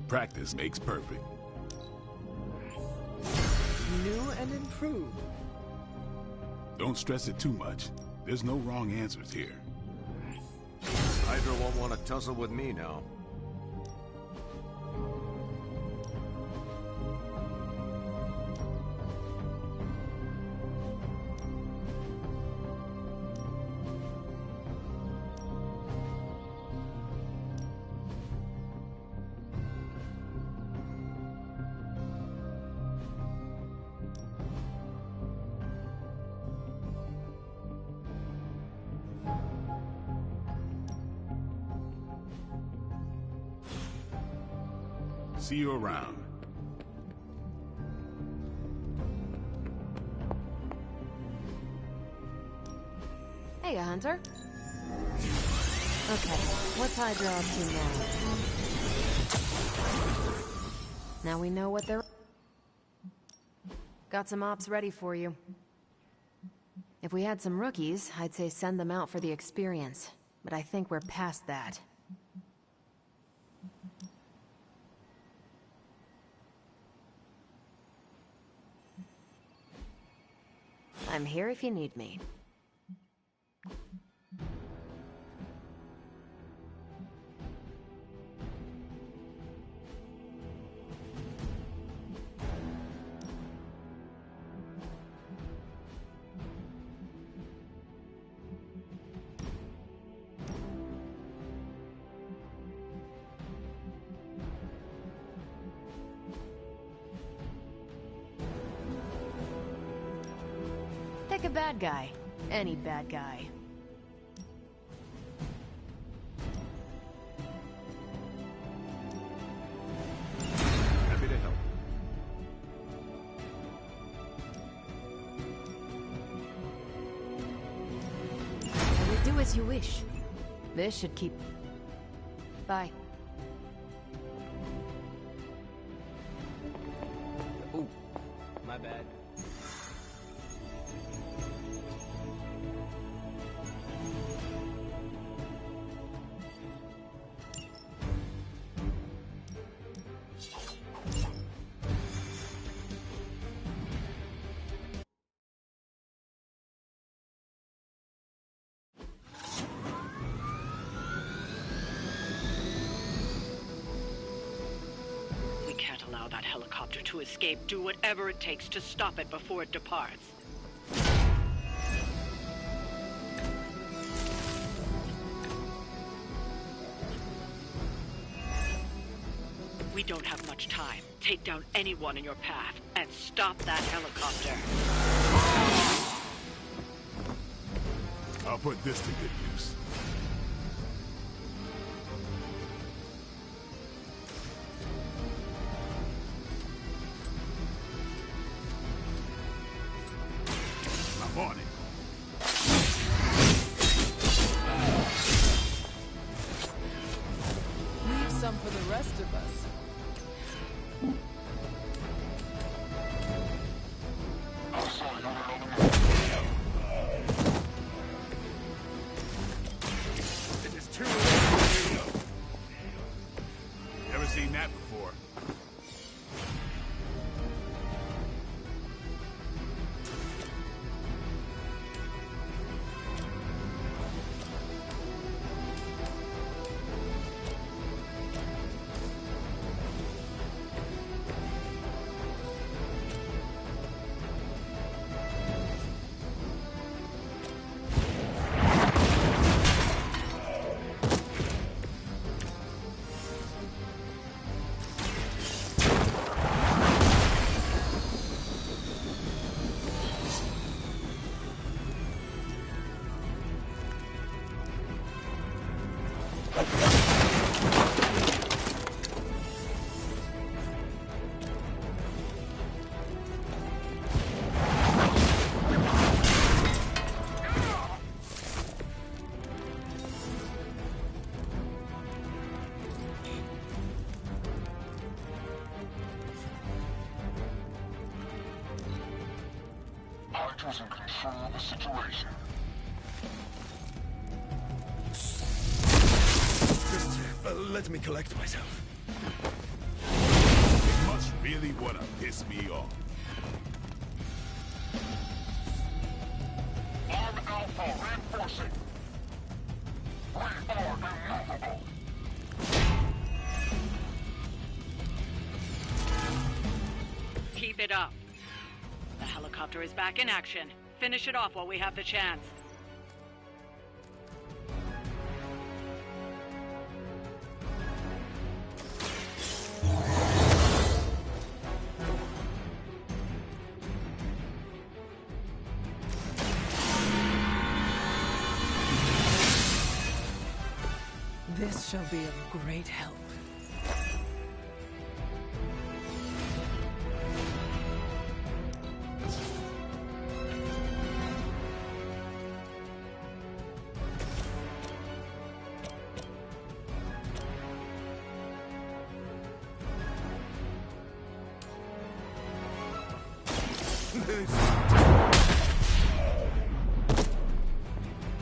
Practice makes perfect. New and improved. Don't stress it too much. There's no wrong answers here. Hydra won't want to tussle with me now. See you around. Hey, Hunter. Okay, what's Hydra up to now? Now we know what they're... Got some ops ready for you. If we had some rookies, I'd say send them out for the experience. But I think we're past that. I'm here if you need me. Pick a bad guy. Any bad guy. Happy to help. I will do as you wish. This should keep... Bye. Ooh, my bad. We can't allow that helicopter to escape. Do whatever it takes to stop it before it departs. We don't have much time. Take down anyone in your path and stop that helicopter. I'll put this to good use. I'm on it. It is too late for you. Never seen that before. Hydra's in control of the situation. Just let me collect myself. They must really want to piss me off. I'm Alpha reinforcing. We are immovable. Keep it up. The helicopter is back in action. Finish it off while we have the chance. This shall be of great help.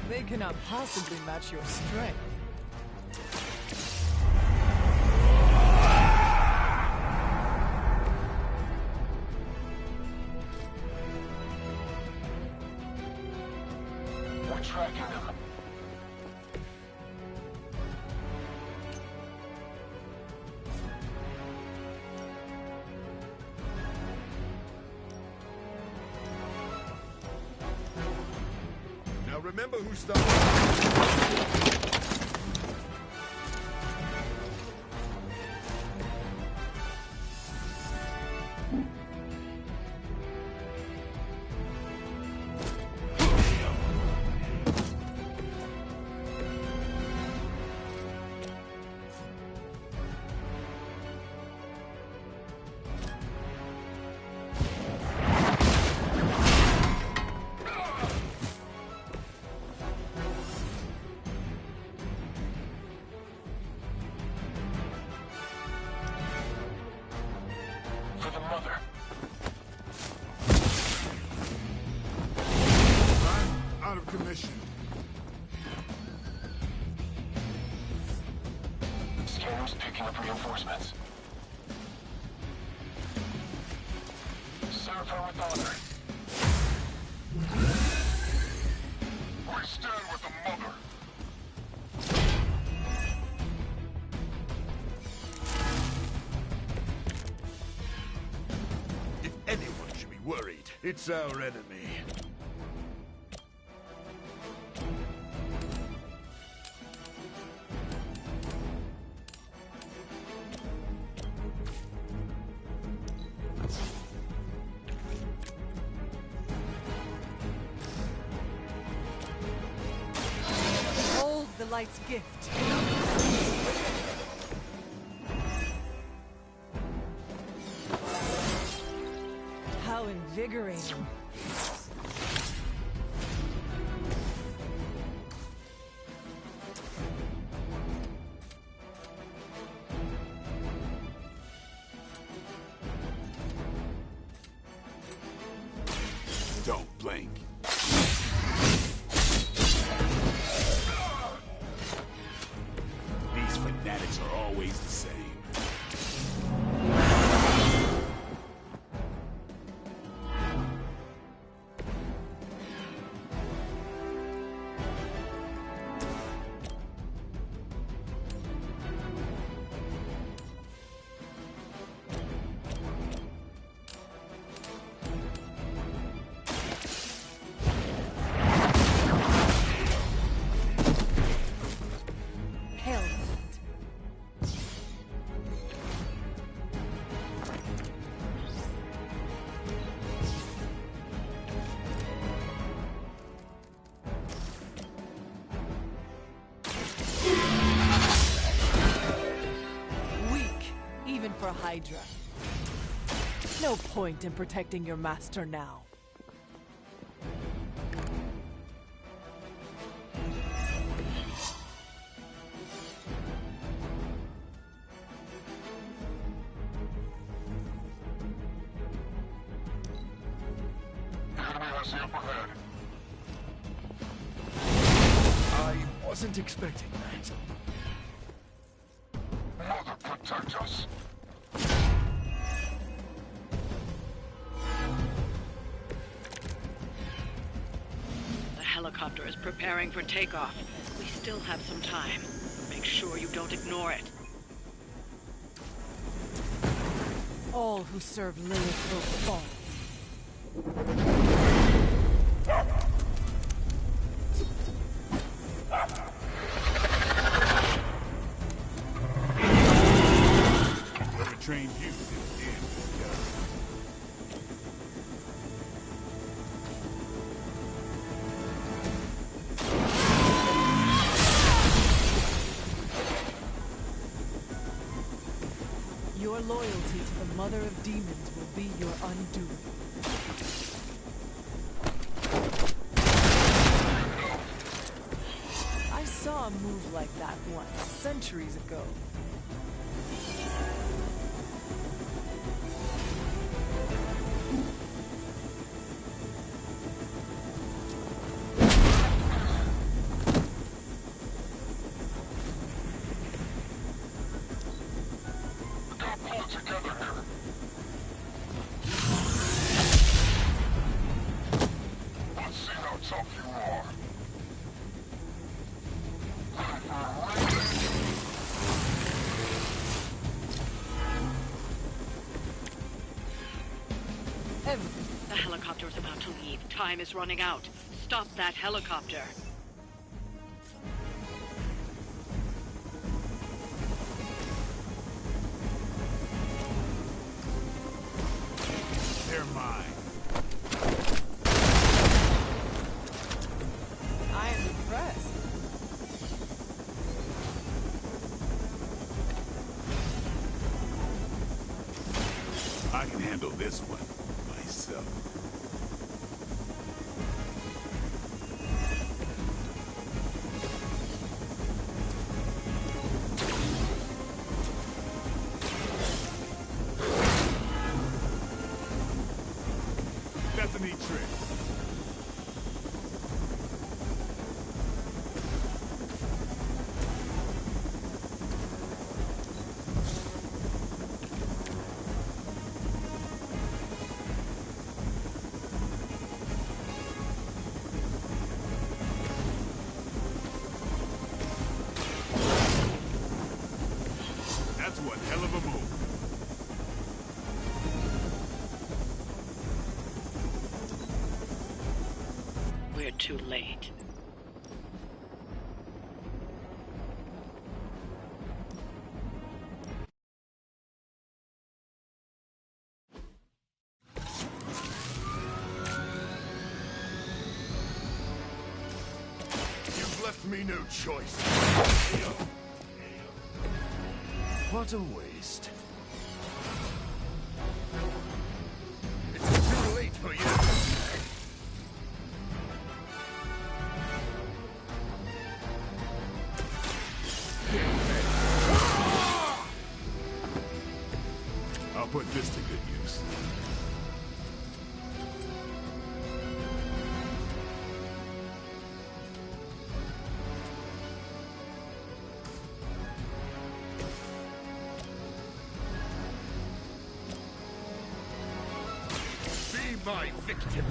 They cannot possibly match your strength. We're tracking them. Now remember who started. For the mother. I'm out of commission. Scanner's picking up reinforcements. Serve her with honor. We stand with the mother. If anyone should be worried, it's our enemy. Behold the light's gift. How invigorating. working for Hydra. No point in protecting your master now. I wasn't expecting that. Mother, protect us. The helicopter is preparing for takeoff. We still have some time. Make sure you don't ignore it. All who serve Lilith will fall. Whoever trained you is damn good. Your loyalty to the Mother of Demons will be your undoing. I saw a move like that once, centuries ago. The helicopter is about to leave. Time is running out. Stop that helicopter. They're mine. I am impressed. I can handle this one myself. That's a neat trick. That's one hell of a move. We're too late. You've left me no choice. What a waste. It's too late for you. I'll put this to good use. Be my victim.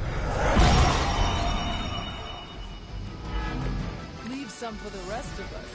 Leave some for the rest of us.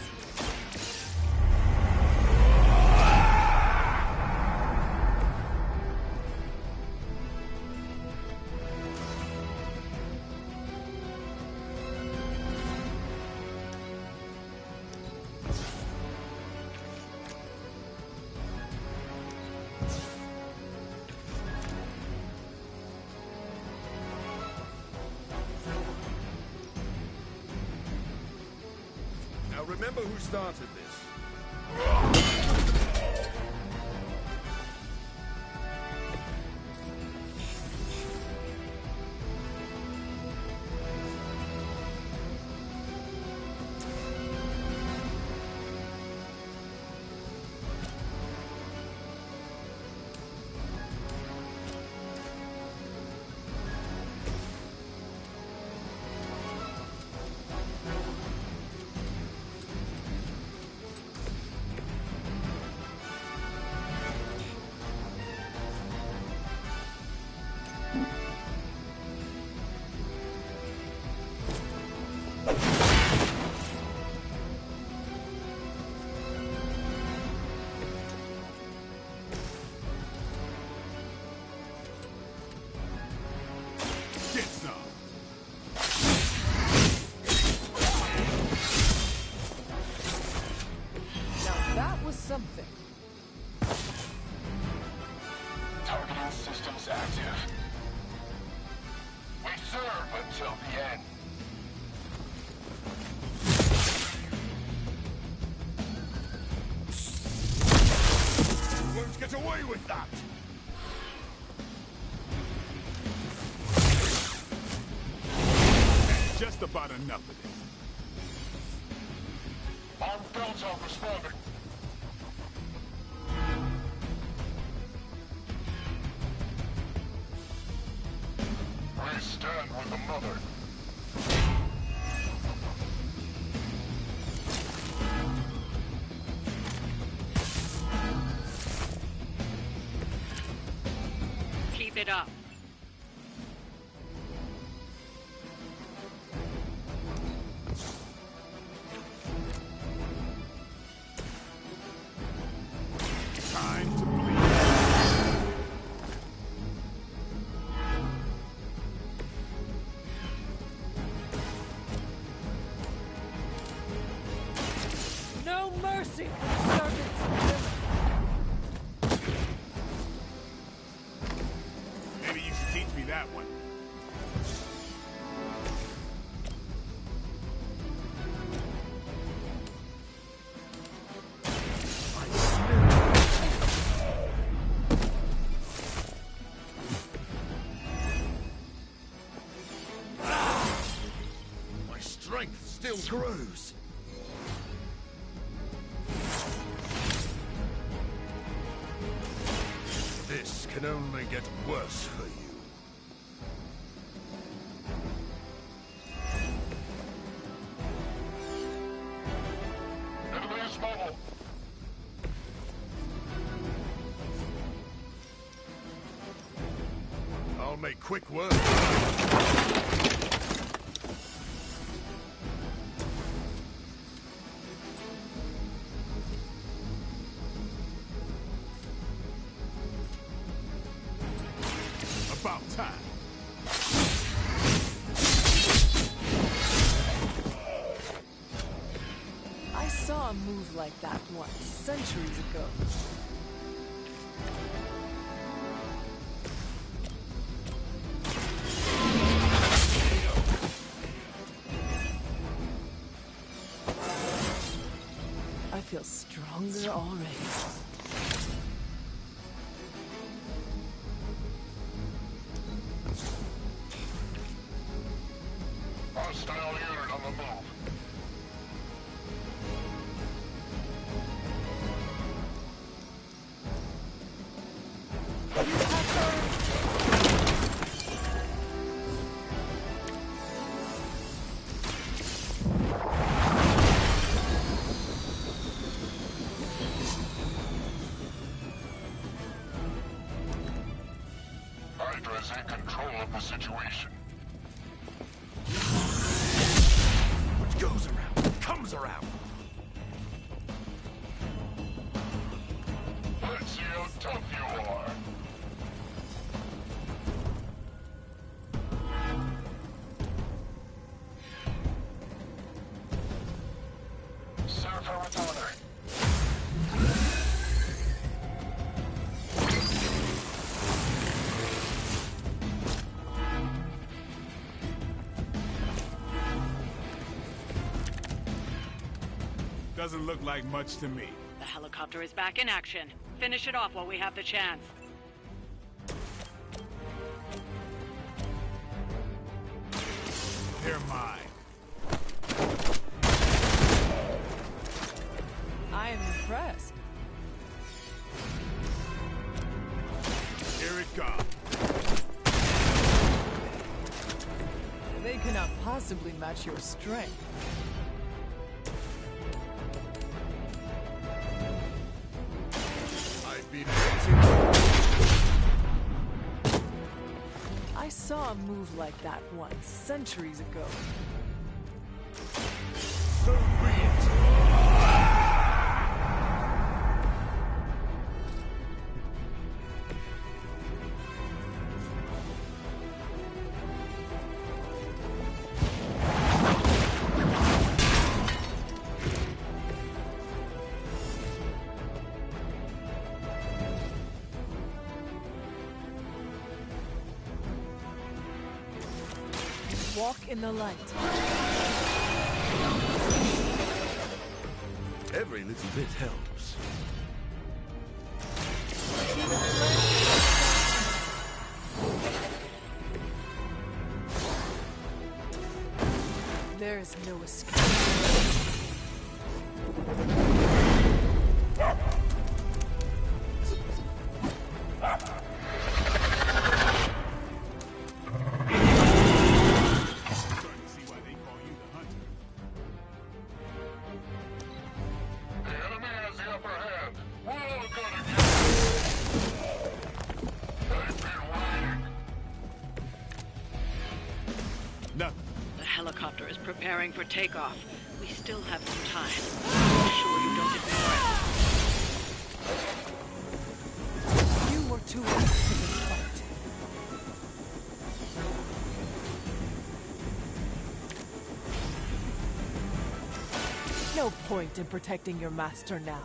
Now remember who started this. is active. We serve until the end. You won't get away with that! Just about enough of this. Armed belts are responding. We stand with the mother. Keep it up. Time to bleed. No mercy for the servants of Lilith. Maybe you should teach me that one. My strength still grows. This can only get worse for you. Enemy is mobile. I'll make quick work. About time. I saw a move like that once, centuries ago. I feel stronger already. Hostile unit on the move. Hydra's in control of the situation. What goes around comes around. Let's see how tough you are. Serve her with honor. Doesn't look like much to me. The helicopter is back in action. Finish it off while we have the chance. They're mine. I am impressed. Here it comes. They cannot possibly match your strength. I've been waiting. I saw a move like that once, centuries ago. So be it. Walk in the light. Every little bit helps. There is no escape. The helicopter is preparing for takeoff. We still have some time. Make sure you don't ignore it. You were too late for this fight. No point in protecting your master now.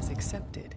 Accepted.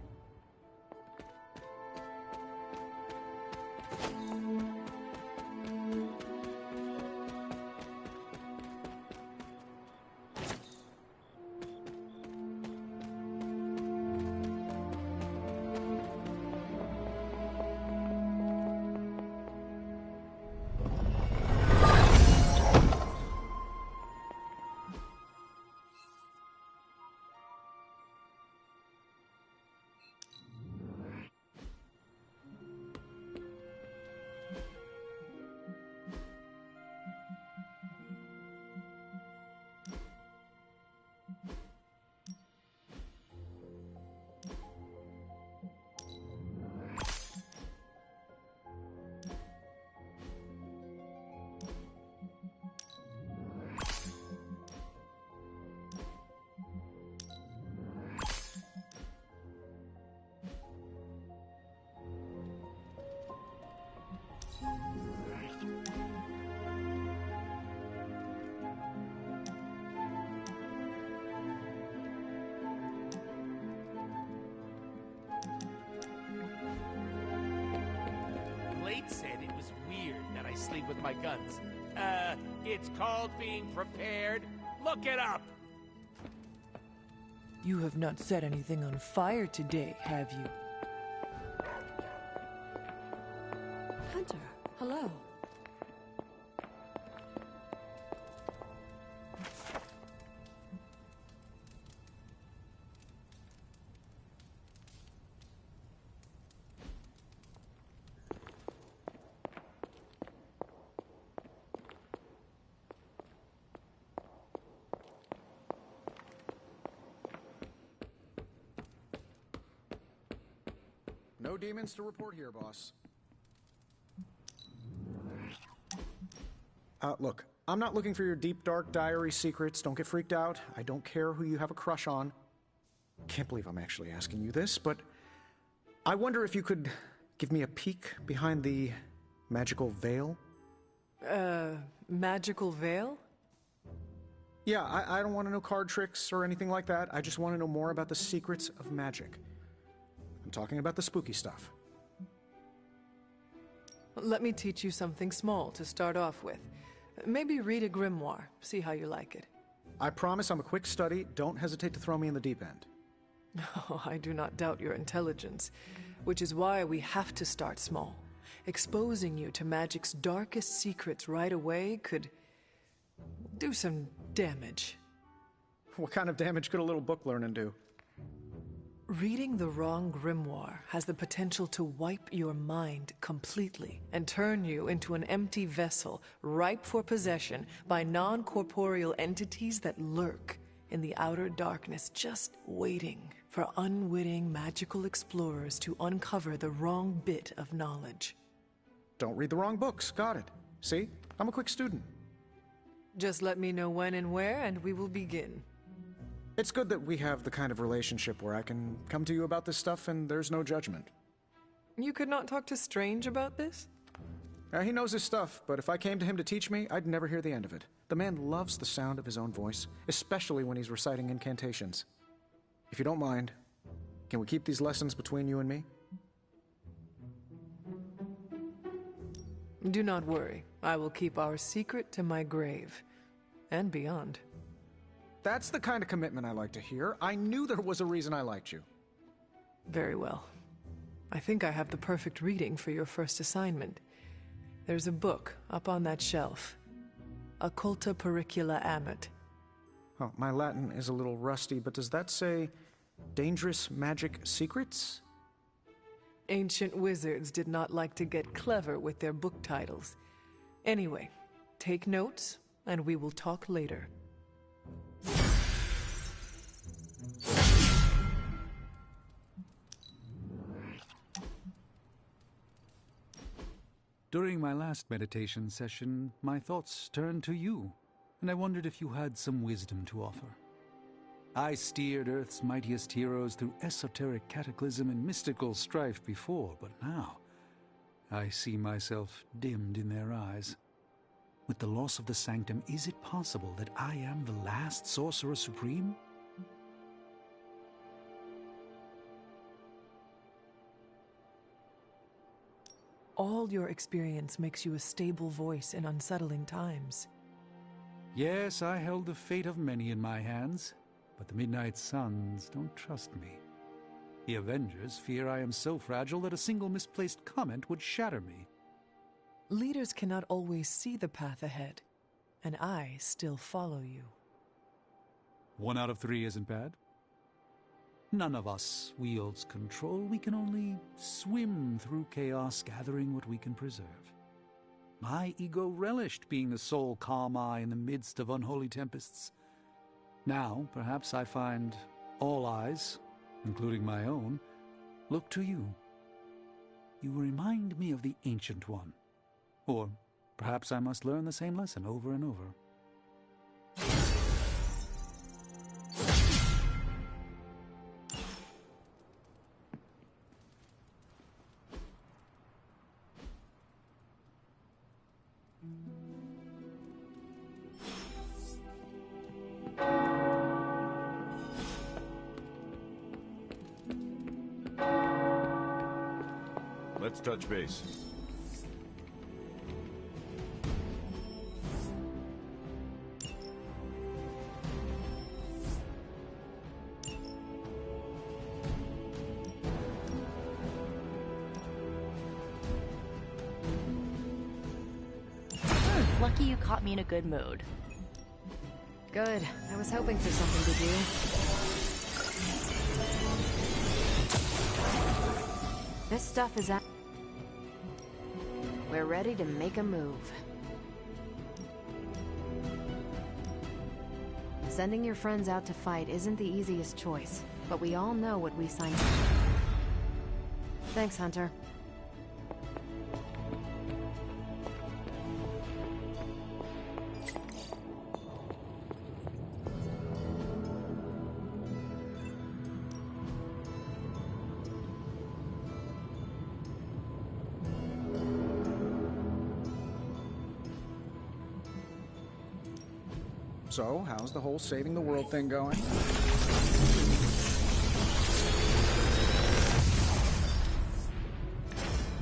Blade said it was weird that I sleep with my guns. It's called being prepared. Look it up! You have not set anything on fire today, have you? Hunter, hello. No demons to report here, boss. Look, I'm not looking for your deep, dark diary secrets. Don't get freaked out. I don't care who you have a crush on. Can't believe I'm actually asking you this, but I wonder if you could give me a peek behind the magical veil? Magical veil? Yeah, I don't want to know card tricks or anything like that. I just want to know more about the secrets of magic. I'm talking about the spooky stuff. Let me teach you something small to start off with. Maybe read a grimoire, see how you like it. I promise I'm a quick study. Don't hesitate to throw me in the deep end. Oh, I do not doubt your intelligence, which is why we have to start small. Exposing you to magic's darkest secrets right away could do some damage. What kind of damage could a little book learning do? Reading the wrong grimoire has the potential to wipe your mind completely and turn you into an empty vessel ripe for possession by non-corporeal entities that lurk in the outer darkness, just waiting for unwitting magical explorers to uncover the wrong bit of knowledge. Don't read the wrong books. Got it. See? I'm a quick student. Just let me know when and where, and we will begin. It's good that we have the kind of relationship where I can come to you about this stuff and there's no judgment. You could not talk to Strange about this? He knows his stuff, but if I came to him to teach me, I'd never hear the end of it. The man loves the sound of his own voice, especially when he's reciting incantations. If you don't mind, can we keep these lessons between you and me? Do not worry. I will keep our secret to my grave. And beyond. That's the kind of commitment I like to hear. I knew there was a reason I liked you. Very well. I think I have the perfect reading for your first assignment. There's a book up on that shelf. Occulta Pericula Amet. Oh, my Latin is a little rusty, but does that say dangerous magic secrets? Ancient wizards did not like to get clever with their book titles. Anyway, take notes, and we will talk later. During my last meditation session, my thoughts turned to you, and I wondered if you had some wisdom to offer. I steered Earth's mightiest heroes through esoteric cataclysm and mystical strife before, but now I see myself dimmed in their eyes. With the loss of the Sanctum, is it possible that I am the last Sorcerer Supreme? All your experience makes you a stable voice in unsettling times. Yes, I held the fate of many in my hands, but the Midnight Suns don't trust me. The Avengers fear I am so fragile that a single misplaced comment would shatter me. Leaders cannot always see the path ahead, and I still follow you. 1 out of 3 isn't bad. None of us wields control. We can only swim through chaos, gathering what we can preserve. My ego relished being the sole calm eye in the midst of unholy tempests. Now, perhaps I find all eyes, including my own, look to you. You remind me of the Ancient One. Or perhaps I must learn the same lesson over and over. Let's touch base. Lucky you caught me in a good mood. Good. I was hoping for something to do. This stuff is at... We're ready to make a move. Sending your friends out to fight isn't the easiest choice, but we all know what we signed up for. Thanks, Hunter. So, how's the whole saving the world thing going?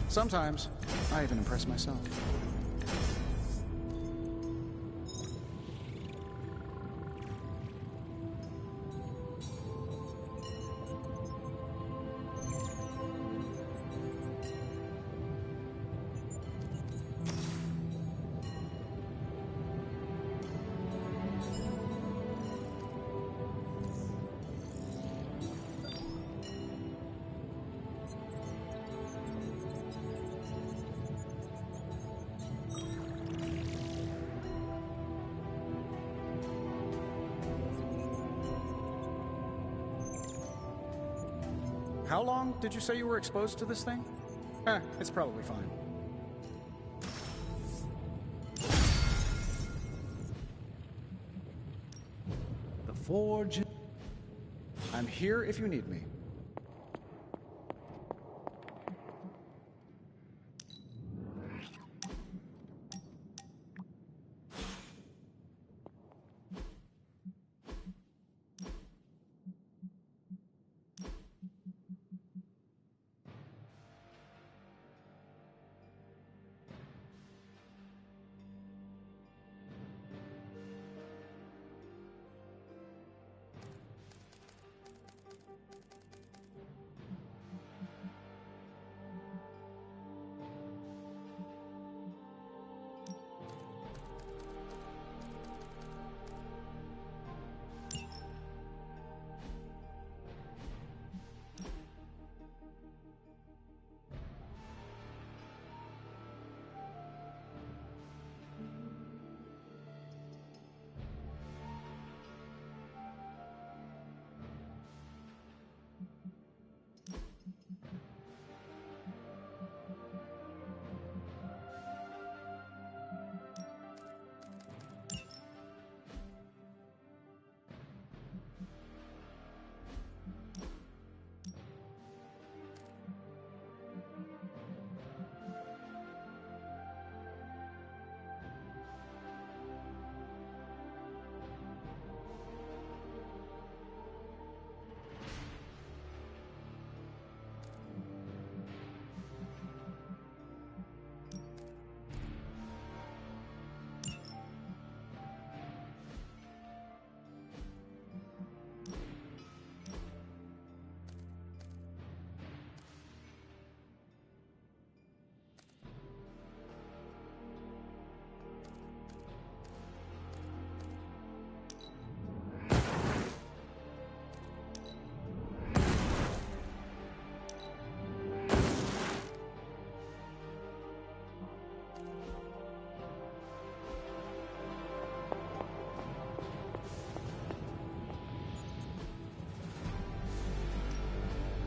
Sometimes, I even impress myself. How long did you say you were exposed to this thing? It's probably fine. The Forge. I'm here if you need me.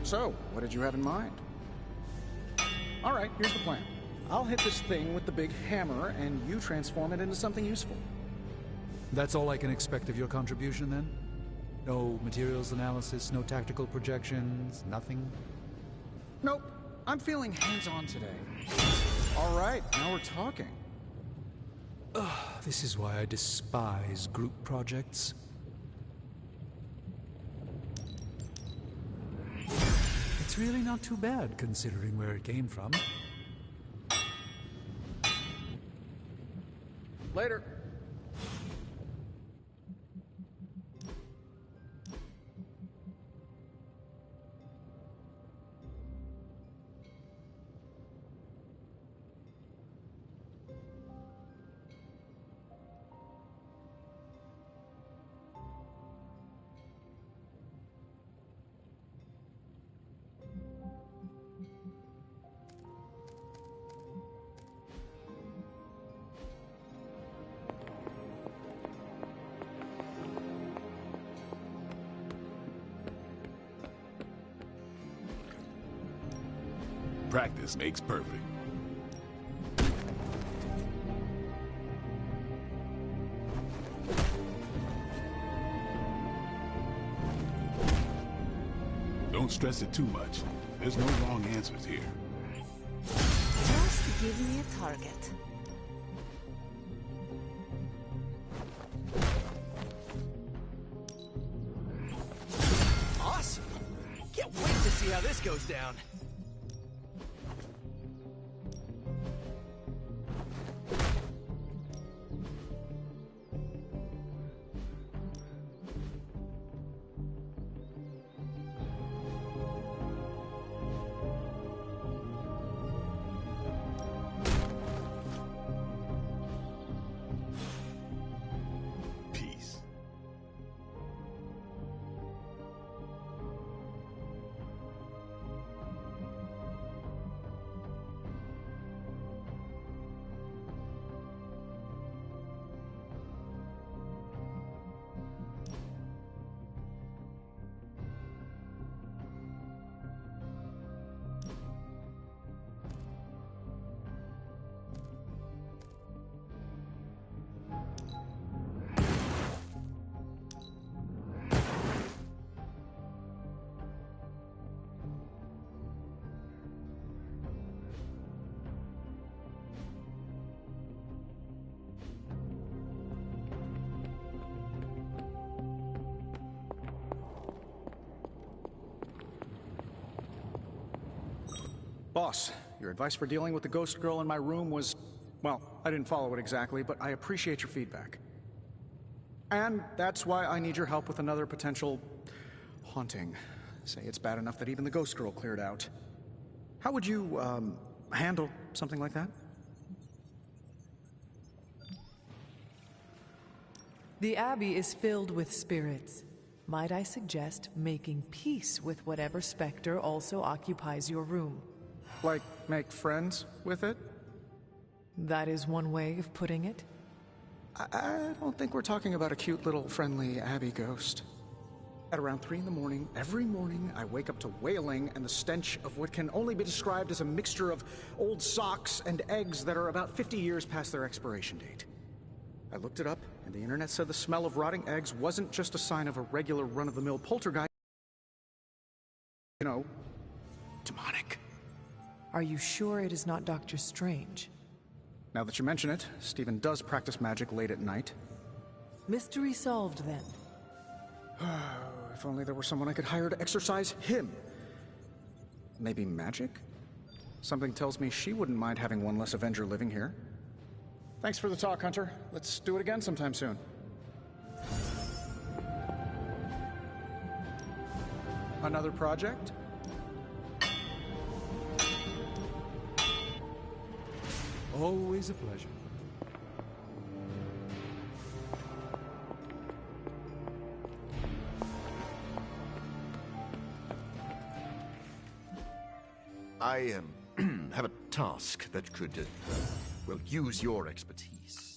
So, what did you have in mind? All right, here's the plan. I'll hit this thing with the big hammer, and you transform it into something useful. That's all I can expect of your contribution, then? No materials analysis, no tactical projections, nothing? Nope. I'm feeling hands-on today. All right, now we're talking. Ugh, this is why I despise group projects. It's really not too bad, considering where it came from. Later. Practice makes perfect. Don't stress it too much. There's no wrong answers here. Just give me a target. Awesome! Can't wait to see how this goes down. Boss, your advice for dealing with the ghost girl in my room was... well, I didn't follow it exactly, but I appreciate your feedback. And that's why I need your help with another potential... haunting. Say it's bad enough that even the ghost girl cleared out. How would you, handle something like that? The Abbey is filled with spirits. Might I suggest making peace with whatever specter also occupies your room? Like, make friends with it? That is one way of putting it. I don't think we're talking about a cute little friendly Abbey ghost. At around 3 in the morning, every morning, I wake up to wailing and the stench of what can only be described as a mixture of old socks and eggs that are about 50 years past their expiration date. I looked it up, and the internet said the smell of rotting eggs wasn't just a sign of a regular run-of-the-mill poltergeist. You know, demonic. Are you sure it is not Dr. Strange? Now that you mention it, Stephen does practice magic late at night. Mystery solved, then. If only there were someone I could hire to exorcise him. Maybe magic? Something tells me she wouldn't mind having one less Avenger living here. Thanks for the talk, Hunter. Let's do it again sometime soon. Another project? Always a pleasure. I have a task that could, well, use your expertise.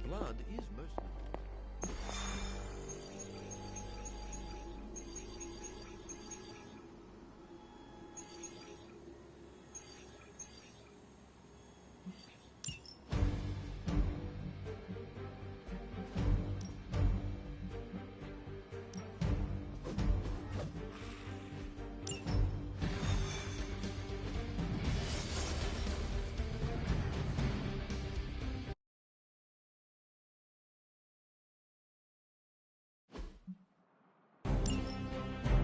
Blood is most...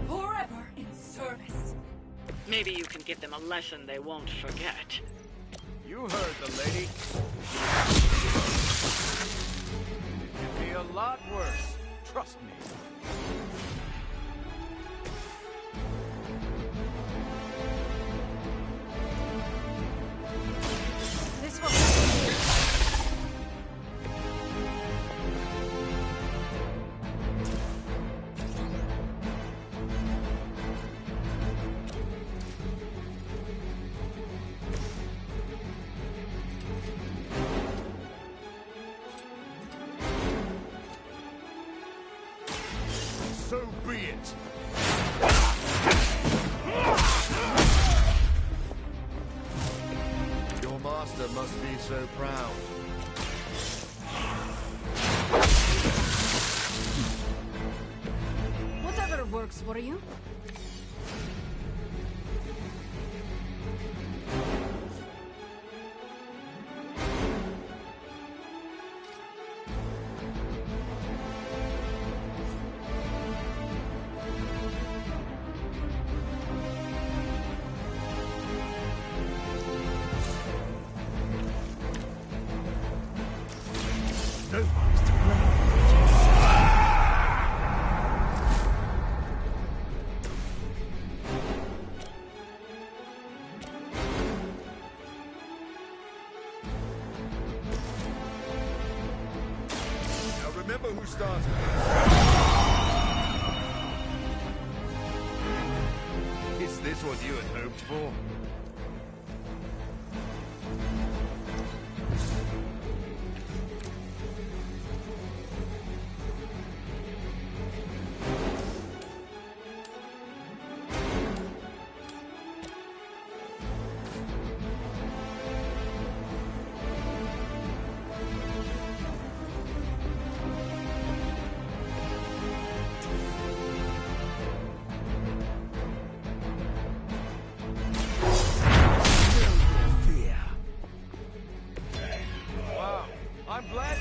Forever in service. Maybe you can give them a lesson they won't forget. You heard the lady. It could be a lot worse. Trust me. This will... So be it. Your master must be so proud. Whatever works for you. Nobody's to blame. Now remember who started this. Is this what you had hoped for?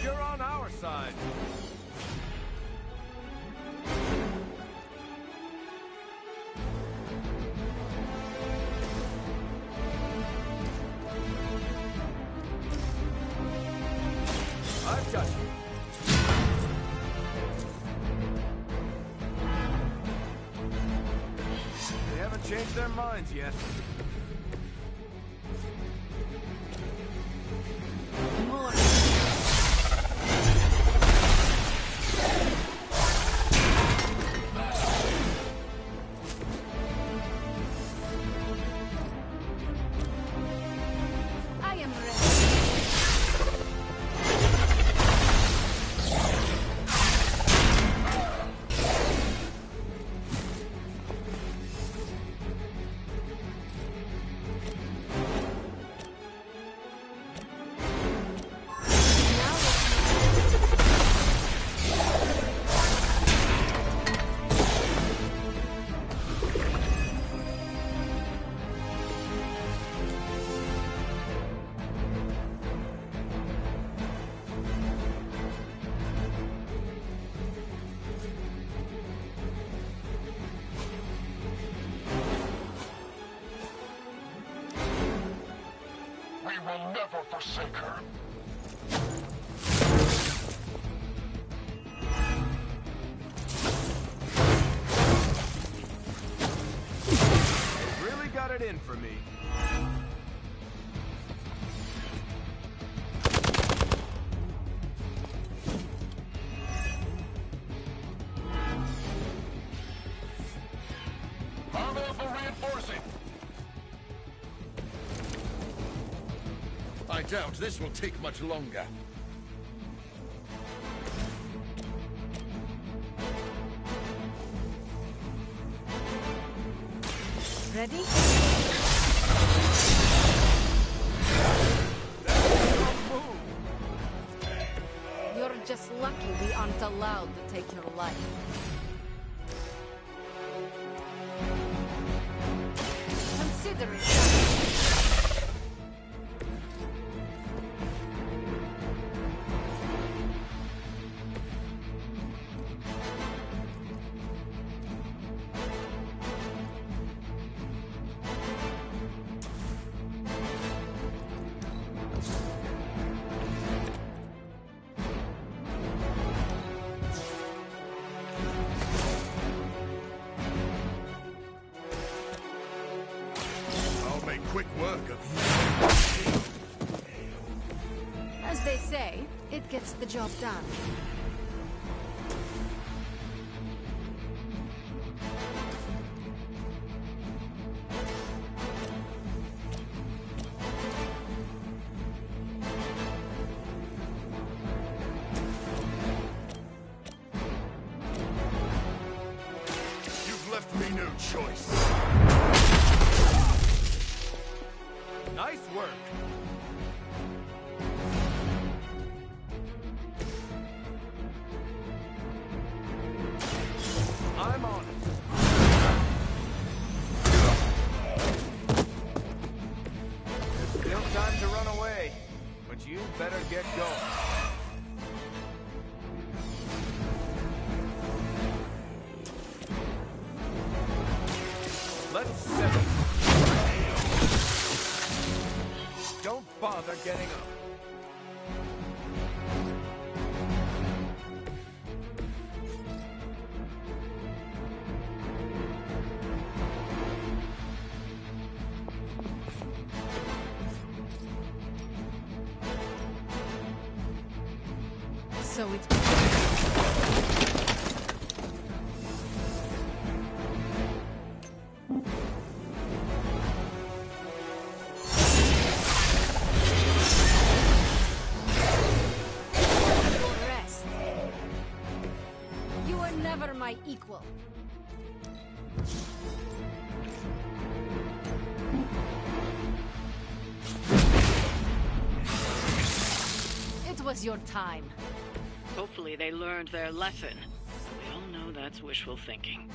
you're on our side. I've got you. They haven't changed their minds yet. I am ready. We will never forsake her. They've really got it in for me. Available reinforcing. I doubt this will take much longer. Ready? You're just lucky we aren't allowed to take your life. Consider it done. I'll make quick work of As they say, it gets the job done. You've left me no choice. Nice work. I'm on it. There's still time to run away, but you better get going. Let's settle. Don't bother getting up. So it's... You were never my equal. It was your time. Hopefully they learned their lesson. We all know that's wishful thinking.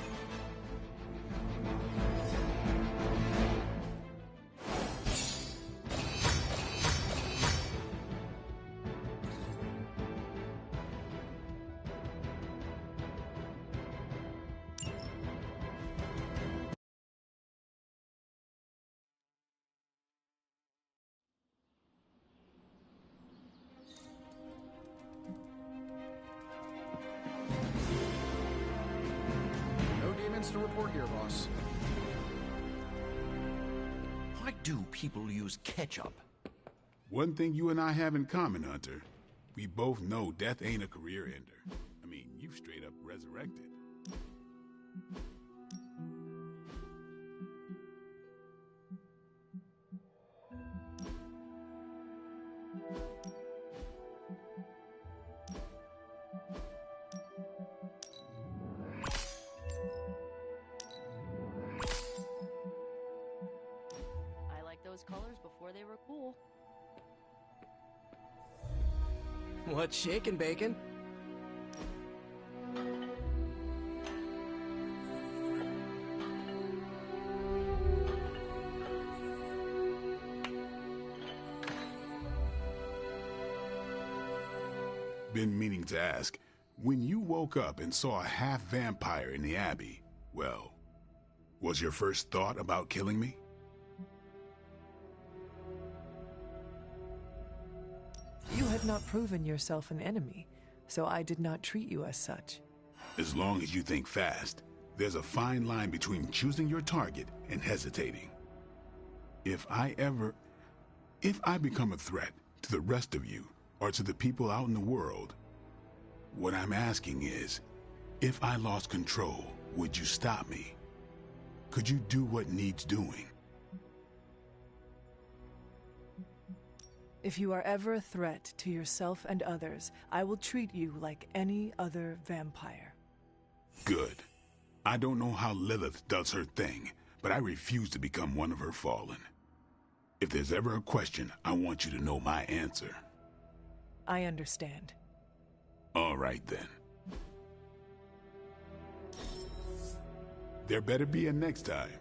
else to report here, boss. Why do people use ketchup? One thing you and I have in common, Hunter. We both know death ain't a career ender. I mean, you've straight up resurrected. I liked those colors before they were cool. What's shaking, Bacon? Been meaning to ask, when you woke up and saw a half-vampire in the Abbey, well, was your first thought about killing me? You had not proven yourself an enemy, so I did not treat you as such. As long as you think fast, there's a fine line between choosing your target and hesitating. If I become a threat to the rest of you, or to the people out in the world, what I'm asking is, if I lost control, would you stop me? Could you do what needs doing? If you are ever a threat to yourself and others, I will treat you like any other vampire. Good. I don't know how Lilith does her thing, but I refuse to become one of her fallen. If there's ever a question, I want you to know my answer. I understand. All right, then. There better be a next time.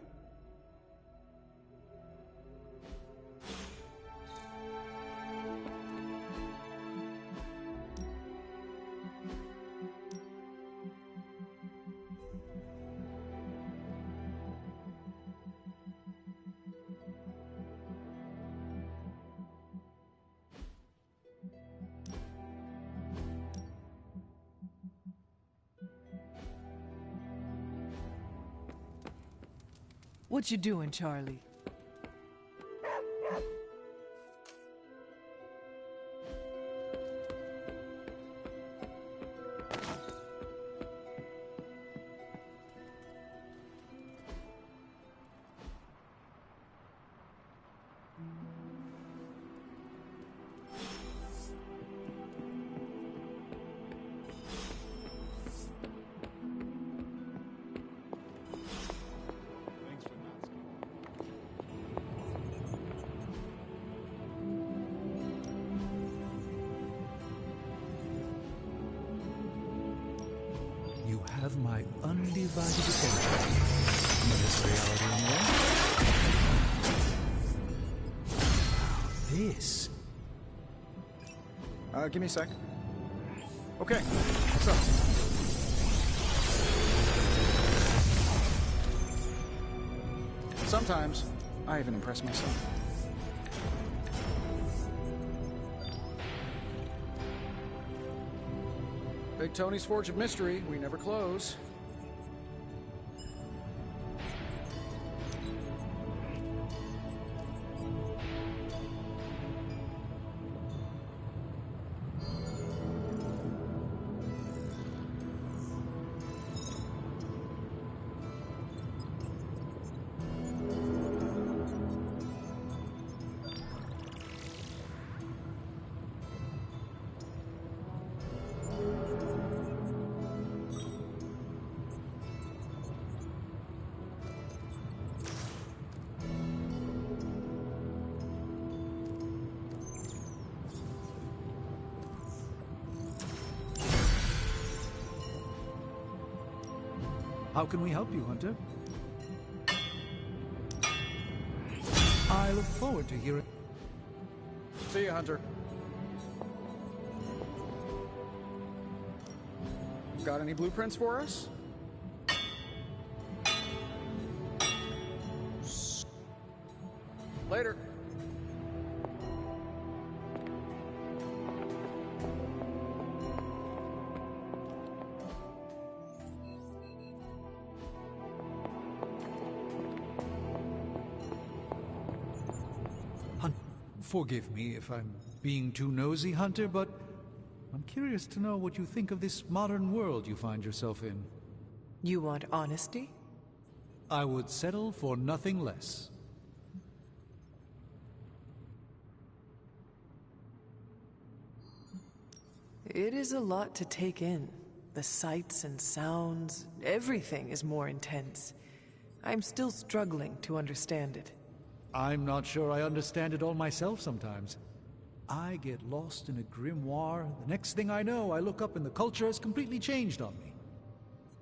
What you doing, Charlie? You have my undivided attention. This reality in this. Give me a sec. Okay, what's up? Sometimes, I even impress myself. Big Tony's Forge of Mystery, we never close. How can we help you, Hunter? I look forward to hearing... See you, Hunter. Got any blueprints for us? Later. Forgive me if I'm being too nosy, Hunter, but I'm curious to know what you think of this modern world you find yourself in. You want honesty? I would settle for nothing less. It is a lot to take in. The sights and sounds, everything is more intense. I'm still struggling to understand it. I'm not sure I understand it all myself sometimes. I get lost in a grimoire. The next thing I know, I look up and the culture has completely changed on me.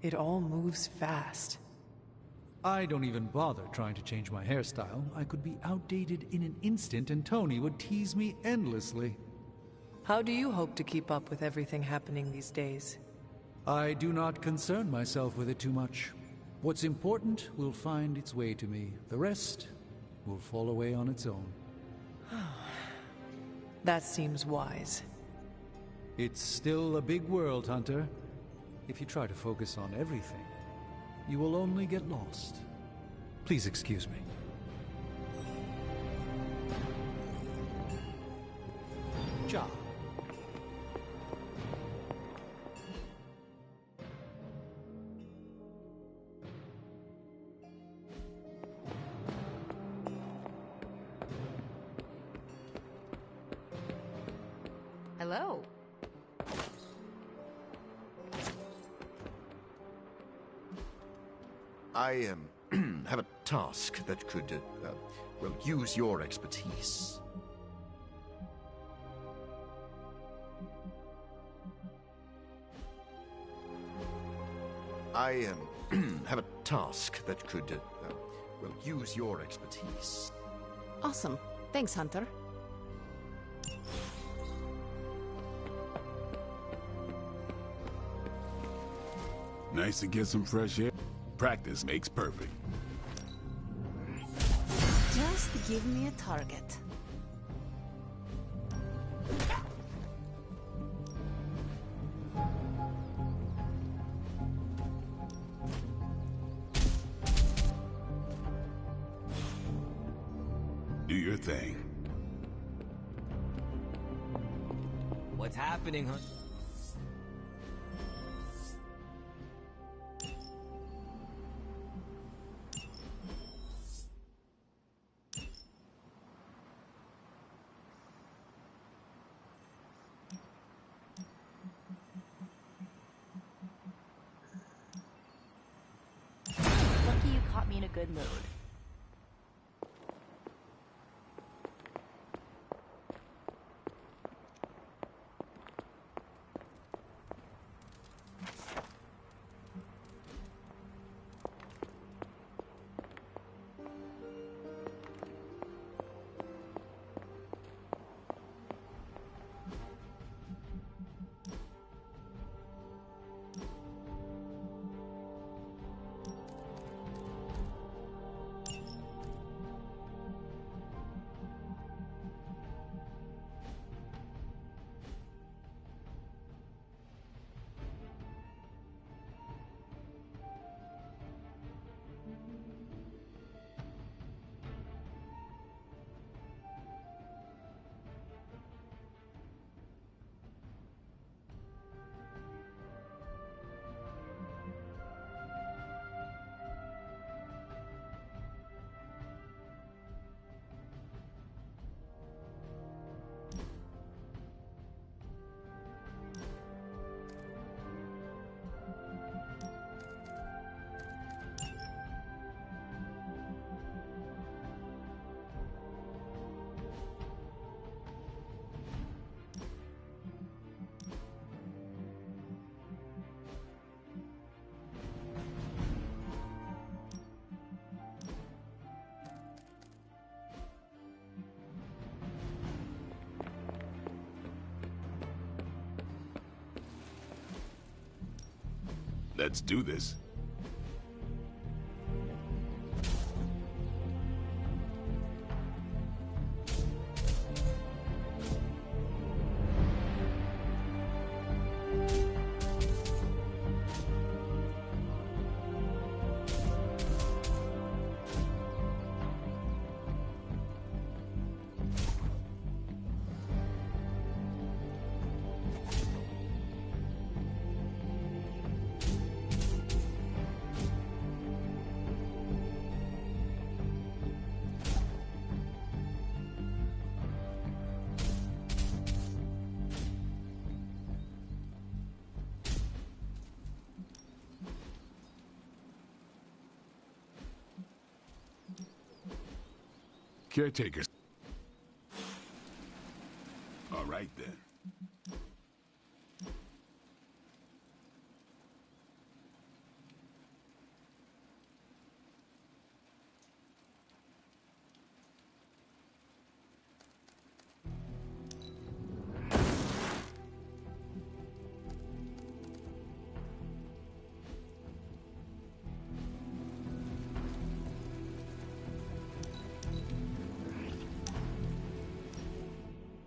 It all moves fast. I don't even bother trying to change my hairstyle. I could be outdated in an instant and Tony would tease me endlessly. How do you hope to keep up with everything happening these days? I do not concern myself with it too much. What's important will find its way to me. The rest will fall away on its own. That seems wise. It's still a big world, Hunter. If you try to focus on everything, you will only get lost. Please excuse me. Ja. Hello. I have a task that could, well, use your expertise. I have a task that could, well, use your expertise. Awesome. Thanks, Hunter. Nice to get some fresh air. Practice makes perfect. Just give me a target. Do your thing. What's happening, huh? Lucky you caught me in a good mood. Let's do this. Caretaker. All right, then.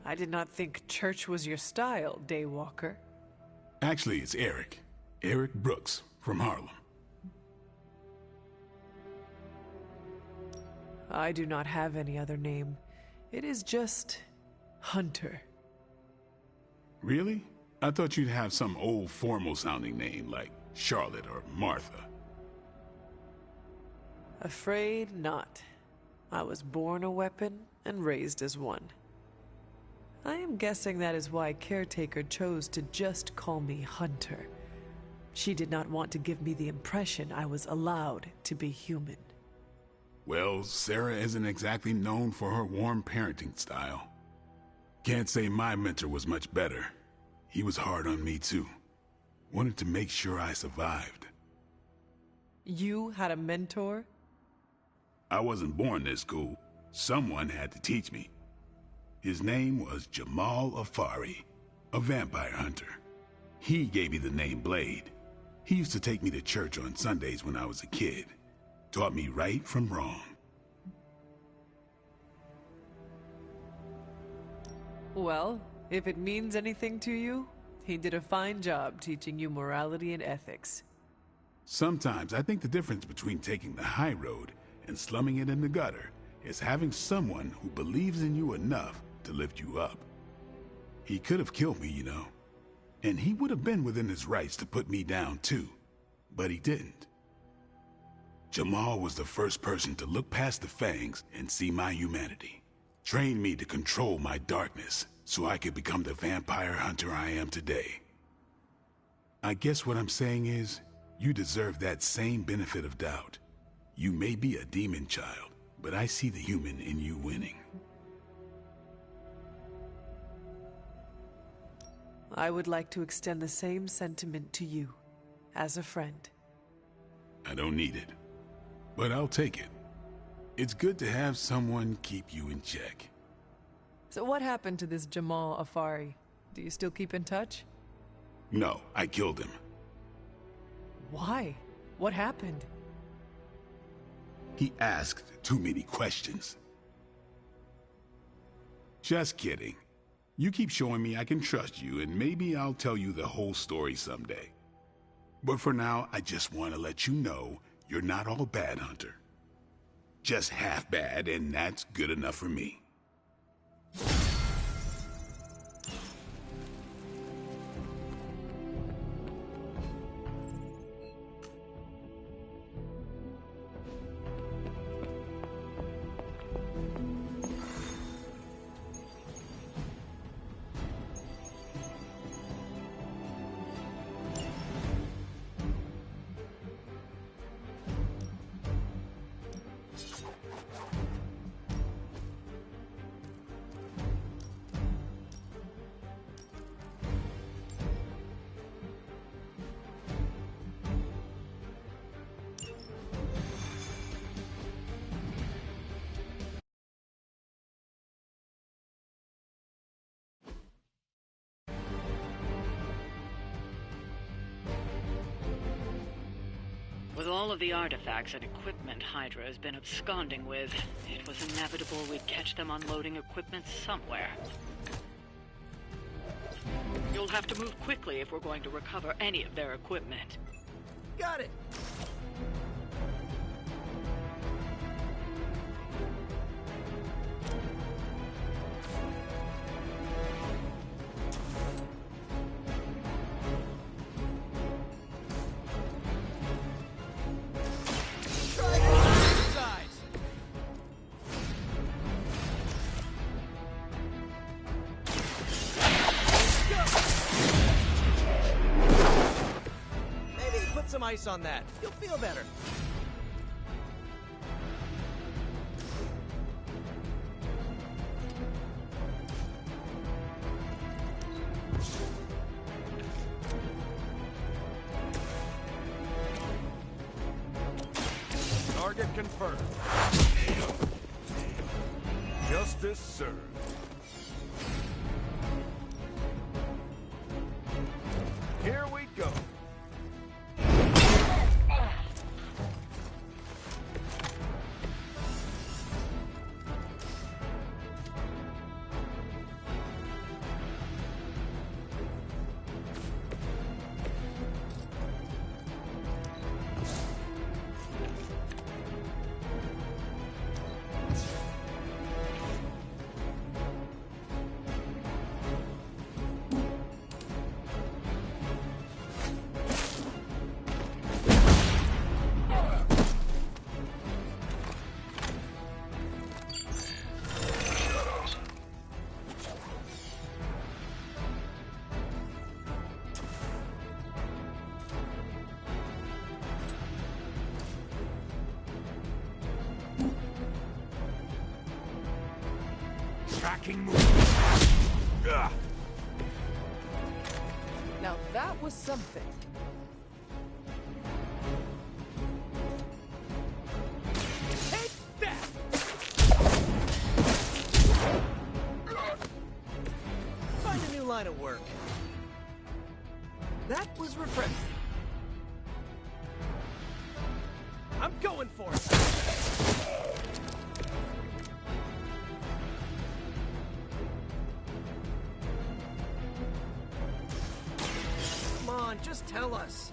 I did not think church was your style, Daywalker. Actually, it's Eric. Eric Brooks from Harlem. I do not have any other name. It is just Hunter. Really? I thought you'd have some old formal-sounding name like Charlotte or Martha. Afraid not. I was born a weapon and raised as one. I am guessing that is why Caretaker chose to just call me Hunter. She did not want to give me the impression I was allowed to be human. Well, Sarah isn't exactly known for her warm parenting style. Can't say my mentor was much better. He was hard on me too. Wanted to make sure I survived. You had a mentor? I wasn't born this cool. Someone had to teach me. His name was Jamal Afari, a vampire hunter. He gave me the name Blade. He used to take me to church on Sundays when I was a kid. Taught me right from wrong. Well, if it means anything to you, he did a fine job teaching you morality and ethics. Sometimes I think the difference between taking the high road and slumming it in the gutter is having someone who believes in you enough to lift you up. He could have killed me, you know. And he would have been within his rights to put me down too. But he didn't. Jamal was the first person to look past the fangs and see my humanity. Trained me to control my darkness so I could become the vampire hunter I am today. I guess what I'm saying is, you deserve that same benefit of doubt. You may be a demon child, but I see the human in you winning. I would like to extend the same sentiment to you, as a friend. I don't need it, but I'll take it. It's good to have someone keep you in check. So what happened to this Jamal Afari? Do you still keep in touch? No, I killed him. Why? What happened? He asked too many questions. Just kidding. You keep showing me I can trust you, and maybe I'll tell you the whole story someday. But for now, I just want to let you know you're not all bad, Hunter. Just half bad, and that's good enough for me. With all of the artifacts and equipment Hydra has been absconding with, it was inevitable we'd catch them unloading equipment somewhere. You'll have to move quickly if we're going to recover any of their equipment. Got it! Some ice on that. You'll feel better. Target confirmed. Justice served. Here we go. Tracking move. Ugh. Now that was something. Take that! Find a new line of work. That was refreshing. I'm going for it. Come on, just tell us.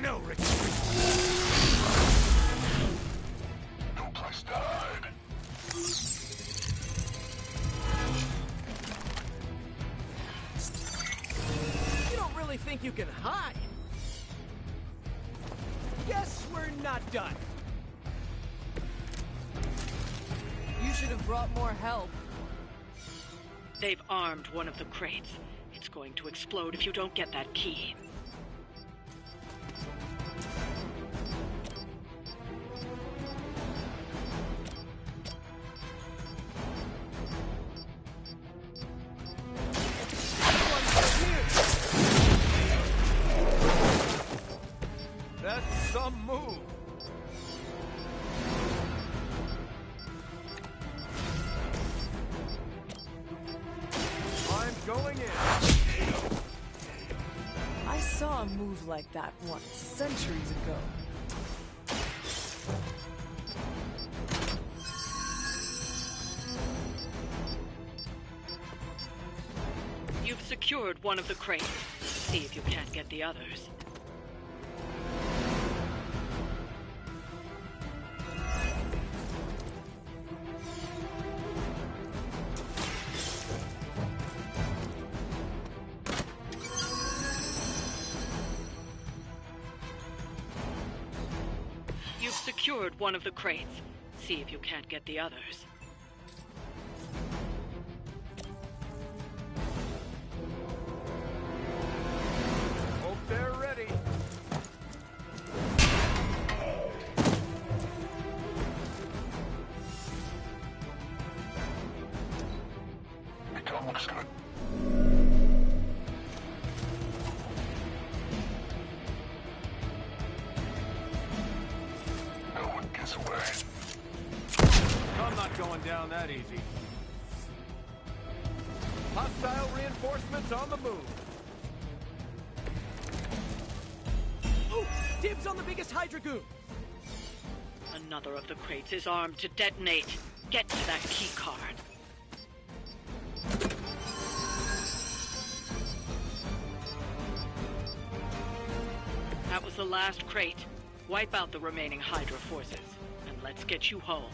No retreat. No place to hide. You don't really think you can hide? Guess we're not done. You should have brought more help. They've armed one of the crates. It's going to explode if you don't get that key. That's some move. I'm going in. I saw a move like that once, centuries ago. You've secured one of the crates. See if you can't get the others. You've secured one of the crates. See if you can't get the others. Hope they're ready. Recon looks good. No one gets away. I'm not going down that easy. Hostile reinforcements on the move. Ooh, dibs on the biggest Hydra goon. Another of the crates is armed to detonate. Get to that key card. the last crate. Wipe out the remaining Hydra forces, and let's get you home.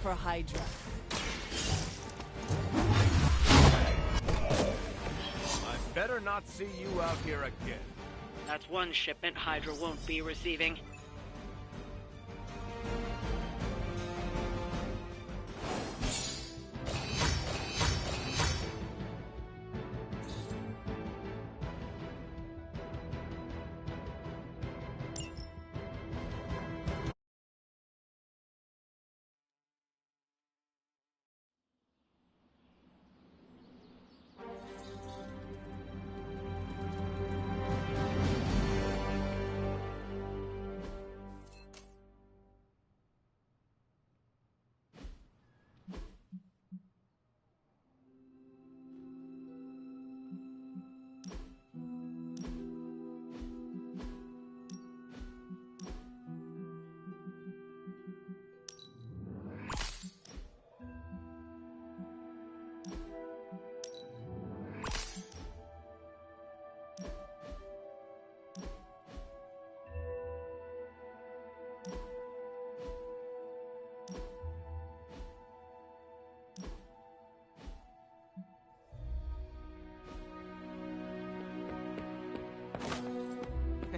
For Hydra. I better not see you out here again. That's one shipment Hydra won't be receiving.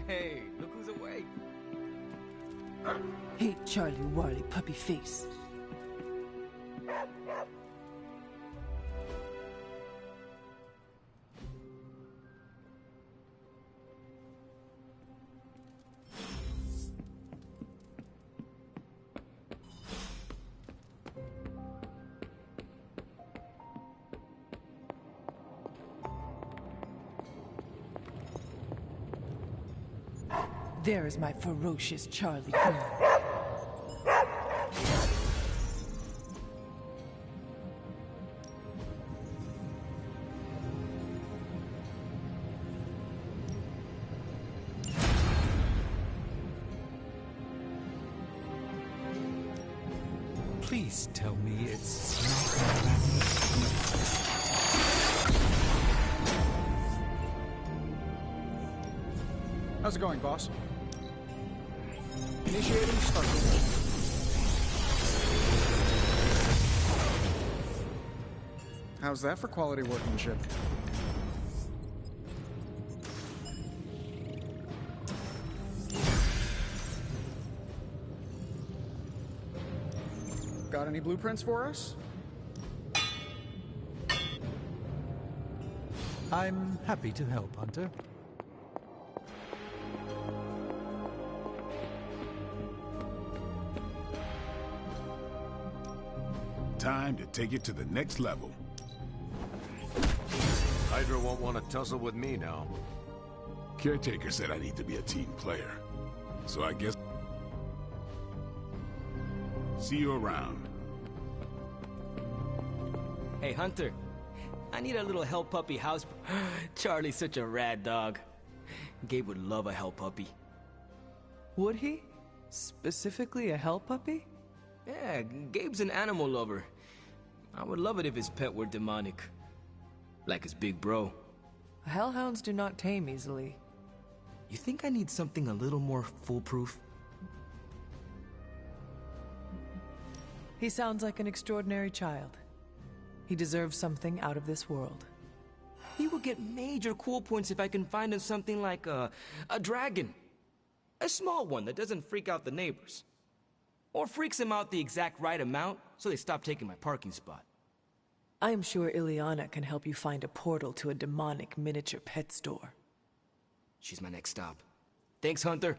Hey, look who's awake. Hey, Charlie Warley puppy face. There is my ferocious Charlie girl. Please tell me it's not gonna How's it going, boss? Initiating start. How's that for quality workmanship? Got any blueprints for us? I'm happy to help, Hunter. Time to take it to the next level. Hydra won't want to tussle with me now. Caretaker said I need to be a team player. So I guess... See you around. Hey, Hunter. I need a little hell puppy house. Charlie's such a rad dog. Gabe would love a hell puppy. Would he? Specifically a hell puppy? Yeah, Gabe's an animal lover. I would love it if his pet were demonic. Like his big bro. Hellhounds do not tame easily. You think I need something a little more foolproof? He sounds like an extraordinary child. He deserves something out of this world. He will get major cool points if I can find him something like a dragon. A small one that doesn't freak out the neighbors. Or freaks them out the exact right amount, so they stop taking my parking spot. I am sure Ileana can help you find a portal to a demonic miniature pet store. She's my next stop. Thanks, Hunter.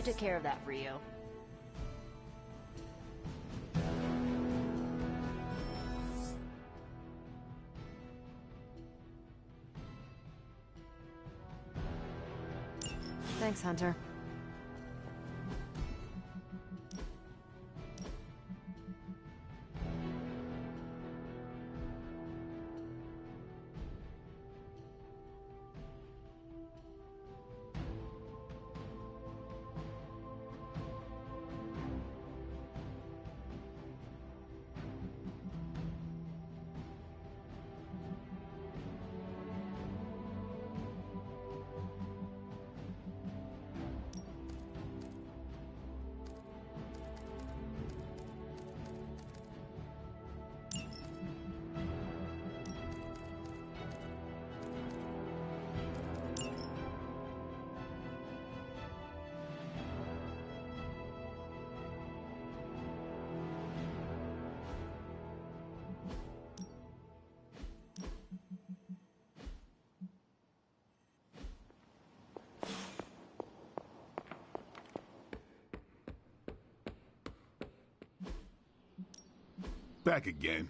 took care of that for you. Thanks, Hunter. Back again.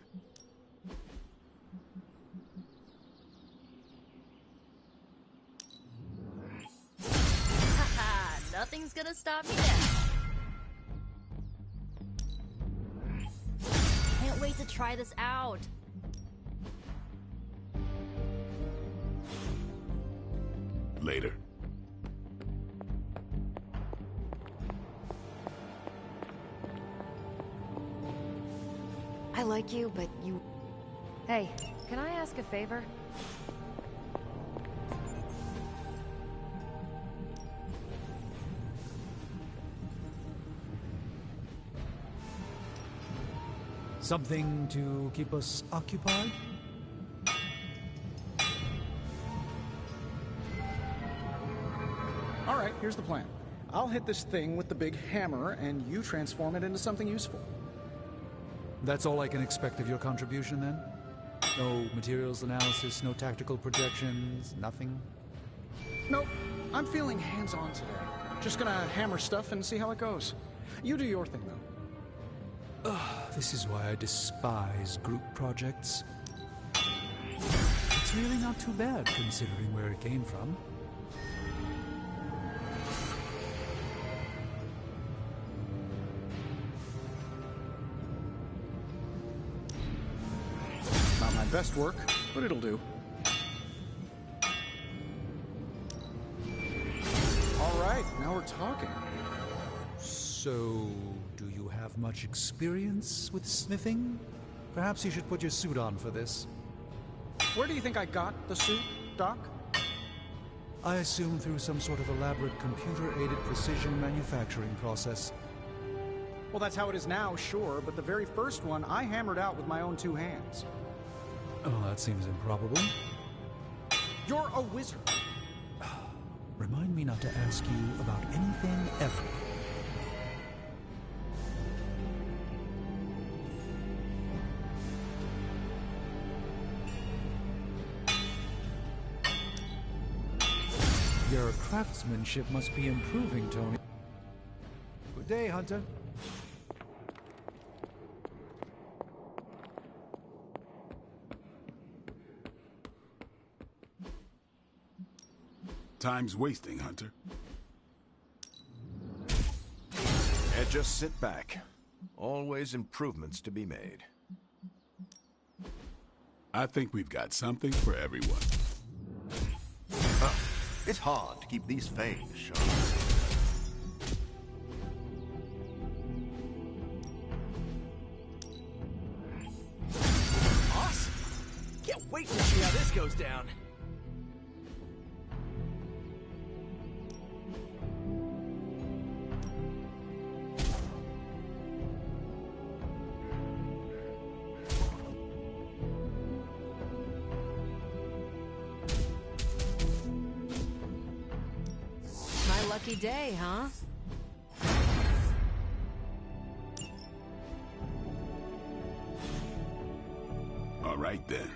Haha, nothing's gonna stop me now. Can't wait to try this out. Later. I like you, but you... Hey, can I ask a favor? Something to keep us occupied? All right, here's the plan. I'll hit this thing with the big hammer, and you transform it into something useful. That's all I can expect of your contribution, then? No materials analysis, no tactical projections, nothing? Nope. I'm feeling hands-on today. Just gonna hammer stuff and see how it goes. You do your thing, though. Ugh, this is why I despise group projects. It's really not too bad, considering where it came from. Not my best work, but it'll do. All right, now we're talking. So, do you have much experience with smithing? Perhaps you should put your suit on for this. Where do you think I got the suit, Doc? I assume through some sort of elaborate computer-aided precision manufacturing process. Well, that's how it is now, sure, but the very first one I hammered out with my own two hands. Oh, that seems improbable. You're a wizard. Remind me not to ask you about anything ever. Your craftsmanship must be improving, Tony. Good day, Hunter. Time's wasting, Hunter. And just sit back. Always improvements to be made. I think we've got something for everyone. It's hard to keep these fangs sharp. Awesome! Can't wait to see how this goes down. Lucky day, huh? All right, then.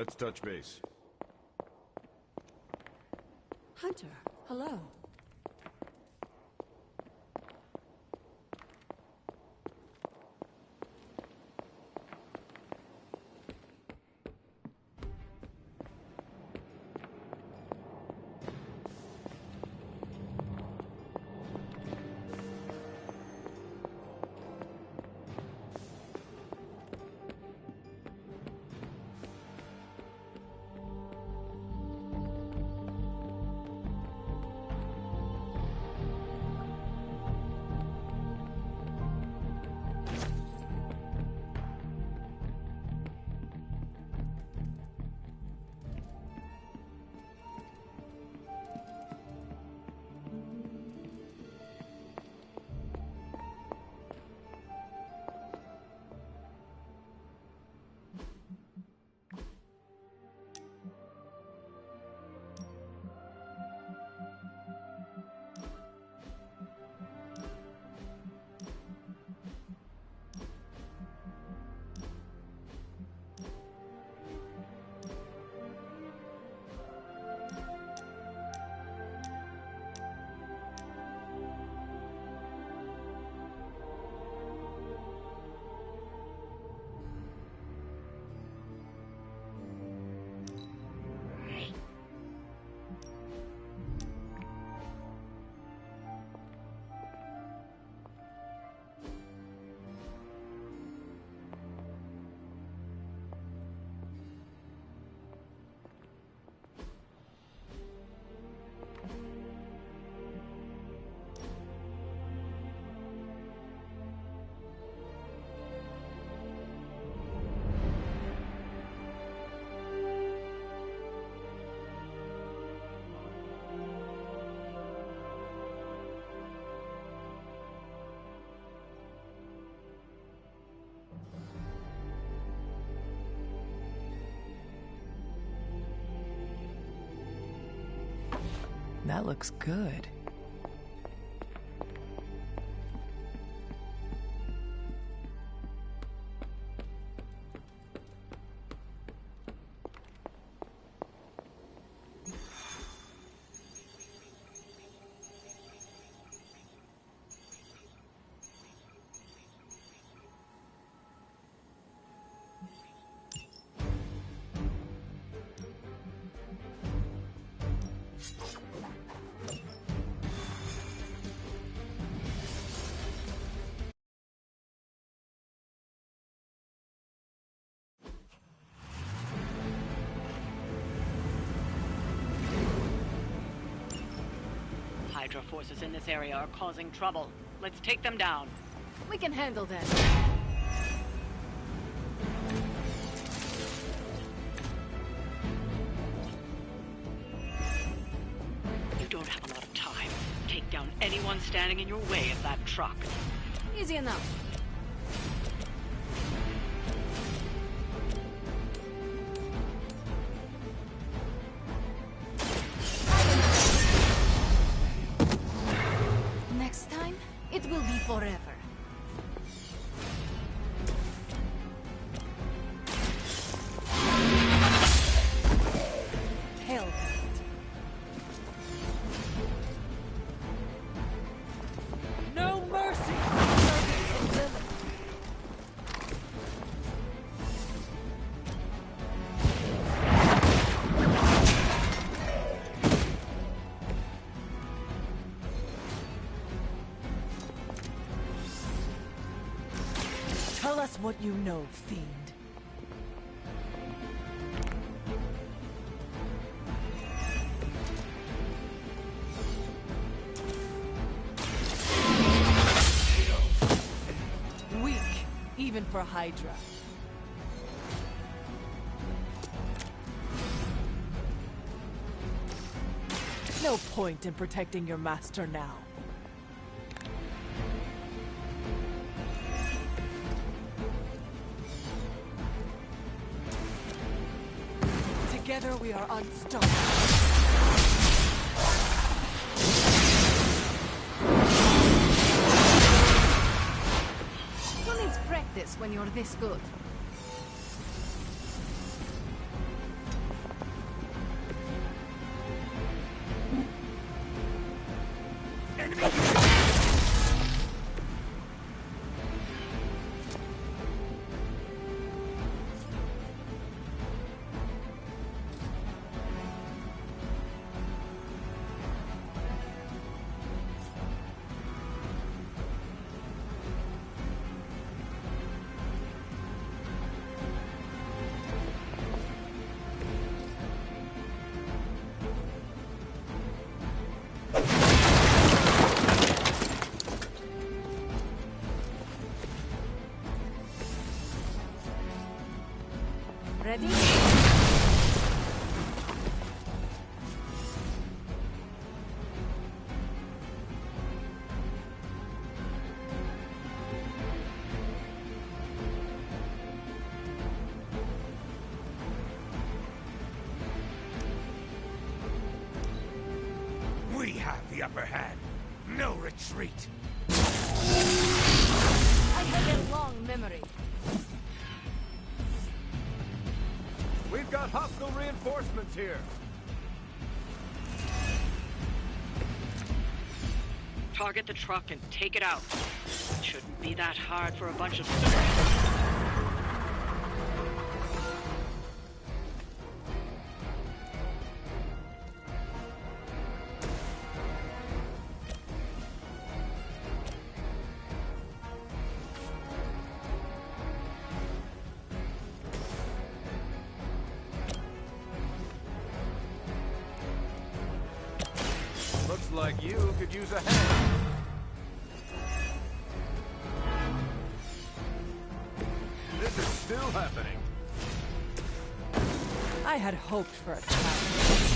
Let's touch base. Hunter, hello. That looks good. Hydra forces in this area are causing trouble. Let's take them down. We can handle that. You don't have a lot of time. Take down anyone standing in your way of that truck. Easy enough. Next time, it will be forever. Hell. No mercy! Servants of Lilith. Tell us what you know, fiend. Weak, even for Hydra. No point in protecting your master now. Together we are unstoppable. Who needs practice when you're this good? Ready? We have the upper hand. No retreat. I have a long memory. We've got hostile reinforcements here. Target the truck and take it out. It shouldn't be that hard for a bunch of students. Looks like you could use a hand. This is still happening. I had hoped for a challenge.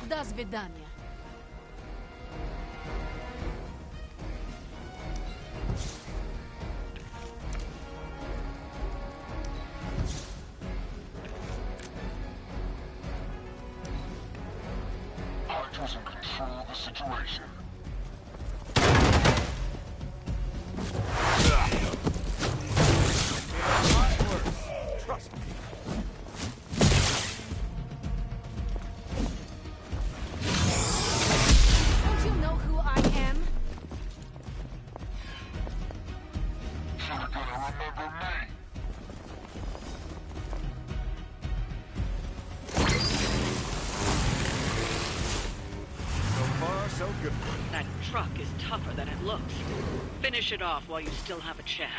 До свидания. Hydra's in control of the situation. Trust me. Don't you know who I am? You're gonna remember me. So far, so good. That truck is tougher than it looks. Finish it off while you still have a chance.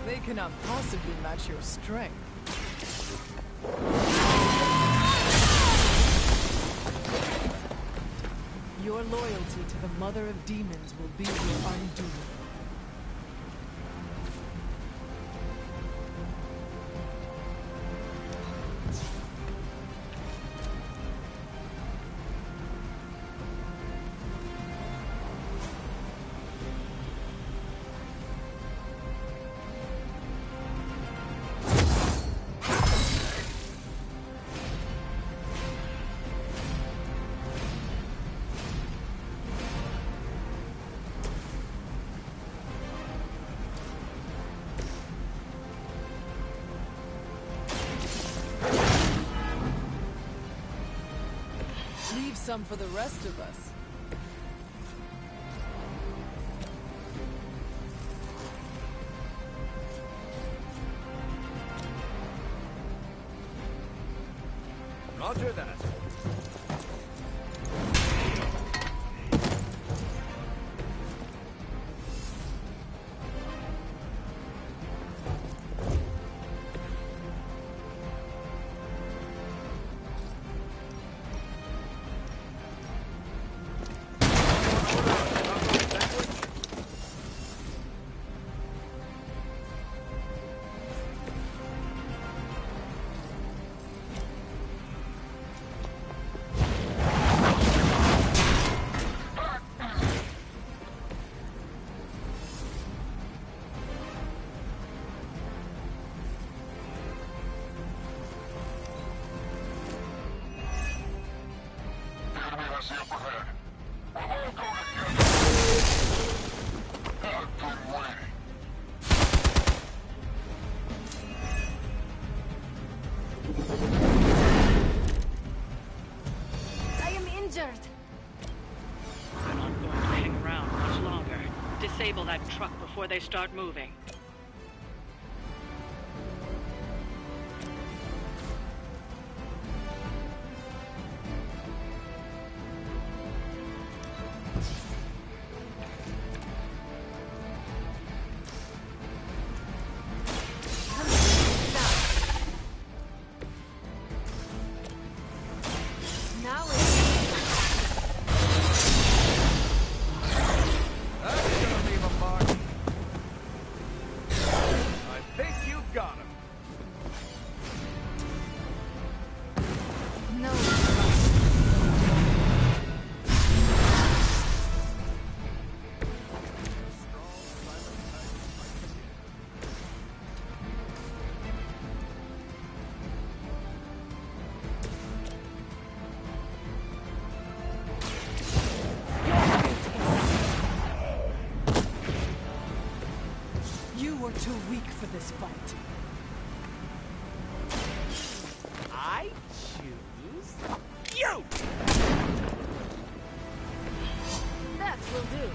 They cannot possibly match your strength. Your loyalty to the Mother of Demons will be your undoing. Leave some for the rest of us. Roger that. disable that truck before they start moving. Too weak for this fight. I choose you! That will do.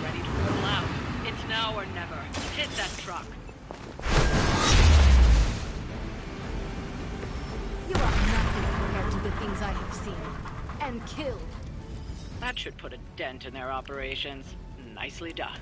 Ready to roll out. It's now or never. Hit that truck. You are nothing compared to the things I have seen. And killed. That should put a dent in their operations. Nicely done.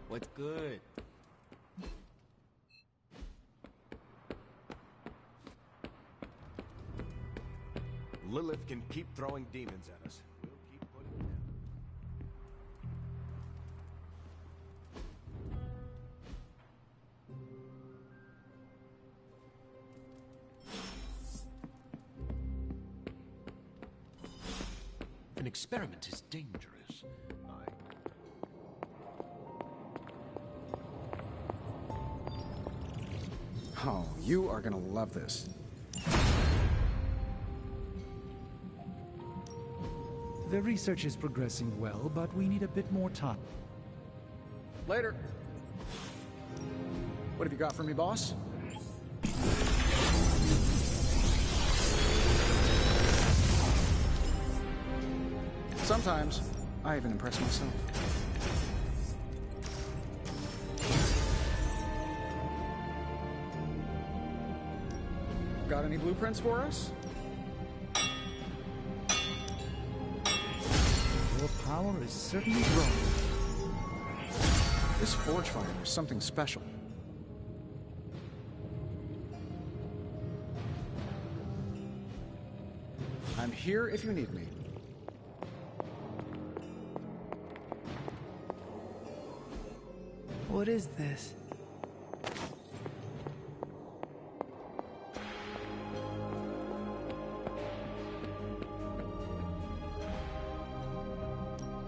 What's good? Lilith can keep throwing demons at us. We'll keep putting them down. An experiment is dangerous. Oh, you are gonna love this. The research is progressing well, but we need a bit more time. Later. What have you got for me, boss? Sometimes, I even impress myself. Got any blueprints for us? Your power is certainly growing. This forge fire is something special. I'm here if you need me. What is this?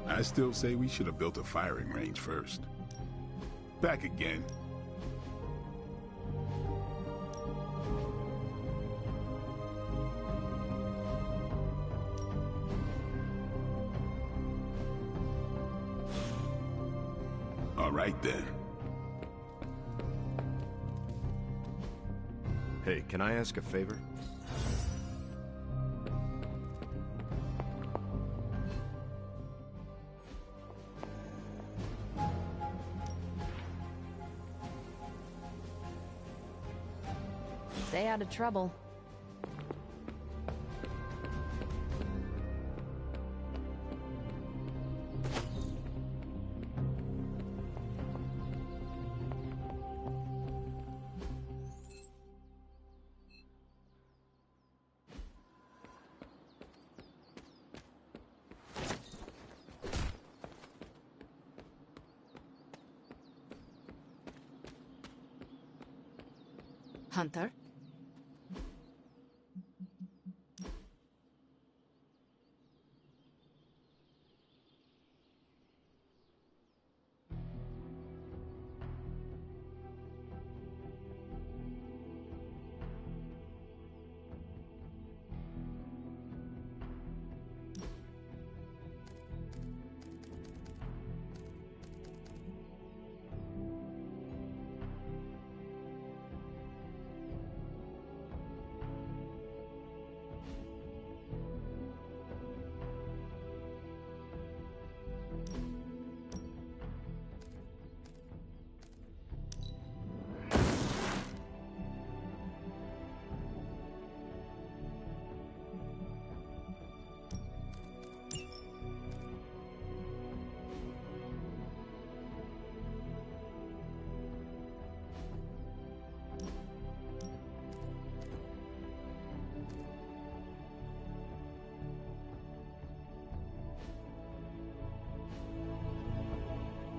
I still say we should have built a firing range first. Back again. All right then. Hey, can I ask a favor? Stay out of trouble. Hunter?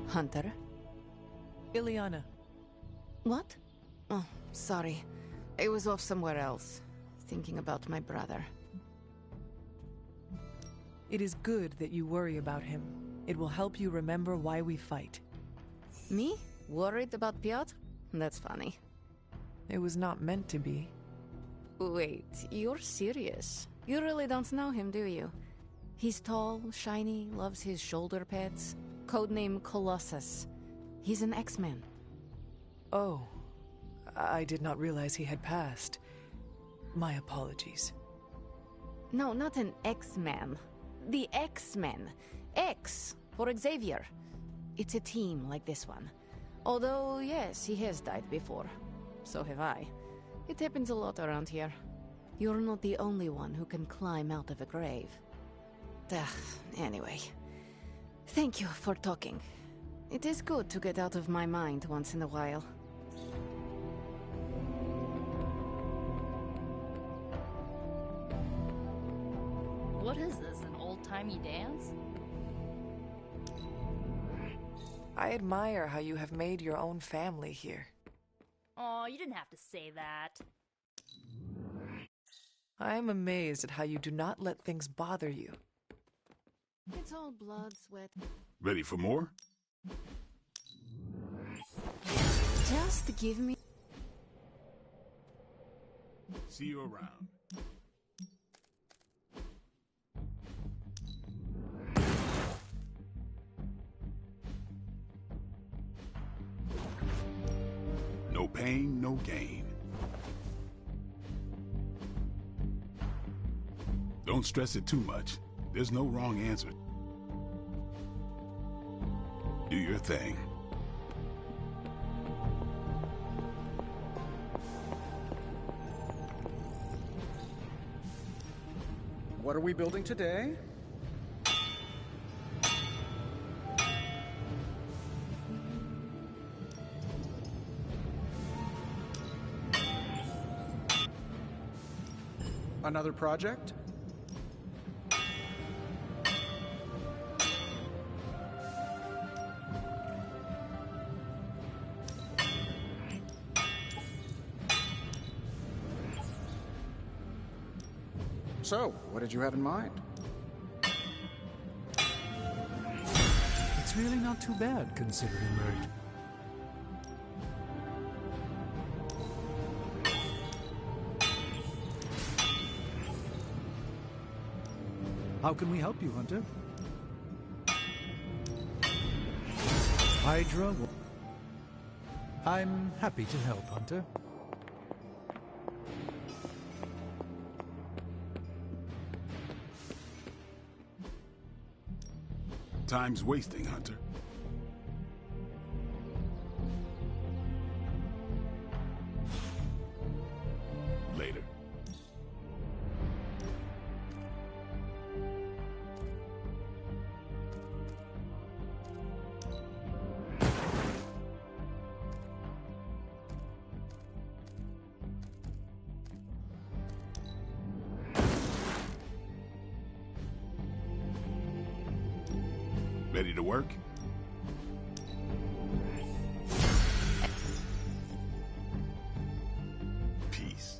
Hunter? Ileana. What? Oh, sorry. I was off somewhere else, thinking about my brother. It is good that you worry about him. It will help you remember why we fight. Me? Worried about Piotr? That's funny. It was not meant to be. Wait, you're serious? You really don't know him, do you? He's tall, shiny, loves his shoulder pads. Codename Colossus. He's an X-Man. Oh, I did not realize he had passed. My apologies. No, not an X-Man. The X-Men. X for Xavier. It's a team like this one. Although, yes, he has died before. So have I. It happens a lot around here. You're not the only one who can climb out of a grave. Anyway. Thank you for talking. It is good to get out of my mind once in a while. What is this, an old-timey dance? I admire how you have made your own family here. Aw, you didn't have to say that. I am amazed at how you do not let things bother you. It's all blood, sweat. Ready for more? Just give me... See you around. No pain, no gain. Don't stress it too much. There's no wrong answer. Do your thing. What are we building today? Another project? So, what did you have in mind? It's really not too bad, considering we're... How can we help you, Hunter? Hydra... I'm happy to help, Hunter. Time's wasting, Hunter. Later. Ready to work? Peace.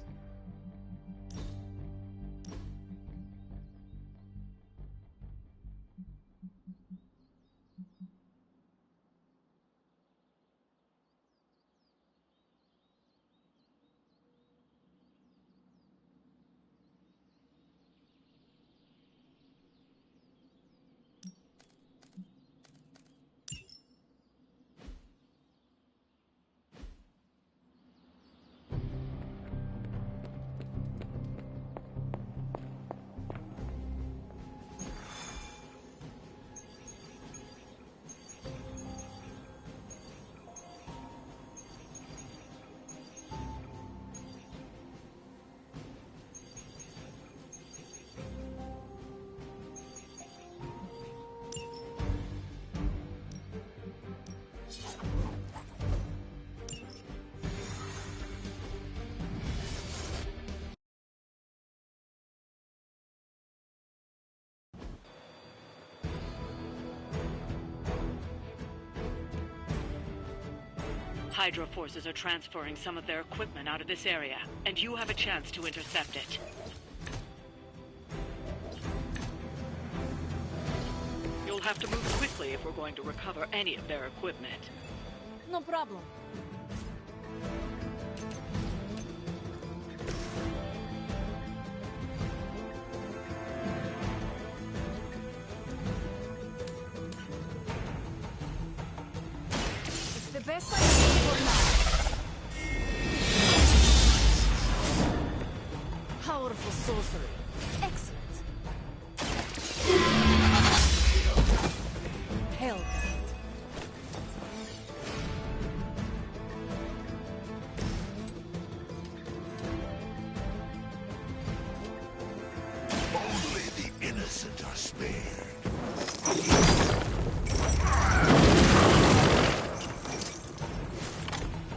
Hydra forces are transferring some of their equipment out of this area, and you have a chance to intercept it. You'll have to move quickly if we're going to recover any of their equipment. No problem. It's the best I can do for now. Powerful sorcery. Excellent. Hell. Only the innocent are spared.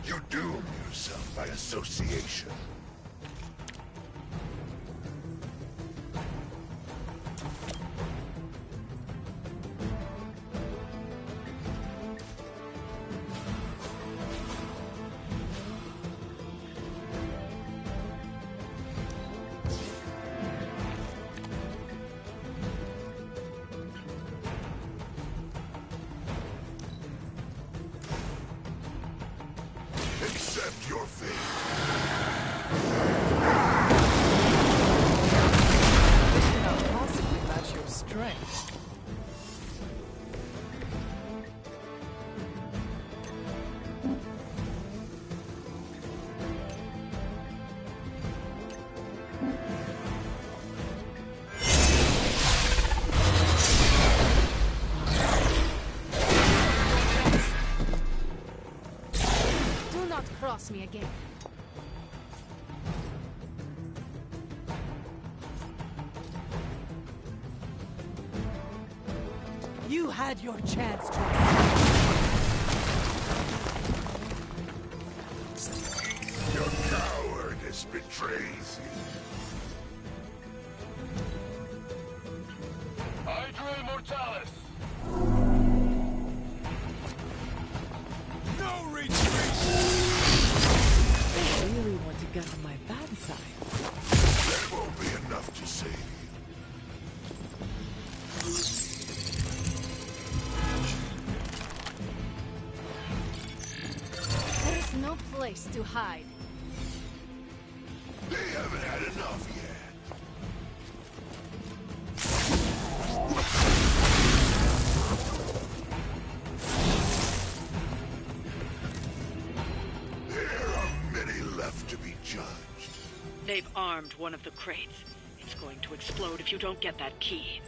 You doom yourself by association. Accept your fate. This cannot possibly match your strength. Do not cross me again. You had your chance, Your cowardice betrays you. Hydra Immortalis! No retreat! They really want to get on my bad side. That won't be enough to save you. There is no place to hide. They haven't had enough yet. There are many left to be judged. They've armed one of the crates. It's going to explode if you don't get that key.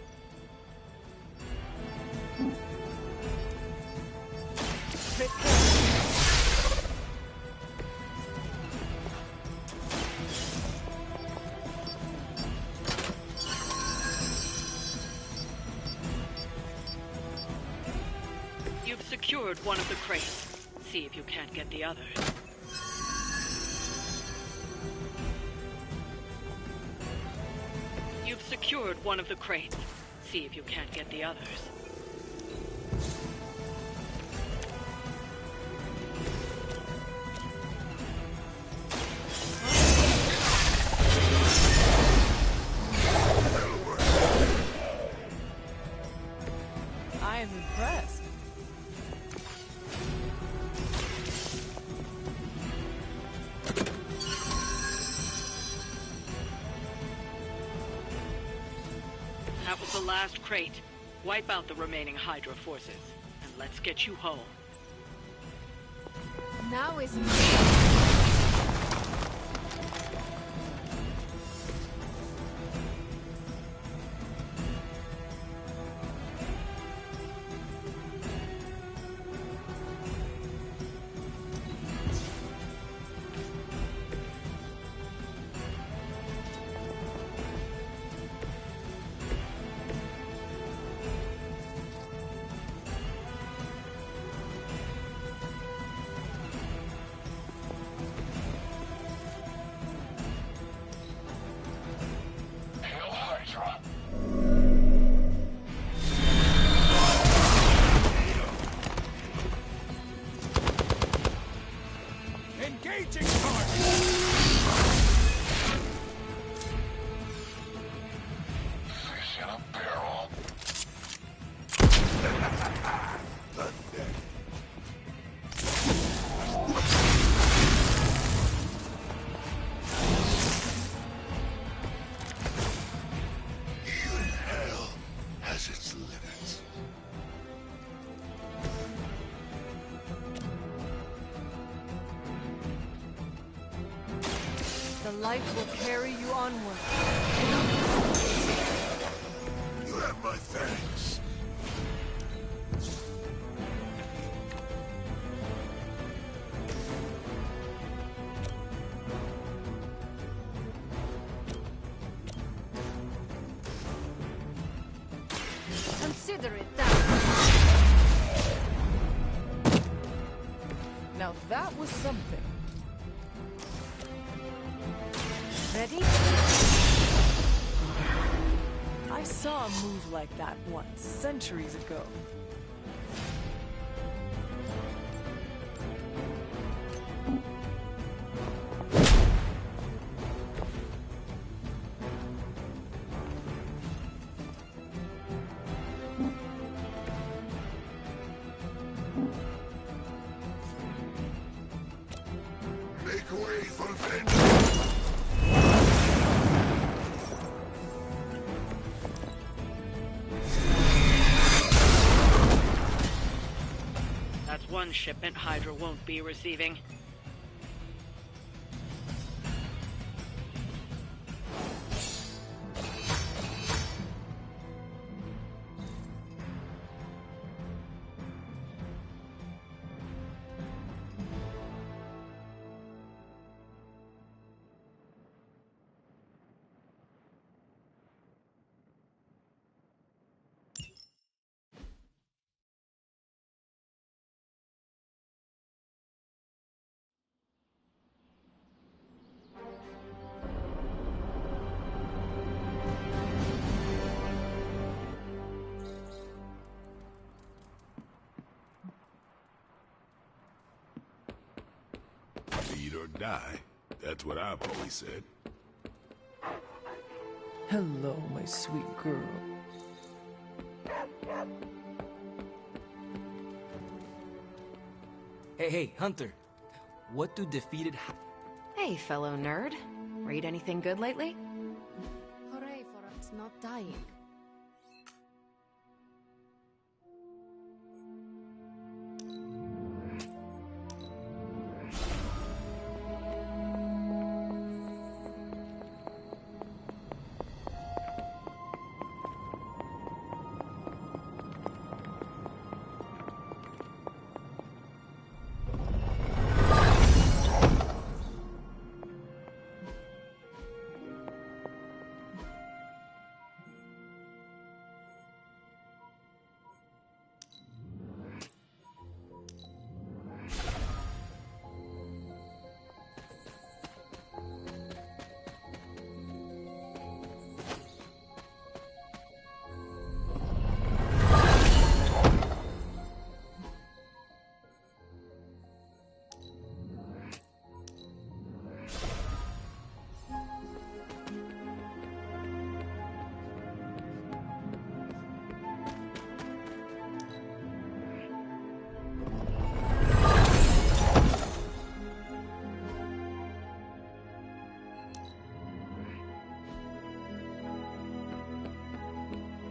You've secured one of the crates. See if you can't get the others. You've secured one of the crates. See if you can't get the others. I am impressed. That was the last crate. Wipe out the remaining Hydra forces, and let's get you home. Now is Life will carry you onward. You have my thanks. Consider it done. Now that was something. Ready? I saw a move like that once, centuries ago. Make way for vengeance! That's one shipment Hydra won't be receiving. Eat or die. That's what I've always said. Hello, my sweet girl. Hey, Hunter. What do defeated Hey, fellow nerd. Read anything good lately? Hooray for us not dying.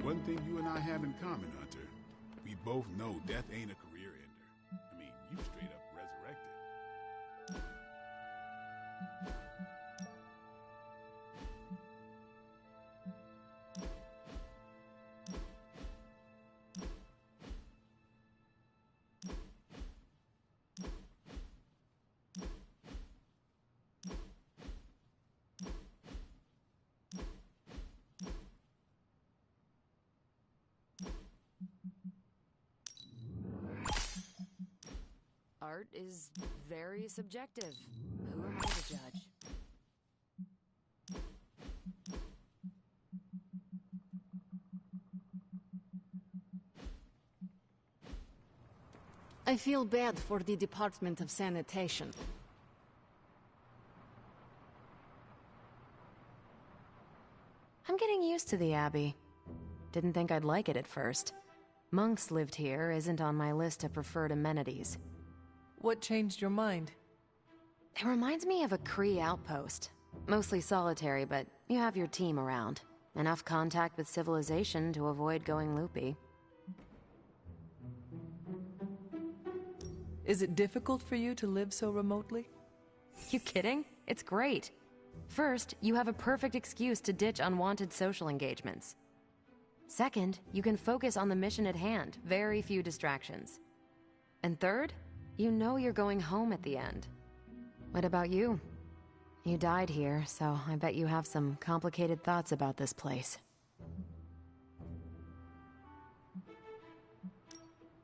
One thing you and I have in common, Hunter. We both know death ain't a career ender. I mean, you straight up resurrected. Art is very subjective. Who am I to judge? I feel bad for the Department of Sanitation. I'm getting used to the Abbey. Didn't think I'd like it at first. Monks lived here isn't on my list of preferred amenities. What changed your mind? It reminds me of a Kree outpost. Mostly solitary, but you have your team around. Enough contact with civilization to avoid going loopy. Is it difficult for you to live so remotely? You kidding? It's great. First, you have a perfect excuse to ditch unwanted social engagements. Second, you can focus on the mission at hand, very few distractions. And third, you know you're going home at the end. What about you? You died here, so I bet you have some complicated thoughts about this place.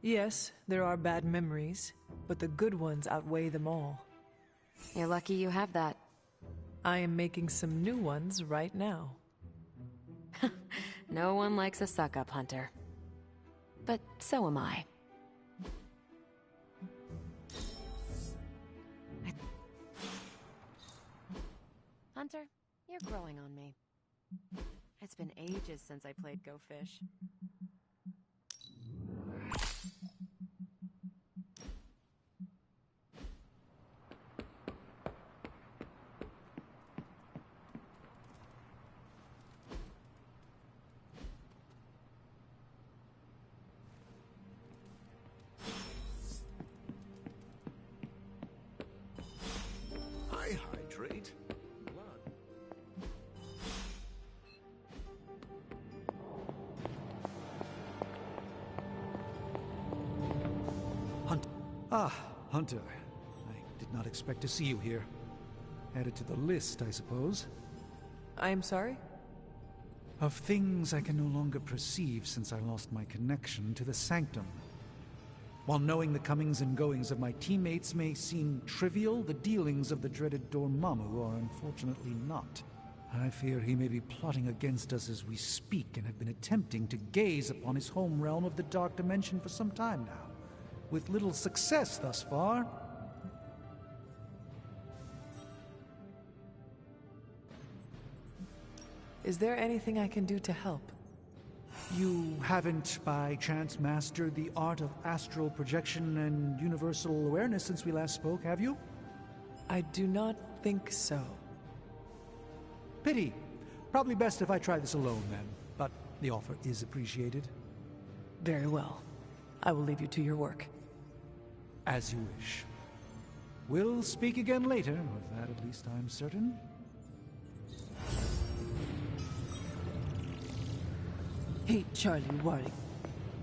Yes, there are bad memories, but the good ones outweigh them all. You're lucky you have that. I am making some new ones right now. No one likes a suck-up, Hunter. But so am I. Hunter, you're growing on me. It's been ages since I played Go Fish. I hydrate blood. Hunter. I did not expect to see you here. Added to the list, I suppose. I am sorry? Of things I can no longer perceive since I lost my connection to the Sanctum. While knowing the comings and goings of my teammates may seem trivial, the dealings of the dreaded Dormammu are unfortunately not. I fear he may be plotting against us as we speak and have been attempting to gaze upon his home realm of the Dark Dimension for some time now, with little success thus far. Is there anything I can do to help? You haven't, by chance, mastered the art of astral projection and universal awareness since we last spoke, have you? I do not think so. Pity. Probably best if I try this alone, then. But the offer is appreciated. Very well. I will leave you to your work. As you wish. We'll speak again later, of that at least I'm certain. Hey, Charlie Warling.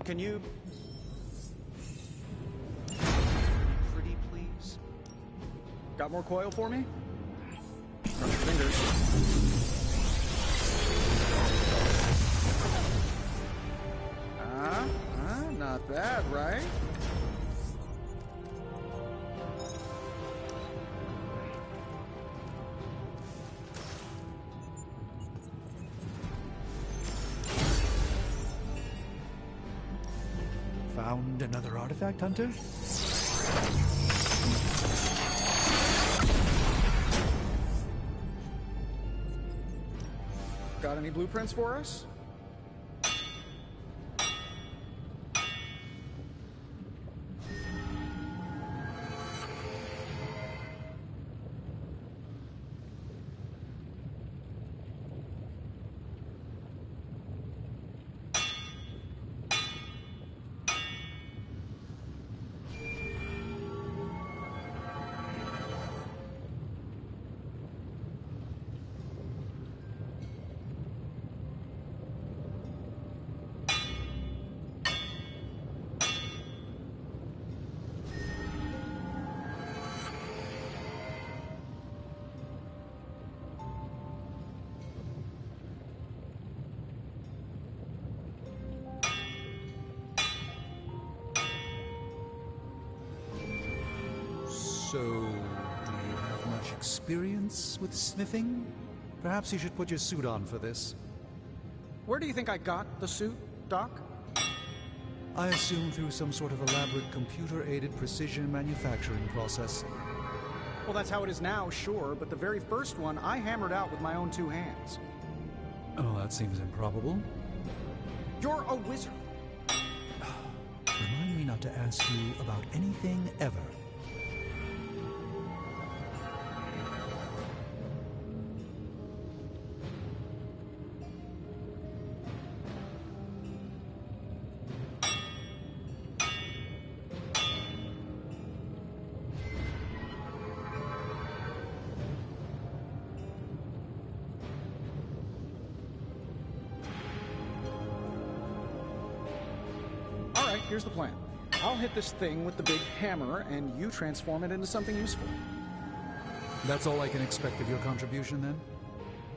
Can you... Pretty please? Got more coil for me? Cross your fingers. Not bad, right? Found another artifact, Hunter? Got any blueprints for us? So, do you have much experience with smithing? Perhaps you should put your suit on for this. Where do you think I got the suit, Doc? I assume through some sort of elaborate computer-aided precision manufacturing process. Well, that's how it is now, sure, but the very first one I hammered out with my own two hands. Oh, that seems improbable. You're a wizard. Remind me not to ask you about anything ever. Here's the plan. I'll hit this thing with the big hammer, and you transform it into something useful. That's all I can expect of your contribution, then?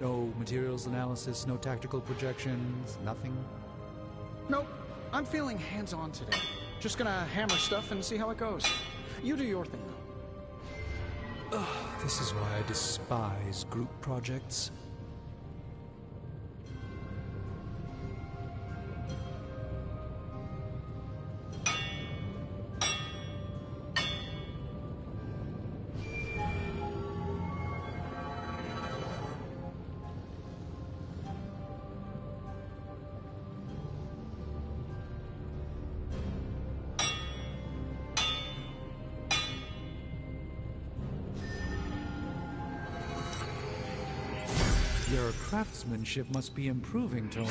No materials analysis, no tactical projections, nothing? Nope. I'm feeling hands-on today. Just gonna hammer stuff and see how it goes. You do your thing, though. Ugh, this is why I despise group projects. Your craftsmanship must be improving, Tony.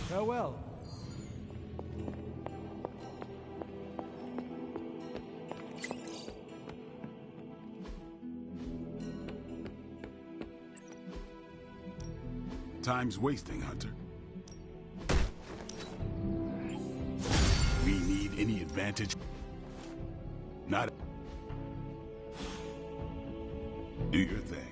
Farewell. Time's wasting, Hunter. We need any advantage. Not. Do your thing.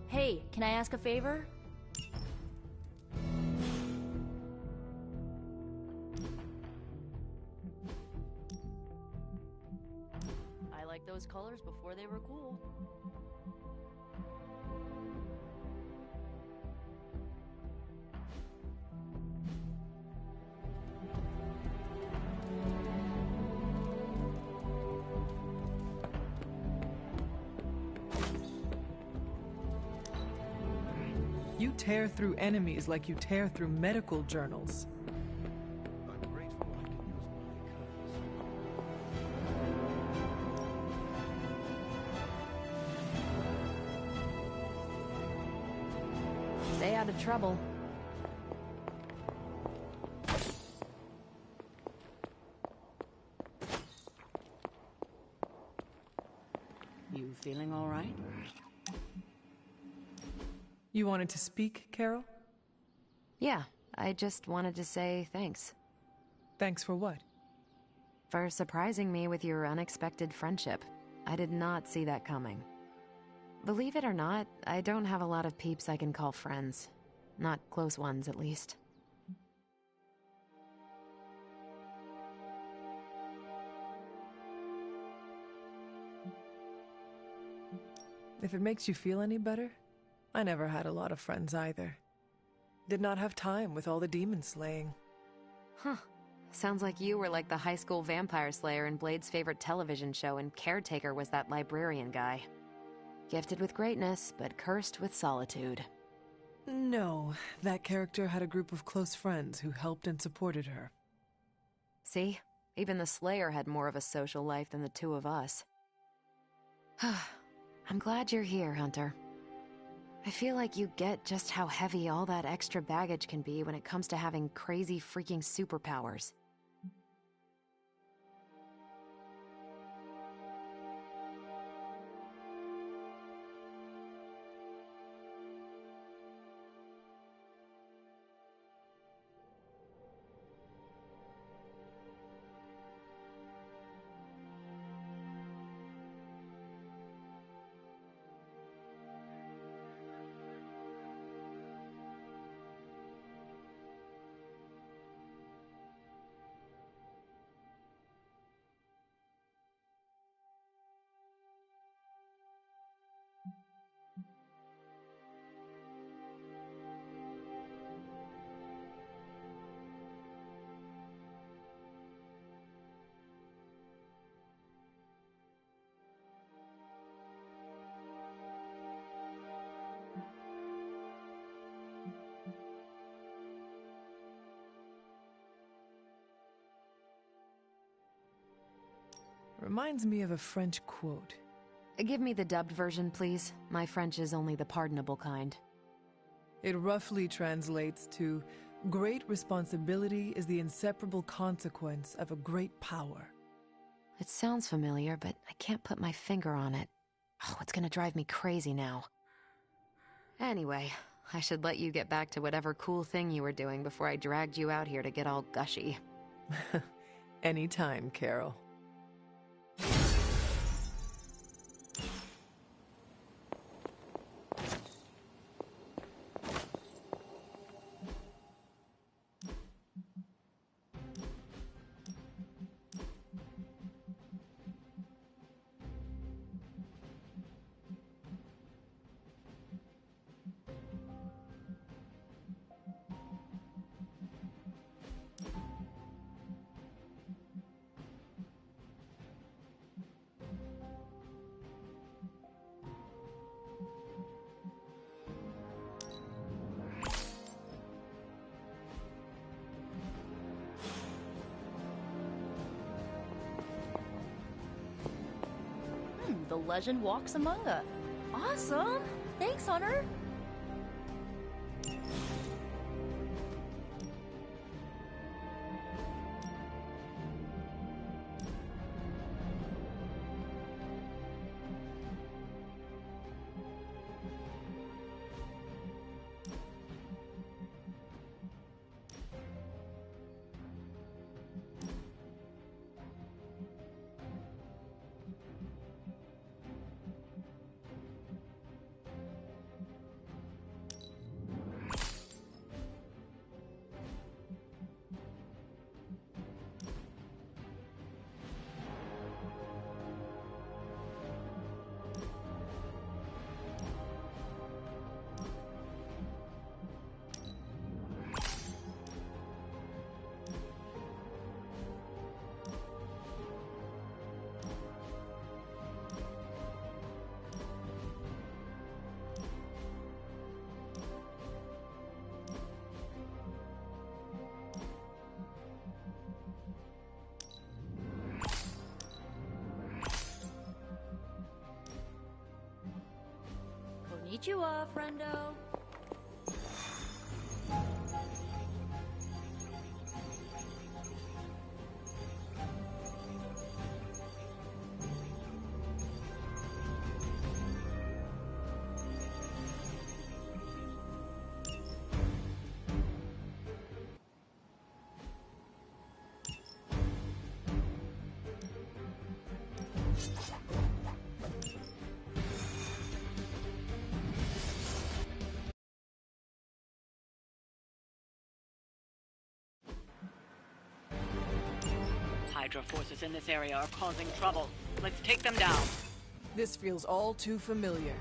Hey, can I ask a favor? I liked those colors before they were cool. You tear through enemies like you tear through medical journals. Stay out of trouble. You feeling all right? You wanted to speak, Carol? Yeah, I just wanted to say thanks. Thanks for what? For surprising me with your unexpected friendship. I did not see that coming. Believe it or not, I don't have a lot of peeps I can call friends. Not close ones, at least. If it makes you feel any better, I never had a lot of friends either. Did not have time with all the demon slaying. Huh. Sounds like you were like the high school vampire slayer in Blade's favorite television show, and Caretaker was that librarian guy. Gifted with greatness, but cursed with solitude. No, that character had a group of close friends who helped and supported her. See? Even the Slayer had more of a social life than the two of us. I'm glad you're here, Hunter. I feel like you get just how heavy all that extra baggage can be when it comes to having crazy freaking superpowers. Reminds me of a French quote. Give me the dubbed version, please. My French is only the pardonable kind. It roughly translates to, "Great responsibility is the inseparable consequence of a great power." It sounds familiar, but I can't put my finger on it. Oh, it's gonna drive me crazy now. Anyway, I should let you get back to whatever cool thing you were doing before I dragged you out here to get all gushy. Anytime, Carol. The legend walks among us. Awesome! Thanks, Hunter! Konnichiwa, friendo. Hydra forces in this area are causing trouble. Let's take them down. This feels all too familiar.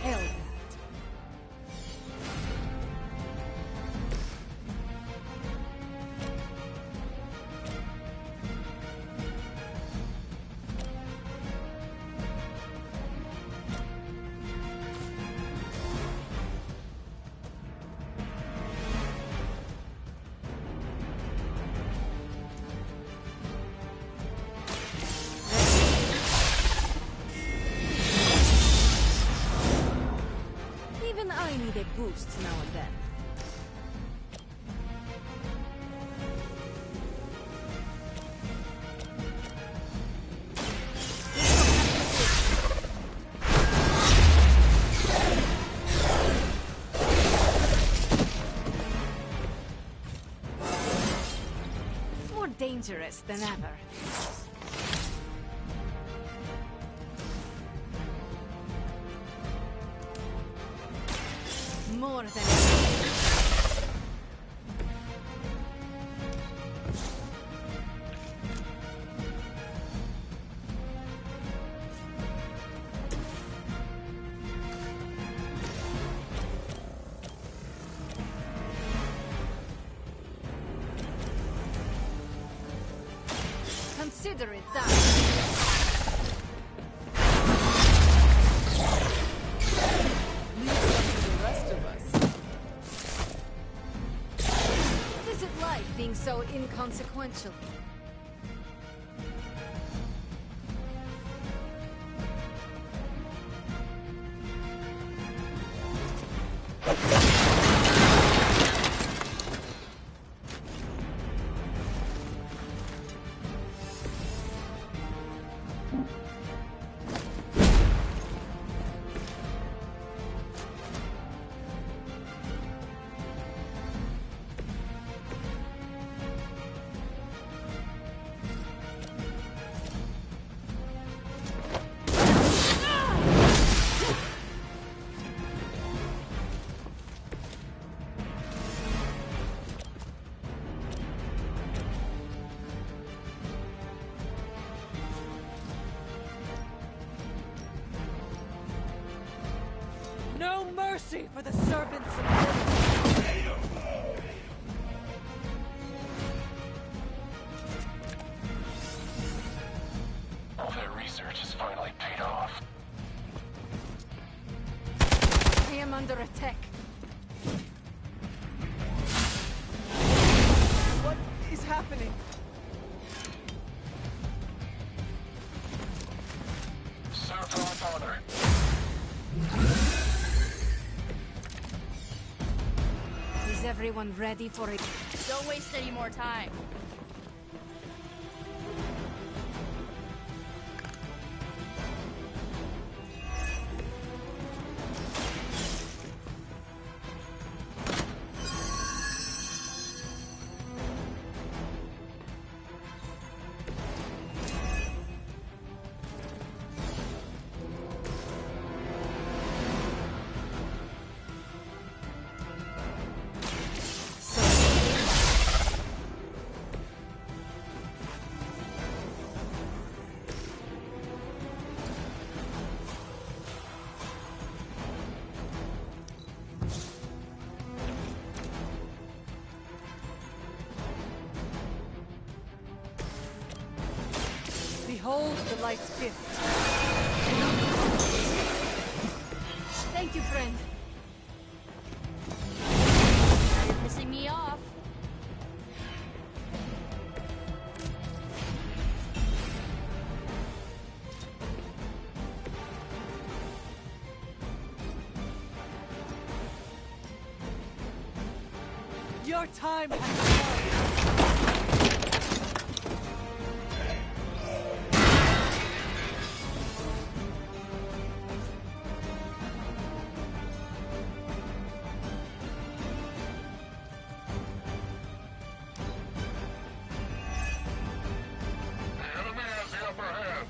Hell yeah. Even I need a boost now and then. More dangerous than ever. More than consider it done. Leave it up to the rest of us. What's it like being so inconsequential? No mercy for the servants of All their research has finally paid off. I am under attack. What is happening? Serve our honor. Is everyone ready for it? Don't waste any more time. Behold the light's gift. Thank you, friend. Now you're pissing me off. Your time has come. The enemy has the upper hand.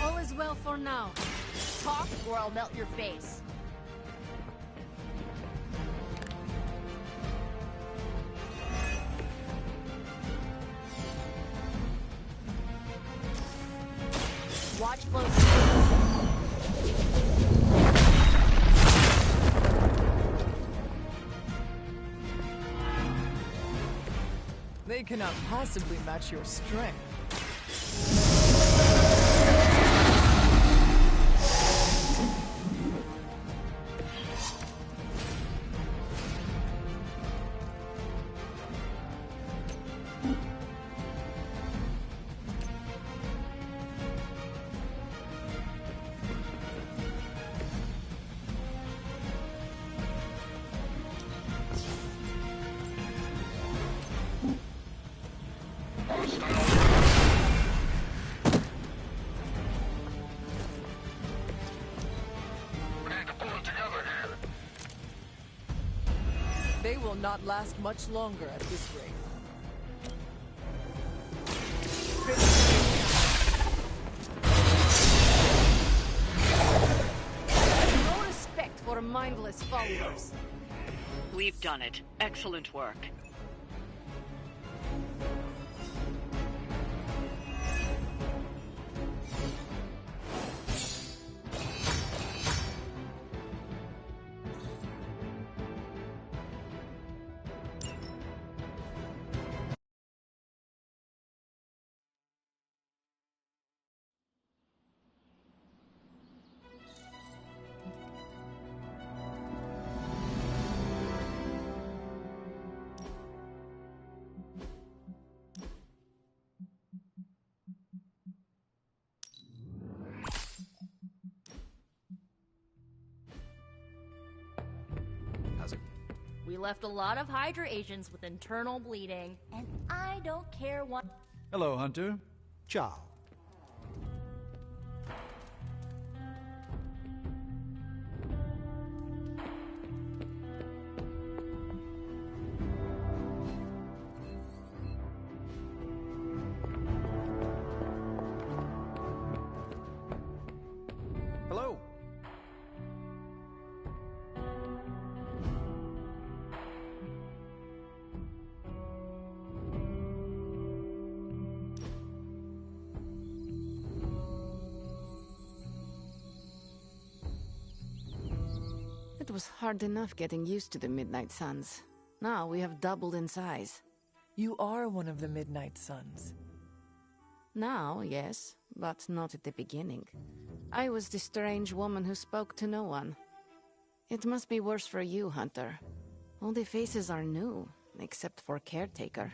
All is well for now. Talk or I'll melt your face. Watch closely. They cannot possibly match your strength. They will not last much longer at this rate. No respect for mindless followers. We've done it. Excellent work. We left a lot of Hydra agents with internal bleeding, and I don't care what. Hello, Hunter. Ciao. Hello. It was hard enough getting used to the Midnight Suns. Now we have doubled in size. You are one of the Midnight Suns. Now, yes, but not at the beginning. I was the strange woman who spoke to no one. It must be worse for you, Hunter. All the faces are new, except for Caretaker.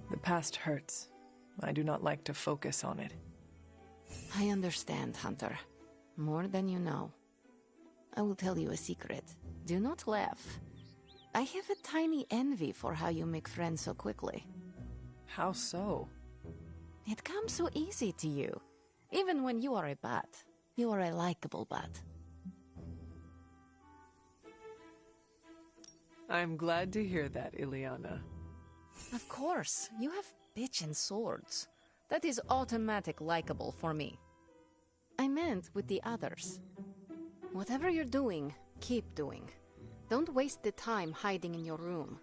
The past hurts. I do not like to focus on it. I understand, Hunter. More than you know. I will tell you a secret. Do not laugh. I have a tiny envy for how you make friends so quickly. How so? It comes so easy to you. Even when you are a bat. You are a likable bat. I'm glad to hear that, Ileana. Of course. You have bitchin' swords. That is automatic likable for me. I meant with the others. Whatever you're doing, keep doing. Don't waste the time hiding in your room.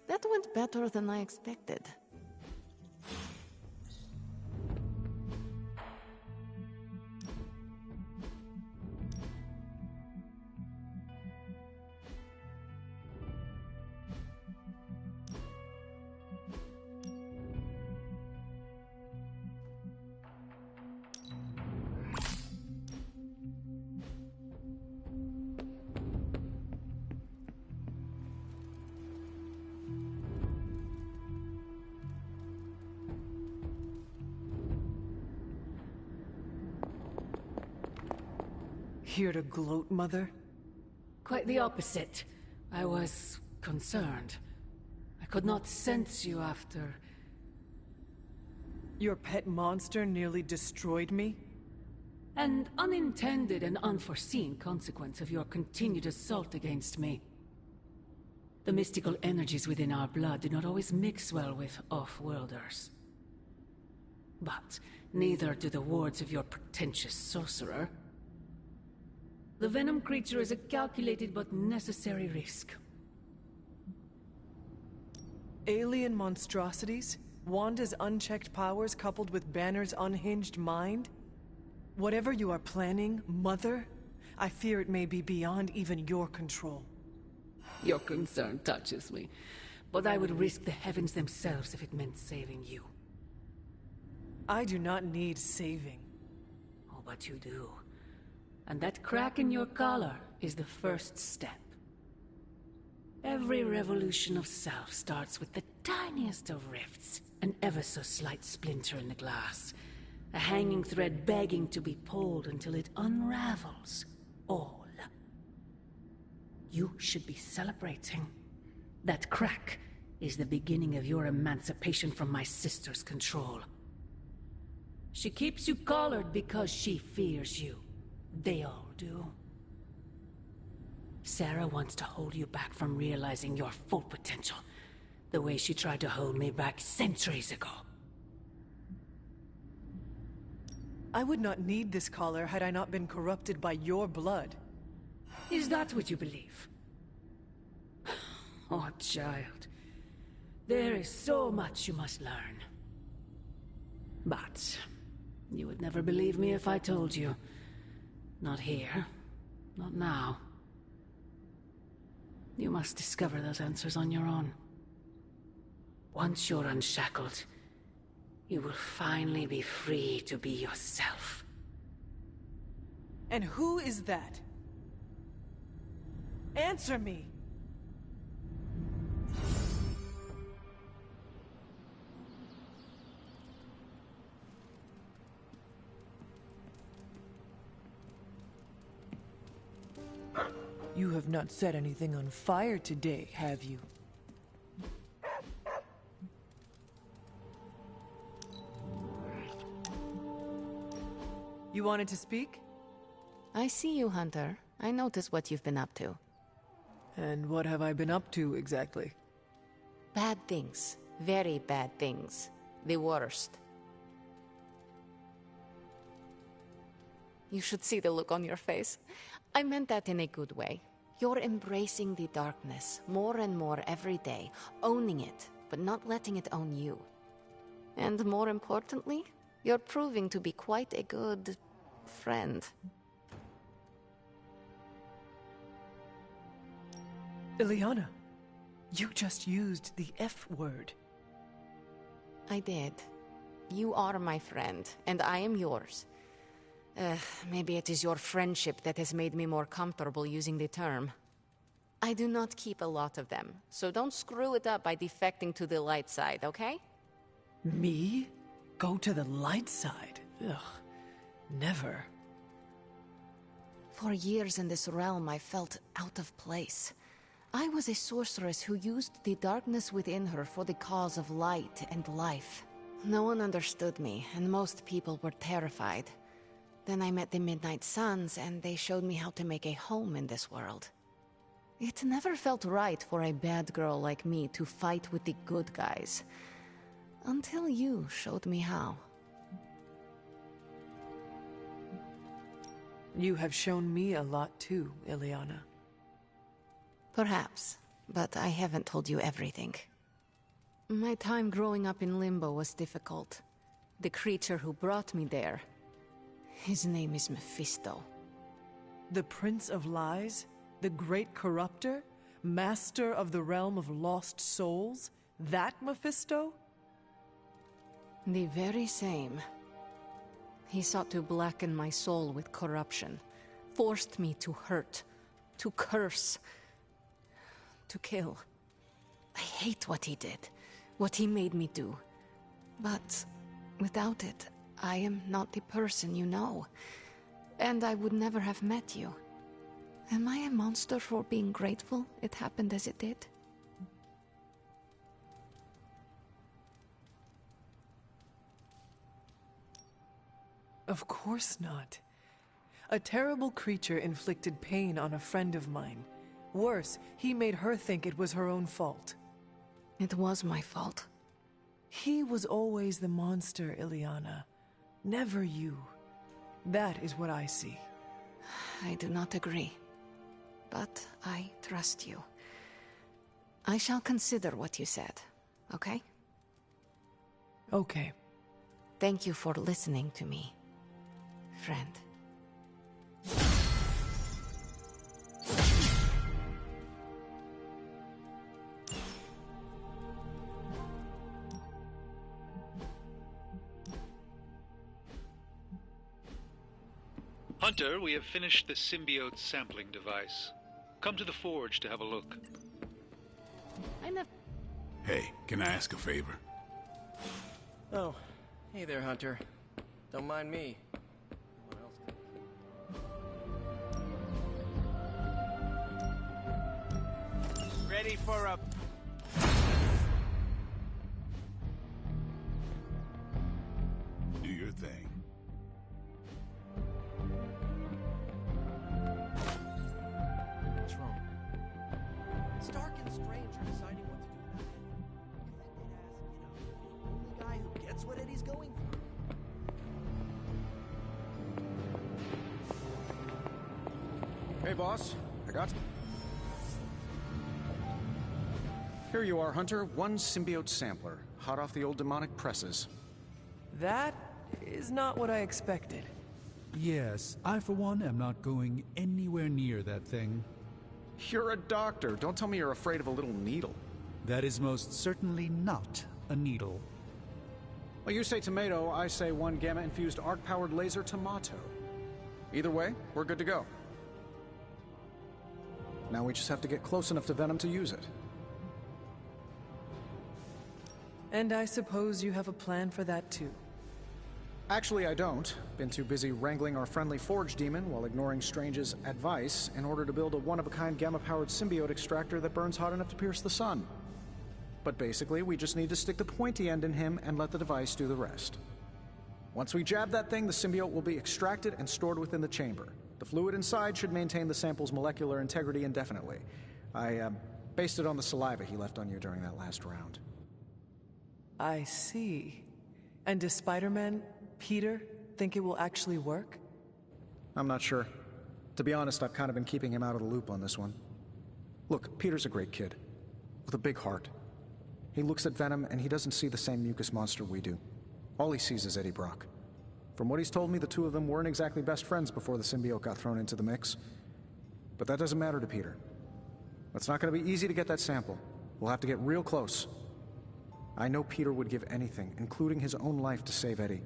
That went better than I expected. Here to gloat, Mother? Quite the opposite. I was concerned. I could not sense you after... Your pet monster nearly destroyed me? An unintended and unforeseen consequence of your continued assault against me. The mystical energies within our blood do not always mix well with off-worlders. But neither do the wards of your pretentious sorcerer. The Venom creature is a calculated but necessary risk. Alien monstrosities? Wanda's unchecked powers coupled with Banner's unhinged mind? Whatever you are planning, Mother, I fear it may be beyond even your control. Your concern touches me, but I would risk the heavens themselves if it meant saving you. I do not need saving. Oh, but you do. And that crack in your collar is the first step. Every revolution of self starts with the tiniest of rifts, an ever so slight splinter in the glass, a hanging thread begging to be pulled until it unravels all. You should be celebrating. That crack is the beginning of your emancipation from my sister's control. She keeps you collared because she fears you. They all do. Sarah wants to hold you back from realizing your full potential, the way she tried to hold me back centuries ago. I would not need this collar had I not been corrupted by your blood. Is that what you believe? Oh, child. There is so much you must learn. But you would never believe me if I told you. Not here. Not now. You must discover those answers on your own. Once you're unshackled, you will finally be free to be yourself. And who is that? Answer me! You have not set anything on fire today, have you? You wanted to speak? I see you, Hunter. I notice what you've been up to. And what have I been up to, exactly? Bad things. Very bad things. The worst. You should see the look on your face. I meant that in a good way. You're embracing the darkness more and more every day, owning it, but not letting it own you. And more importantly, you're proving to be quite a good friend. Illyana, you just used the F word. I did. You are my friend, and I am yours. Maybe it is your friendship that has made me more comfortable using the term. I do not keep a lot of them, so don't screw it up by defecting to the light side, okay? Me? Go to the light side? Ugh. Never. For years in this realm, I felt out of place. I was a sorceress who used the darkness within her for the cause of light and life. No one understood me, and most people were terrified. Then I met the Midnight Suns, and they showed me how to make a home in this world. It never felt right for a bad girl like me to fight with the good guys. Until you showed me how. You have shown me a lot too, Illyana. Perhaps, but I haven't told you everything. My time growing up in Limbo was difficult. The creature who brought me there, his name is Mephisto. The Prince of Lies? The Great Corruptor? Master of the Realm of Lost Souls? That Mephisto? The very same. He sought to blacken my soul with corruption, forced me to hurt, to curse, to kill. I hate what he did, what he made me do. But without it, I am not the person you know, and I would never have met you. Am I a monster for being grateful it happened as it did? Of course not. A terrible creature inflicted pain on a friend of mine. Worse, he made her think it was her own fault. It was my fault. He was always the monster, Illyana. Never you. That is what I see. I do not agree. But I trust you. I shall consider what you said, okay? Okay. Thank you for listening to me, friend. Hunter, we have finished the symbiote sampling device. Come to the forge to have a look. Hey, can I ask a favor? Oh, hey there, Hunter. Don't mind me. Ready for a... Do your thing. What's wrong? Stark and Strange are deciding what to do with that. The only guy who gets what Eddie's going through. Hey, boss. I got... Here you are, Hunter. One symbiote sampler. Hot off the old demonic presses. That is not what I expected. Yes, I for one am not going anywhere near that thing. You're a doctor. Don't tell me you're afraid of a little needle. That is most certainly not a needle. Well, you say tomato, I say one gamma-infused arc-powered laser tomato. Either way, we're good to go. Now we just have to get close enough to Venom to use it. And I suppose you have a plan for that too. Actually, I don't. Been too busy wrangling our friendly Forge demon while ignoring Strange's advice in order to build a one-of-a-kind gamma-powered symbiote extractor that burns hot enough to pierce the sun. But basically, we just need to stick the pointy end in him and let the device do the rest. Once we jab that thing, the symbiote will be extracted and stored within the chamber. The fluid inside should maintain the sample's molecular integrity indefinitely. I based it on the saliva he left on you during that last round. I see. And does Spider-Man, Peter, think it will actually work? I'm not sure. To be honest, I've kind of been keeping him out of the loop on this one. Look, Peter's a great kid, with a big heart. He looks at Venom and he doesn't see the same mucus monster we do. All he sees is Eddie Brock. From what he's told me, the two of them weren't exactly best friends before the symbiote got thrown into the mix. But that doesn't matter to Peter. It's not going to be easy to get that sample. We'll have to get real close. I know Peter would give anything, including his own life, to save Eddie.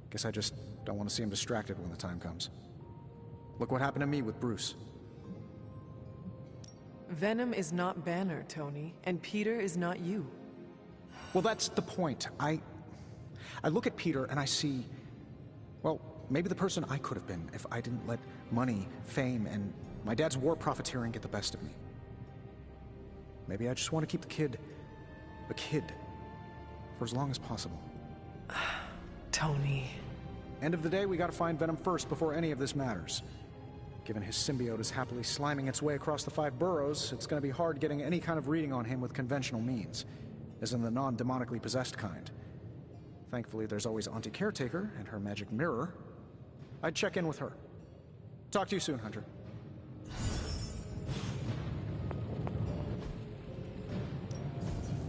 Guess I just don't want to see him distracted when the time comes. Look what happened to me with Bruce. Venom is not Banner, Tony, and Peter is not you. Well, that's the point. I look at Peter and I see, well, maybe the person I could have been if I didn't let money, fame, and my dad's war profiteering get the best of me. Maybe I just want to keep the kid a kid for as long as possible. Tony. End of the day, we gotta find Venom first before any of this matters. Given his symbiote is happily sliming its way across the 5 boroughs, it's gonna be hard getting any kind of reading on him with conventional means, as in the non-demonically possessed kind. Thankfully, there's always Auntie Caretaker and her magic mirror. I'd check in with her. Talk to you soon, Hunter.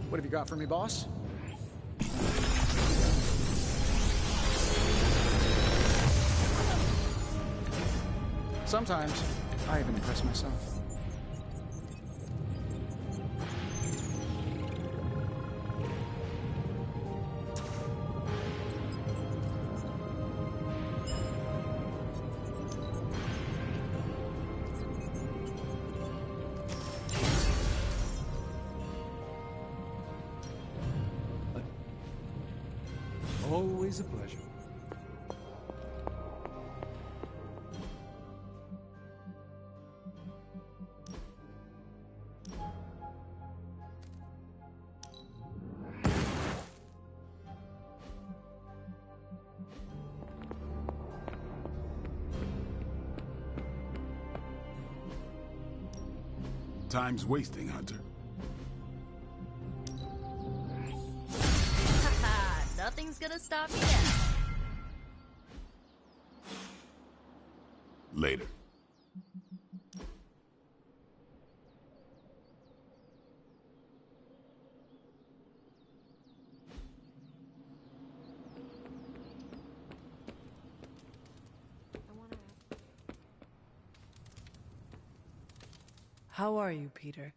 What have you got for me, boss? Sometimes, I even impress myself. Always a pleasure. Time's wasting, Hunter. Nothing's gonna stop me now. Later. How are you, Peter?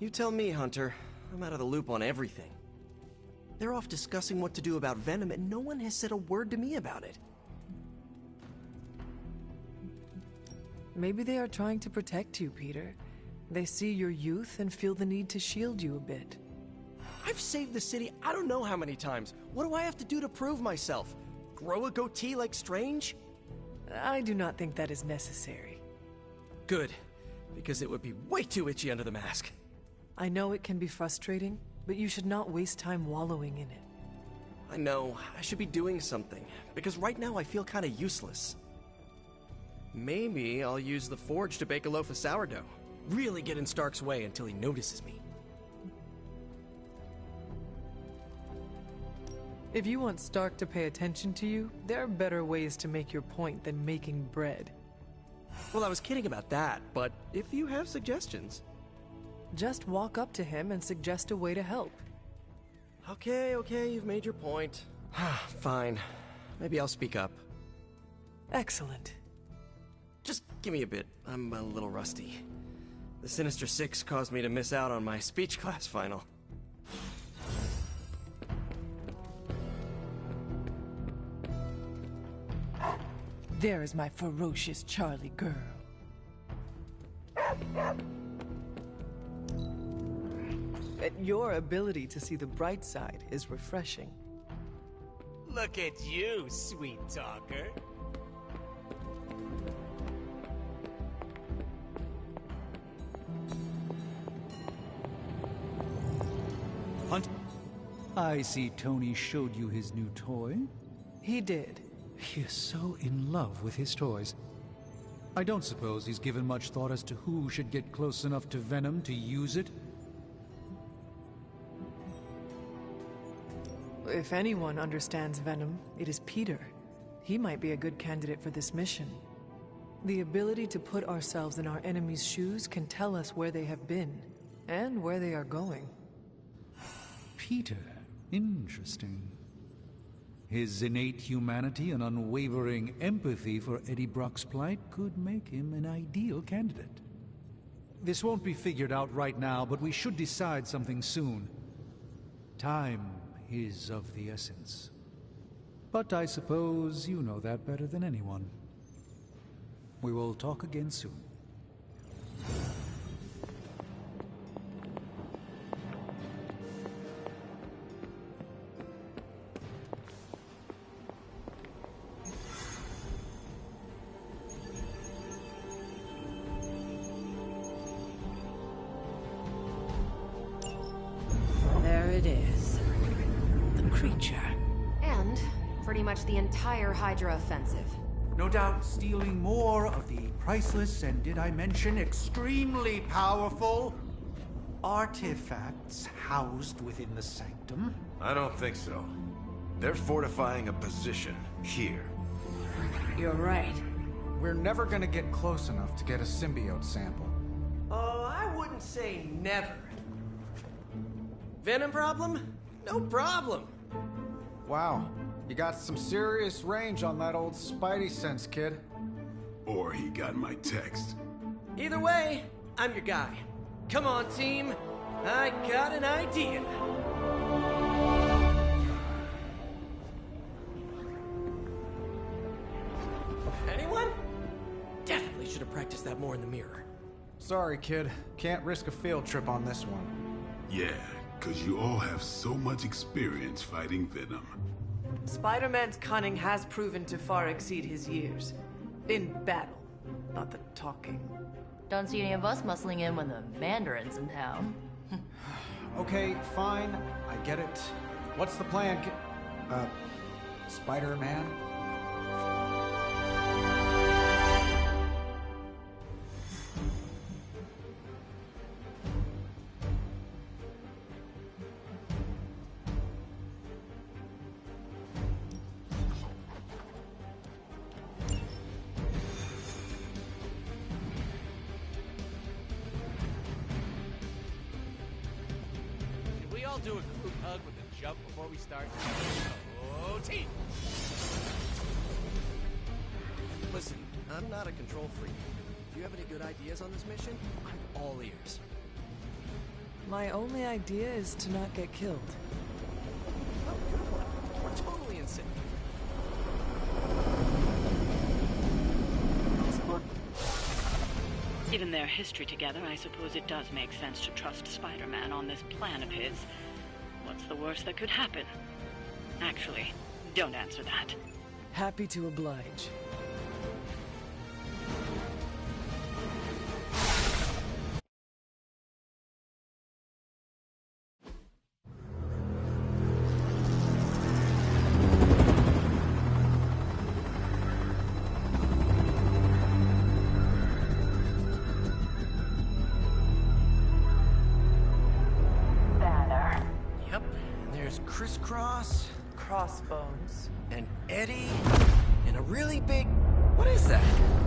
You tell me, Hunter. I'm out of the loop on everything. They're off discussing what to do about Venom, and no one has said a word to me about it. Maybe they are trying to protect you, Peter. They see your youth and feel the need to shield you a bit. I've saved the city I don't know how many times. What do I have to do to prove myself? Grow a goatee like Strange? I do not think that is necessary. Good, because it would be way too itchy under the mask. I know it can be frustrating, but you should not waste time wallowing in it. I know, I should be doing something, because right now I feel kinda useless. Maybe I'll use the forge to bake a loaf of sourdough. Really get in Stark's way until he notices me. If you want Stark to pay attention to you, there are better ways to make your point than making bread. Well, I was kidding about that, but if you have suggestions... Just walk up to him and suggest a way to help. Okay, you've made your point. Fine. Maybe I'll speak up. Excellent. Just give me a bit. I'm a little rusty. The Sinister Six caused me to miss out on my speech class final. There is my ferocious Charlie girl. Your ability to see the bright side is refreshing. Look at you, sweet talker. Hunt. I see Tony showed you his new toy. He did. He is so in love with his toys. I don't suppose he's given much thought as to who should get close enough to Venom to use it. If anyone understands Venom, it is Peter. He might be a good candidate for this mission. The ability to put ourselves in our enemies' shoes can tell us where they have been, and where they are going. Peter. Interesting. His innate humanity and unwavering empathy for Eddie Brock's plight could make him an ideal candidate. This won't be figured out right now, but we should decide something soon. Time is of the essence. But I suppose you know that better than anyone. We will talk again soon. There it is. The creature. And pretty much the entire Hydra offensive. No doubt stealing more of the priceless and, did I mention, extremely powerful artifacts housed within the sanctum? I don't think so. They're fortifying a position here. You're right. We're never gonna get close enough to get a symbiote sample. Oh, I wouldn't say never. Venom problem? No problem. Wow, you got some serious range on that old Spidey sense, kid. Or he got my text. Either way, I'm your guy. Come on, team. I got an idea. Anyone? Definitely should have practiced that more in the mirror. Sorry, kid. Can't risk a field trip on this one. Yeah, 'cause you all have so much experience fighting Venom. Spider-Man's cunning has proven to far exceed his years. In battle, not the talking. Don't see any of us muscling in when the Mandarin's in town. Okay, fine. I get it. What's the plan, Spider-Man? Do a group hug with a jump before we start? Oh, team! Listen, I'm not a control freak. If you have any good ideas on this mission, I'm all ears. My only idea is to not get killed. Oh, good one. We're totally in sync. Given their history together, I suppose it does make sense to trust Spider-Man on this plan of his. What's the worst that could happen? Actually, don't answer that. Happy to oblige. Crisscross, Crossbones, and Eddie, and a really big... What is that?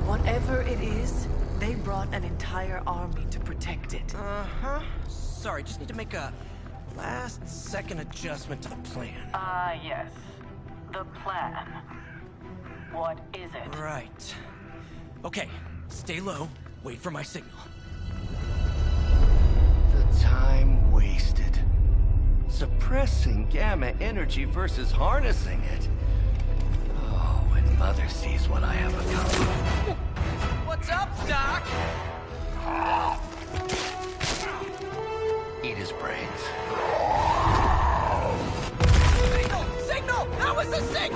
Whatever it is, they brought an entire army to protect it. Uh-huh. Sorry, just need to make a last-second adjustment to the plan. Yes. The plan. What is it? Right. Okay, stay low, wait for my signal. The time wasted. Suppressing gamma energy versus harnessing it. Oh, when Mother sees what I have accomplished. What's up, Doc? Eat his brains. Signal! Signal! That was the signal!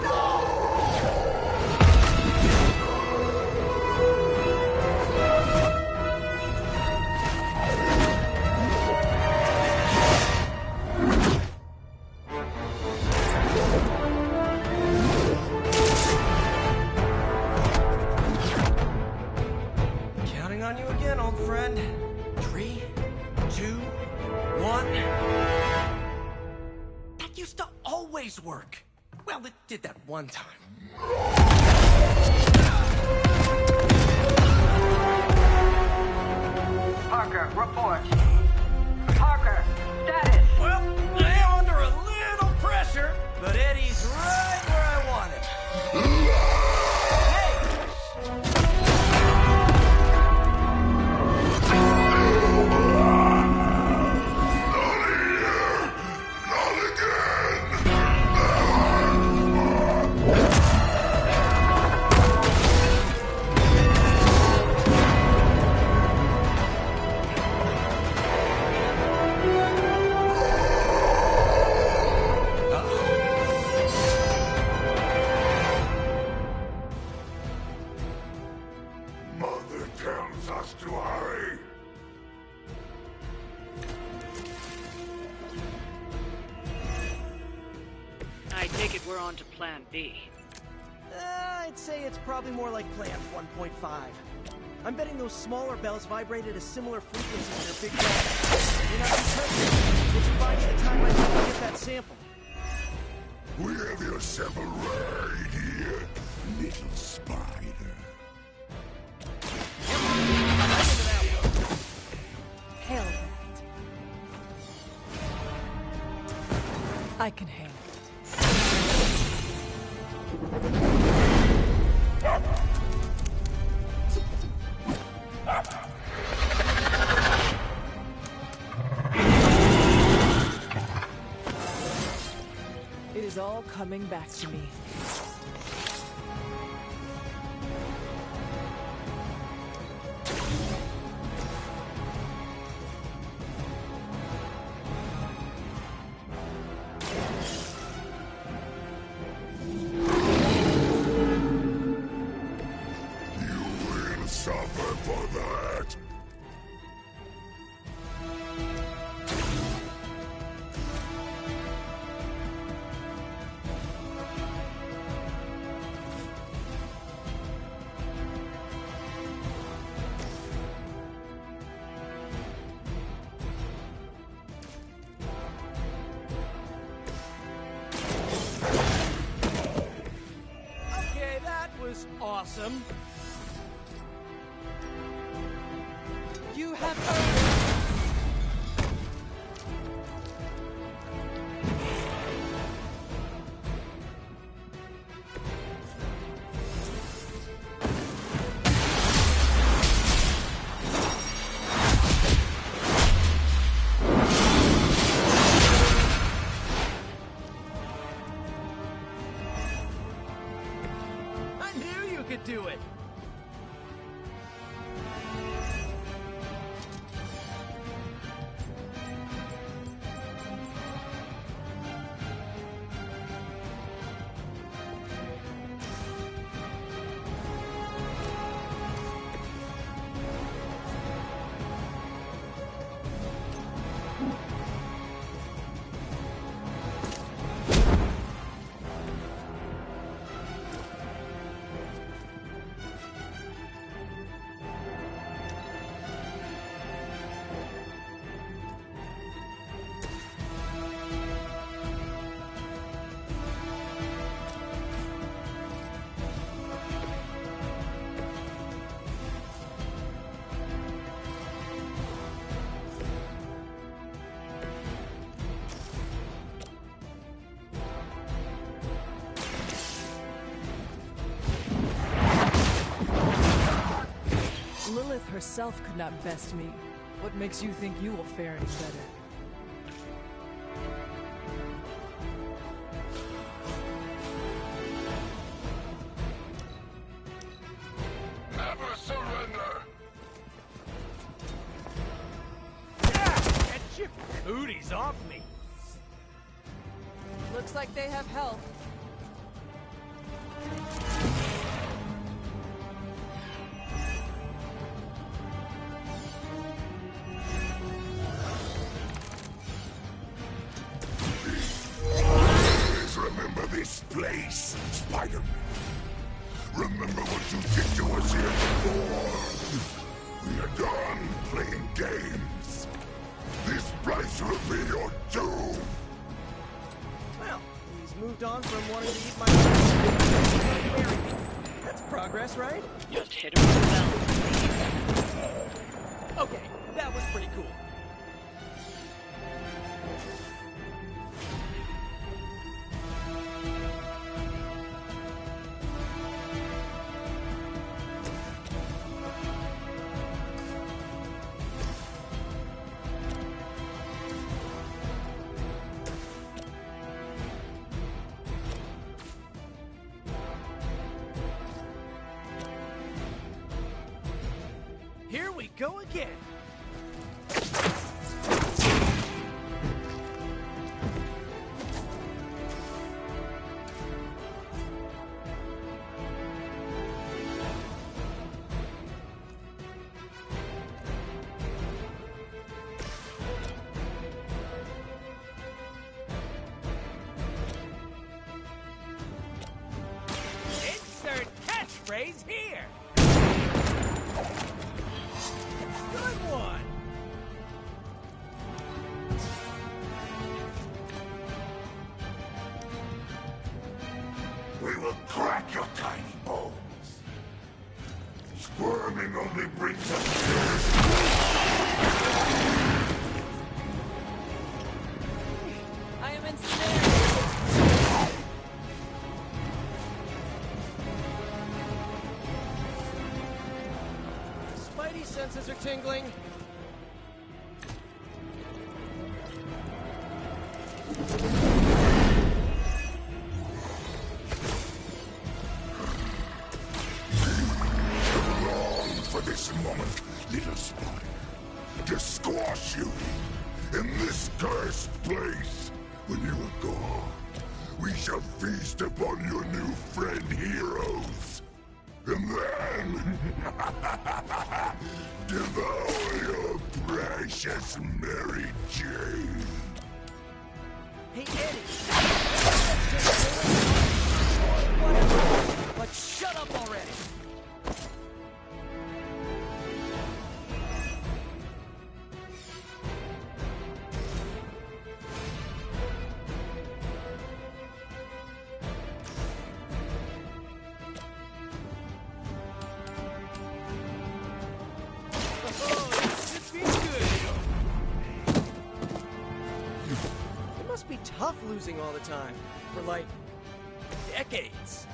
old friend. 3, 2, 1. That used to always work. Well, it did that one time. Parker, report. Parker, status. Well, I am under a little pressure, but Eddie's right where I want him. Mother tells us to hurry. I take it we're on to Plan B. I'd say it's probably more like Plan 1.5. I'm betting those smaller bells vibrate at a similar frequency to their big bells. You're not determined, which provides the time I need to get that sample. We have your sample right here, little spider. Hell that. I can handle it. It is all coming back to me. Suffer for that. Okay, that was awesome. You have I knew you could do it. Lilith herself could not best me. What makes you think you will fare any better? Never surrender. Get your cooties off me. Looks like they have help. Remember this place, Spider-Man. Remember what you did to us here before. We are done playing games. This place will be your doom. Well, he's moved on from wanting to eat my food. That's progress, right? Just hit him with the bell. Okay, that was pretty cool. Here we go again. Insert catchphrase here. Good one. We will crack your tiny bones. Squirming only brings us I am ensnared. Spidey senses are tingling. long for this moment, little spider, to squash you in this cursed place. When you are gone, we shall feast upon your new friend heroes. And then devour your precious Mary Jane. Hey, Eddie. Whatever. But shut up already. It must be tough losing all the time. For like decades.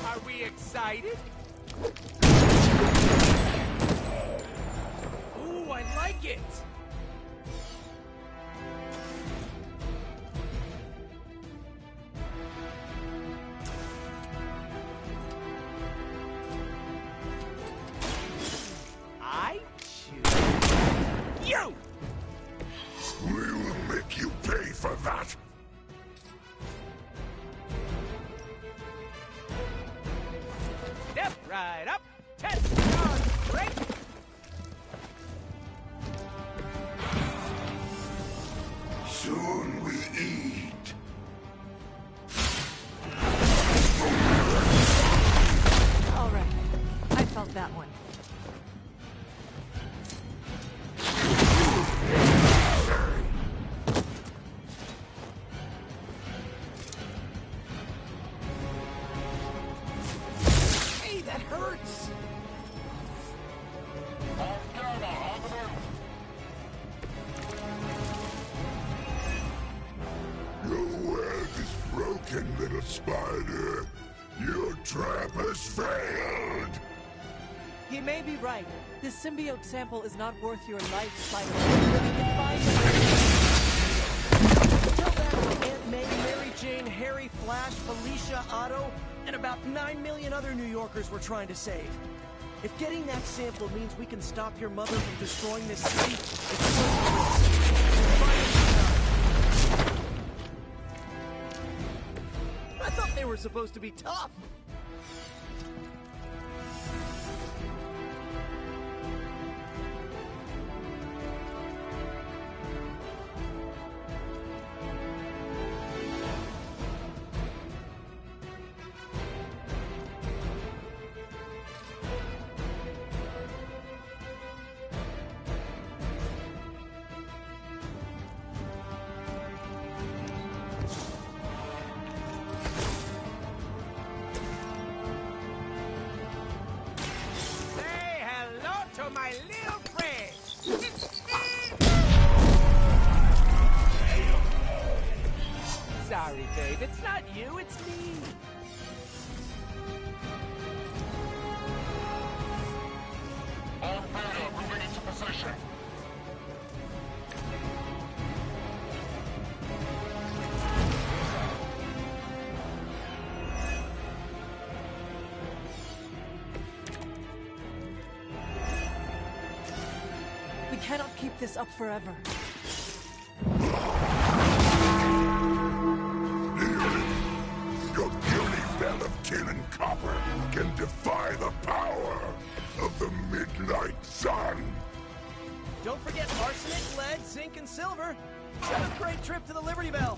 Are we excited? Ooh, I like it! I choose you! We will make you pay for that. Step right up, test your strength! Soon we eat. All right. I felt that one. Hey, that hurts! Your web is broken, little spider. Your trap has failed. He may be right. This symbiote sample is not worth your life, Spider-Man. But we can find it. Tell that to Aunt May, Mary Jane, Harry, Flash, Felicia, Otto, and about 9 million other New Yorkers we're trying to save. If getting that sample means we can stop your mother from destroying this city, I thought they were supposed to be tough. My little friend. Sorry, babe. It's not you, it's me. All Beta moving into position. We cannot keep this up forever. Your puny bell of tin and copper can defy the power of the Midnight Sun. Don't forget arsenic, lead, zinc, and silver. 7th grade trip to the Liberty Bell.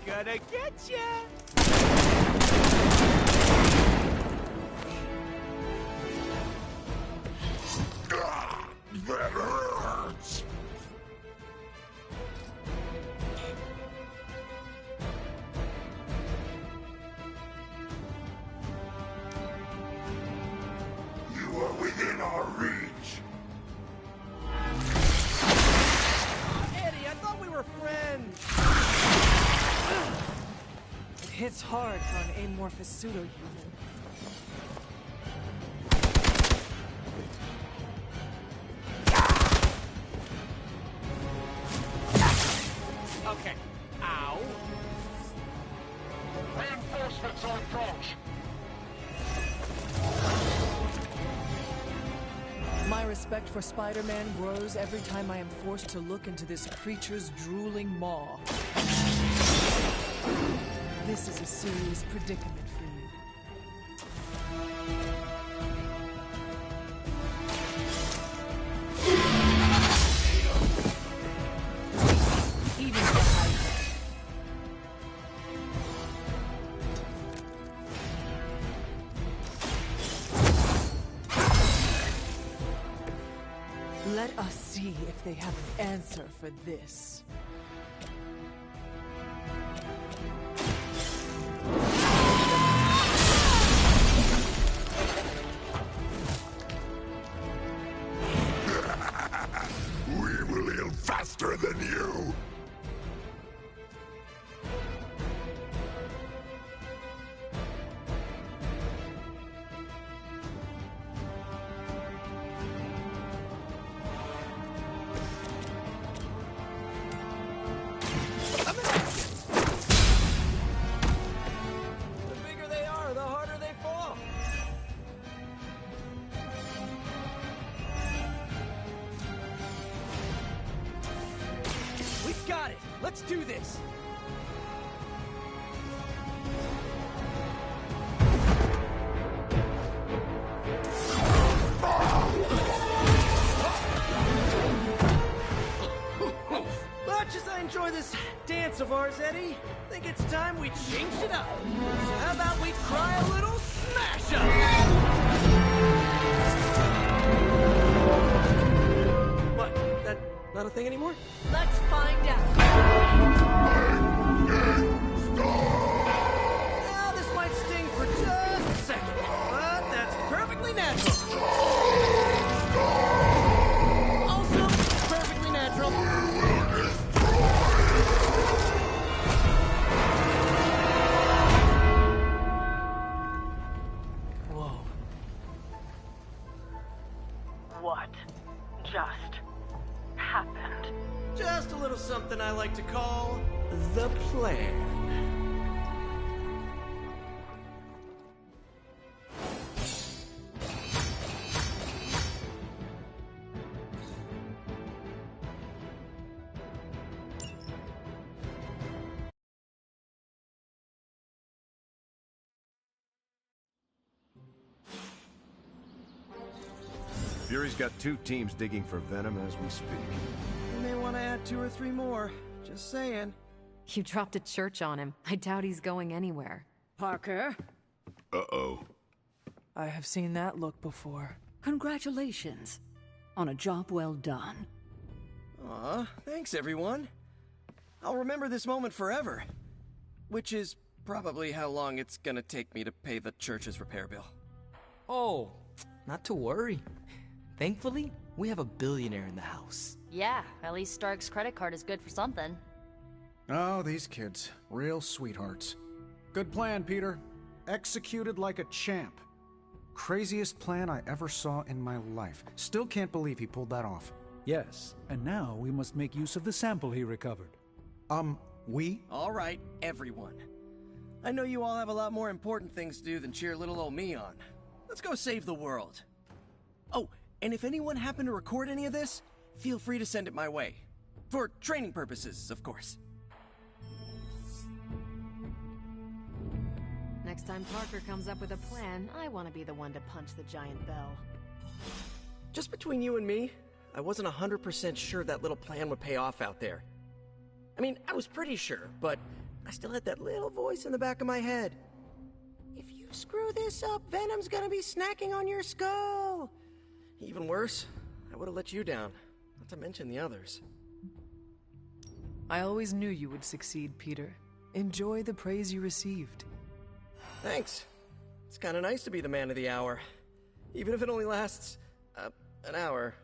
Gonna get ya! That hurts! You are within our reach. Eddie, I thought we were friends. It hits hard for an amorphous pseudo-human. Okay. Ow. Reinforcements on approach. My respect for Spider-Man grows every time I am forced to look into this creature's drooling maw. This is a serious predicament for you. Even for Hydra. Let us see if they have an answer for this. We will heal faster than you. The bigger they are, the harder they fall. We've got it. Let's do this. Much as I enjoy this dance of ours, Eddie, I think it's time we change it up. So how about we try a little smash up? What? That not a thing anymore? Let's find out. Now, this might sting for just a second, but that's perfectly natural. Also, perfectly Just a little something I like to call the plan. Fury's got 2 teams digging for Venom as we speak. You may want to add 2 or 3 more. Just saying. You dropped a church on him. I doubt he's going anywhere. Parker? Uh-oh. I have seen that look before. Congratulations on a job well done. Aw, thanks everyone. I'll remember this moment forever. Which is probably how long it's gonna take me to pay the church's repair bill. Oh, not to worry. Thankfully, we have a billionaire in the house. Yeah, at least Stark's credit card is good for something. Oh, these kids. Real sweethearts. Good plan, Peter. Executed like a champ. Craziest plan I ever saw in my life. Still can't believe he pulled that off. Yes, and now we must make use of the sample he recovered. We? All right, everyone. I know you all have a lot more important things to do than cheer little old me on. Let's go save the world. Oh, and if anyone happened to record any of this, feel free to send it my way. For training purposes, of course. Next time Parker comes up with a plan, I want to be the one to punch the giant bell. Just between you and me, I wasn't 100% sure that little plan would pay off out there. I mean, I was pretty sure, but I still had that little voice in the back of my head. If you screw this up, Venom's gonna be snacking on your skull. Even worse, I would have let you down, not to mention the others. I always knew you would succeed, Peter. Enjoy the praise you received. Thanks. It's kind of nice to be the man of the hour. Even if it only lasts, an hour.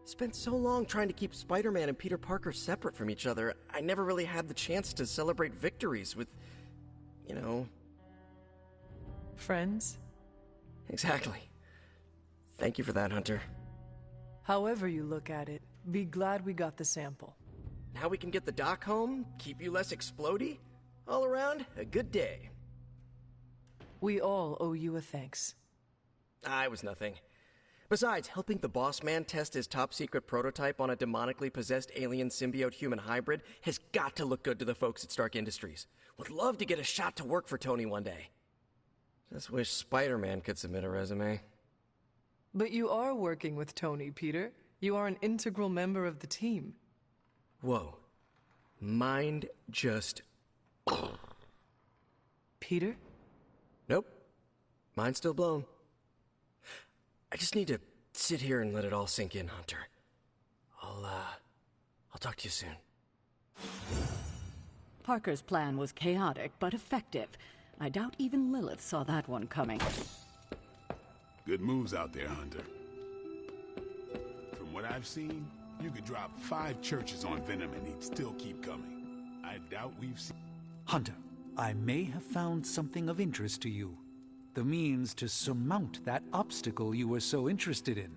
Spent so long trying to keep Spider-Man and Peter Parker separate from each other, I never really had the chance to celebrate victories with, you know... Friends? Exactly. Thank you for that, Hunter. However you look at it, be glad we got the sample. Now we can get the doc home, keep you less explodey. All around, a good day. We all owe you a thanks. I was nothing. Besides, helping the boss man test his top-secret prototype on a demonically possessed alien symbiote-human hybrid has got to look good to the folks at Stark Industries. Would love to get a shot to work for Tony one day. Just wish Spider-Man could submit a resume. But you are working with Tony, Peter. You are an integral member of the team. Whoa. Mind just... Peter? Nope. Mind's still blown. I just need to sit here and let it all sink in, Hunter. I'll talk to you soon. Parker's plan was chaotic, but effective. I doubt even Lilith saw that one coming. Good moves out there, Hunter. From what I've seen, you could drop 5 churches on Venom and he'd still keep coming. I doubt we've seen... Hunter, I may have found something of interest to you. The means to surmount that obstacle you were so interested in.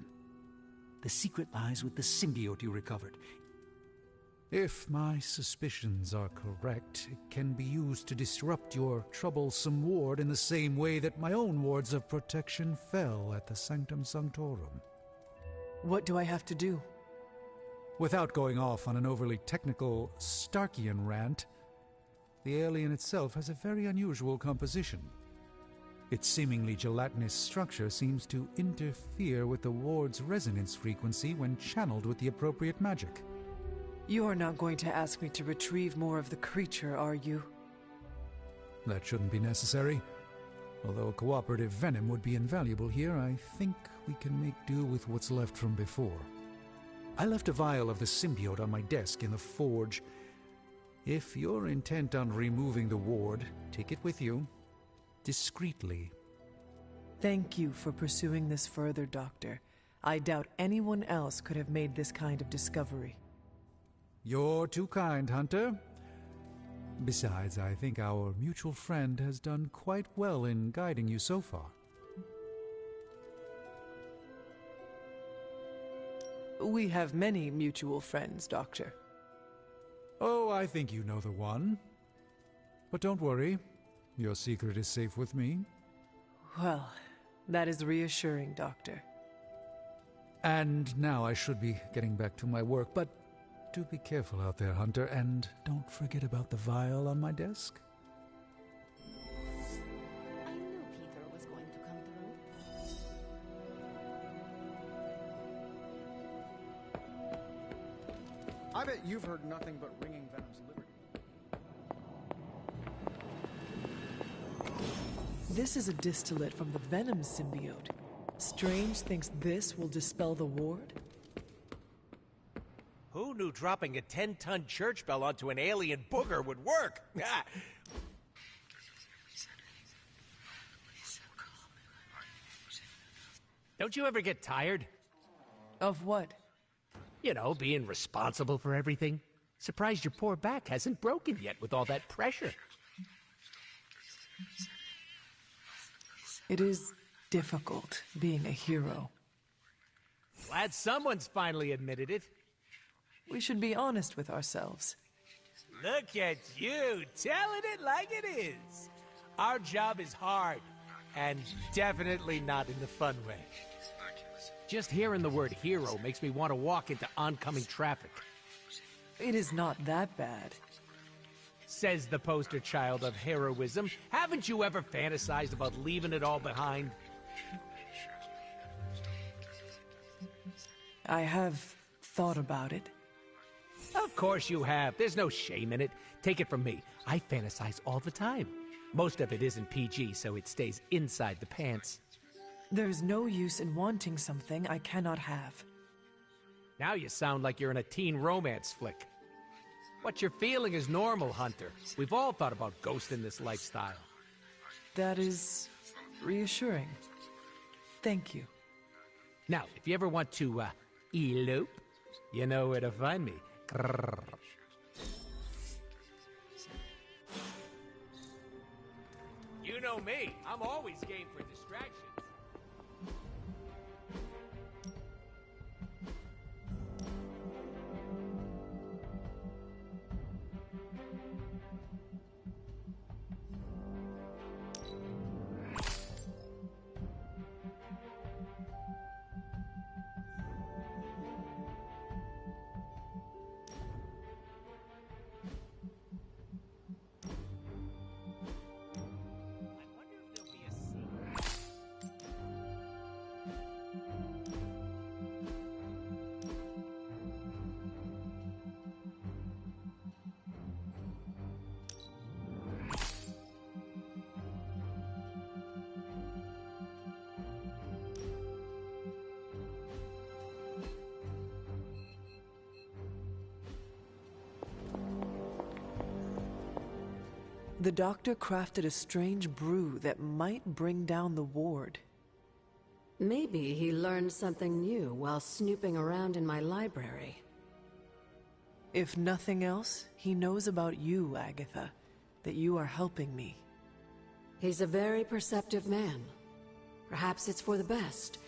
The secret lies with the symbiote you recovered. If my suspicions are correct, it can be used to disrupt your troublesome ward in the same way that my own wards of protection fell at the Sanctum Sanctorum. What do I have to do? Without going off on an overly technical Starkian rant, the alien itself has a very unusual composition. Its seemingly gelatinous structure seems to interfere with the ward's resonance frequency when channeled with the appropriate magic. You are not going to ask me to retrieve more of the creature, are you? That shouldn't be necessary. Although a cooperative venom would be invaluable here, I think we can make do with what's left from before. I left a vial of the symbiote on my desk in the forge. If you're intent on removing the ward, take it with you. Discreetly. Thank you for pursuing this further, Doctor. I doubt anyone else could have made this kind of discovery. You're too kind, Hunter. Besides, I think our mutual friend has done quite well in guiding you so far. We have many mutual friends, Doctor. Oh, I think you know the one. But don't worry. Your secret is safe with me. Well, that is reassuring, Doctor. And now I should be getting back to my work, but do be careful out there, Hunter, and don't forget about the vial on my desk. I knew Peter was going to come through. I bet you've heard nothing but ringing Venom's liberty. This is a distillate from the Venom symbiote. Strange thinks this will dispel the ward? Who knew dropping a 10-ton church bell onto an alien booger would work? Don't you ever get tired? Of what? You know, being responsible for everything. Surprised your poor back hasn't broken yet with all that pressure. It is difficult being a hero. Glad someone's finally admitted it. We should be honest with ourselves. Look at you, telling it like it is. Our job is hard, and definitely not in the fun way. Just hearing the word hero makes me want to walk into oncoming traffic. It is not that bad. Says the poster child of heroism. Haven't you ever fantasized about leaving it all behind? I have thought about it. Of course you have. There's no shame in it. Take it from me. I fantasize all the time. Most of it isn't PG, so it stays inside the pants. There's no use in wanting something I cannot have. Now you sound like you're in a teen romance flick. What you're feeling is normal, Hunter. We've all thought about ghosting this lifestyle. That is reassuring. Thank you. Now, if you ever want to, elope, you know where to find me. Grrr. You know me. I'm always game for distractions. The doctor crafted a strange brew that might bring down the ward. Maybe he learned something new while snooping around in my library. If nothing else, he knows about you, Agatha, that you are helping me. He's a very perceptive man. Perhaps it's for the best.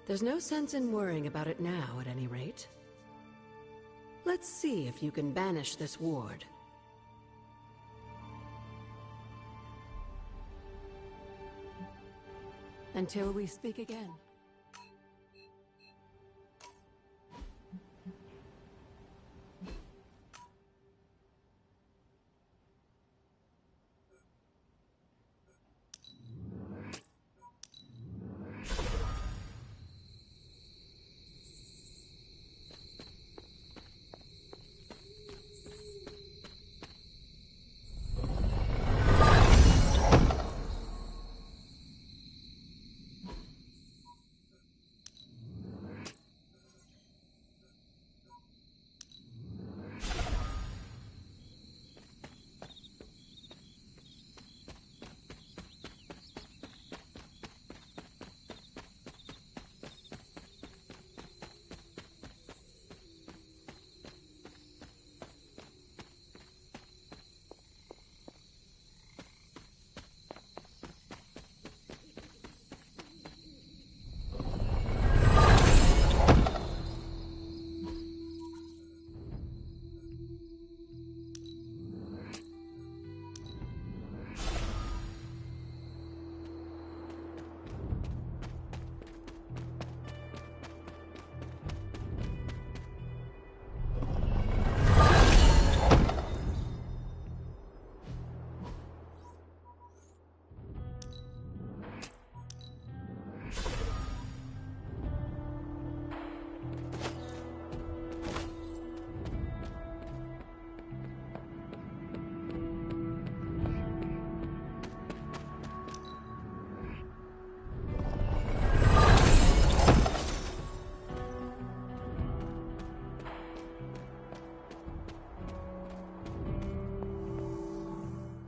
There's no sense in worrying about it now, at any rate. Let's see if you can banish this ward. Until we speak again.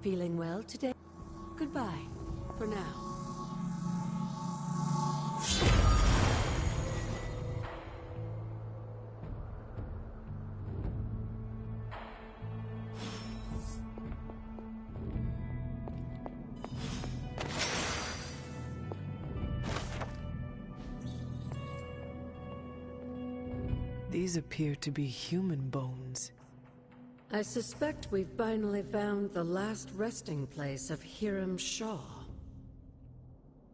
feeling well today? Goodbye, for now. These appear to be human bones. I suspect we've finally found the last resting place of Hiram Shaw.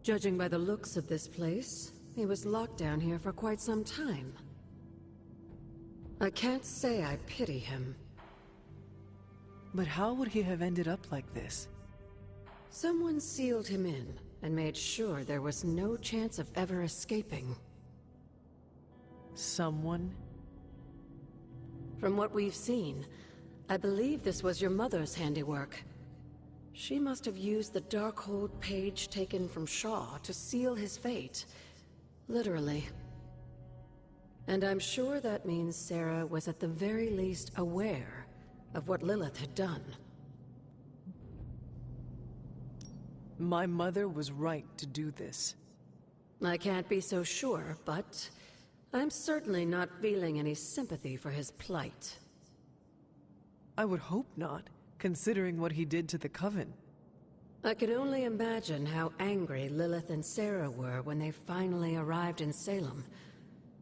Judging by the looks of this place, he was locked down here for quite some time. I can't say I pity him. But how would he have ended up like this? Someone sealed him in and made sure there was no chance of ever escaping. Someone? From what we've seen, I believe this was your mother's handiwork. She must have used the Darkhold page taken from Shaw to seal his fate. Literally. And I'm sure that means Sarah was at the very least aware of what Lilith had done. My mother was right to do this. I can't be so sure, but I'm certainly not feeling any sympathy for his plight. I would hope not, considering what he did to the Coven. I can only imagine how angry Lilith and Sarah were when they finally arrived in Salem.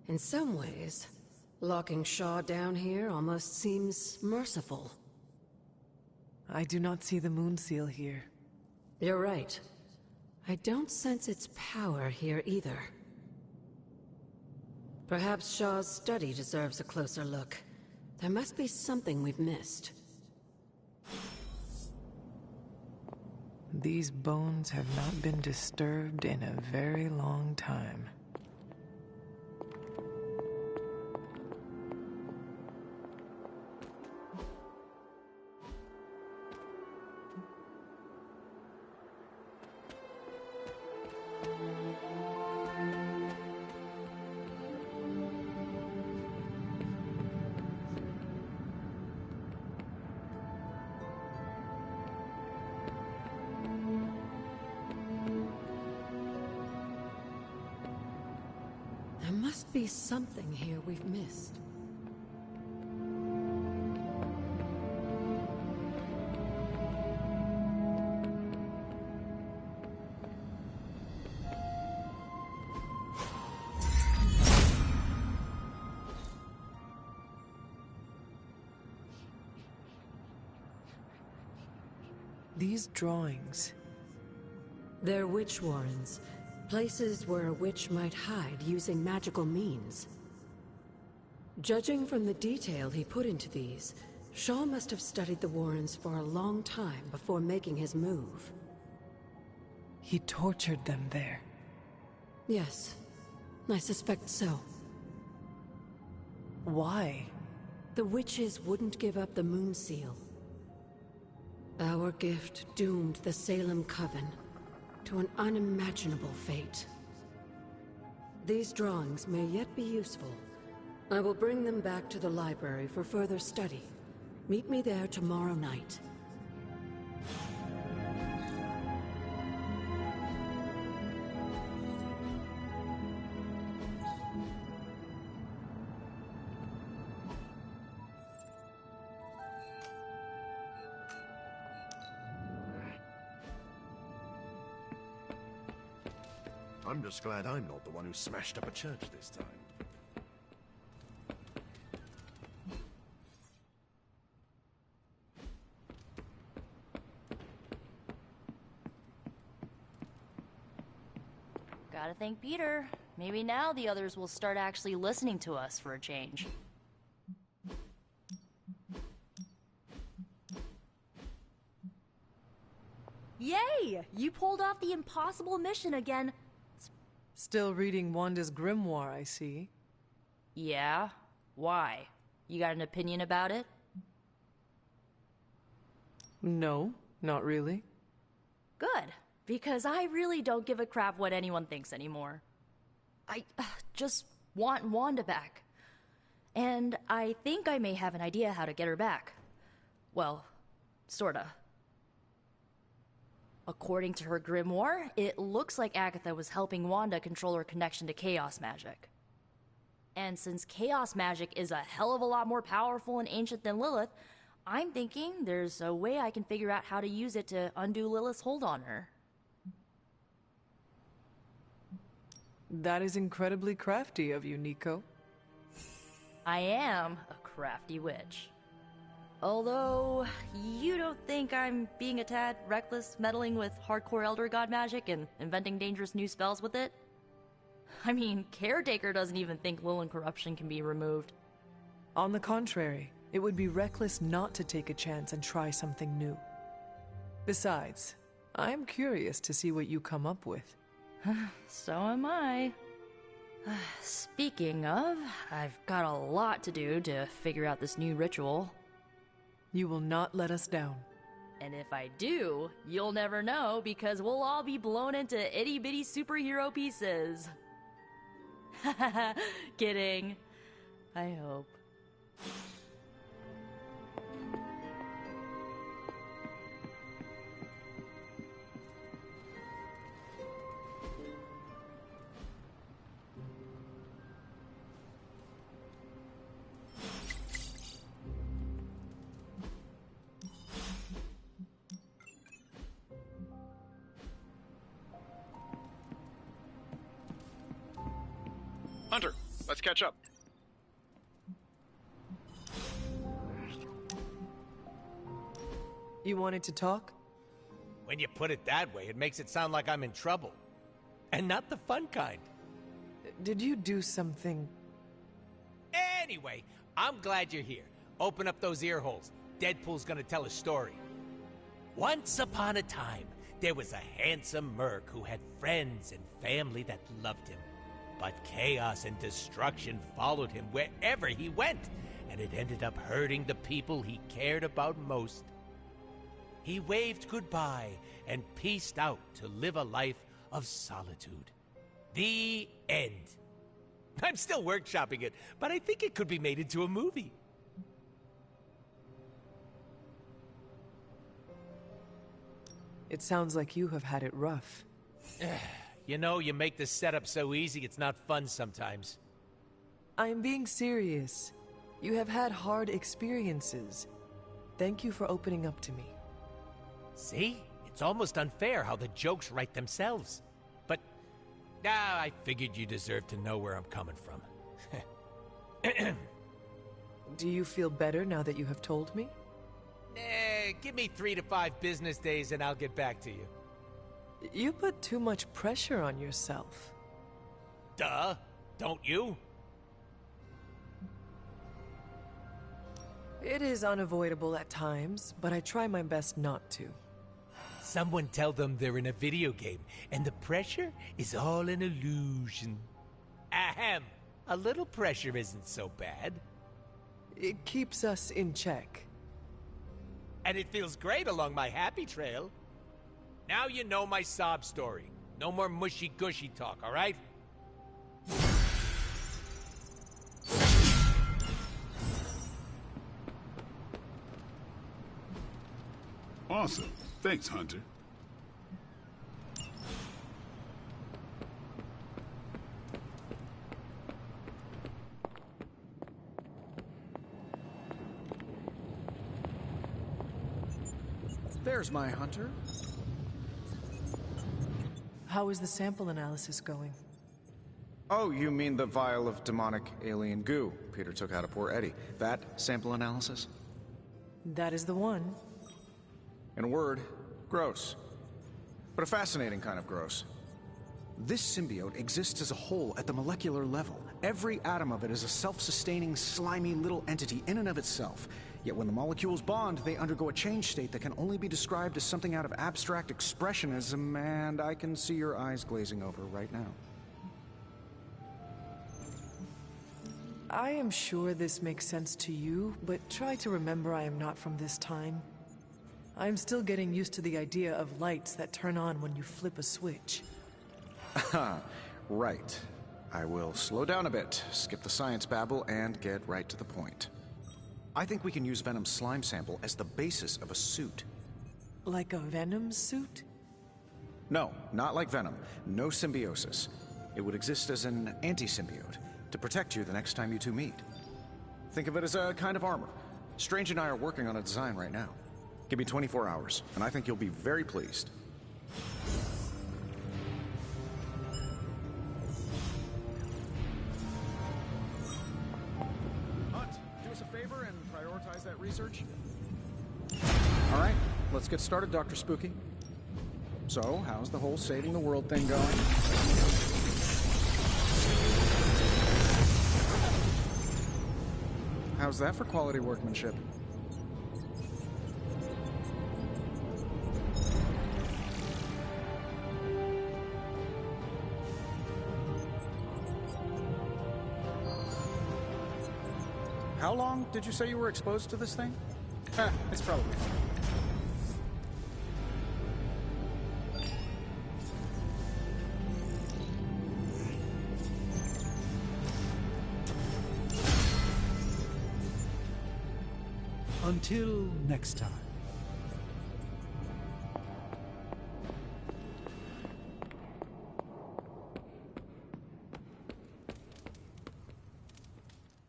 In some ways, locking Shaw down here almost seems merciful. I do not see the moon seal here. You're right. I don't sense its power here either. Perhaps Shaw's study deserves a closer look. There must be something we've missed. These bones have not been disturbed in a very long time. There must be something here we've missed. These drawings... They're witch warrens. Places where a witch might hide using magical means. Judging from the detail he put into these, Shaw must have studied the Warrens for a long time before making his move. He tortured them there. Yes, I suspect so. Why? The witches wouldn't give up the Moon Seal. Our gift doomed the Salem Coven to an unimaginable fate. These drawings may yet be useful. I will bring them back to the library for further study. Meet me there tomorrow night. I'm just glad I'm not the one who smashed up a church this time. Gotta thank Peter. Maybe now the others will start actually listening to us for a change. Yay! You pulled off the impossible mission again. Still reading Wanda's grimoire, I see. Yeah? Why? You got an opinion about it? No, not really. Good, because I really don't give a crap what anyone thinks anymore. I just want Wanda back. And I think I may have an idea how to get her back. Well, sorta. According to her grimoire, it looks like Agatha was helping Wanda control her connection to chaos magic. And since chaos magic is a hell of a lot more powerful and ancient than Lilith, I'm thinking there's a way I can figure out how to use it to undo Lilith's hold on her. That is incredibly crafty of you, Nico. I am a crafty witch. Although, you don't think I'm being a tad reckless, meddling with hardcore Elder God magic and inventing dangerous new spells with it? I mean, Caretaker doesn't even think Lilin corruption can be removed. On the contrary, it would be reckless not to take a chance and try something new. Besides, I'm curious to see what you come up with. So am I. Speaking of, I've got a lot to do to figure out this new ritual. You will not let us down. And if I do, you'll never know because we'll all be blown into itty-bitty superhero pieces. Kidding. I hope. Hunter, let's catch up. You wanted to talk? When you put it that way, it makes it sound like I'm in trouble. And not the fun kind. Did you do something? Anyway, I'm glad you're here. Open up those ear holes. Deadpool's gonna tell a story. Once upon a time, there was a handsome merc who had friends and family that loved him. But chaos and destruction followed him wherever he went, and it ended up hurting the people he cared about most. He waved goodbye and peaced out to live a life of solitude. The end. I'm still workshopping it, but I think it could be made into a movie. It sounds like you have had it rough. You know, you make the setup so easy, it's not fun sometimes. I am being serious. You have had hard experiences. Thank you for opening up to me. See? It's almost unfair how the jokes write themselves. But, I figured you deserved to know where I'm coming from. Do you feel better now that you have told me? Give me 3 to 5 business days and I'll get back to you. You put too much pressure on yourself. Duh, don't you? It is unavoidable at times, but I try my best not to. Someone tell them they're in a video game, and the pressure is all an illusion. Ahem! A little pressure isn't so bad. It keeps us in check. And it feels great along my happy trail. Now you know my sob story. No more mushy-gushy talk, all right? Awesome. Thanks, Hunter. There's my Hunter. How is the sample analysis going? Oh, you mean the vial of demonic alien goo Peter took out of poor Eddie. That sample analysis? That is the one. In a word, gross. But a fascinating kind of gross. This symbiote exists as a whole at the molecular level. Every atom of it is a self-sustaining, slimy little entity in and of itself. Yet when the molecules bond, they undergo a change state that can only be described as something out of abstract expressionism, and I can see your eyes glazing over right now. I am sure this makes sense to you, but try to remember I am not from this time. I am still getting used to the idea of lights that turn on when you flip a switch. Right. I will slow down a bit, skip the science babble, and get right to the point. I think we can use Venom's slime sample as the basis of a suit. Like a Venom suit? No, not like Venom. No symbiosis. It would exist as an anti-symbiote, to protect you the next time you two meet. Think of it as a kind of armor. Strange and I are working on a design right now. Give me 24 hours, and I think you'll be very pleased. Hunt, do us a favor and prioritize that research. All right, let's get started, Dr. Spooky. So, how's the whole saving the world thing going? How's that for quality workmanship? How long did you say you were exposed to this thing? It's probably fine. Until next time.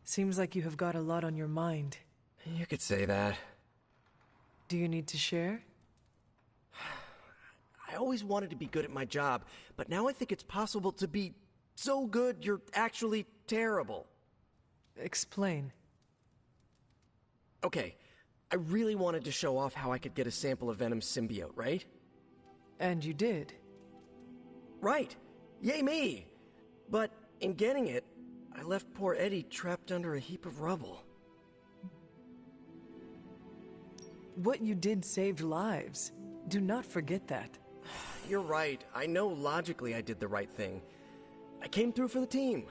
Seems like you have got a lot on your mind. You could say that. Do you need to share? I always wanted to be good at my job, but now I think it's possible to be so good you're actually terrible. Explain. Okay, I really wanted to show off how I could get a sample of Venom's symbiote, right? And you did. Right! Yay me! But in getting it, I left poor Eddie trapped under a heap of rubble. What you did saved lives. Do not forget that. You're right. I know logically I did the right thing. I came through for the team,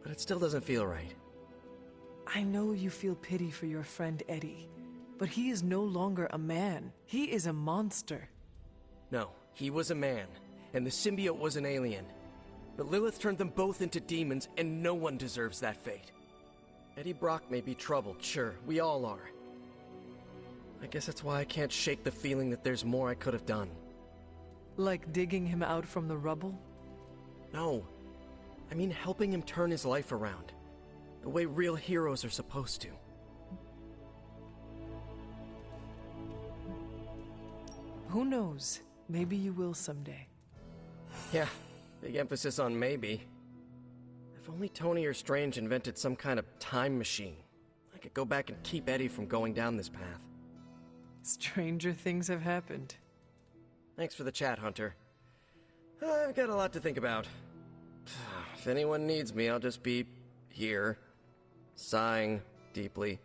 but it still doesn't feel right. I know you feel pity for your friend Eddie, but he is no longer a man. He is a monster. No, he was a man, and the symbiote was an alien. But Lilith turned them both into demons, and no one deserves that fate. Eddie Brock may be troubled, sure, we all are. I guess that's why I can't shake the feeling that there's more I could have done. Like digging him out from the rubble? No, I mean helping him turn his life around. The way real heroes are supposed to. Who knows? Maybe you will someday. Yeah, big emphasis on maybe. If only Tony or Strange invented some kind of time machine, I could go back and keep Eddie from going down this path. Stranger things have happened. Thanks for the chat, Hunter. I've got a lot to think about. If anyone needs me, I'll just be here, sighing deeply.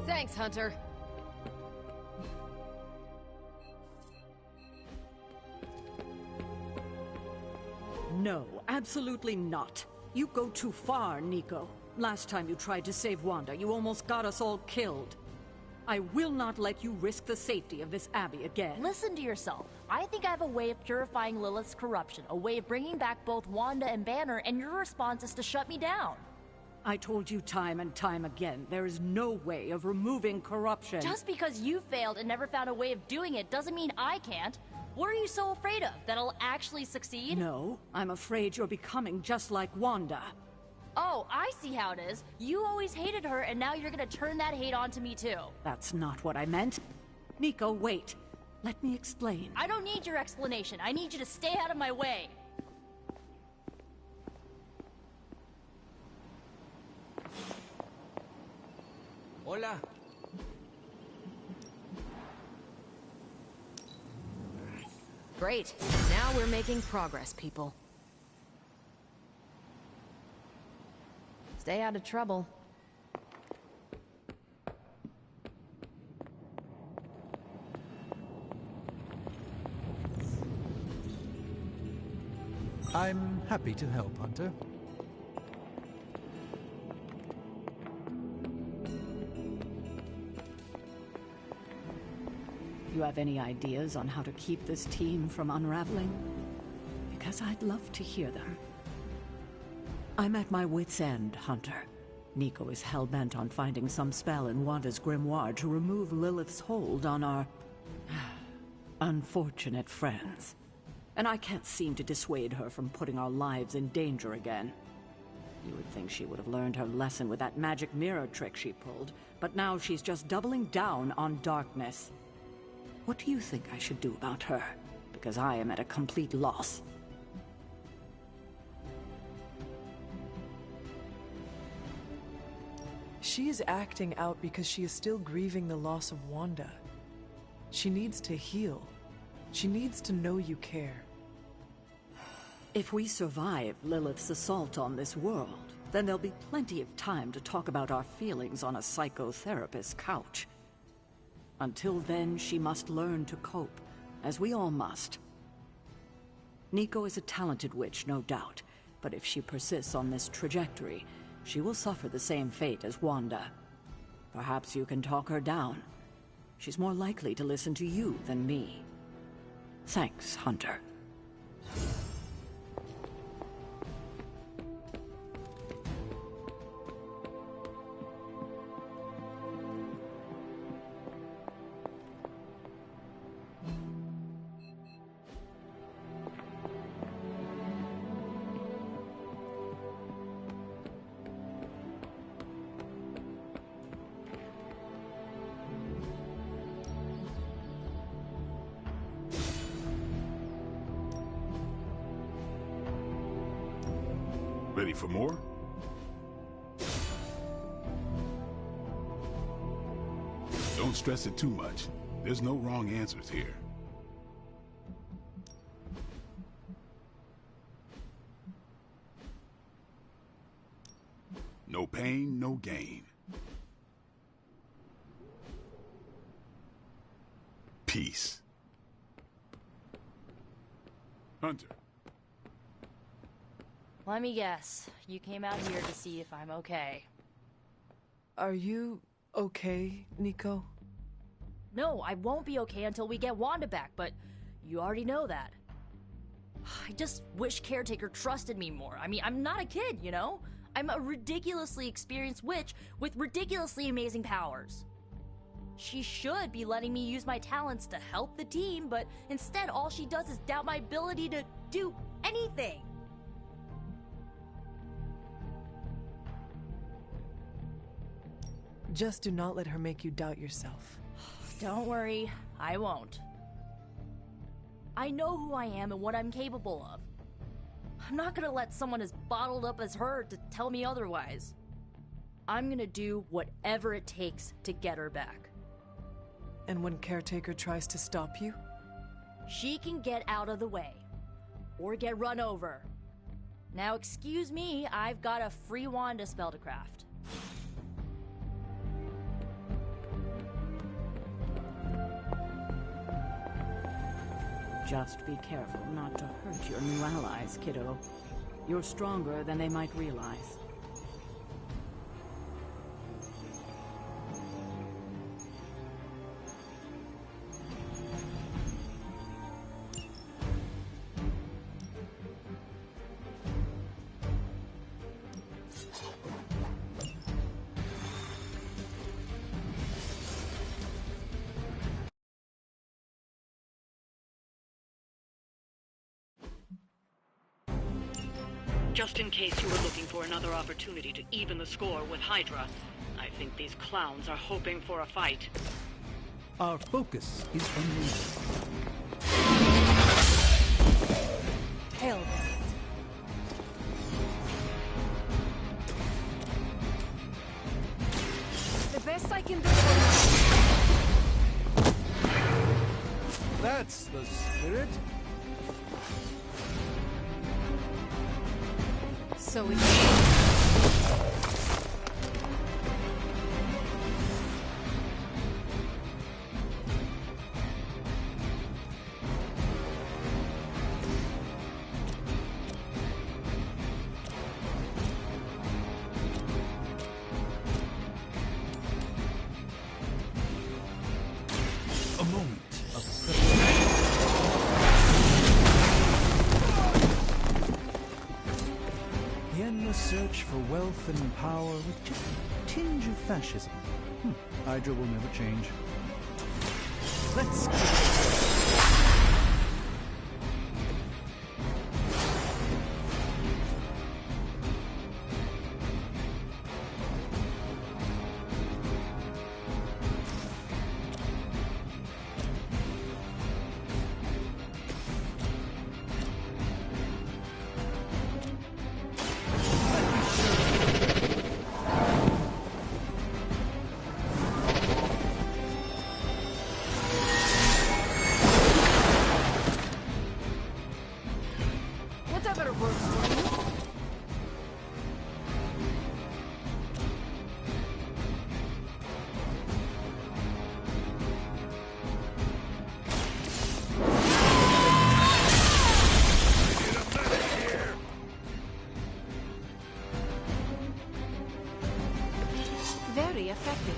Thanks, Hunter. No, absolutely not. You go too far, Nico. Last time you tried to save Wanda, you almost got us all killed. I will not let you risk the safety of this Abbey again. Listen to yourself. I think I have a way of purifying Lilith's corruption, a way of bringing back both Wanda and Banner, and your response is to shut me down. I told you time and time again, there is no way of removing corruption. Just because you failed and never found a way of doing it doesn't mean I can't. What are you so afraid of? That I'll actually succeed? No, I'm afraid you're becoming just like Wanda. Oh, I see how it is. You always hated her, and now you're gonna turn that hate onto me too. That's not what I meant. Nico, wait. Let me explain. I don't need your explanation. I need you to stay out of my way. Hola. Great. Now we're making progress, people. Stay out of trouble. I'm happy to help, Hunter. You have any ideas on how to keep this team from unraveling? Because I'd love to hear them. I'm at my wit's end, Hunter. Nico is hell-bent on finding some spell in Wanda's grimoire to remove Lilith's hold on our unfortunate friends. And I can't seem to dissuade her from putting our lives in danger again. You would think she would have learned her lesson with that magic mirror trick she pulled, but now she's just doubling down on darkness. What do you think I should do about her? Because I am at a complete loss. She is acting out because she is still grieving the loss of Wanda. She needs to heal. She needs to know you care. If we survive Lilith's assault on this world, then there'll be plenty of time to talk about our feelings on a psychotherapist's couch. Until then, she must learn to cope, as we all must. Nico is a talented witch, no doubt, but if she persists on this trajectory, she will suffer the same fate as Wanda. Perhaps you can talk her down. She's more likely to listen to you than me. Thanks, Hunter. Ready for more? Don't stress it too much. There's no wrong answers here. No pain, no gain. Peace. Hunter. Let me guess. You came out here to see if I'm okay. Are you okay, Nico? No, I won't be okay until we get Wanda back, but you already know that. I just wish Caretaker trusted me more. I mean, I'm not a kid, you know? I'm a ridiculously experienced witch with ridiculously amazing powers. She should be letting me use my talents to help the team, but instead all she does is doubt my ability to do anything. Just do not let her make you doubt yourself. Don't worry, I won't. I know who I am and what I'm capable of. I'm not gonna let someone as bottled up as her to tell me otherwise. I'm gonna do whatever it takes to get her back. And when Caretaker tries to stop you? She can get out of the way. Or get run over. Now excuse me, I've got a free Wanda spell to craft. Just be careful not to hurt your new allies, kiddo. You're stronger than they might realize. Just in case you were looking for another opportunity to even the score with Hydra, I think these clowns are hoping for a fight. Our focus is unwavering. Hell. The best I can do. That's the spirit. So it's... A moment of the endless search for wealth and power with just a tinge of fascism. Hydra will never change. Let's go. Whatever works for you. Very effective.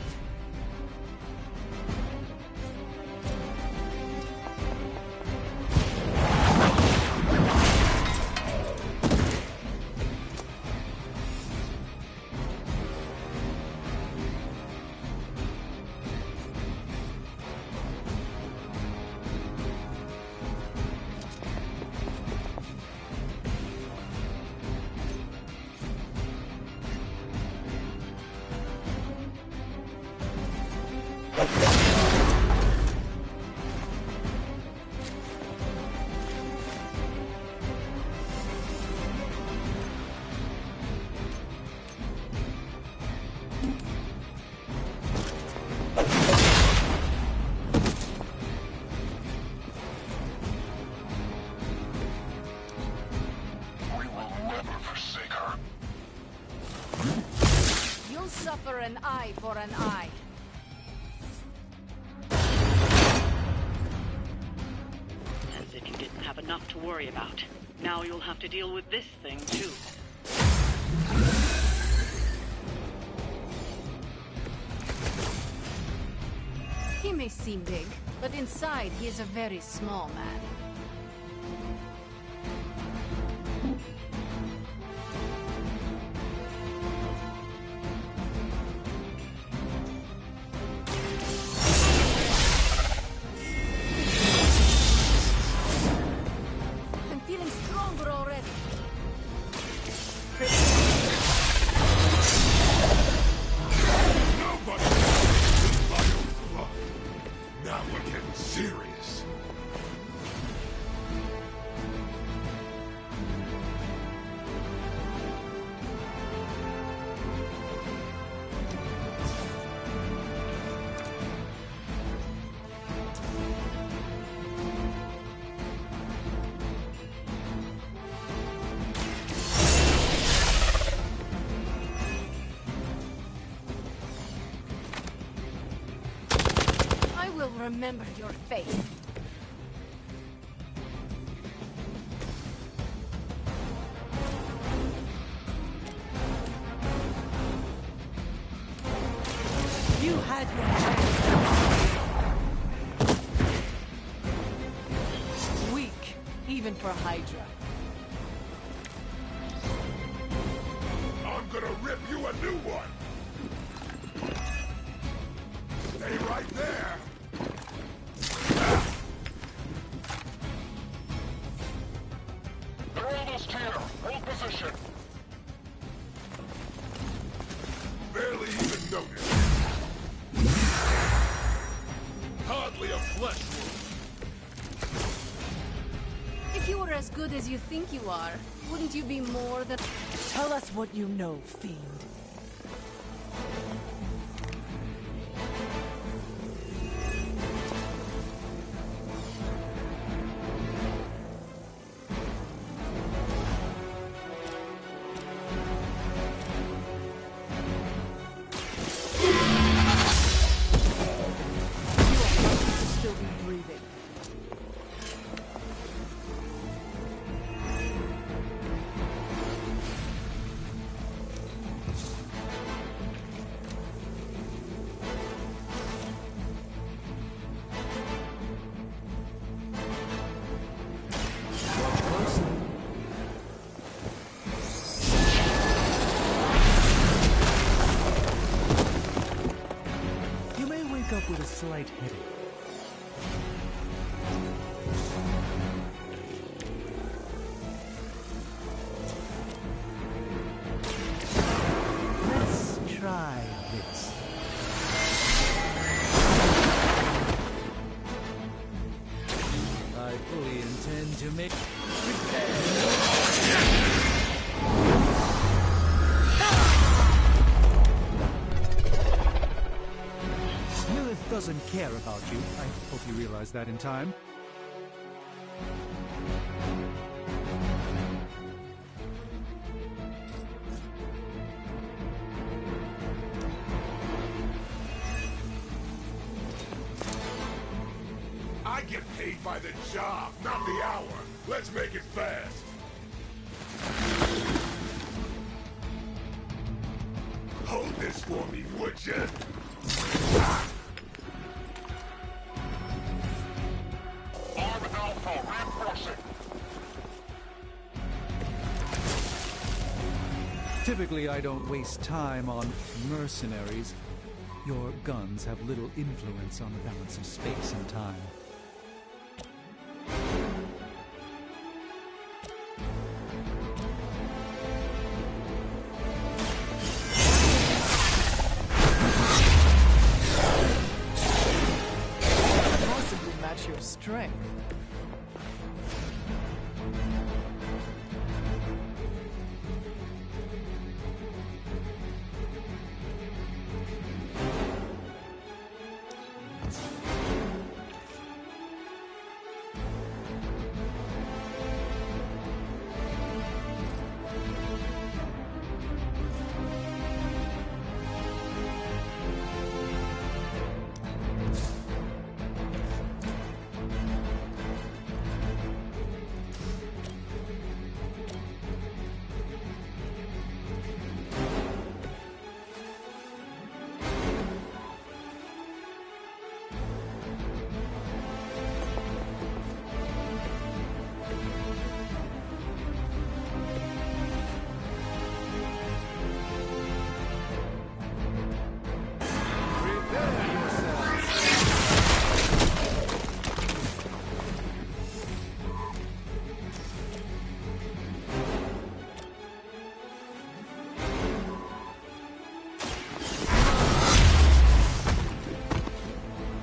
You'll suffer an eye for an eye. As if you didn't have enough to worry about. Now you'll have to deal with this thing, too. He may seem big, but inside he is a very small man. I'm feeling stronger already. Now we're getting serious. I will remember your face. You had your chance. Weak, even for Hydra. I'm gonna rip you a new one! Stay right there! They're almost here! Hold position! Barely even noticed. Hardly a flesh wound. If you were as good as you think you are, wouldn't you be more than... Tell us what you know, Fiend. With a slight headache. Let's try this. I fully intend to make... doesn't care about you. I hope you realize that in time. I get paid by the job, not the hour. Let's make it fast. Hold this for me, would you? Arm Alpha reinforcing. Typically, I don't waste time on mercenaries. Your guns have little influence on the balance of space and time. Possibly match your strength.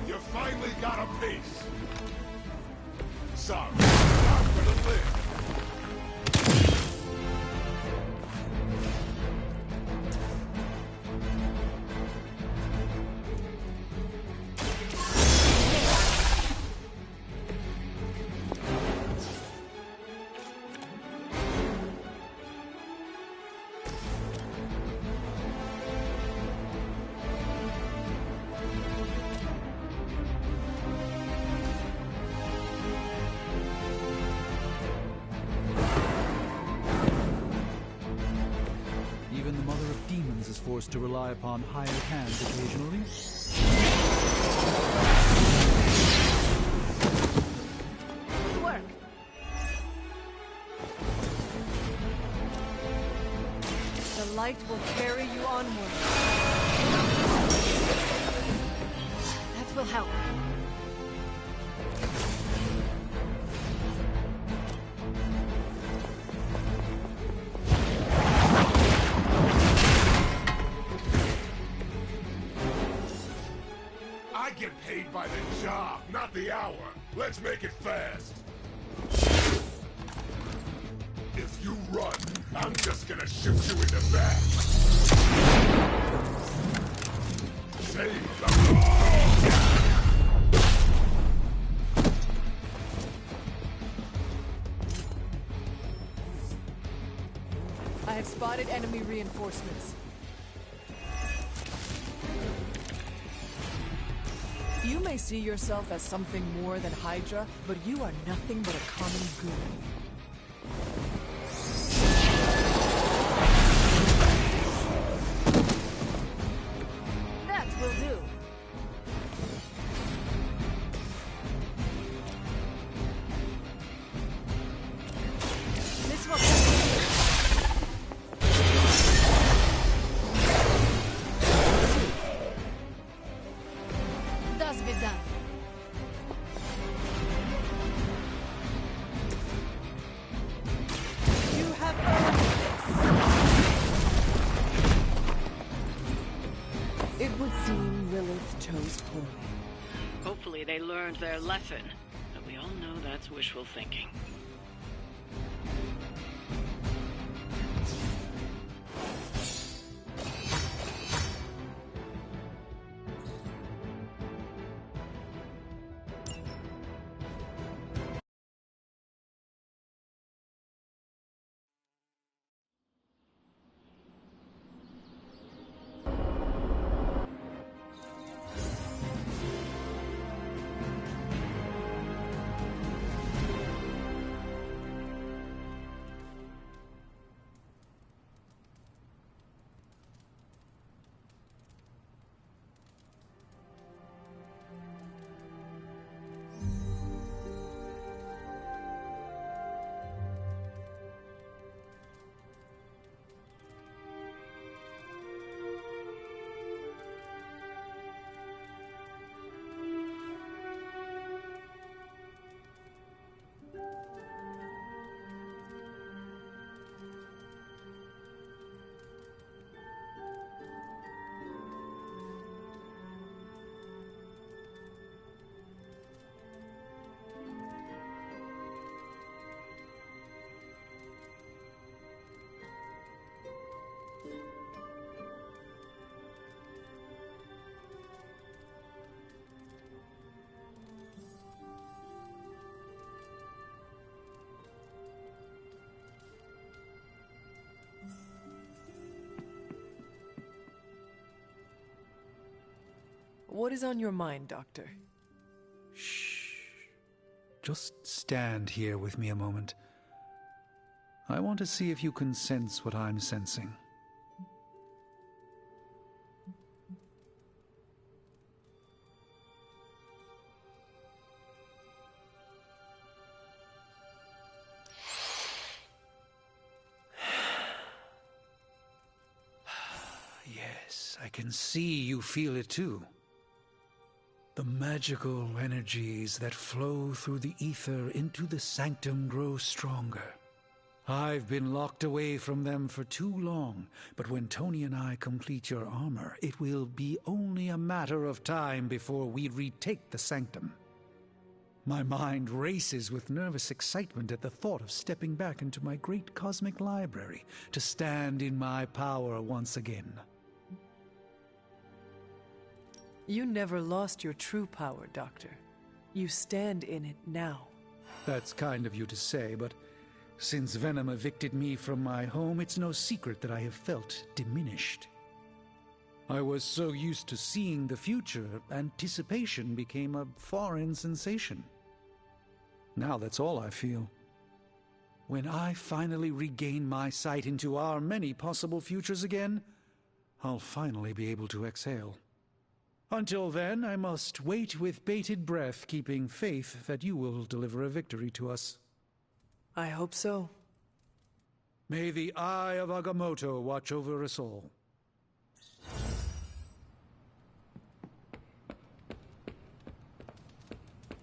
You finally got a piece. Sorry, not gonna live. forced to rely upon hired hands occasionally. Good work. The light will carry you onward. That will help. I get paid by the job, not the hour. Let's make it fast. If you run, I'm just gonna shoot you in the back. Save the I have spotted enemy reinforcements. You may see yourself as something more than Hydra, but you are nothing but a common goon. That will do. This will does be done. You have earned this. It would seem Lilith chose poorly. Hopefully they learned their lesson, but we all know that's wishful thinking. What is on your mind, Doctor? Shh. Just stand here with me a moment. I want to see if you can sense what I'm sensing. Yes, I can see you feel it too. The magical energies that flow through the ether into the sanctum grow stronger. I've been locked away from them for too long, but when Tony and I complete your armor, it will be only a matter of time before we retake the sanctum. My mind races with nervous excitement at the thought of stepping back into my great cosmic library to stand in my power once again. You never lost your true power, Doctor. You stand in it now. That's kind of you to say, but since Venom evicted me from my home, it's no secret that I have felt diminished. I was so used to seeing the future, anticipation became a foreign sensation. Now that's all I feel. When I finally regain my sight into our many possible futures again, I'll finally be able to exhale. Until then, I must wait with bated breath, keeping faith that you will deliver a victory to us. I hope so. May the Eye of Agamotto watch over us all.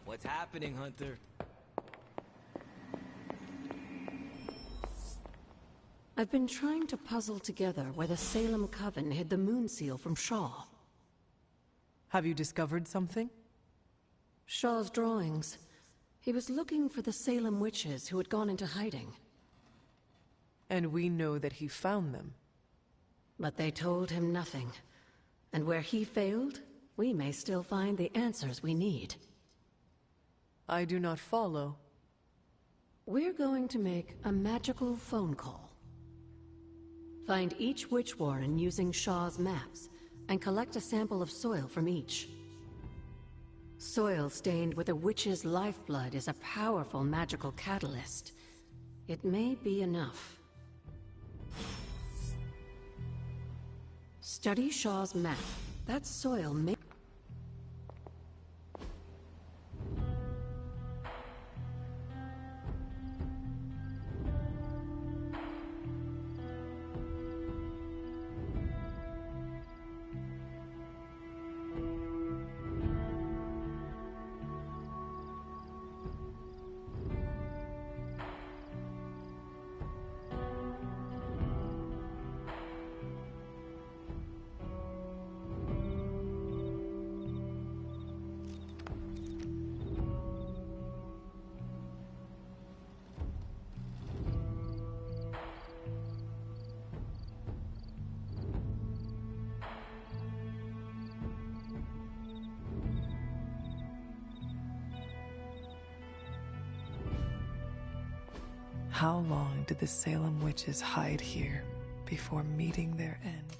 What's happening, Hunter? I've been trying to puzzle together where the Salem Coven hid the moon seal from Shaw. Have you discovered something? Shaw's drawings. He was looking for the Salem witches who had gone into hiding. And we know that he found them. But they told him nothing. And where he failed, we may still find the answers we need. I do not follow. We're going to make a magical phone call. Find each witch warren using Shaw's maps, and collect a sample of soil from each. Soil stained with a witch's lifeblood is a powerful magical catalyst. It may be enough. Study Shaw's map. That soil may... How long did the Salem witches hide here before meeting their end?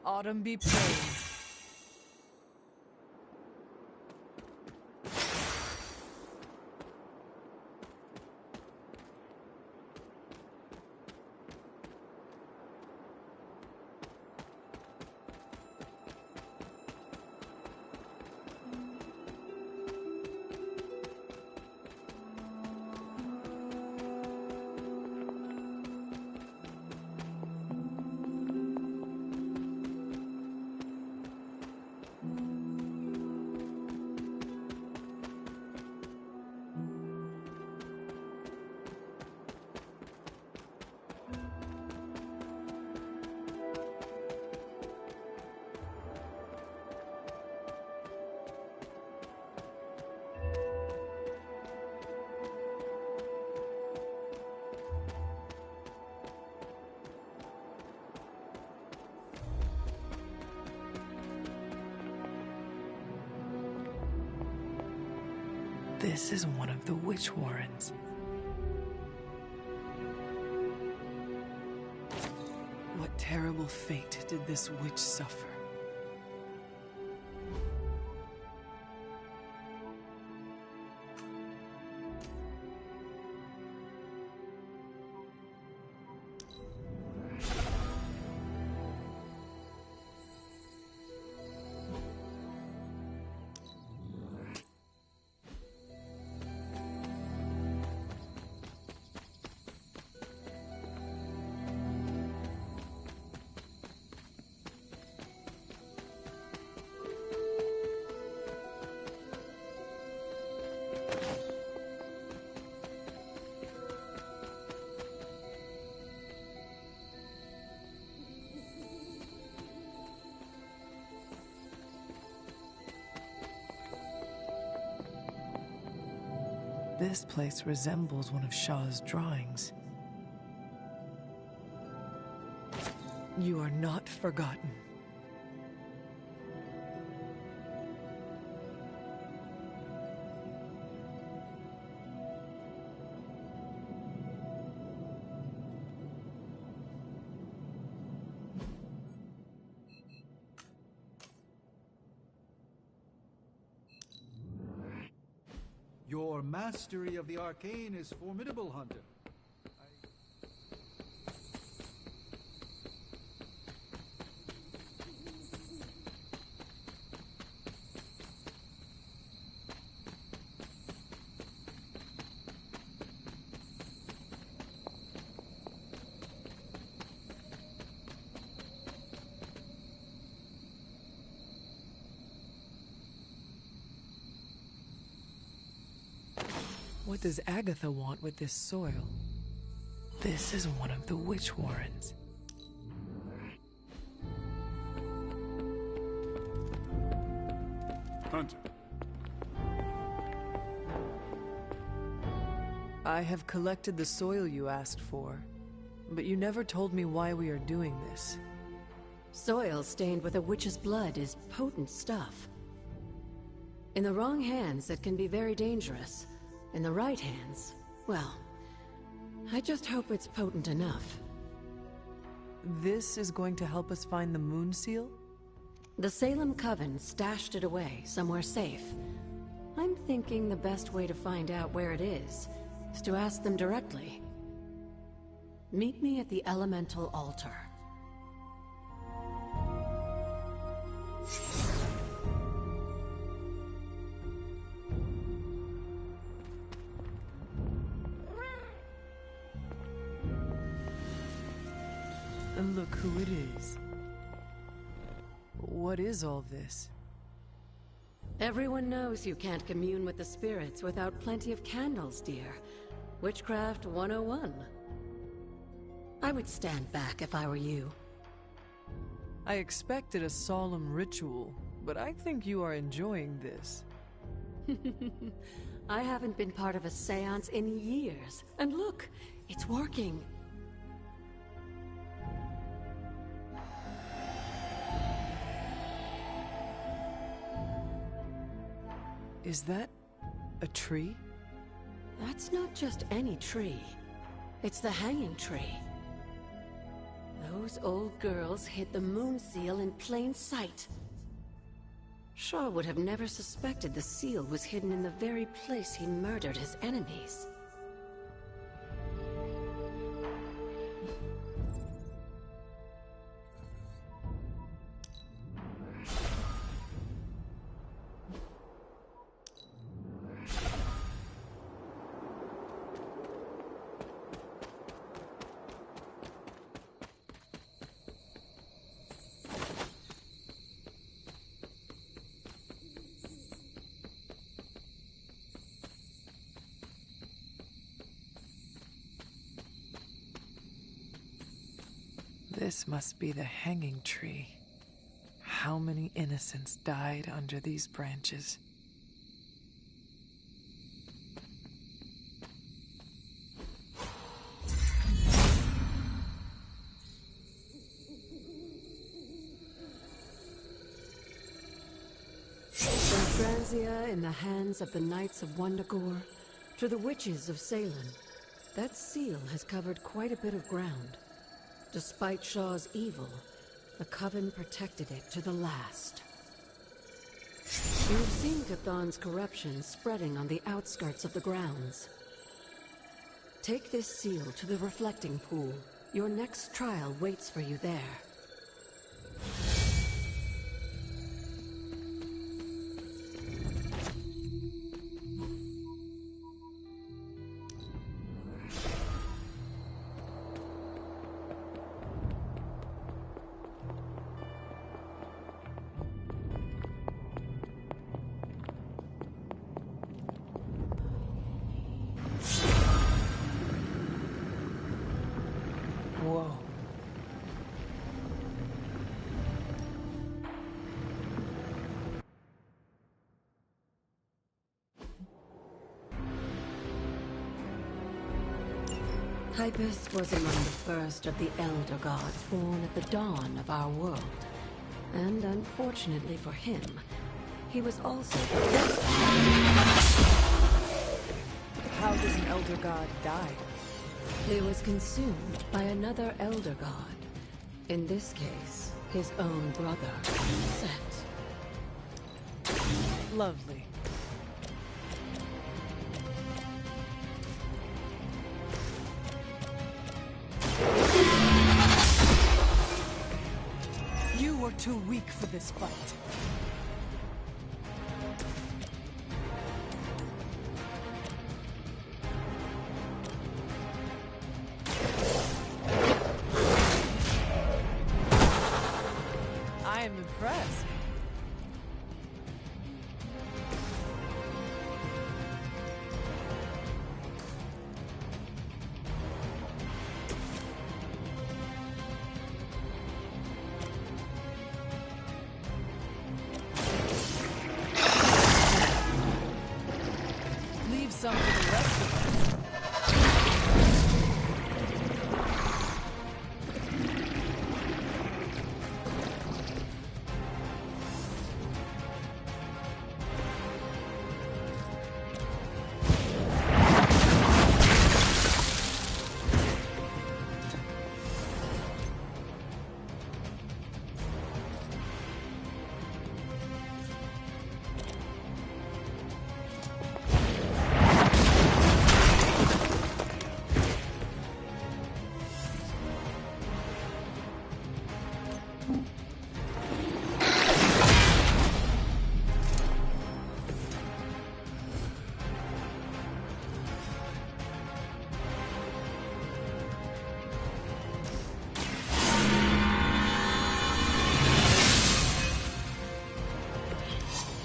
Autumn be praised. This is one of the witch warrens. What terrible fate did this witch suffer? This place resembles one of Shaw's drawings. You are not forgotten. Your mastery of the arcane is formidable, Hunter. What does Agatha want with this soil? This is one of the witch warrens. Hunter. I have collected the soil you asked for, but you never told me why we are doing this. Soil stained with a witch's blood is potent stuff. In the wrong hands, it can be very dangerous. In the right hands, well, I just hope it's potent enough. This is going to help us find the Moon Seal? The Salem Coven stashed it away, somewhere safe. I'm thinking the best way to find out where it is to ask them directly. Meet me at the Elemental Altar. And look who it is. What is all this? Everyone knows you can't commune with the spirits without plenty of candles, dear. Witchcraft 101. I would stand back if I were you. I expected a solemn ritual, but I think you are enjoying this. I haven't been part of a seance in years. And look, it's working. Is that a tree? That's not just any tree. It's the hanging tree. Those old girls hid the Moon Seal in plain sight. Shaw would have never suspected the seal was hidden in the very place he murdered his enemies. This must be the hanging tree. How many innocents died under these branches? From Franzia in the hands of the Knights of Wundagore to the witches of Salem, that seal has covered quite a bit of ground. Despite Shaw's evil, the Coven protected it to the last. You've seen Chthon's corruption spreading on the outskirts of the grounds. Take this seal to the reflecting pool. Your next trial waits for you there. Whoa. Hypus was among the first of the Elder Gods born at the dawn of our world. And unfortunately for him, he was also the first. How does an Elder God die? He was consumed by another Elder God. In this case, his own brother, Set. Lovely. You are too weak for this fight. I am impressed. Leave some for the rest of us.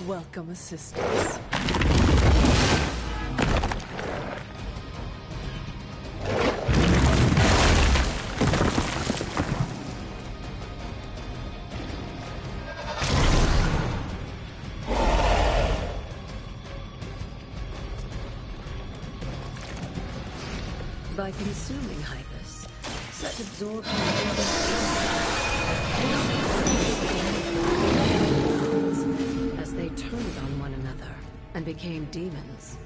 Welcome assistance. By consuming Hypus, Set absorbed his brother's as they turned on one another and became demons.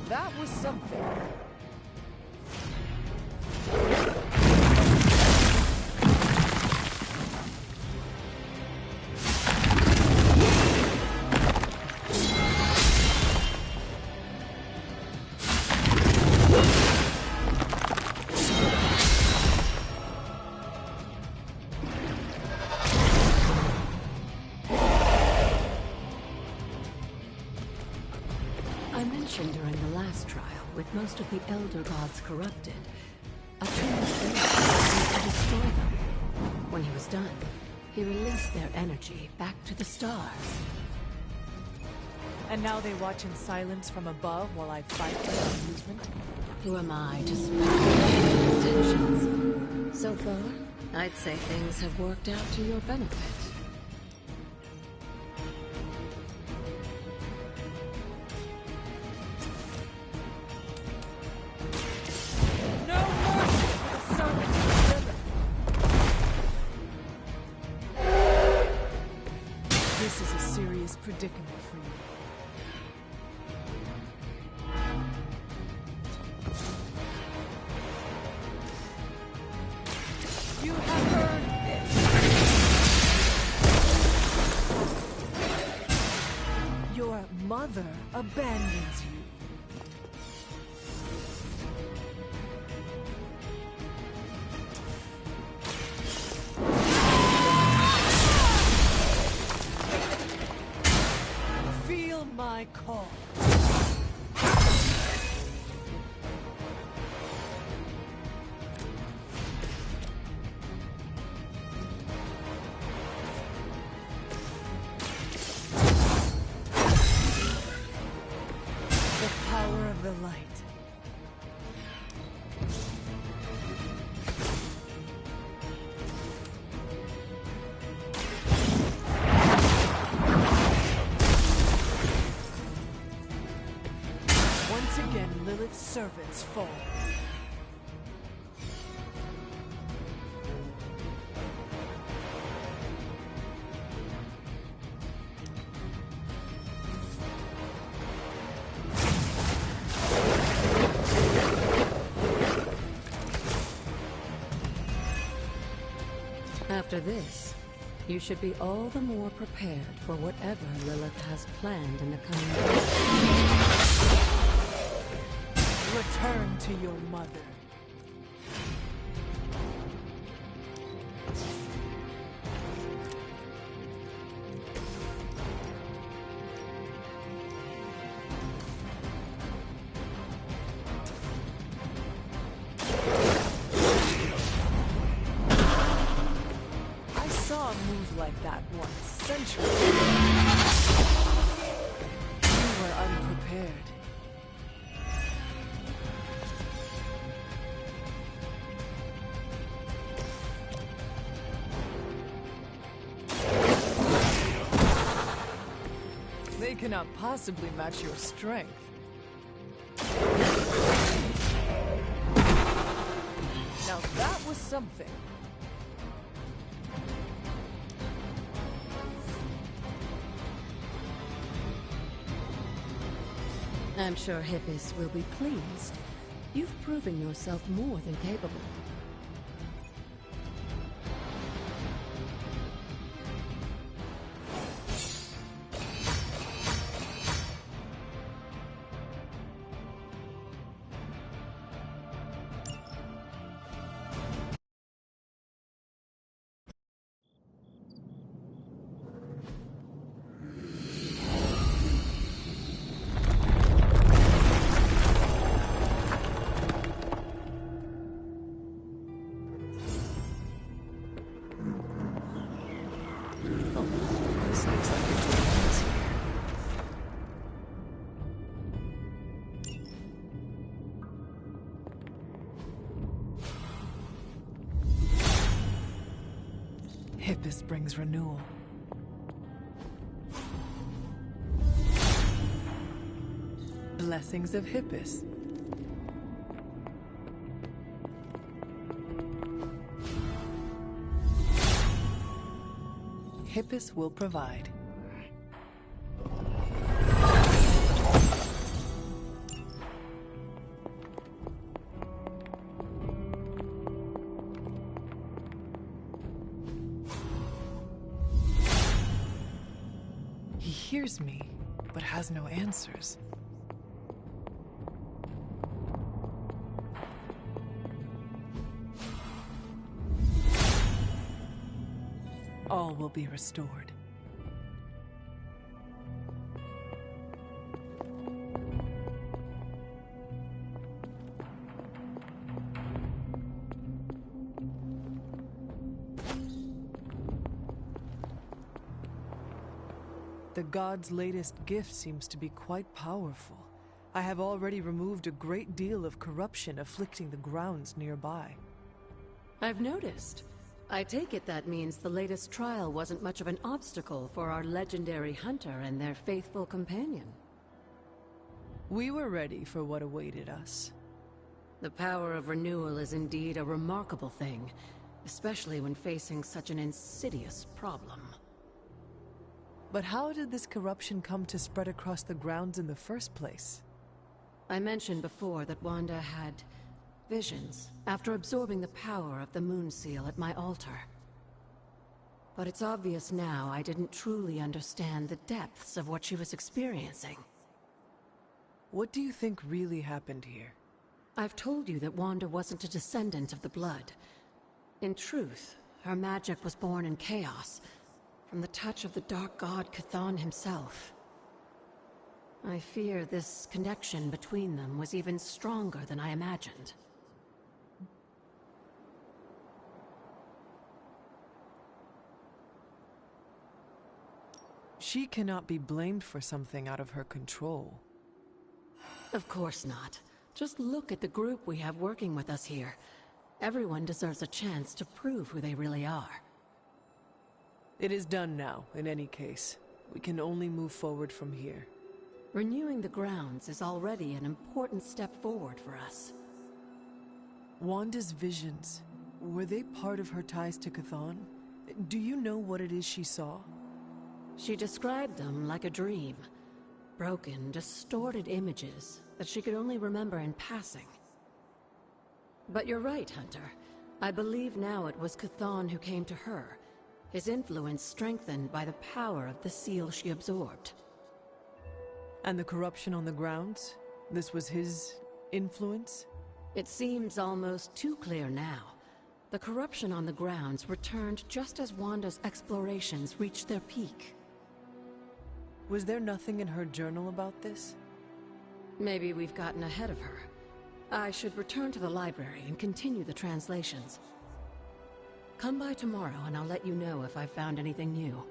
That was something. I mentioned during the last trial, with most of the Elder Gods corrupted, a tomb failed to destroy them. When he was done, he released their energy back to the stars. And now they watch in silence from above while I fight for their amusement? Who am I to speak their intentions? So far, I'd say things have worked out to your benefit. This is a serious predicament for you. You have earned this. Your mother abandons you. Feel my call. The light. Once again, Lilith's servants fall. After this, you should be all the more prepared for whatever Lilith has planned in the coming days. Return to your mother. Move like that once, centuries ago. You were unprepared. They cannot possibly match your strength. Now that was something. I'm sure Hippis will be pleased. You've proven yourself more than capable. Hippis brings renewal. Blessings of Hippis. Hippis will provide. He hears me, but has no answers. All will be restored. The god's latest gift seems to be quite powerful. I have already removed a great deal of corruption afflicting the grounds nearby. I've noticed. I take it that means the latest trial wasn't much of an obstacle for our legendary hunter and their faithful companion. We were ready for what awaited us. The power of renewal is indeed a remarkable thing, especially when facing such an insidious problem. But how did this corruption come to spread across the grounds in the first place? I mentioned before that Wanda had visions after absorbing the power of the Moon Seal at my altar. But it's obvious now I didn't truly understand the depths of what she was experiencing. What do you think really happened here? I've told you that Wanda wasn't a descendant of the Blood. In truth, her magic was born in chaos, from the touch of the Dark God Chthon himself. I fear this connection between them was even stronger than I imagined. She cannot be blamed for something out of her control. Of course not. Just look at the group we have working with us here. Everyone deserves a chance to prove who they really are. It is done now, in any case. We can only move forward from here. Renewing the grounds is already an important step forward for us. Wanda's visions, were they part of her ties to Chthon? Do you know what it is she saw? She described them like a dream. Broken, distorted images that she could only remember in passing. But you're right, Hunter. I believe now it was Chthon who came to her, his influence strengthened by the power of the seal she absorbed. And the corruption on the grounds? This was his influence? It seems almost too clear now. The corruption on the grounds returned just as Wanda's explorations reached their peak. Was there nothing in her journal about this? Maybe we've gotten ahead of her. I should return to the library and continue the translations. Come by tomorrow and I'll let you know if I've found anything new.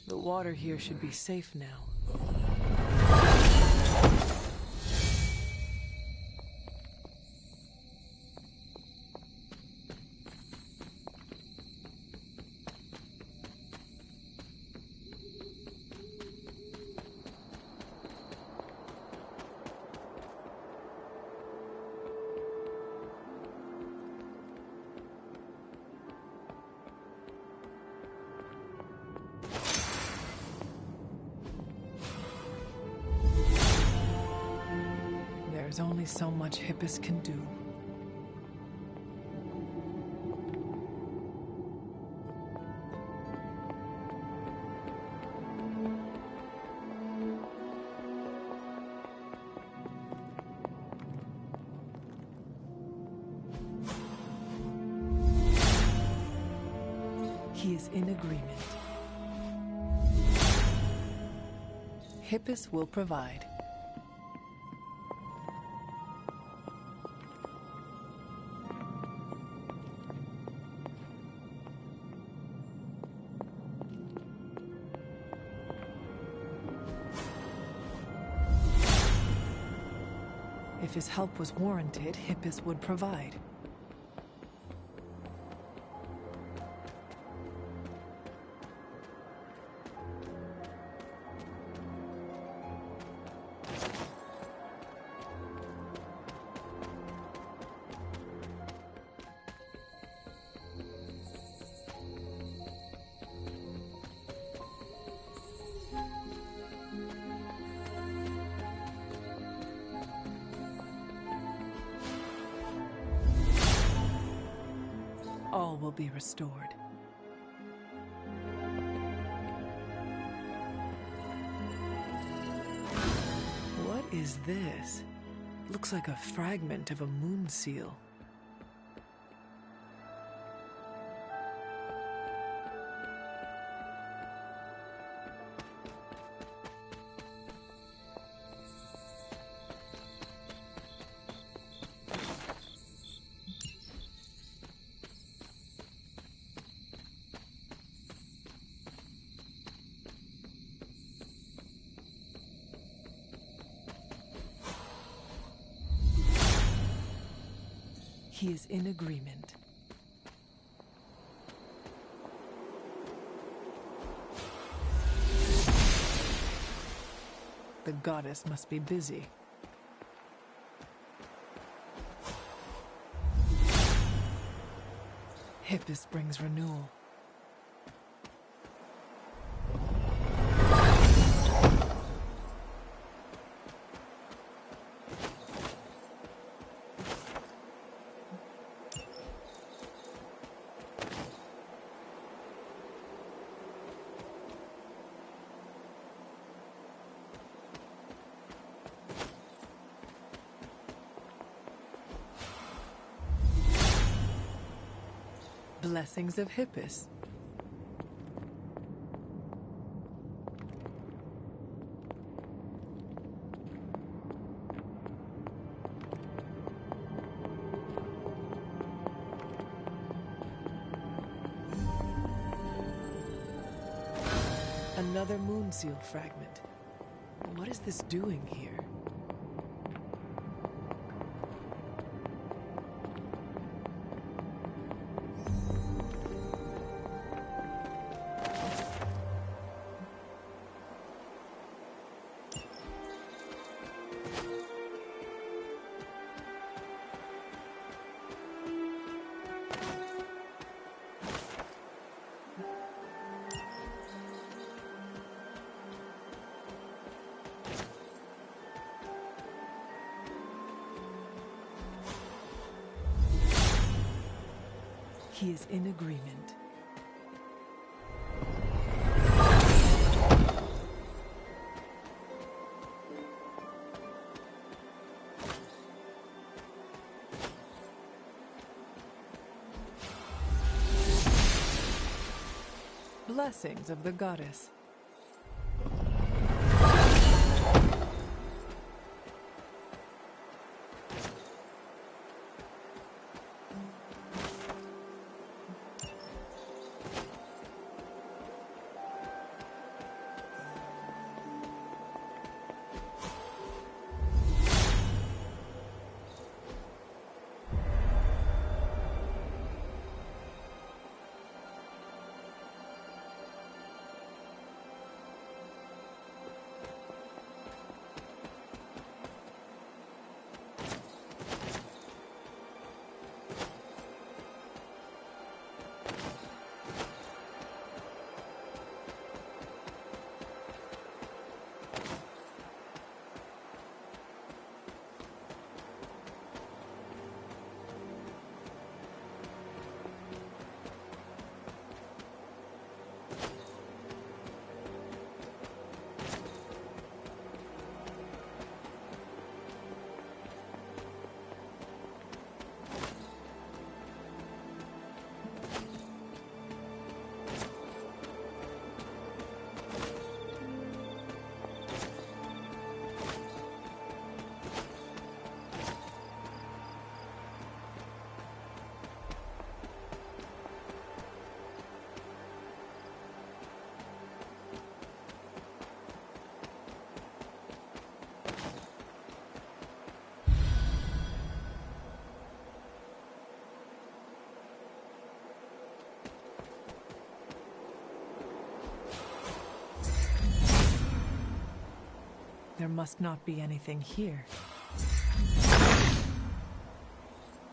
The water here should be safe now. There's only so much Hippus can do. He is in agreement. Hippus will provide. If his help was warranted, Hippus would provide. all will be restored. What is this? Looks like a fragment of a moon seal. He is in agreement. The goddess must be busy. Hippus brings renewal. Blessings of Hippus. Another moon seal fragment. What is this doing here? He is in agreement. Blessings of the goddess. There must not be anything here.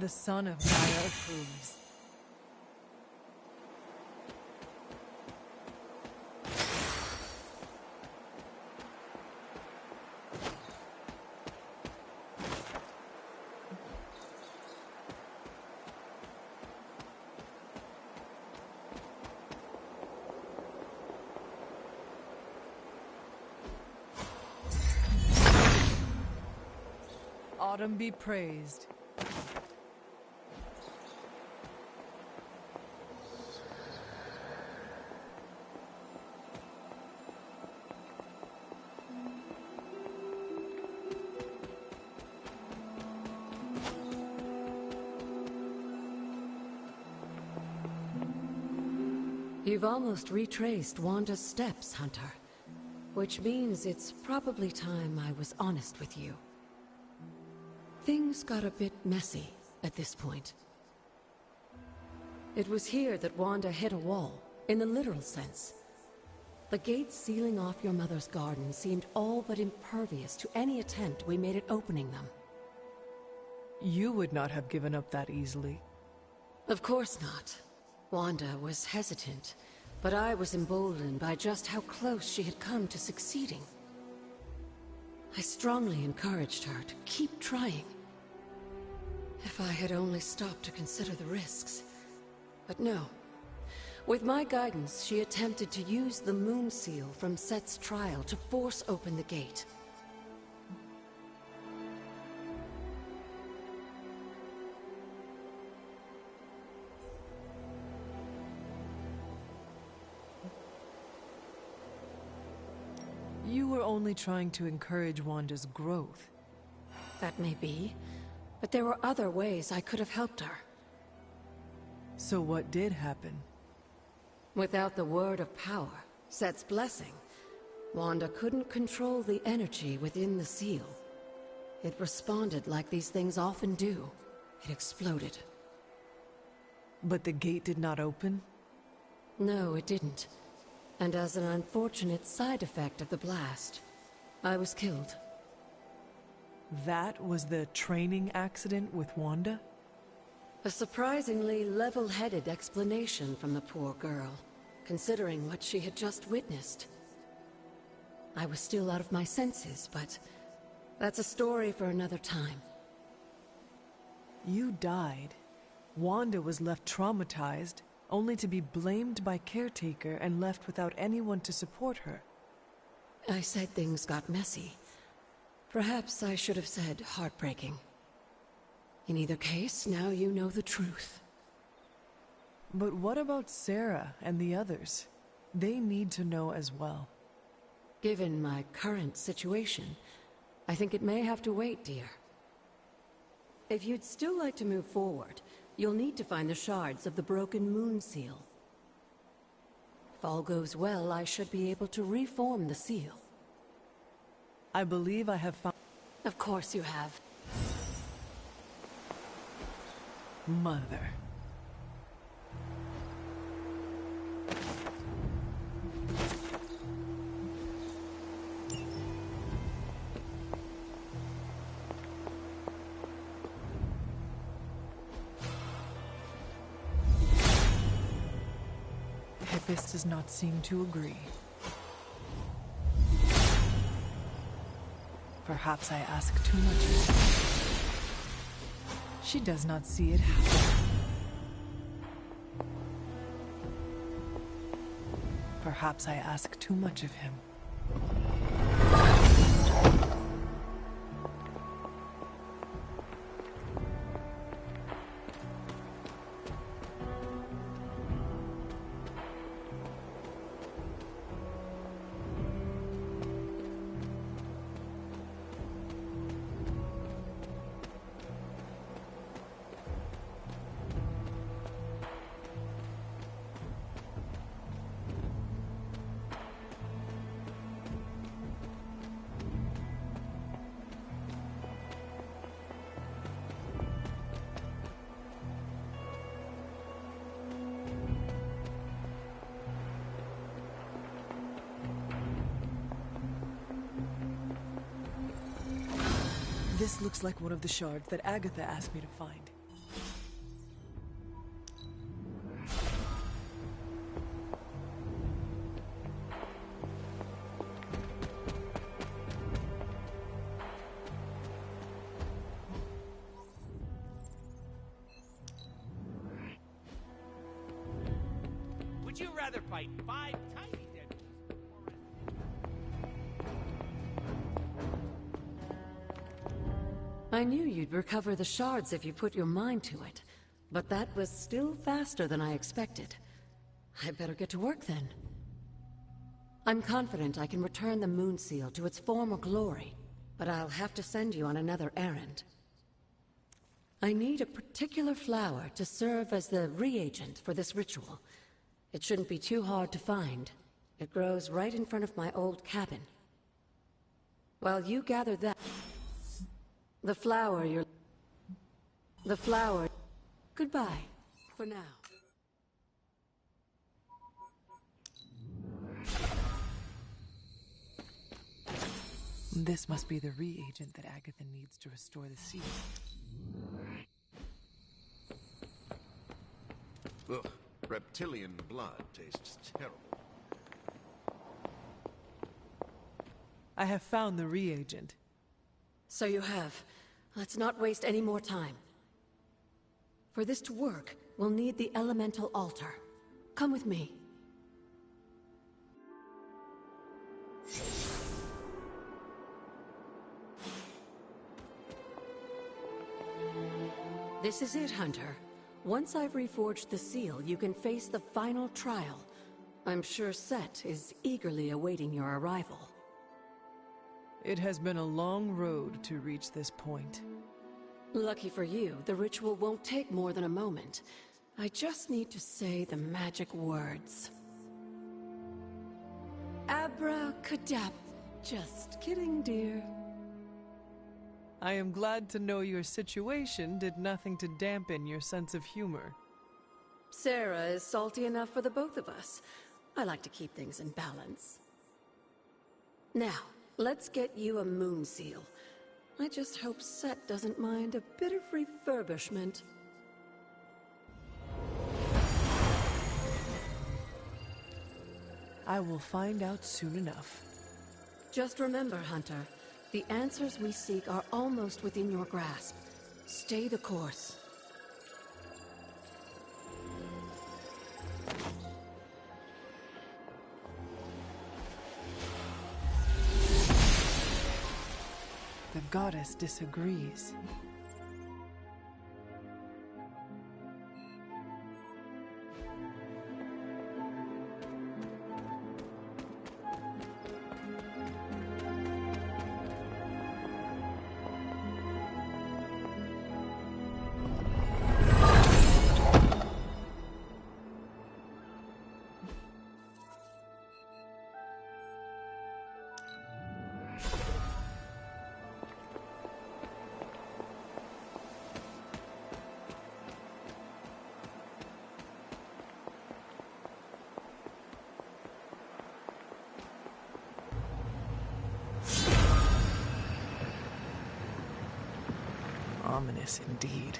The son of Gaia approves. Autumn be praised. You've almost retraced Wanda's steps, Hunter. Which means it's probably time I was honest with you. Things got a bit messy at this point. It was here that Wanda hit a wall, in the literal sense. The gates sealing off your mother's garden seemed all but impervious to any attempt we made at opening them. You would not have given up that easily. Of course not. Wanda was hesitant, but I was emboldened by just how close she had come to succeeding. I strongly encouraged her to keep trying. If I had only stopped to consider the risks. But no. With my guidance, she attempted to use the moon seal from Set's trial to force open the gate. You were only trying to encourage Wanda's growth. That may be, but there were other ways I could have helped her. So what did happen? Without the word of power, Set's blessing, Wanda couldn't control the energy within the seal. It responded like these things often do. It exploded. But the gate did not open? No, it didn't. And as an unfortunate side effect of the blast, I was killed. That was the training accident with Wanda? A surprisingly level-headed explanation from the poor girl, considering what she had just witnessed. I was still out of my senses, but that's a story for another time. You died. Wanda was left traumatized, only to be blamed by Caretaker and left without anyone to support her. I said things got messy. Perhaps I should have said heartbreaking. In either case, now you know the truth. But what about Sarah and the others? They need to know as well. Given my current situation, I think it may have to wait, dear. If you'd still like to move forward, you'll need to find the shards of the broken moon seal. If all goes well, I should be able to reform the seal. I believe I have found... Of course you have. Mother. Hippus does not seem to agree. Perhaps I ask too much. She does not see it happen. Perhaps I ask too much of him. This looks like one of the shards that Agatha asked me to find. Would you rather fight 5 tiny deadlies? I knew you'd recover the shards if you put your mind to it, but that was still faster than I expected. I better get to work then. I'm confident I can return the Moon Seal to its former glory, but I'll have to send you on another errand. I need a particular flower to serve as the reagent for this ritual. It shouldn't be too hard to find. It grows right in front of my old cabin. While you gather that... The flower... Goodbye, for now. This must be the reagent that Agatha needs to restore the seal. Ugh, reptilian blood tastes terrible. I have found the reagent. So you have. Let's not waste any more time. For this to work, we'll need the elemental altar. Come with me. This is it, Hunter. Once I've reforged the seal, you can face the final trial. I'm sure Set is eagerly awaiting your arrival. It has been a long road to reach this point. Lucky for you, the ritual won't take more than a moment. I just need to say the magic words. Abracadabra. Just kidding, dear. I am glad to know your situation did nothing to dampen your sense of humor. Sarah is salty enough for the both of us. I like to keep things in balance. Now, let's get you a moon seal. I just hope Set doesn't mind a bit of refurbishment. I will find out soon enough. Just remember, Hunter, the answers we seek are almost within your grasp. Stay the course. The goddess disagrees. Ominous indeed.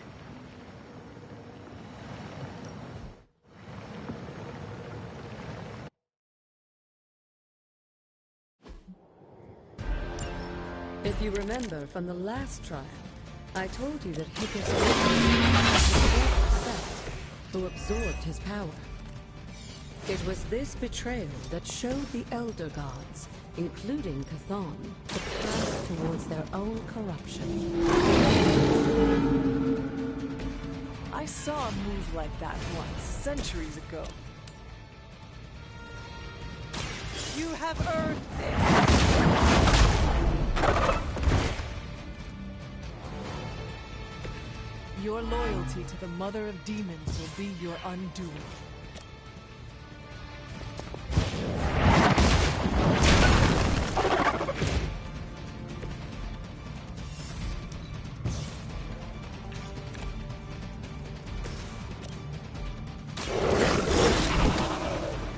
If you remember from the last trial, I told you that Hickus who absorbed his power. It was this betrayal that showed the Elder Gods, including Chthon, the path towards their own corruption. I saw a move like that once, centuries ago. You have earned this! Your loyalty to the Mother of Demons will be your undoing.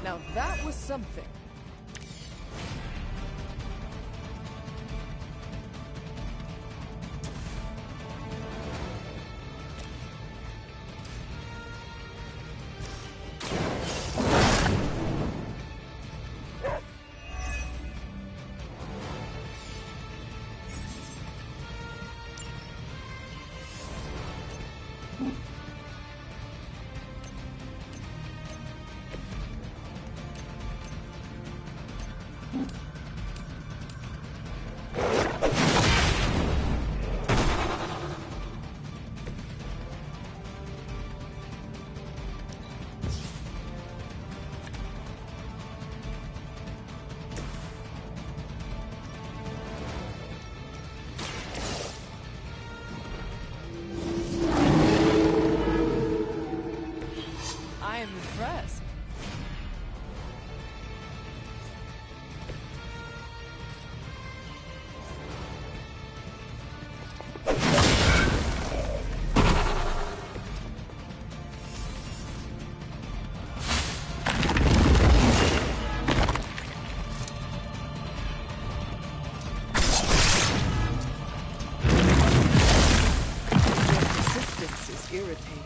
Now that was something. irritating.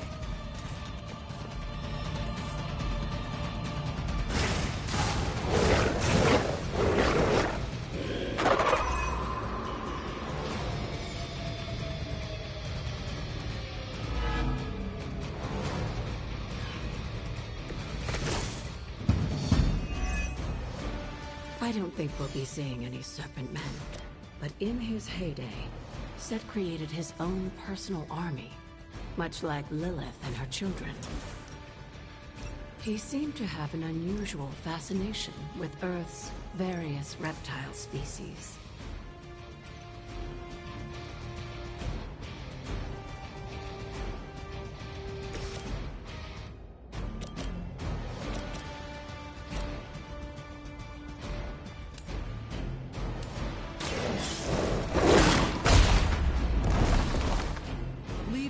I don't think we'll be seeing any Serpent Men, but in his heyday, Set created his own personal army, much like Lilith and her children. He seemed to have an unusual fascination with Earth's various reptile species.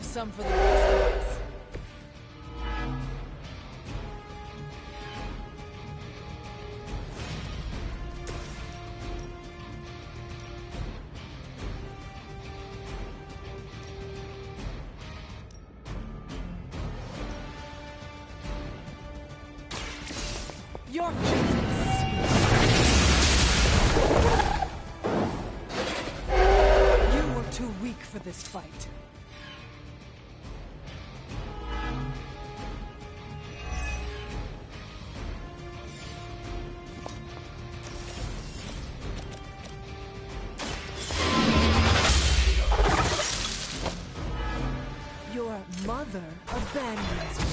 Some for the rest of us. Your You were too weak for this fight. Mother abandons me.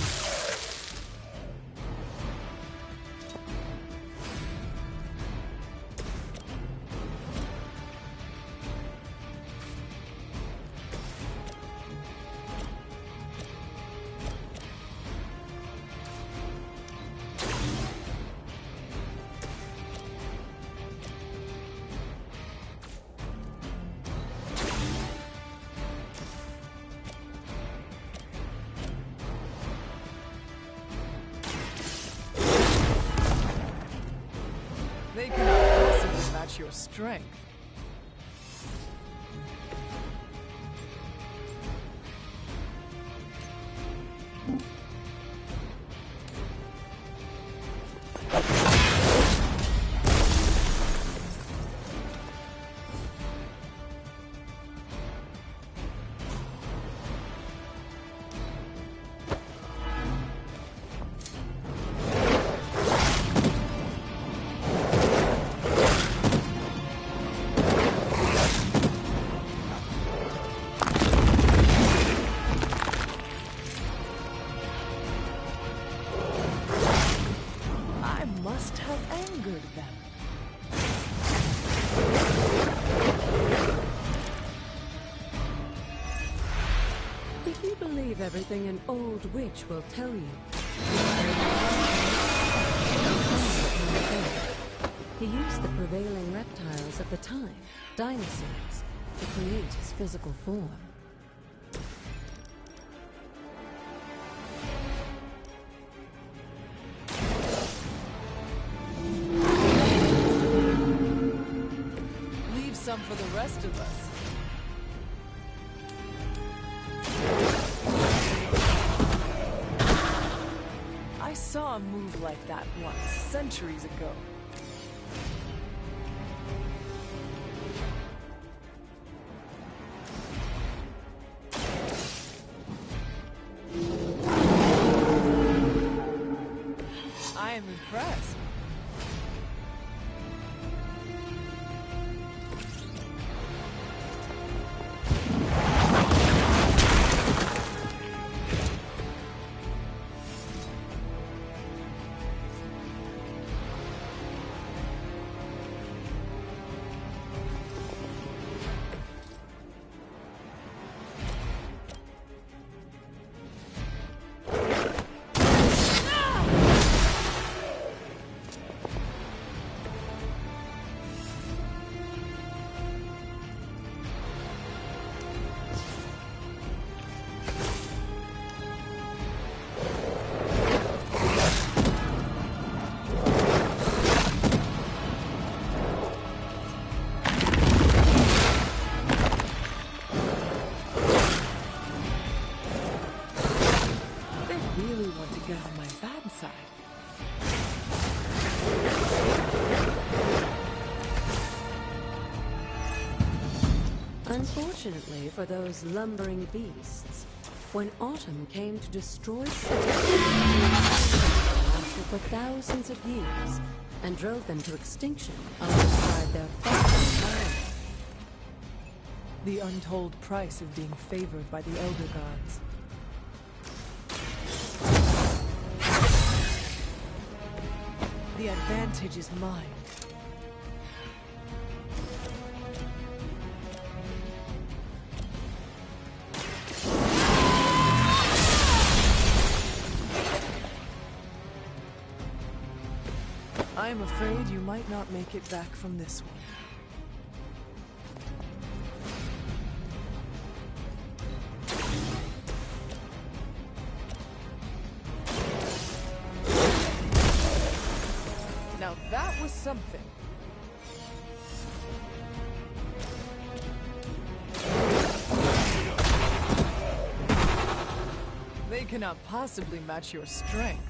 They cannot possibly match your strength. Everything an old witch will tell you. He used the prevailing reptiles of the time, dinosaurs, to create his physical form. Leave some for the rest of us. I saw a move like that once, centuries ago. I am impressed. get on my bad side. Unfortunately for those lumbering beasts, when autumn came to destroy cities, lasted for thousands of years and drove them to extinction alongside their father. The untold price of being favored by the Elder Gods. The advantage is mine. I'm afraid you might not make it back from this one. Now that was something. They cannot possibly match your strength.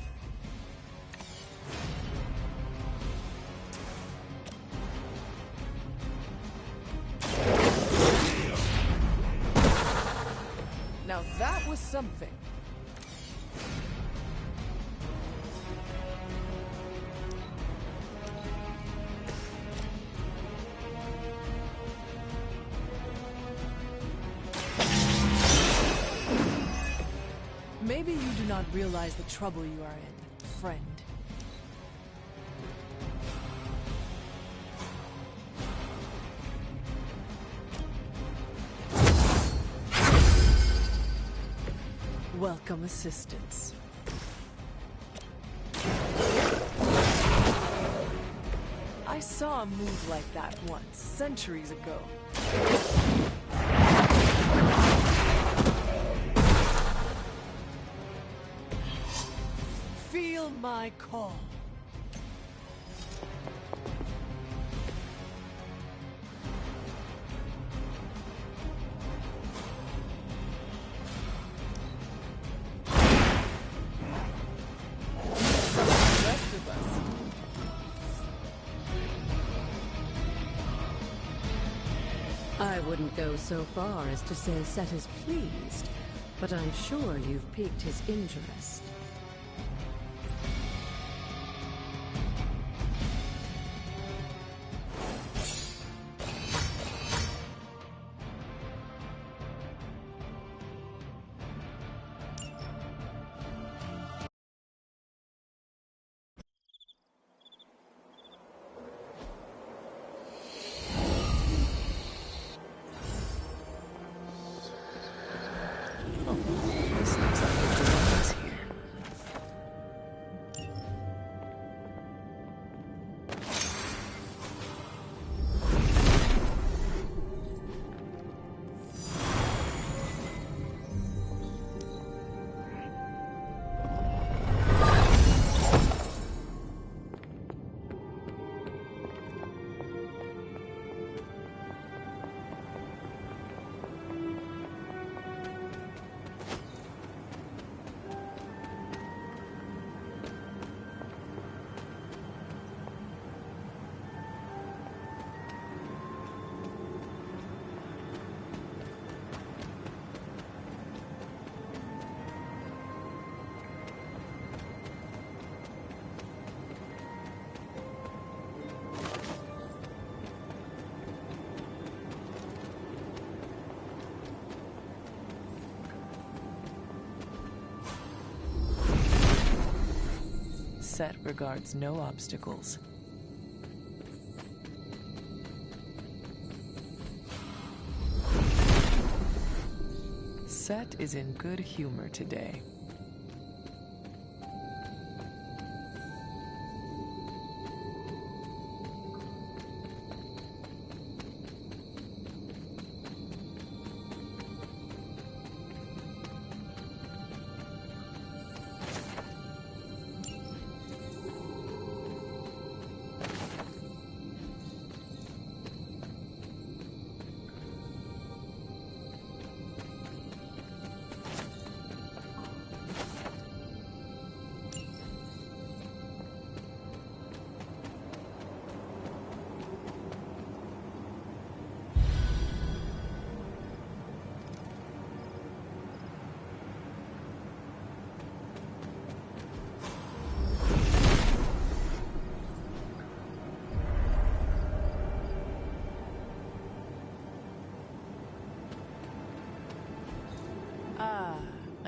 Now that was something. Maybe you do not realize the trouble you are in, friend. Welcome assistance. I saw a move like that once, centuries ago. Feel my call. I wouldn't go so far as to say Set is pleased, but I'm sure you've piqued his interest. This looks like a door is here. Set regards no obstacles. Set is in good humor today.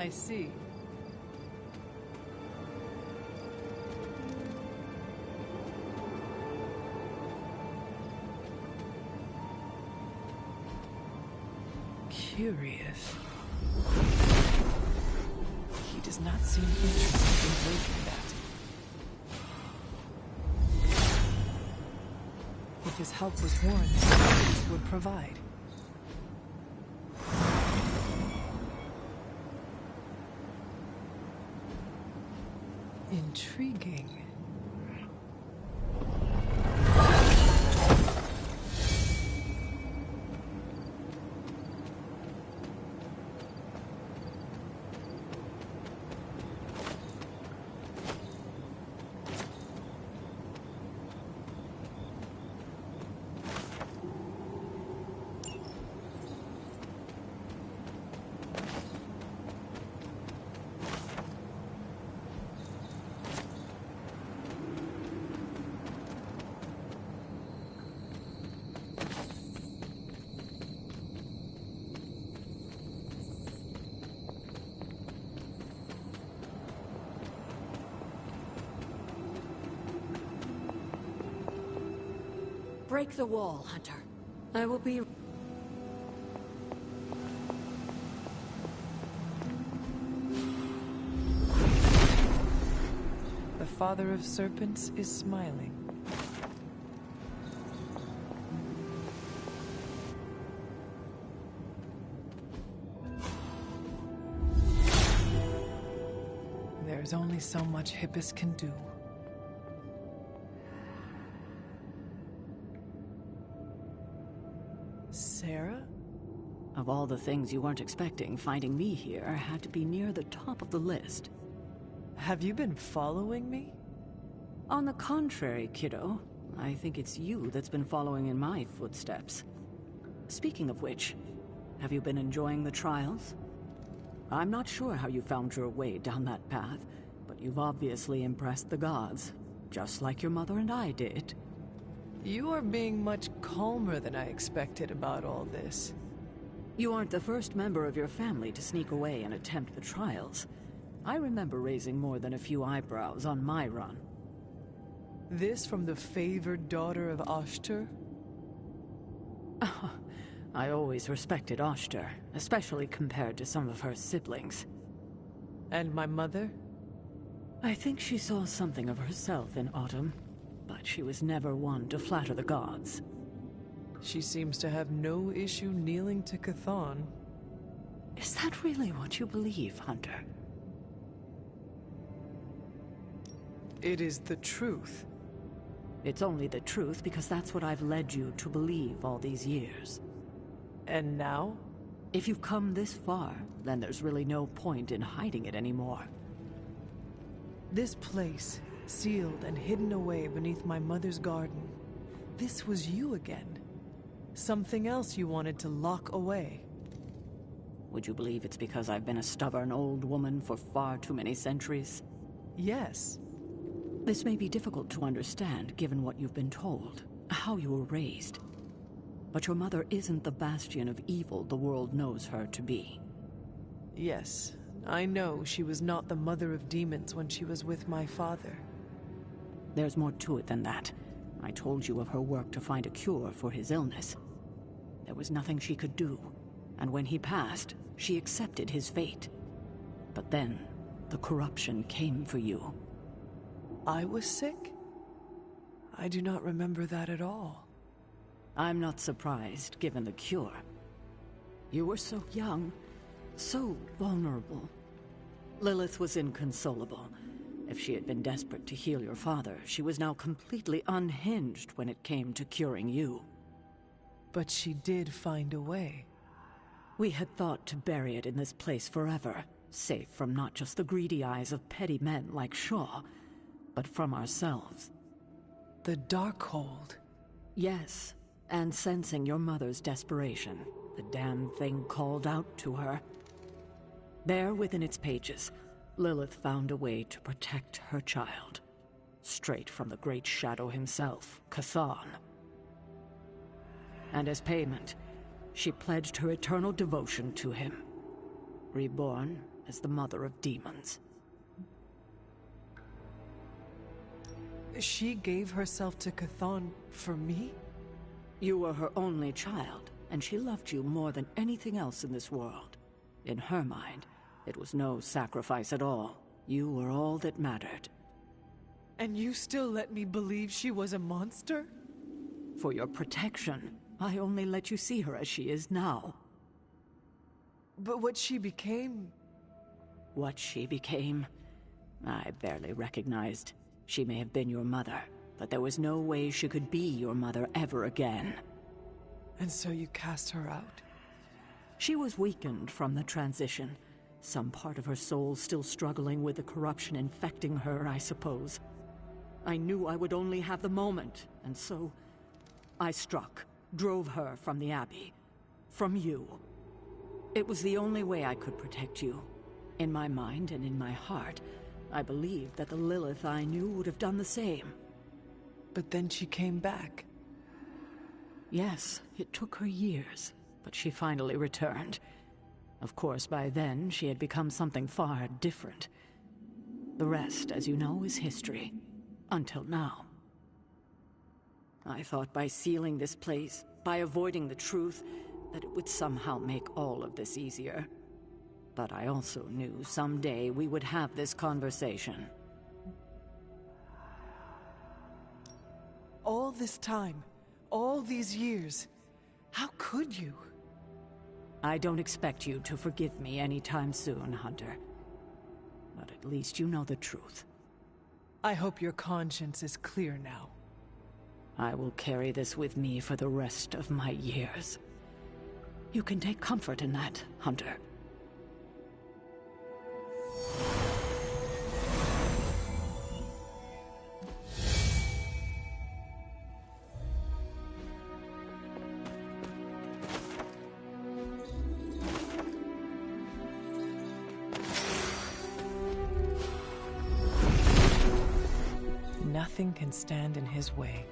I see. Curious. He does not seem interested in breaking that. If his help was warranted, this would provide. Intriguing. Break the wall, Hunter. I will be... The father of serpents is smiling. There's only so much Hippus can do. Sarah? Of all the things you weren't expecting, finding me here had to be near the top of the list. Have you been following me? On the contrary, kiddo. I think it's you that's been following in my footsteps. Speaking of which, have you been enjoying the trials? I'm not sure how you found your way down that path, but you've obviously impressed the gods, just like your mother and I did. You are being much calmer than I expected about all this. You aren't the first member of your family to sneak away and attempt the trials. I remember raising more than a few eyebrows on my run. This from the favored daughter of Oshter? I always respected Oshter, especially compared to some of her siblings. And my mother? I think she saw something of herself in Autumn, but she was never one to flatter the gods. She seems to have no issue kneeling to Chthon. Is that really what you believe, Hunter? It is the truth. It's only the truth because that's what I've led you to believe all these years. And now? If you've come this far, then there's really no point in hiding it anymore. This place, sealed and hidden away beneath my mother's garden. This was you again. Something else you wanted to lock away. Would you believe it's because I've been a stubborn old woman for far too many centuries? Yes. This may be difficult to understand given what you've been told, how you were raised. But your mother isn't the bastion of evil the world knows her to be. Yes, I know she was not the mother of demons when she was with my father. There's more to it than that. I told you of her work to find a cure for his illness. There was nothing she could do, and when he passed, she accepted his fate. But then, the corruption came for you. I was sick? I do not remember that at all. I'm not surprised, given the cure. You were so young, so vulnerable. Lilith was inconsolable. If she had been desperate to heal your father, she was now completely unhinged when it came to curing you. But she did find a way. We had thought to bury it in this place forever, safe from not just the greedy eyes of petty men like Shaw, but from ourselves. The Darkhold. Yes, and sensing your mother's desperation, the damn thing called out to her. There within its pages, Lilith found a way to protect her child, straight from the Great Shadow himself, Chthon. And as payment, she pledged her eternal devotion to him. reborn as the mother of demons. She gave herself to Chthon for me? You were her only child, and she loved you more than anything else in this world. In her mind, it was no sacrifice at all. You were all that mattered. And you still let me believe she was a monster? For your protection, I only let you see her as she is now. But what she became... What she became, I barely recognized. She may have been your mother, but there was no way she could be your mother ever again. And so you cast her out? She was weakened from the transition. Some part of her soul still struggling with the corruption infecting her, I suppose. I knew I would only have the moment, and so I struck, drove her from the Abbey, from you. It was the only way I could protect you. In my mind and in my heart, I believed that the Lilith I knew would have done the same. But then she came back. Yes, it took her years, but she finally returned. Of course, by then, she had become something far different. The rest, as you know, is history. Until now. I thought by sealing this place, by avoiding the truth, that it would somehow make all of this easier. But I also knew someday we would have this conversation. All this time, all these years, how could you? I don't expect you to forgive me anytime soon, Hunter. But at least you know the truth. I hope your conscience is clear now. I will carry this with me for the rest of my years. You can take comfort in that, Hunter. Nothing can stand in his way.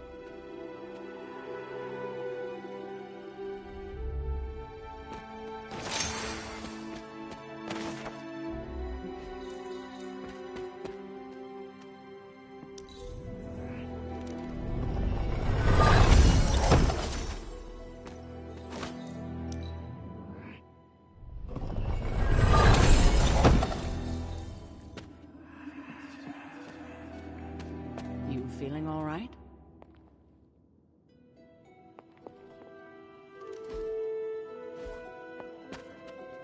Feeling all right?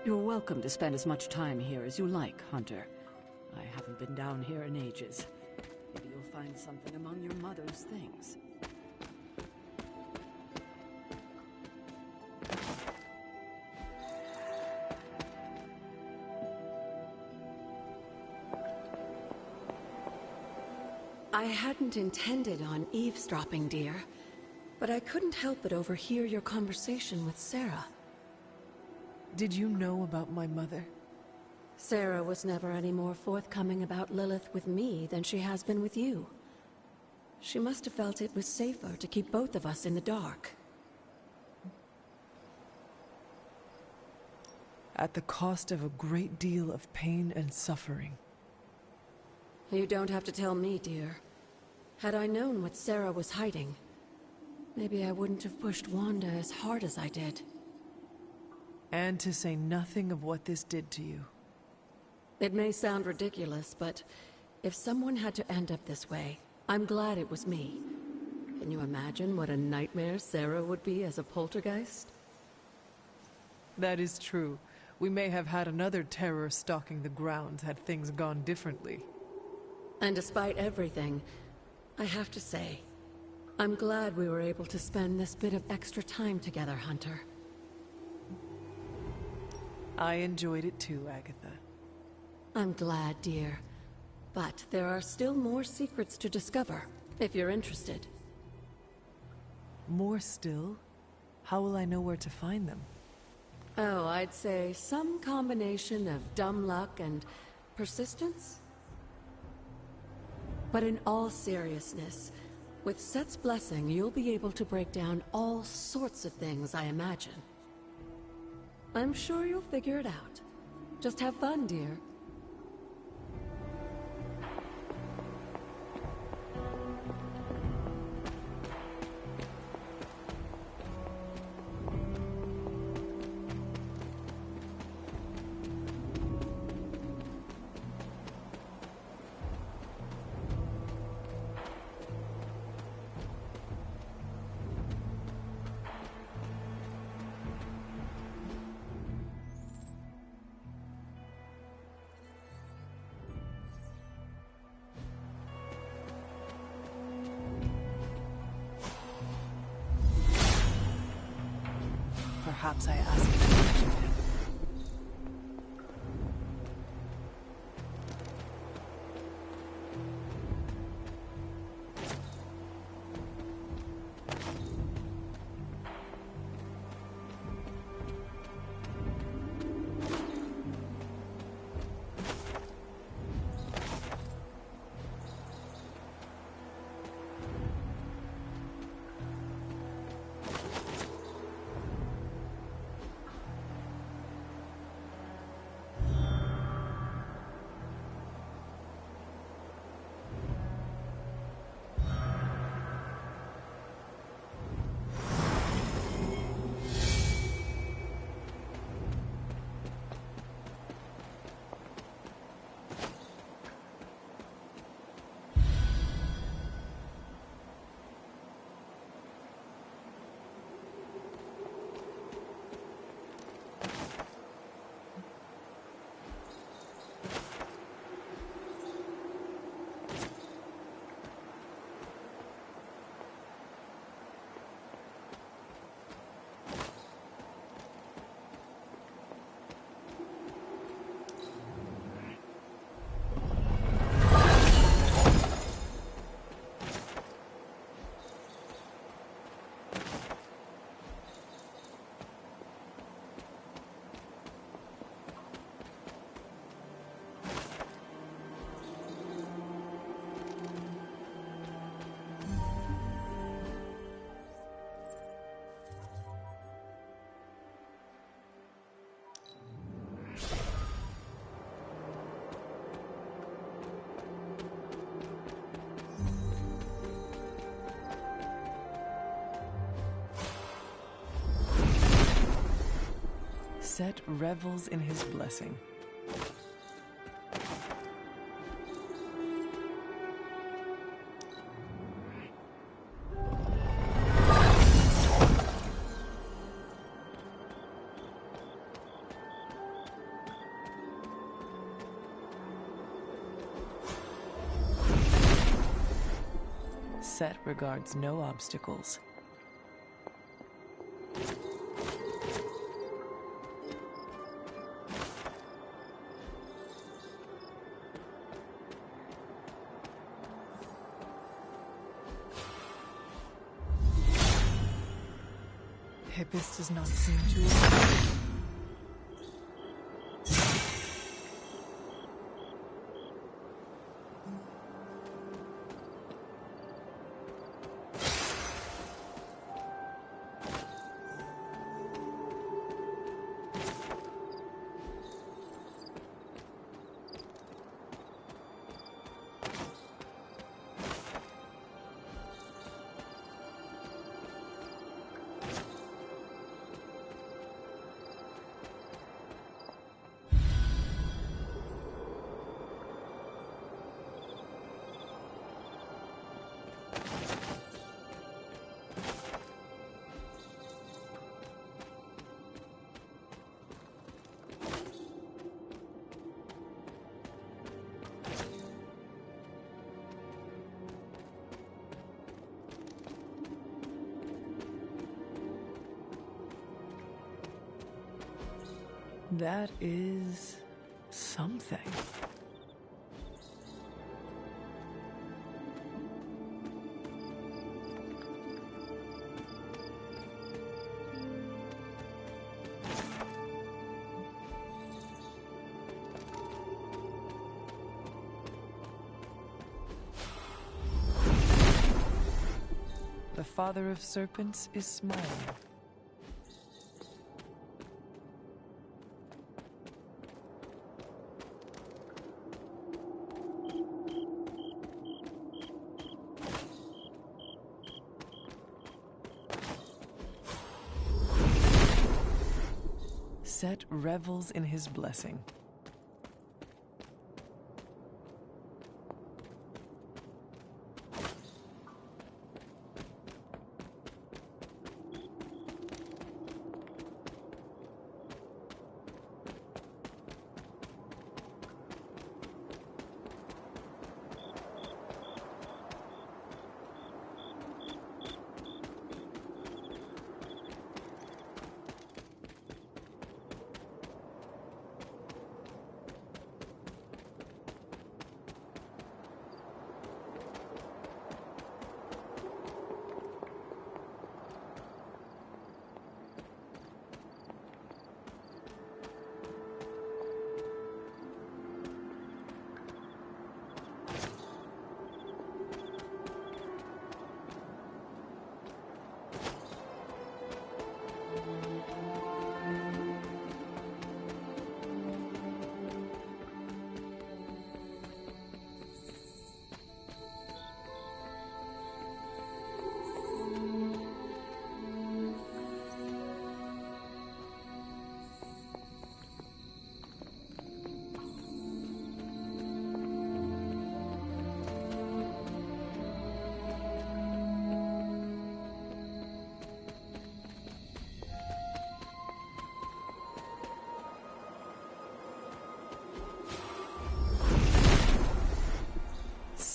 You're welcome to spend as much time here as you like, Hunter. I haven't been down here in ages. Maybe you'll find something among your mother's things. I hadn't intended on eavesdropping, dear, but I couldn't help but overhear your conversation with Sarah. Did you know about my mother? Sarah was never any more forthcoming about Lilith with me than she has been with you. She must have felt it was safer to keep both of us in the dark. At the cost of a great deal of pain and suffering. You don't have to tell me, dear. Had I known what Sarah was hiding, maybe I wouldn't have pushed Wanda as hard as I did. And to say nothing of what this did to you. It may sound ridiculous, but if someone had to end up this way, I'm glad it was me. Can you imagine what a nightmare Sarah would be as a poltergeist? That is true. We may have had another terror stalking the grounds had things gone differently. And despite everything, I have to say, I'm glad we were able to spend this bit of extra time together, Hunter. I enjoyed it too, Agatha. I'm glad, dear. But there are still more secrets to discover, if you're interested. More still? How will I know where to find them? Oh, I'd say some combination of dumb luck and persistence? But in all seriousness, with Set's blessing, you'll be able to break down all sorts of things, I imagine. I'm sure you'll figure it out. Just have fun, dear. Perhaps I ask a question. Set revels in his blessing. Set regards no obstacles. Hippus does not seem to... That is something. The father of serpents is smiling. Set revels in his blessing.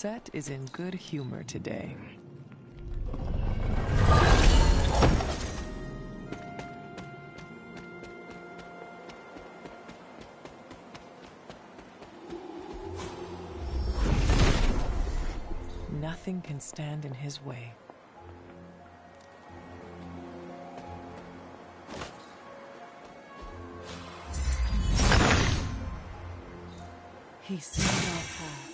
Set is in good humor today. Nothing can stand in his way. He sees our path.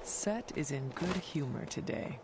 Set is in good humor today.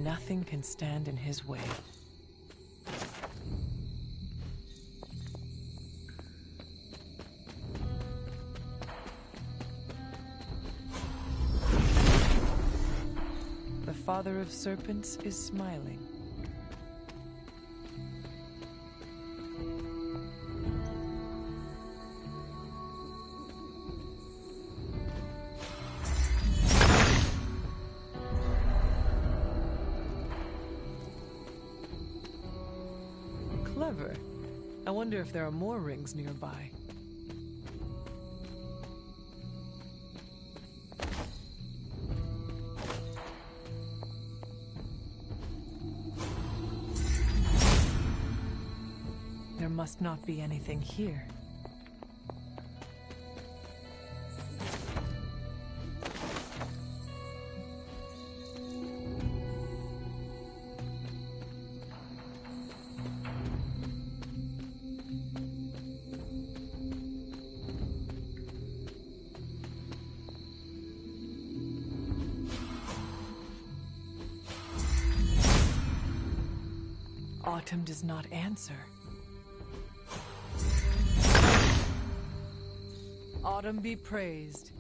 Nothing can stand in his way. The father of serpents is smiling. Clever. I wonder if there are more rings nearby. must not be anything here. Autumn does not answer. Autumn be praised.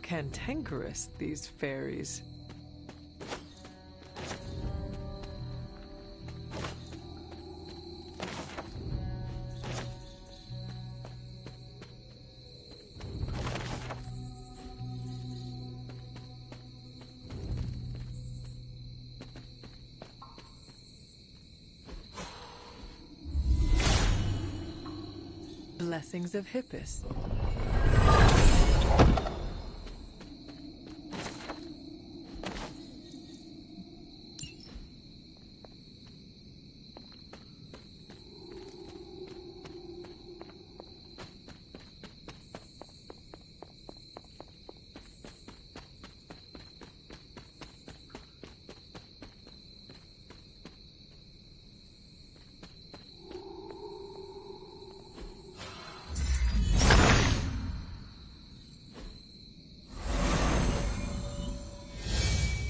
Cantankerous, these fairies. Blessings of Hippus.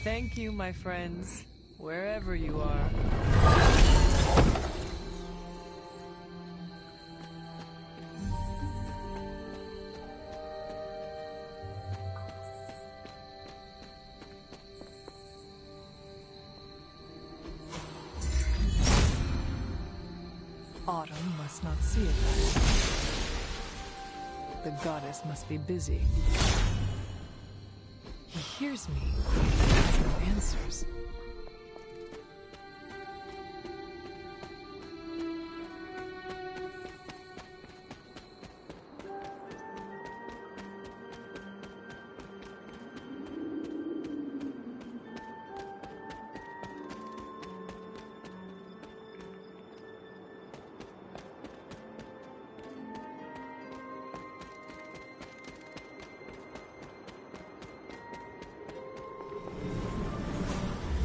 Thank you, my friends, wherever you are. Autumn must not see it. The goddess must be busy. He hears me. Has no answers.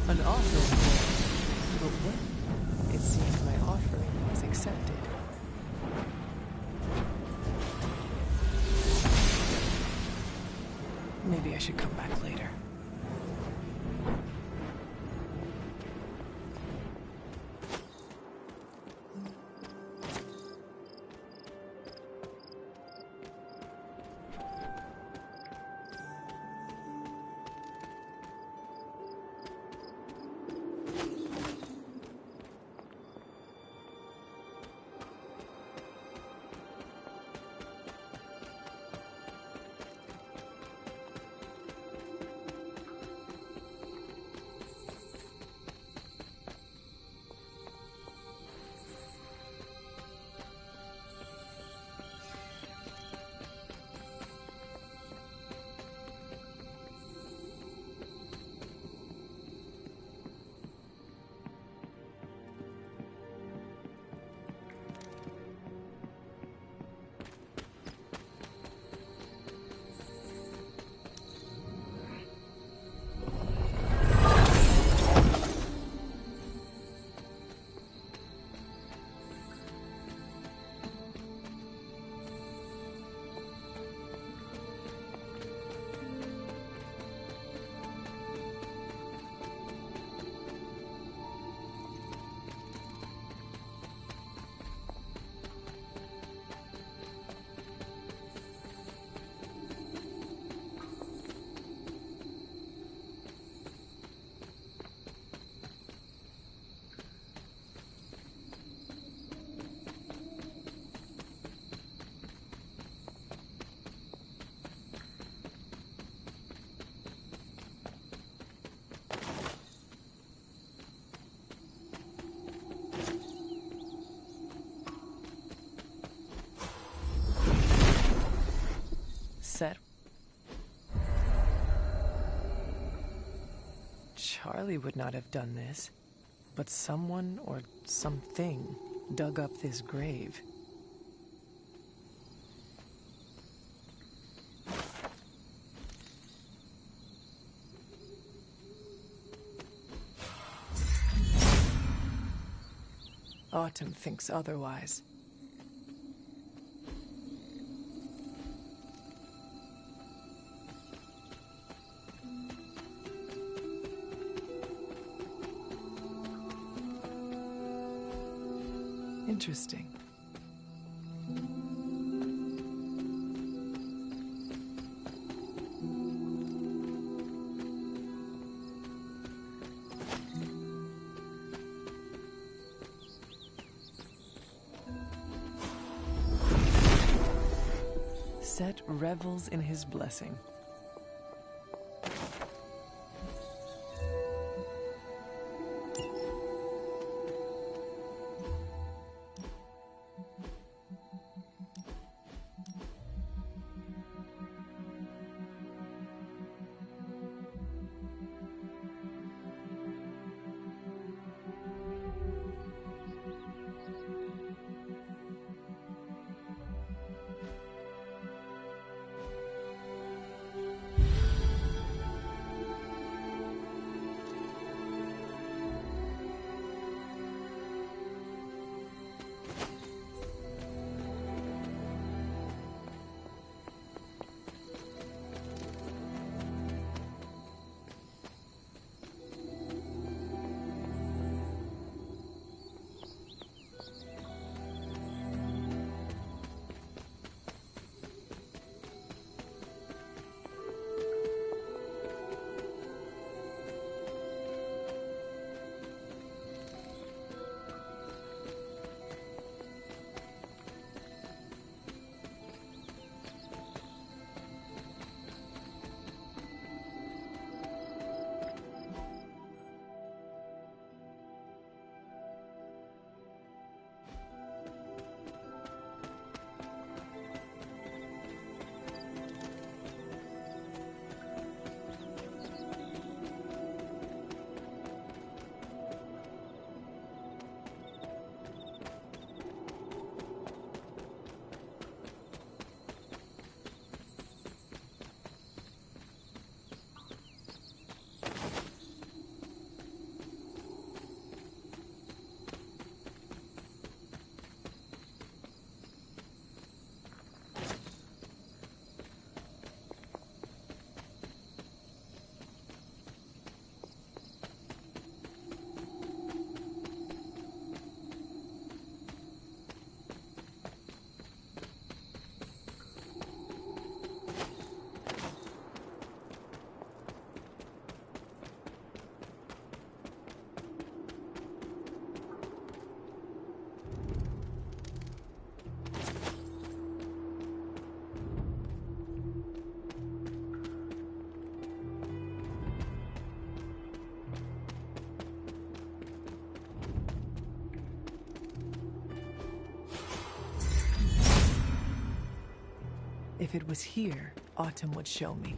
An offer, but when? It seems my offering was accepted. Maybe I should come back later. Set. Charlie would not have done this, but someone or something dug up this grave. Autumn thinks otherwise. Interesting. Set revels in his blessing. If it was here, Autumn would show me.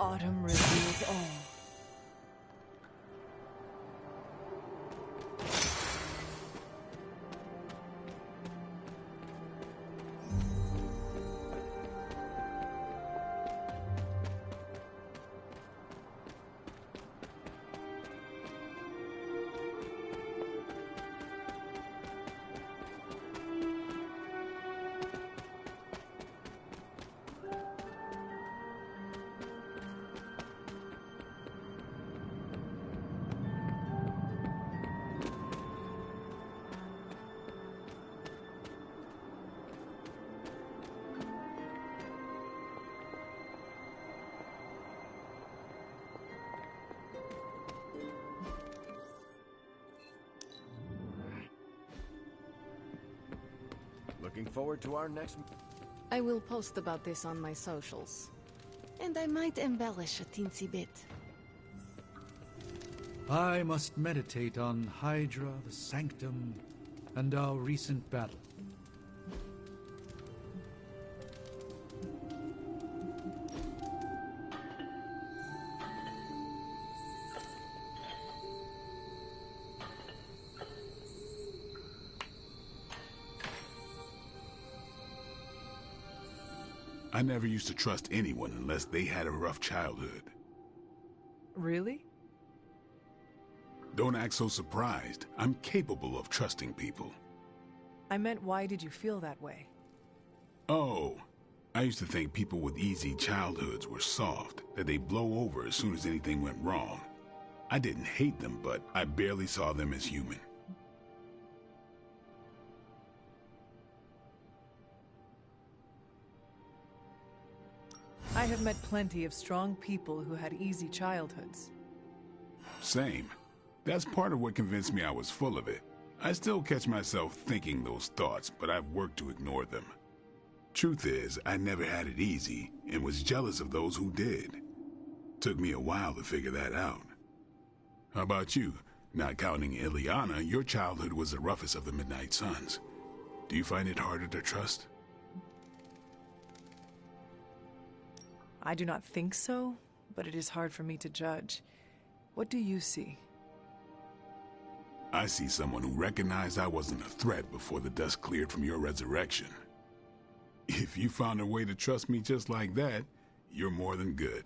Autumn reveals all. Looking forward to our next... I will post about this on my socials. And I might embellish a teensy bit. I must meditate on Hydra, the Sanctum, and our recent battle. I never used to trust anyone unless they had a rough childhood. Really? Don't act so surprised. I'm capable of trusting people. I meant, why did you feel that way? Oh, I used to think people with easy childhoods were soft, that they blow over as soon as anything went wrong. I didn't hate them, but I barely saw them as human. I have met plenty of strong people who had easy childhoods. Same. That's part of what convinced me I was full of it. I still catch myself thinking those thoughts, but I've worked to ignore them. Truth is, I never had it easy, and was jealous of those who did. Took me a while to figure that out. How about you? Not counting Ileana, your childhood was the roughest of the Midnight Suns. Do you find it harder to trust? I do not think so, but it is hard for me to judge. What do you see? I see someone who recognized I wasn't a threat before the dust cleared from your resurrection. If you found a way to trust me just like that, you're more than good.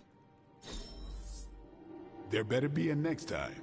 There better be a next time.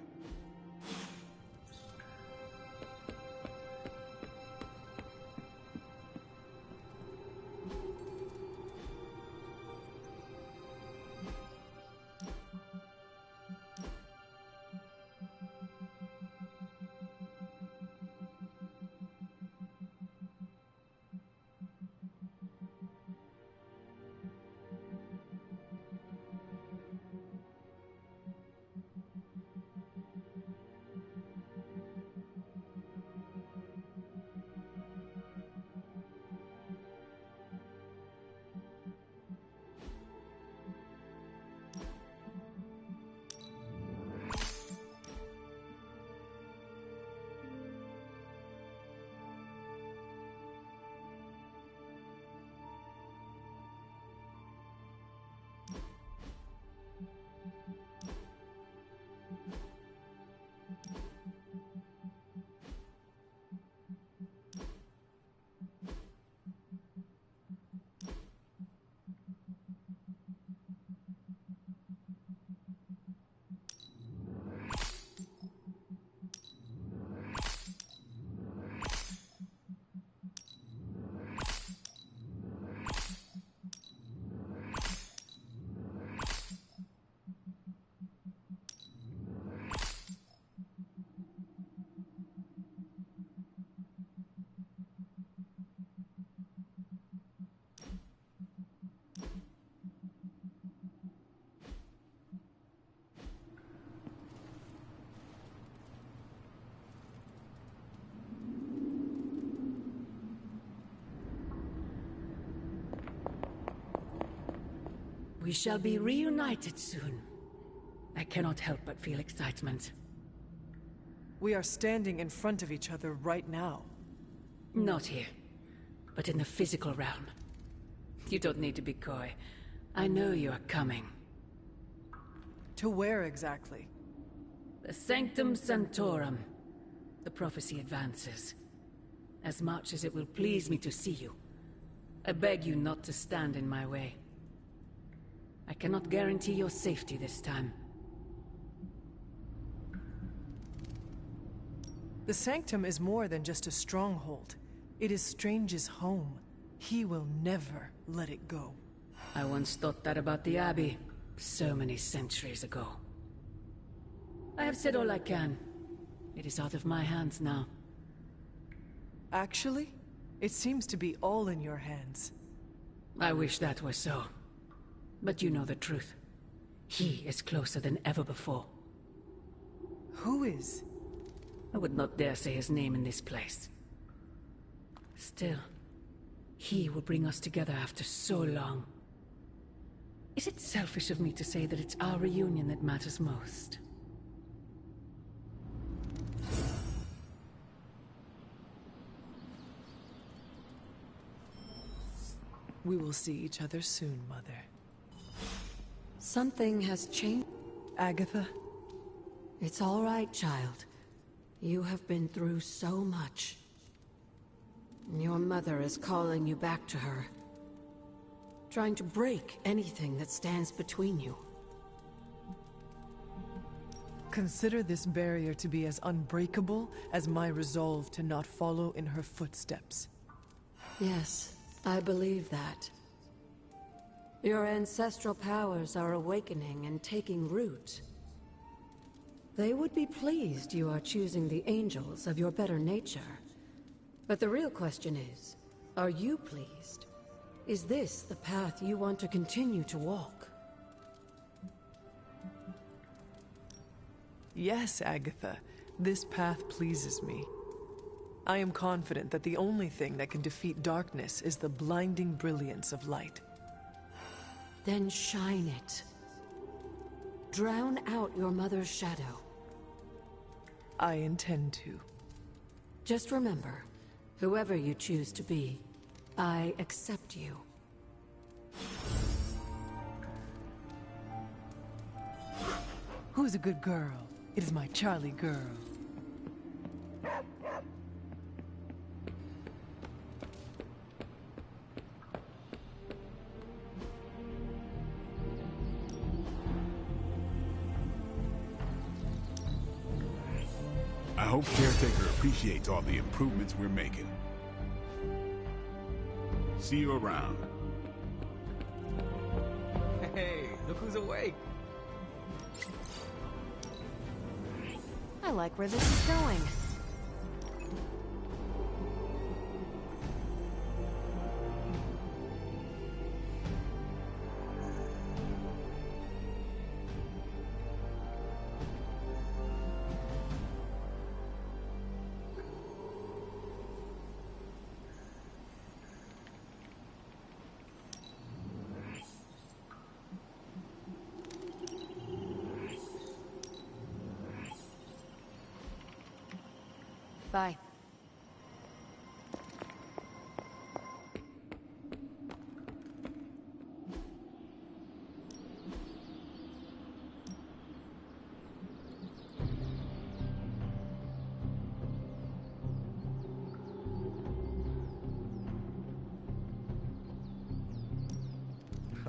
We shall be reunited soon. I cannot help but feel excitement. We are standing in front of each other right now. Not here, but in the physical realm. You don't need to be coy. I know you are coming. To where exactly? The Sanctum Sanctorum. The prophecy advances. As much as it will please me to see you, I beg you not to stand in my way. I cannot guarantee your safety this time. The Sanctum is more than just a stronghold. It is Strange's home. He will never let it go. I once thought that about the Abbey, so many centuries ago. I have said all I can. It is out of my hands now. Actually, it seems to be all in your hands. I wish that were so. But you know the truth. He is closer than ever before. Who is? I would not dare say his name in this place. Still, he will bring us together after so long. Is it selfish of me to say that it's our reunion that matters most? We will see each other soon, Mother. Something has changed. Agatha? It's all right, child. You have been through so much. Your mother is calling you back to her. Trying to break anything that stands between you. Consider this barrier to be as unbreakable as my resolve to not follow in her footsteps. Yes, I believe that. Your ancestral powers are awakening and taking root. They would be pleased you are choosing the angels of your better nature. But the real question is, are you pleased? Is this the path you want to continue to walk? Yes, Agatha. This path pleases me. I am confident that the only thing that can defeat darkness is the blinding brilliance of light. Then shine it. Drown out your mother's shadow. I intend to. Just remember, whoever you choose to be, I accept you. Who's a good girl? It is my Charlie girl. I hope Caretaker appreciates all the improvements we're making. See you around. Hey, look who's awake. I like where this is going. Bye.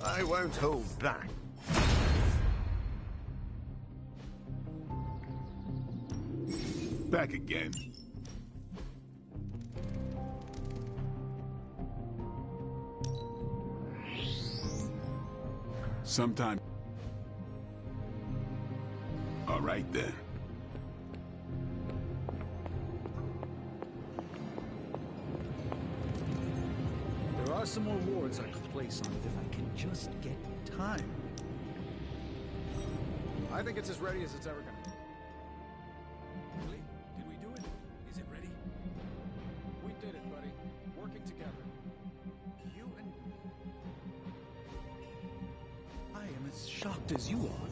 I won't hold back. Back again. Sometime. All right then. There are some more wards I could place on it if I can just get time. I think it's as ready as it's ever gonna be. Really? Did we do it? Is it ready? We did it, buddy. Working together. You and... I am as shocked as you are.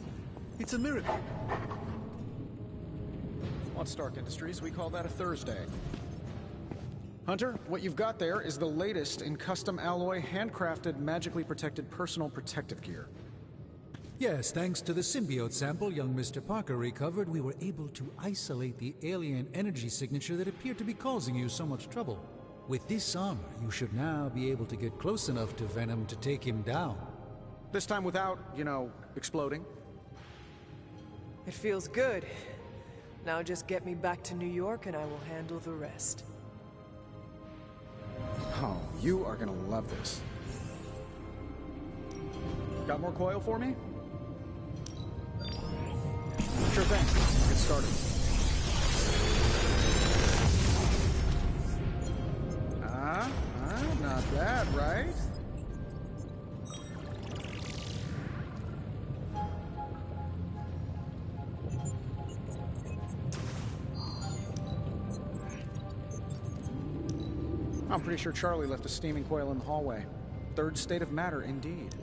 It's a miracle. On Stark Industries, we call that a Thursday. Hunter, what you've got there is the latest in custom alloy, handcrafted, magically protected personal protective gear. Yes, thanks to the symbiote sample young Mr. Parker recovered, we were able to isolate the alien energy signature that appeared to be causing you so much trouble. With this armor, you should now be able to get close enough to Venom to take him down. This time without, exploding. It feels good. Now just get me back to New York and I will handle the rest. Oh, you are gonna love this. Got more coil for me? Sure thing. Get started. Not bad, right? I'm pretty sure Charlie left a steaming coil in the hallway. Third state of matter, indeed.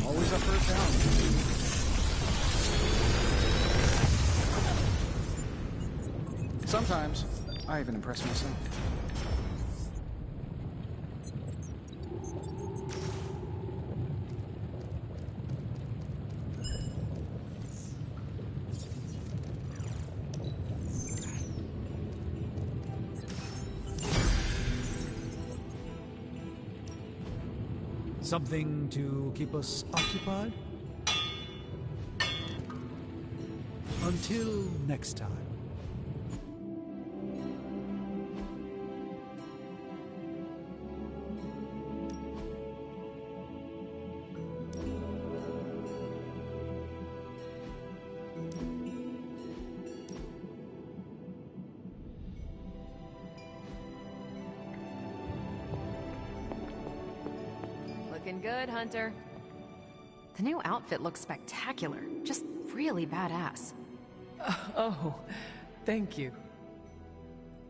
Always up for a challenge. Sometimes, I even impress myself. Something to keep us occupied? Until next time. Looking good, Hunter. The new outfit looks spectacular. Just really badass. Oh, thank you.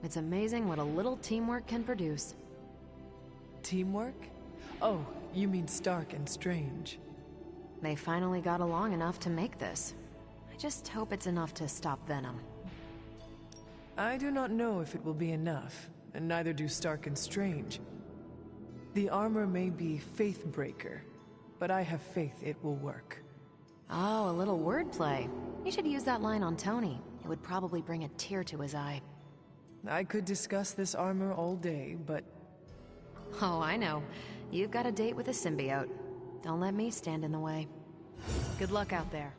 It's amazing what a little teamwork can produce. Teamwork? Oh, you mean Stark and Strange. They finally got along enough to make this. I just hope it's enough to stop Venom. I do not know if it will be enough, and neither do Stark and Strange. The armor may be Faithbreaker, but I have faith it will work. Oh, a little wordplay. You should use that line on Tony. It would probably bring a tear to his eye. I could discuss this armor all day, but... Oh, I know. You've got a date with a symbiote. Don't let me stand in the way. Good luck out there.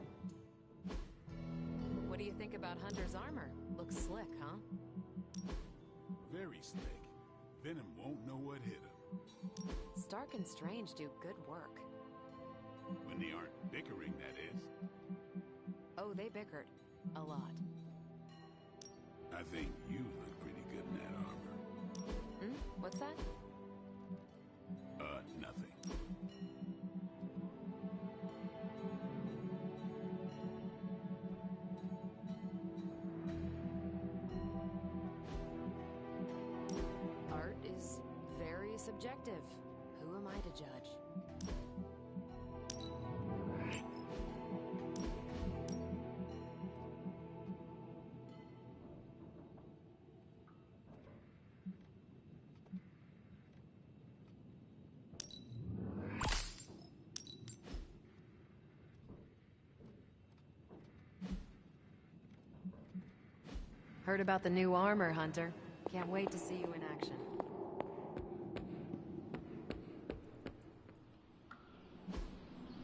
What do you think about Hunter's armor? Looks slick, huh? Very slick. Venom won't know what hit him. Stark and Strange do good work. When they aren't bickering, that is. Oh, they bickered. A lot. I think you look pretty good in that armor. What's that? Nothing. Art is very subjective. Who am I to judge? Heard about the new armor, Hunter. Can't wait to see you in action.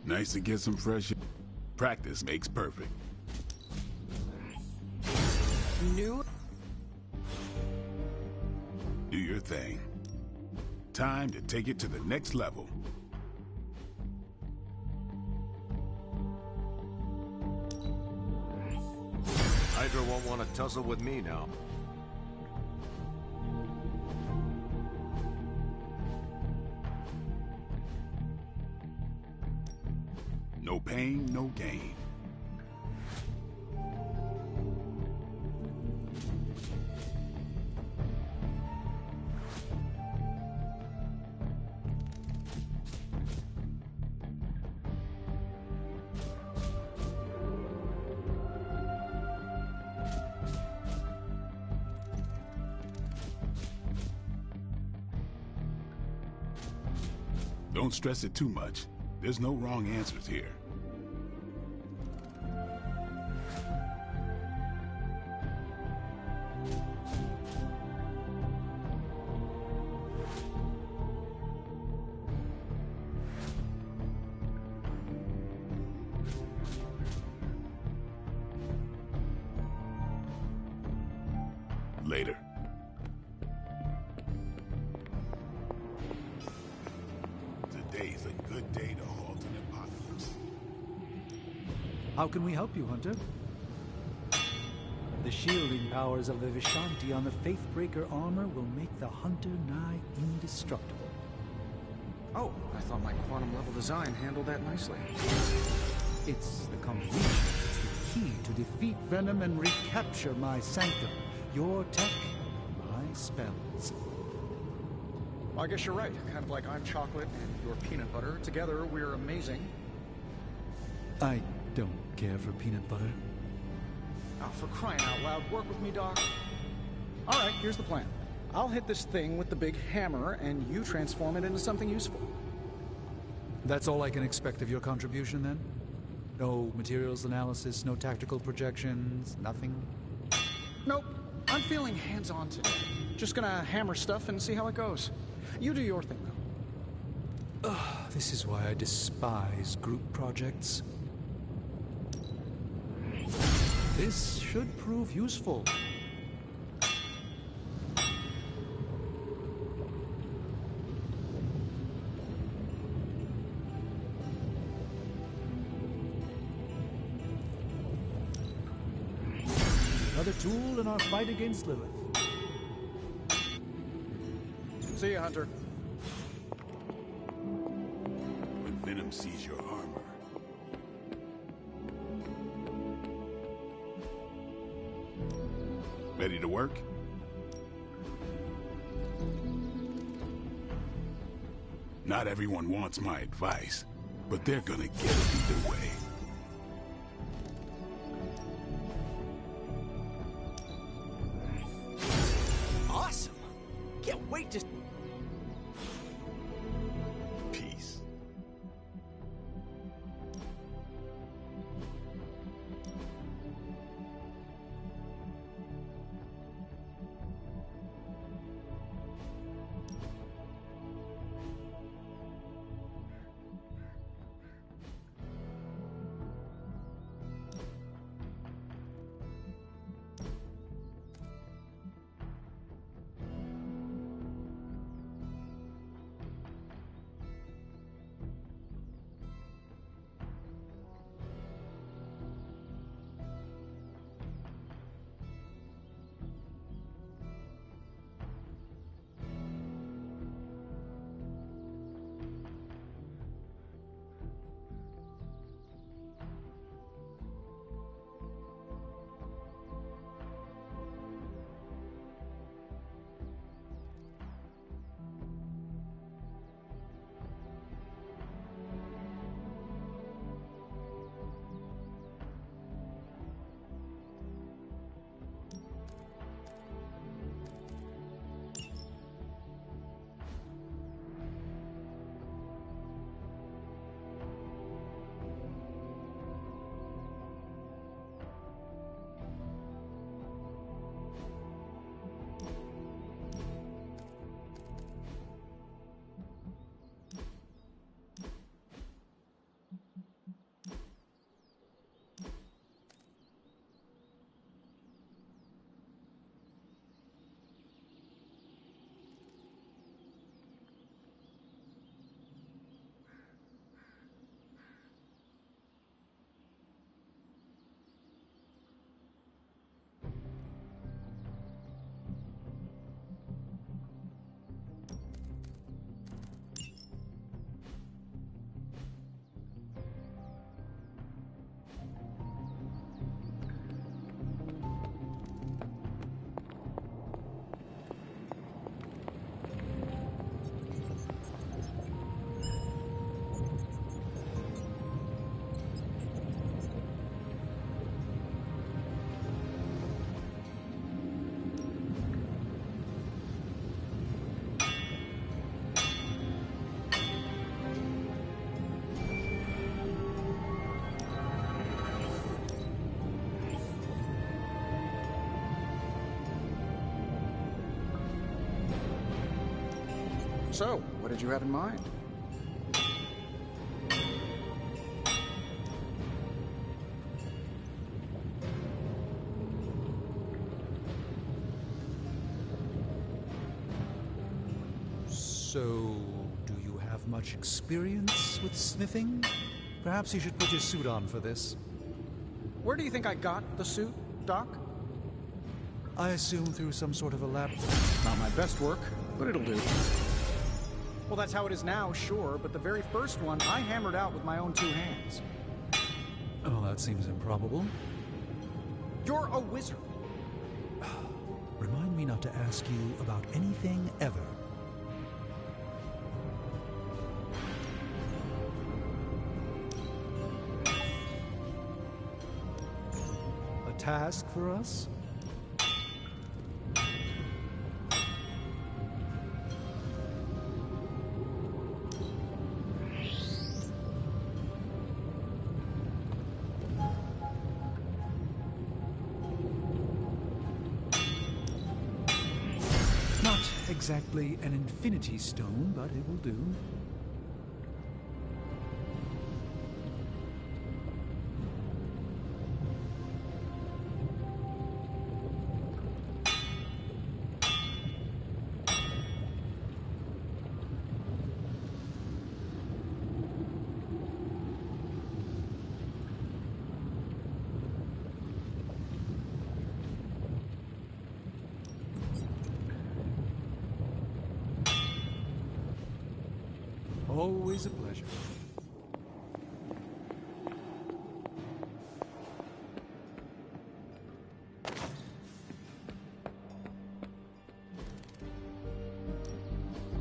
Nice to get some fresh... Practice makes perfect. New? Do your thing. Time to take it to the next level. Hydra won't want to tussle with me now. No pain, no gain. Don't stress it too much. There's no wrong answers here. Later. Today's a good day to halt an apocalypse. How can we help you, Hunter? The shielding powers of the Vishanti on the Faithbreaker armor will make the Hunter nigh indestructible. Oh, I thought my quantum level design handled that nicely. It's the combination that's the key to defeat Venom and recapture my sanctum. Your tech, my spells. Well, I guess you're right. Kind of like I'm chocolate and you're peanut butter. Together, we're amazing. I don't care for peanut butter. Oh, for crying out loud, work with me, Doc. All right, here's the plan. I'll hit this thing with the big hammer, and you transform it into something useful. That's all I can expect of your contribution, then? No materials analysis, no tactical projections, nothing? Nope. I'm feeling hands-on today. Just gonna hammer stuff and see how it goes. You do your thing, though. Ugh, this is why I despise group projects. This should prove useful. Another tool in our fight against Lilith. See ya, Hunter. When Venom sees your armor, ready to work? Not everyone wants my advice, but they're gonna get it either way. Awesome! Can't wait to... Peace. So, what did you have in mind? So, do you have much experience with smithing? Perhaps you should put your suit on for this. Where do you think I got the suit, Doc? I assume through some sort of a lab. Not my best work, but it'll do. Well, that's how it is now, sure, but the very first one I hammered out with my own 2 hands. Oh, that seems improbable. You're a wizard. Remind me not to ask you about anything ever. A task for us? Not exactly an infinity stone, but it will do. Always a pleasure.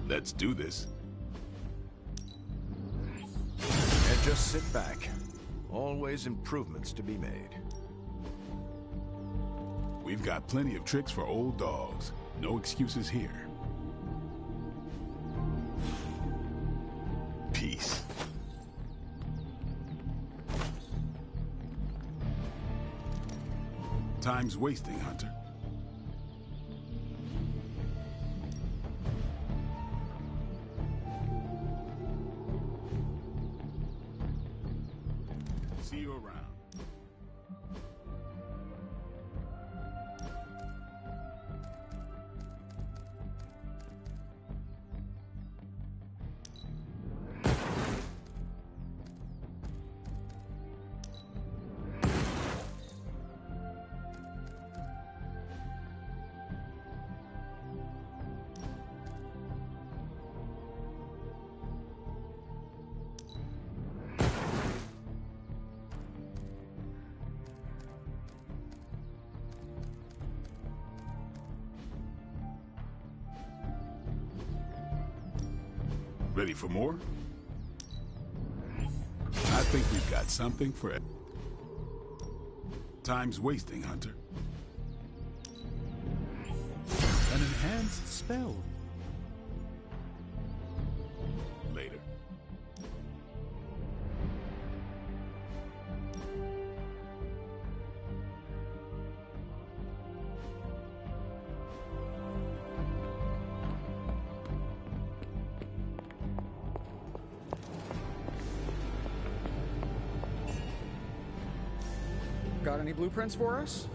Let's do this. And just sit back. Always improvements to be made. We've got plenty of tricks for old dogs. No excuses here. Peace. Time's wasting, Hunter. See you around. Ready for more? I think we've got something for it. Time's wasting, Hunter. An enhanced spell. Later. Got any blueprints for us?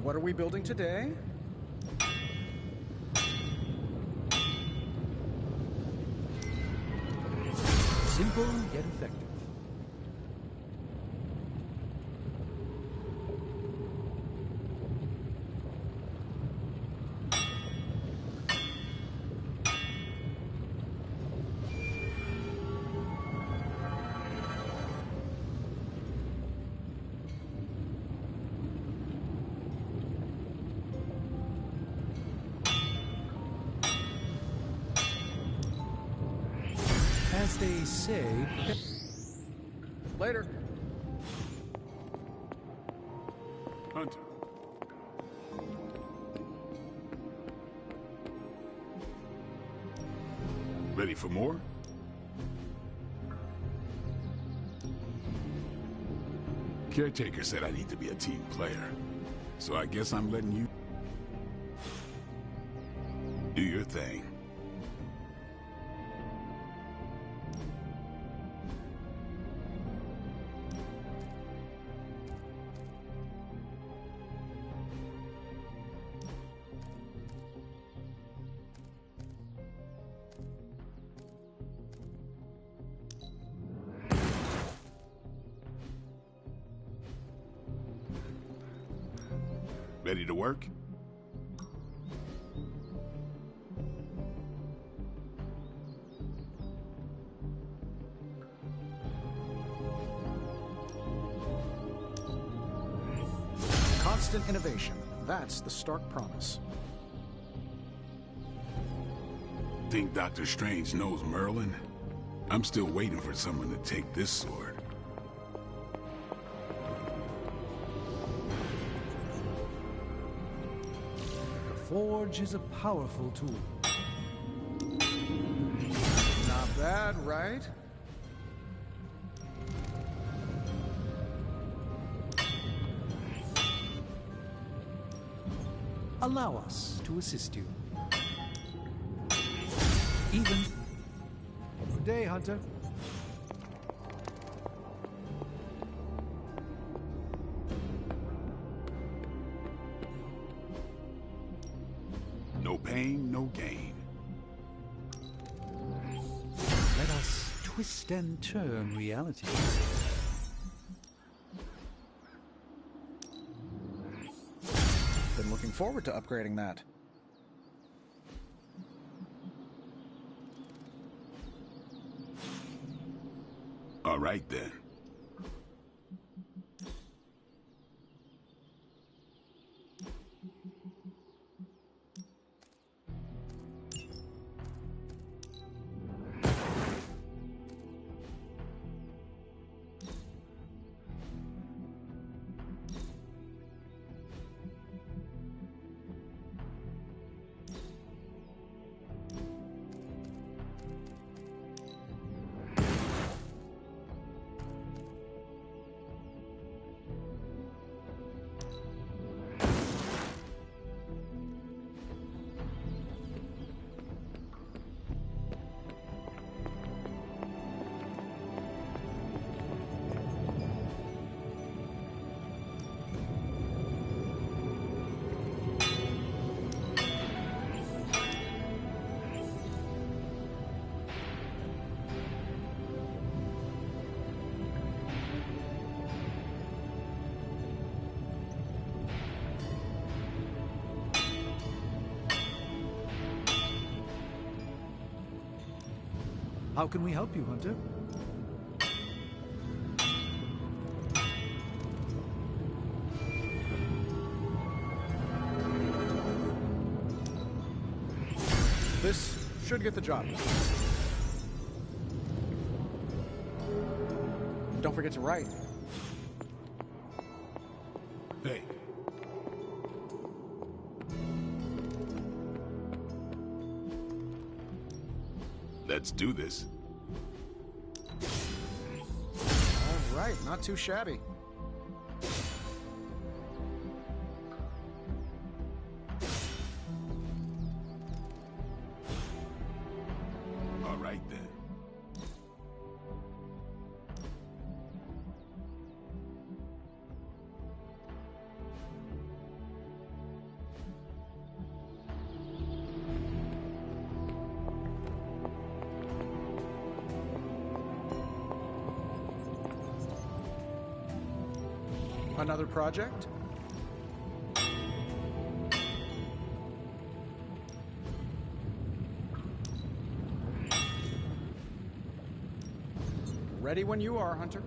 What are we building today? Simple yet effective. As they say... Later. Hunter. Ready for more? Caretaker said I need to be a team player, so I guess I'm letting you do your thing. Ready to work? Constant innovation. That's the Stark promise. Think Dr. Strange knows Merlin? I'm still waiting for someone to take this sword. The Forge is a powerful tool. Not bad, right? Allow us to assist you. Even. Good day, Hunter. No pain, no gain. Let us twist and turn reality. Been looking forward to upgrading that. All right then. How can we help you, Hunter? This should get the job. Don't forget to write. Hey. Let's do this. All right, not too shabby. All right then. Another project? Ready when you are, Hunter.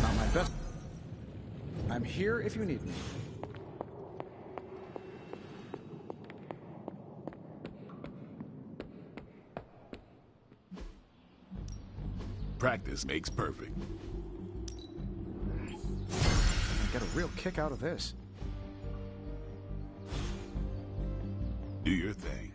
Not my best. I'm here if you need me. Practice makes perfect. I get a real kick out of this. Do your thing.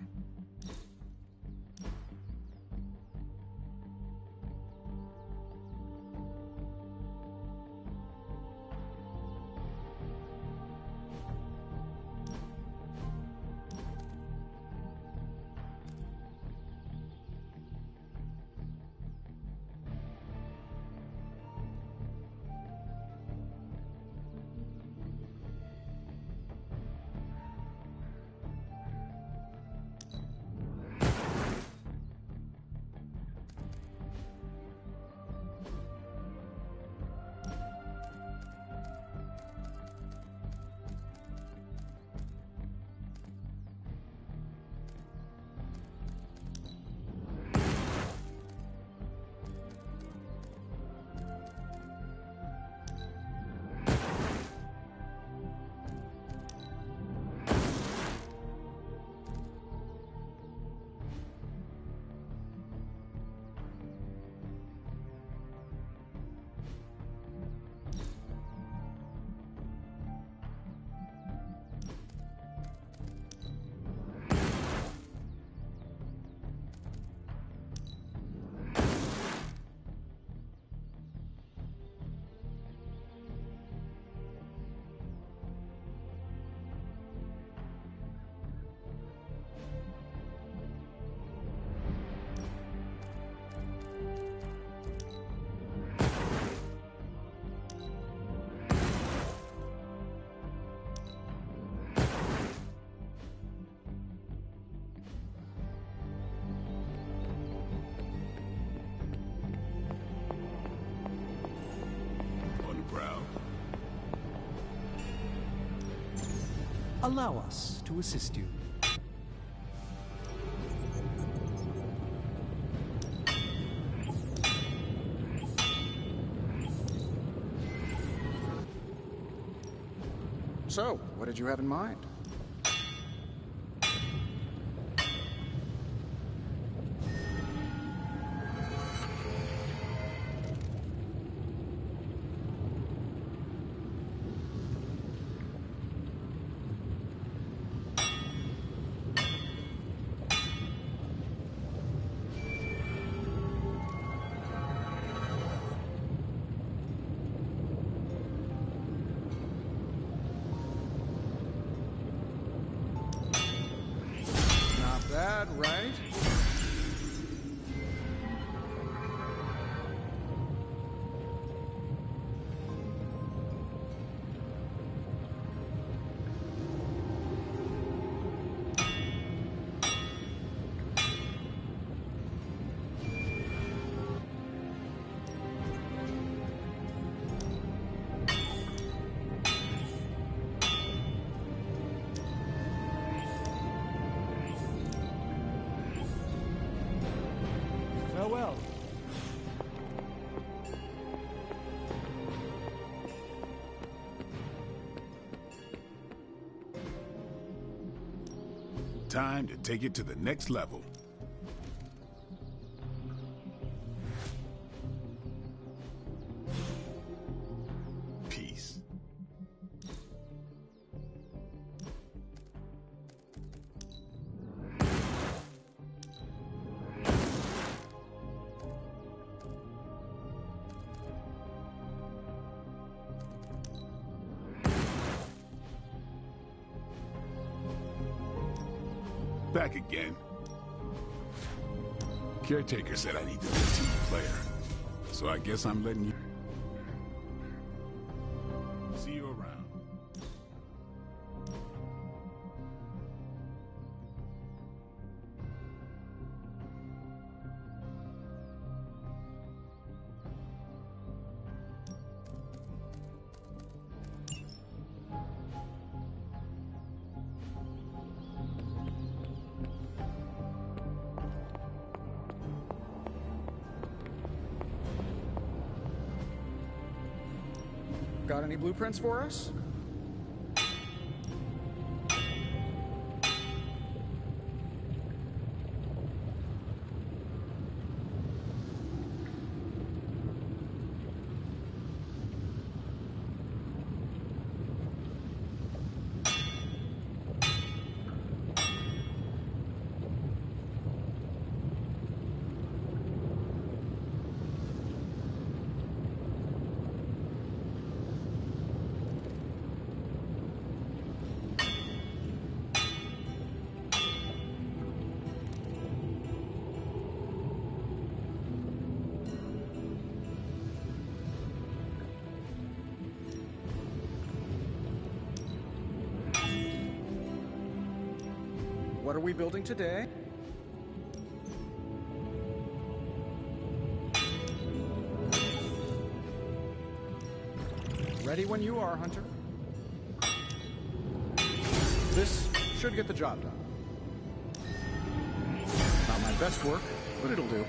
Allow us to assist you. So, what did you have in mind? Right? Farewell. Time to take it to the next level. Peace. Back again. Caretaker said I need to be a team player, so I guess I'm letting you... See you around. Got any blueprints for us? what are we building today? Ready when you are, Hunter. This should get the job done. Not my best work, but it'll do.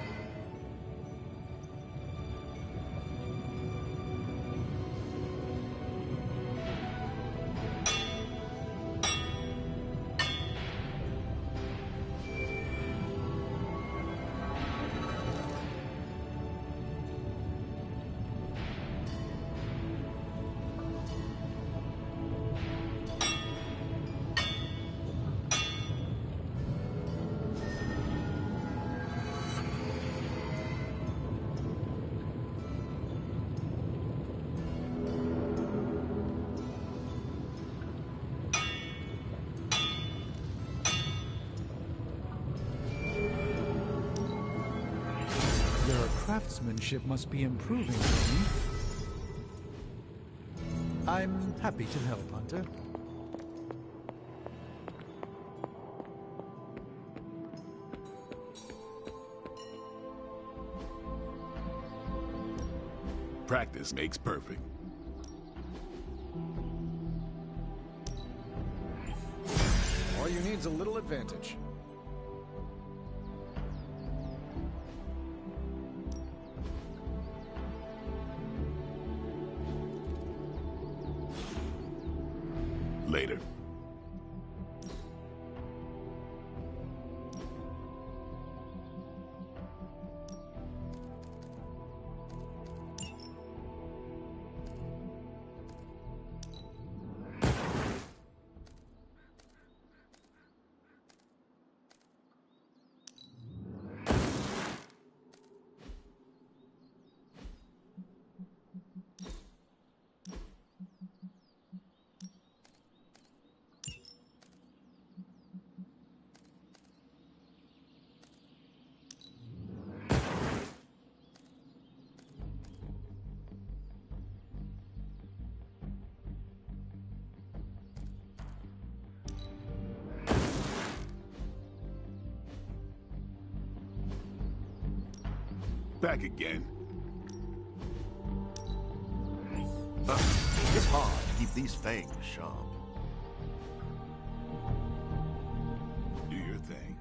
Their craftsmanship must be improving, then. I'm happy to help, Hunter. Practice makes perfect. All you need's a little advantage. Later. Back again. It's hard to keep these fangs sharp. Do your thing.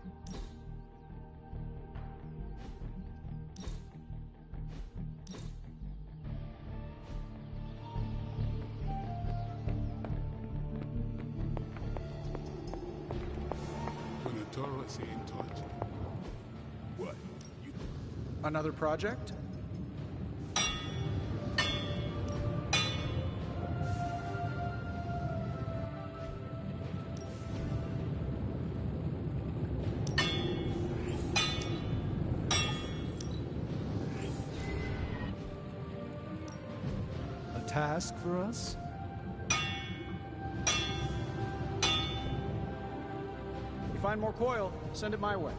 When a Toro is in touch. What? Another project? A task for us? You find more coil, send it my way.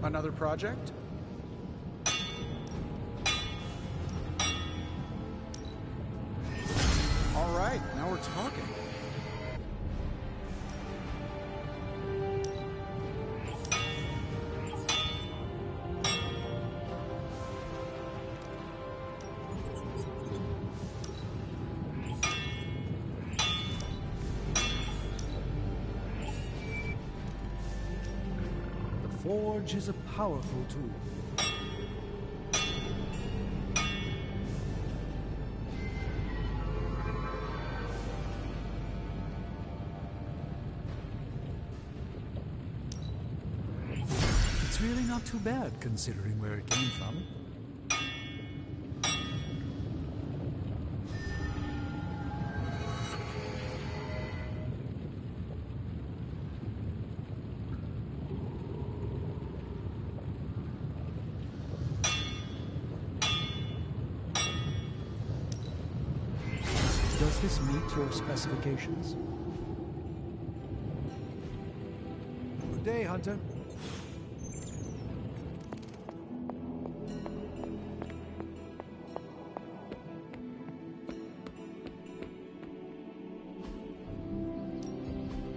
Another project? All right, now we're talking. The forge is a powerful tool. It's really not too bad, considering where it came from. Does this meet your specifications? Good day, Hunter.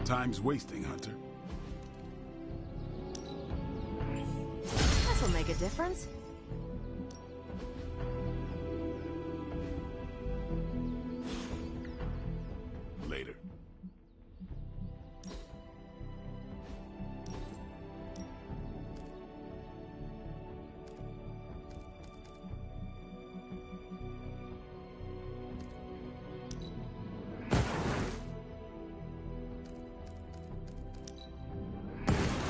Time's wasting, Hunter. This'll make a difference.